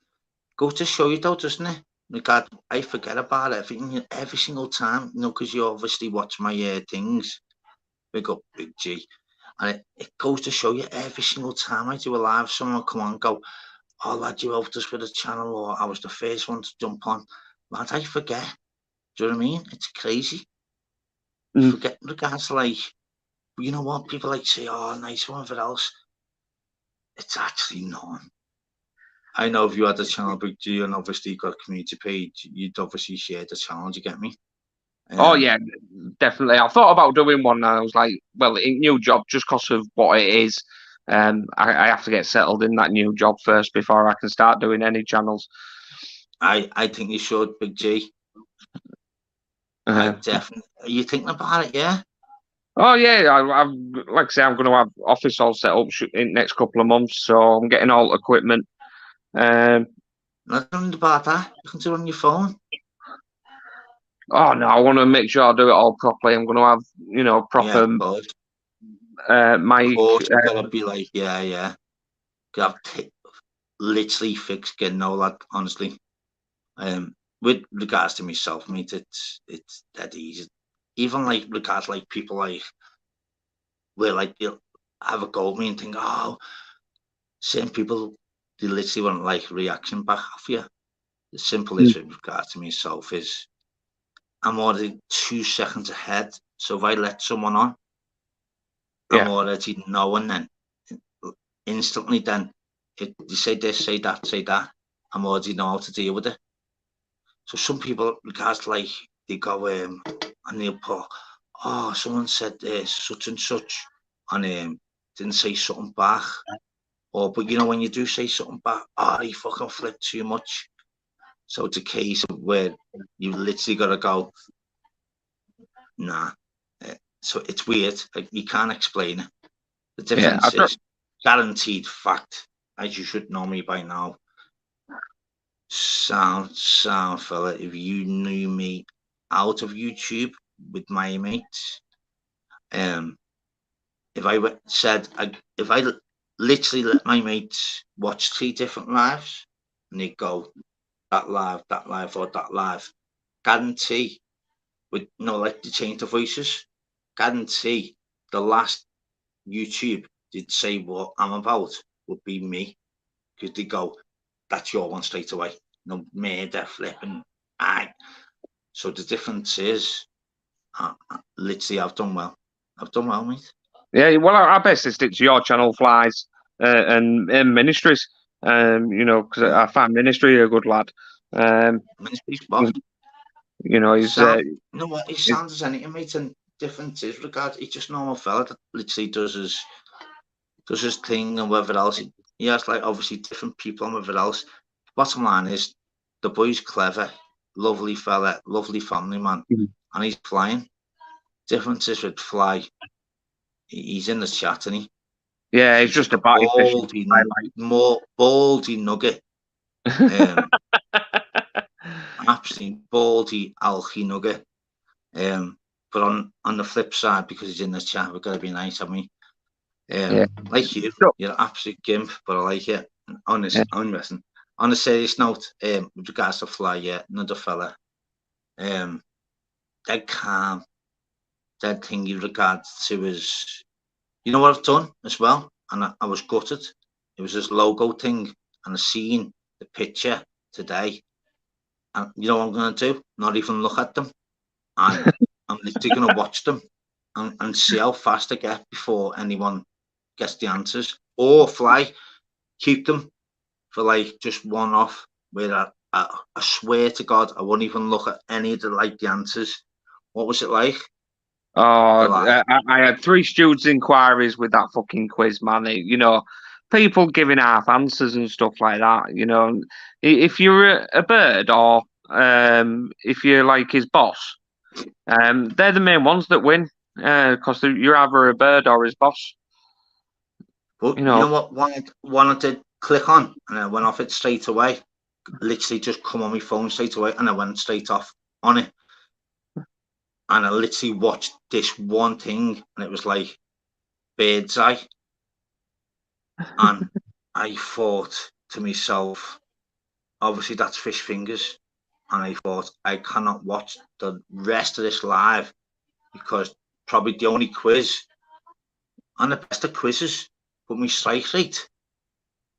A: Go to show you though, doesn't it? God, I forget about everything every single time, you know, because you obviously watch my things. Big up, Big G. And it goes to show you every single time I do a live, someone come on and go, oh, lad, you helped us with the channel, or I was the first one to jump on. Lad, I forget. Do you know what I mean? It's crazy. Forget regards to like, you know what? People like say, oh, nice one for else. It's actually not. I know if you had a channel, Big G, and obviously you got a community page, you'd obviously share the channel. Do you get me?
K: Oh yeah, definitely. I thought about doing one, and I was like, well, a new job just because of what it is. I have to get settled in that new job first before I can start doing any channels.
A: I think you should, Big G. I definitely. Are you thinking about it? Yeah.
K: Oh yeah, I'm like I say, I'm going to have office all set up in the next couple of months, so I'm getting all equipment.
A: Nothing about that. You can do it on your phone.
K: Oh no, I want to make sure I do it all properly. I'm going to have, you know, proper mic.
A: It's gotta be like, yeah. I've literally thick skin now, lad. Honestly, with regards to myself, mate, it's that easy. Even like regards like people like where like you'll have a go at me and think, oh, same people, they literally want like reaction back off you. The simple is with regards to myself is I'm already 2 seconds ahead. So if I let someone on, I'm already knowing then instantly then if you say this, say that, I'm already know how to deal with it. So some people regards like they go and they'll put, oh, someone said such and such and didn't say something back. Or but you know when you do say something back, oh, he fucking flipped too much. So it's a case of where you literally gotta go, nah. So it's weird. Like you can't explain it. The difference is guaranteed fact, as you should know me by now. Sound fella. If you knew me out of YouTube with my mates, if I literally let my mates watch 3 different lives and they go that live or that live, guarantee with like to change the voices. Guarantee the last YouTube did say what I'm about would be me, because they go, that's your one straight away. No murder, flipping, aye. So the difference is, literally, I've done well. I've done well, mate.
K: Yeah, well, I best stick to your channel, Flies, and Ministries. Because I find Ministry a good lad.
A: Ministry's boss.
K: He's
A: you know what, he sounds as anything, mate, and different is regard. He's just normal fella that literally does his thing, and whatever else. He has like obviously different people and whatever else. Bottom line is, the boy's clever, lovely fella, lovely family man, and he's flying. Difference is with Fly, he's in the chat, and
K: he's just a baldy,
A: more baldy nugget. Absolutely baldy alky nugget. But on the flip side, because he's in the chat, we've got to be nice, haven't we? Like you, you're an absolute gimp, but I like it. Honest, on a serious note, with regards to Fly, another fella, dead calm, dead thing in regards to his, you know what I've done as well, and I was gutted. It was his logo thing, and I seen the picture today, and you know what I'm going to do? Not even look at them, and I'm literally going to watch them and see how fast I get before anyone gets the answers. Or Fly, keep them for like just one off, where I swear to God, I won't even look at any of the answers. What was it like?
K: Oh, I had 3 students' inquiries with that fucking quiz, man. People giving half answers and stuff like that. If you're a bird, or if you're like his boss, they're the main ones that win, because you're either a bird or his boss.
A: But you know what? One I did click on, and I went off it straight away. Literally just come on my phone straight away, and I went straight off on it. And I literally watched this one thing, and it was like bird's eye. And I thought to myself, obviously that's fish fingers. And I thought, I cannot watch the rest of this live, because probably the only quiz, and the best of quizzes, but my strike rate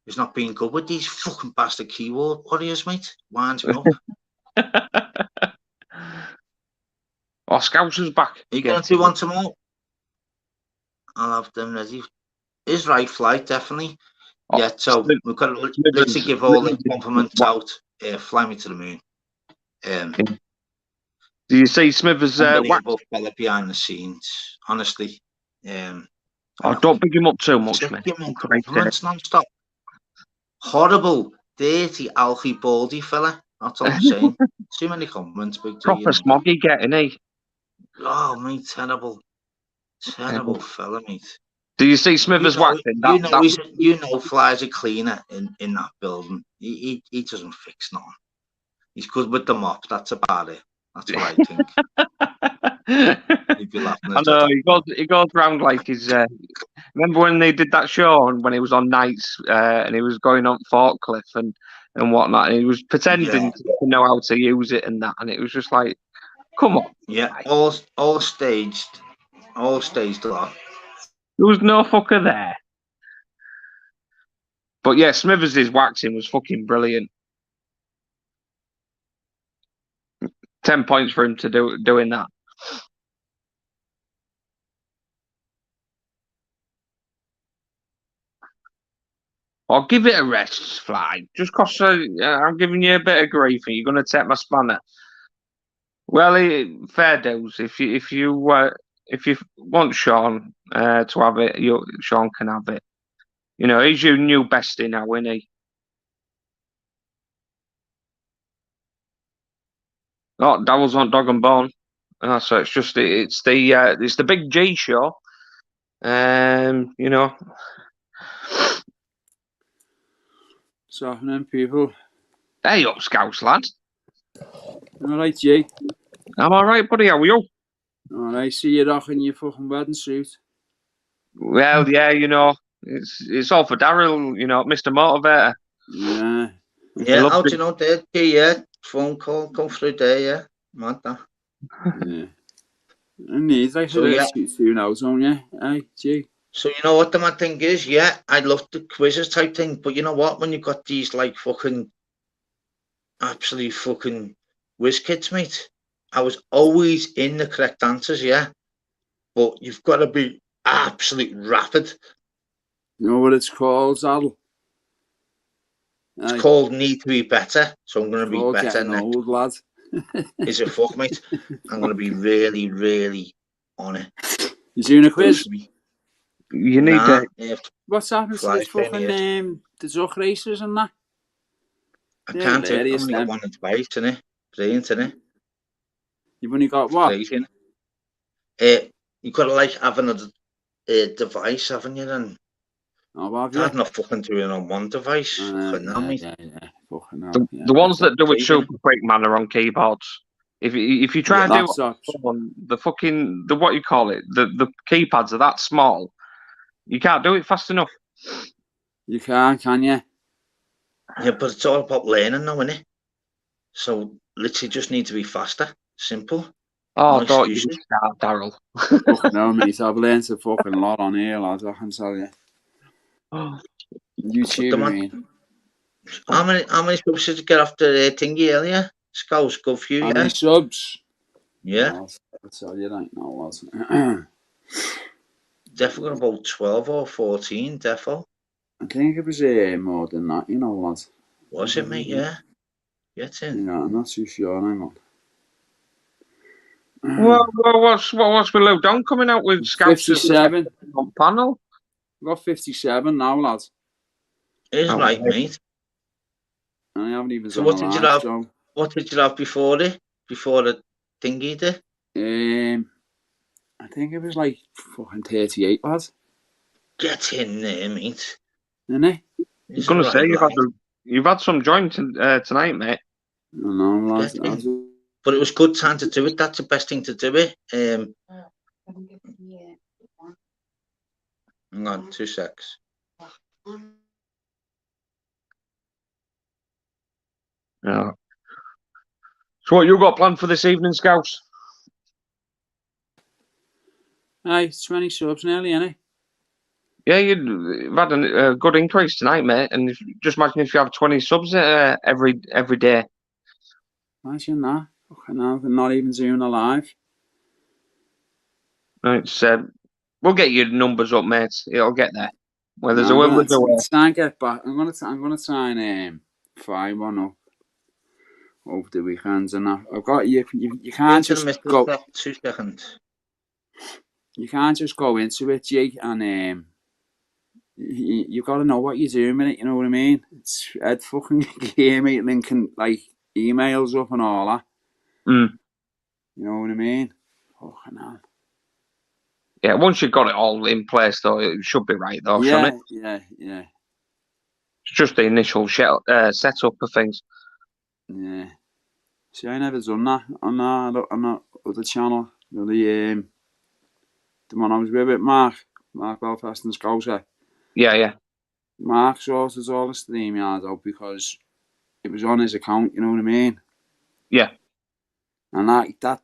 A: is not being good with these fucking bastard keyboard warriors, mate. Winds me up.
K: Scouser's back.
A: Are you going to do one tomorrow? I'll have them ready. Is right flight, definitely. So we've got to literally give all the compliments out. Fly me to the moon.
K: Do you see Smithers
A: fella behind the scenes? Honestly.
K: Don't big him up too much, man.
A: Give him compliments non-stop. Horrible, dirty, alky, baldy fella. That's all I'm saying. Too many compliments, big.
K: Proper smoggy getting,
A: Oh, mate, terrible fella, mate.
K: Do you see Smithers waxing?
A: You know, Fly's a cleaner in that building. He doesn't fix nothing. He's good with the mop. That's about it. That's what I think.
K: I know he goes around like his. Remember when they did that show and when he was on nights and he was going on forklift and whatnot, and he was pretending to know how to use it and that, and it was just like, come on.
A: Yeah, all staged a lot.
K: There was no fucker there. But yeah, Smithers' waxing was fucking brilliant. 10 points for him to doing that. Or give it a rest, Fly. Just cause I'm giving you a bit of grief and you're going to take my spanner. Well, fair dues. If you want Sean to have it, Sean can have it. He's your new bestie now, isn't he? Oh, Daryl's on Dog and Bone. So it's the Big G show.
C: So happening, people.
K: Hey up, Scouts lad.
C: All right, G.
K: I'm all right, buddy. How are you?
C: All right. See you rocking your fucking wedding suit.
K: Well, yeah, it's all for Daryl. Mr. Motivator.
C: Yeah.
A: Yeah. How do you know that? Yeah. Phone call come through there. Yeah. Mad that.
C: Yeah. And these like
A: So yeah.
C: soon out on you. Hey, gee.
A: So you know what the mad thing is? Yeah, I love the quizzes type thing, but you know what? When you got these like fucking absolute fucking whiz kids, mate, I was always in the correct answers, yeah. But you've got to be absolute rapid.
C: You know what it's called, Zadel?
A: It's called need to be better, so I'm going to be better
C: getting old, lad.
A: Is it fuck, mate? I'm going to be really, really on it.
C: You doing a quiz?
K: You need to.
C: What's happened to the fucking the duck races and that?
A: I can't do it. I've only got one device, innit? Brilliant, innit?
C: You've only got what?
A: Crazy, you've got to like have another device, haven't you? Then I'm not fucking doing it on one device.
C: Fucking
K: the ones that do it super quick, man, are on keyboards. If you try and do it on the fucking what you call it, the keypads are that small, you can't do it fast enough.
C: You can you?
A: Yeah, but it's all about learning now, isn't it? So literally just need to be faster, simple.
K: Oh, don't you start, Daryl.
C: No, mate, I've learned a fucking lot on here, lads, I can tell you. YouTube, I mean.
A: How many subs did you get after thingy earlier? Skulls, good for you,
C: How many subs?
A: Yeah.
C: I'll tell you that now, lads.
A: Definitely about 12 or 14, defo.
C: I think it was more than that, you know, lads.
A: Was it, mate? Yeah. Get in.
C: Yeah, I'm not too sure, hang on.
K: Well, what's below Don coming out with?
C: 57
K: on panel.
C: We've got 57 now, lads.
A: Is right, mate.
C: I haven't even
A: so
C: done
A: what
C: a
A: did you
C: live
A: have?
C: show.
A: What did you have before it? Before the thingy did?
C: I think it was like fucking 38, lads.
A: Get in there, mate.
C: Isn't it?
K: I was gonna say you've had some joint tonight, mate.
C: I know, lads.
A: But it was good time to do it. That's the best thing to do it. Hang on, 2 secs.
K: Yeah. So what you got planned for this evening, Scouts?
C: Aye, 20 subs nearly, innit?
K: Yeah, you've had a good increase tonight, mate. And just imagine if you have 20 subs every day.
C: Imagine that. Fucking hell, not even doing a live.
K: It's we'll get your numbers up, mate. It'll get there. Well, there's a will, there's a way.
C: Try and get back. I'm gonna try and fry one up over the weekends and that. I've got you can't just go
A: 2 seconds.
C: You can't just go into it, Jake, and you got to know what you're doing with it. You know what I mean? I'd fucking hear me linking like emails up and all that.
K: You
C: know what I mean? Fucking hell.
K: Yeah, once you've got it all in place, though, it should be right, though, shouldn't it?
C: Yeah.
K: It's just the initial setup of things.
C: Yeah. See, I never done that on that other channel. You know, the one I was with Mark Belfast and Scouser.
K: Yeah.
C: Mark sorted all the StreamYard out because it was on his account, you know what I mean?
K: Yeah.
C: And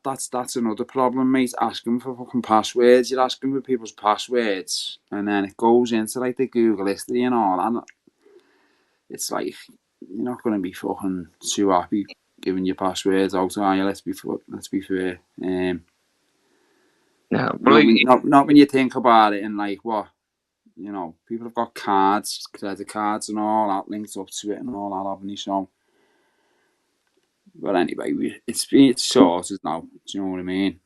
C: that's another problem, mate. Asking for fucking passwords. You're asking for people's passwords, and then it goes into like the Google history and all. And it's like you're not going to be fucking too happy giving your passwords out, are you? Let's be fair.
K: No,
C: not when you think about it, and like what, you know, people have got cards, credit cards, and all that linked up to it, and all that, haven't you? So. But anyway, it's sorted now. Do you know what I mean?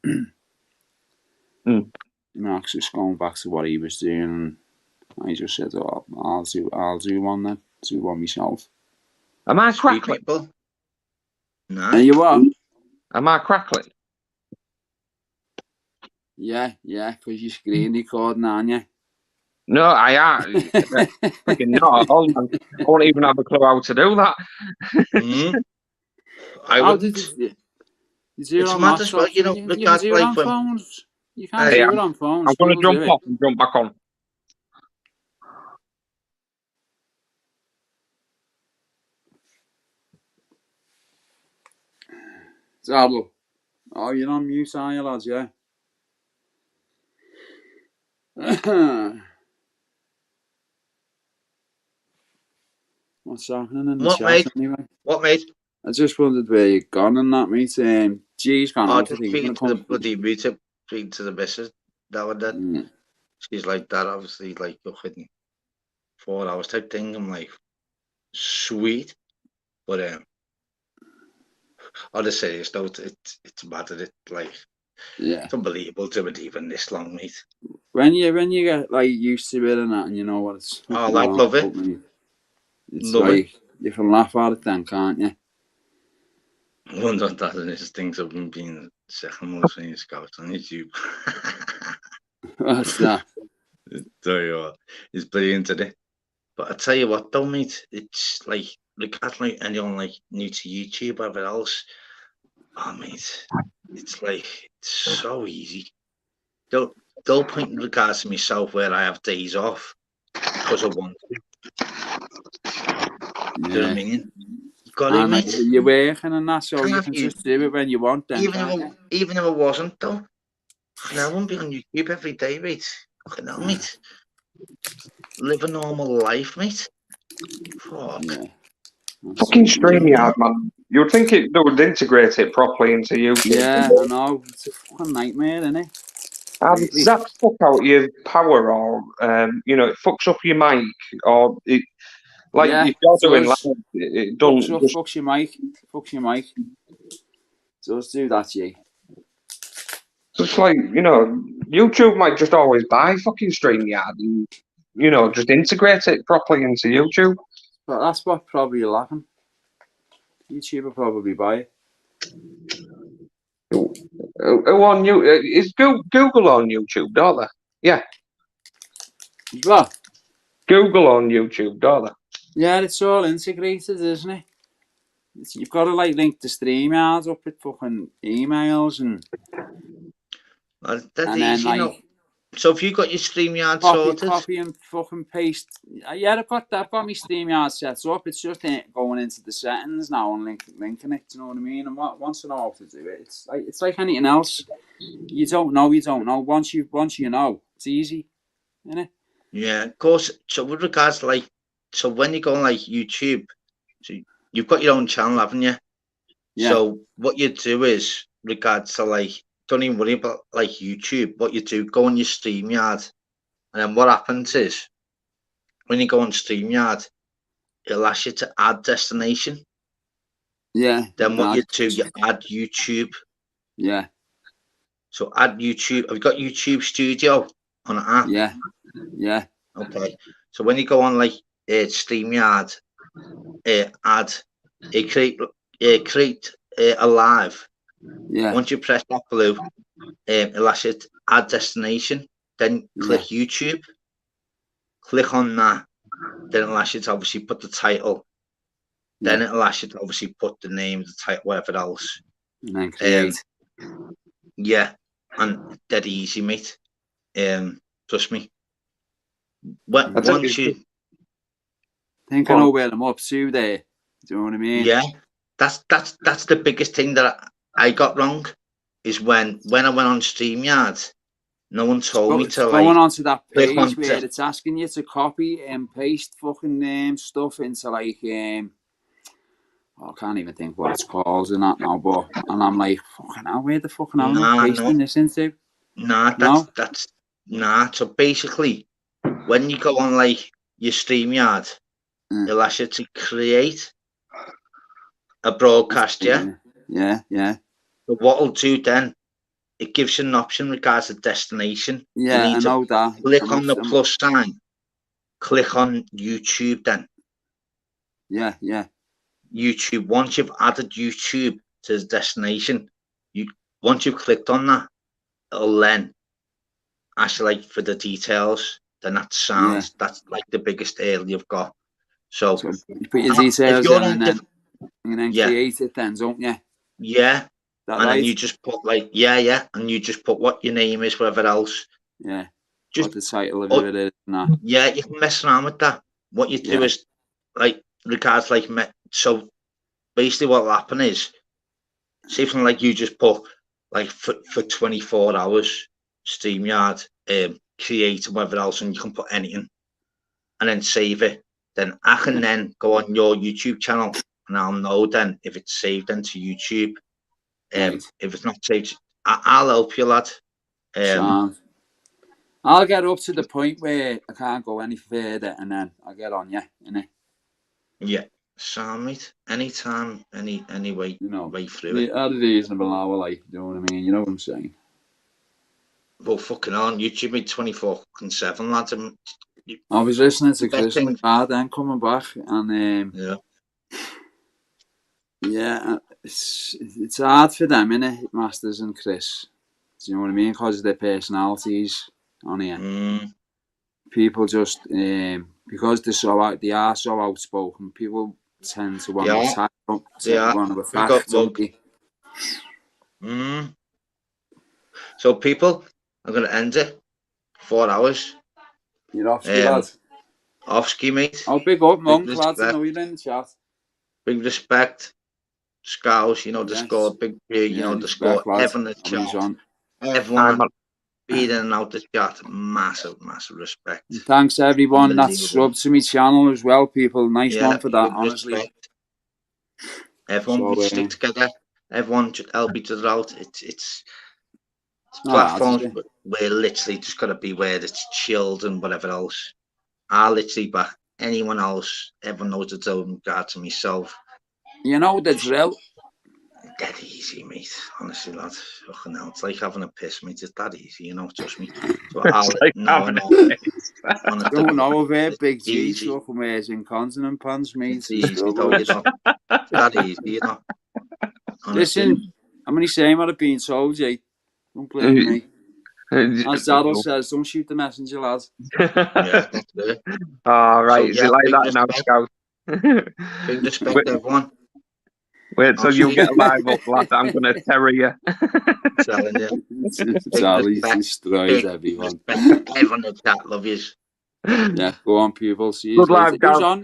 C: Mark's just going back to what he was doing, and I just said, "Oh, I'll do one then. Do one myself."
K: Am I crackling?
A: No.
C: Are you what?
K: Am I crackling?
C: Yeah, because you're screen recording, aren't you?
K: No, I am. Freaking not. I won't even have a clue how to do that.
A: I wouldn't.
C: You do it on laptops, well, you know, you can do it on phones. You can't do it on phones.
K: I'm going to jump off and jump back on.
C: Zablo. Oh, you're on mute, are you, lads? Yeah. What's happening in the chat
A: mate?
C: anyway?
A: What, mate?
C: I just wondered where you've gone and that, mate. G's gone out.
A: Just speaking to the bloody meetup, speaking to the missus. That one, that. She's like that, obviously, like, you're hitting 4 hours type thing. I'm like, sweet. But, on the serious note, it's mad at it. Like, it's unbelievable to it even this long, mate.
C: When you get like used to it and that, and you know what it's.
A: Oh, I love it.
C: It's love like it. You can laugh at it then, can't you?
A: One of that is things I've been being second most famous scouts on YouTube.
C: What's that?
A: It's brilliant today. But I tell you what, though, mate, it's like regardless like anyone like new to YouTube or whatever else. Oh, mate, it's like it's so easy. They'll point in regards to myself where I have days off because I want to. Do you know what I mean? You got it, mate.
C: You're working and that, so you can just do it when you want. Then,
A: even if it wasn't, though, I wouldn't be on YouTube every day, mate. Mate. Live a normal life, mate. Fuck.
K: Yeah. Fucking StreamYard, man. You'd think they would integrate it properly into YouTube.
C: Yeah, I know. It's a fucking nightmare, isn't it?
K: Does that fuck out your power, or it fucks up your mic, or it, like if you're doing live, it don't
C: fucks your mic. Fucks your mic. Just do that, G.
K: It's like, YouTube might just always buy fucking StreamYard and just integrate it properly into YouTube.
C: But that's what probably you're lacking. YouTube will probably buy it.
K: On you is Google on YouTube, don't they? Yeah.
C: What?
K: Google on YouTube, don't they?
C: Yeah, it's all integrated, isn't it? You've got to like link the StreamYards up with fucking emails and.
A: That's easy, like. So if you got your StreamYard sorted,
C: copy and fucking paste. Yeah, I've got my StreamYard set up. It's just going into the settings now and linking it. You know what I mean? And once I know how to do it, it's like anything else. You don't know. Once you know, it's easy, isn't it?
A: Yeah, of course. So with regards to so when you go on like YouTube, so you've got your own channel, haven't you? Yeah. So what you do is regards to don't even worry about YouTube. What you do, go on your StreamYard, and then what happens is when you go on StreamYard, it'll ask you to add destination.
C: Yeah.
A: Then what you do, you add YouTube.
C: Yeah.
A: So add YouTube. Have you got YouTube Studio on an app?
C: Yeah. Yeah.
A: Okay. So when you go on StreamYard, create a live.
C: Yeah.
A: Once you press that blue, it'll ask you to add destination. Then click YouTube. Click on that. Then it'll ask you to obviously put the title. Then it'll ask you to obviously put the name, the title, whatever else.
C: And then create.
A: Yeah, and dead easy, mate. Trust me. Once you
C: think I know where I'm up to there. Do you know what I mean?
A: Yeah, that's the biggest thing that I got wrong is when I went on StreamYard, no one told me to
C: going onto that page where it's asking you to copy and paste fucking stuff into I can't even think what it's called in that now, and I'm like, fucking hell, where the fucking hell am I pasting this into?
A: That's so basically when you go on your StreamYard, it'll ask you to create a broadcast, yeah. But what it'll do then, it gives you an option regards to destination.
C: Yeah, I know that.
A: Click on the plus sign. Click on YouTube then.
C: Yeah.
A: YouTube. Once you've added YouTube to the destination, once you've clicked on that, it'll then ask you for the details. Then that sounds that's the biggest hurdle you've got. So
C: you put your details in and then create it then, don't you?
A: Yeah. Then you just put and you just put what your name is, whatever else.
C: Yeah. Just what the title of it is.
A: Yeah, you can mess around with that. What you do is regards so basically what will happen is, say something you just put like for 24 hours, StreamYard, create and whatever else, and you can put anything, and then save it. Then I can then go on your YouTube channel, and I'll know then if it's saved into YouTube. If it's not saved, I'll help you, lad.
C: I'll get up to the point where I can't go any further, and then I'll get on you, innit?
A: Yeah, so mate, anytime, any way, way through it.
C: At a reasonable hour, like, you know what I mean? You know what I'm saying?
A: Well, fucking on YouTube, mate, 24/7, lads.
C: I was listening to Chris in the car then coming back, and yeah, it's hard for them, innit, Masters and Chris. Do you know what I mean? Because of their personalities on here. People just because they are so outspoken. People tend to want to attack.
A: So people, I'm gonna end it. 4 hours.
C: You're off ski, lad.
A: Off ski, mate.
C: Oh, big up, monk, lads. I know you're in the chat.
A: Big respect. Scouse, the score, big, the score, everyone in the chat. Everyone being in and out the chat, massive respect.
C: And thanks everyone that's subbed to my channel as well, people. Nice one for that, honestly.
A: Respect. Everyone would stick together. Everyone should help each other out. It's platforms where literally just gotta be where it's chilled and whatever else. I literally back anyone else. Everyone knows the drill in regard to myself.
C: You know the drill.
A: Dead easy, mate. Honestly, lad. Fucking hell. It's like having a piss, mate. It's that easy, trust me. So
C: don't know of it, Big G fucking wears incontinent pants, mate.
A: It's easy, though, It's that easy,
C: Listen, how many same I've been told, Jay? Don't blame me. As Daryl says, don't shoot the messenger, lads.
A: Yeah, that's it.
K: All right, is it like that now, Scout?
A: Big respect, everyone.
K: Wait till you get live up, lad. I'm going to terror you.
A: Telling you.
C: Charlie destroys everyone.
A: Everyone in chat, love yous.
C: Yeah, go on, people. See you.
K: Good live,
C: Who's on?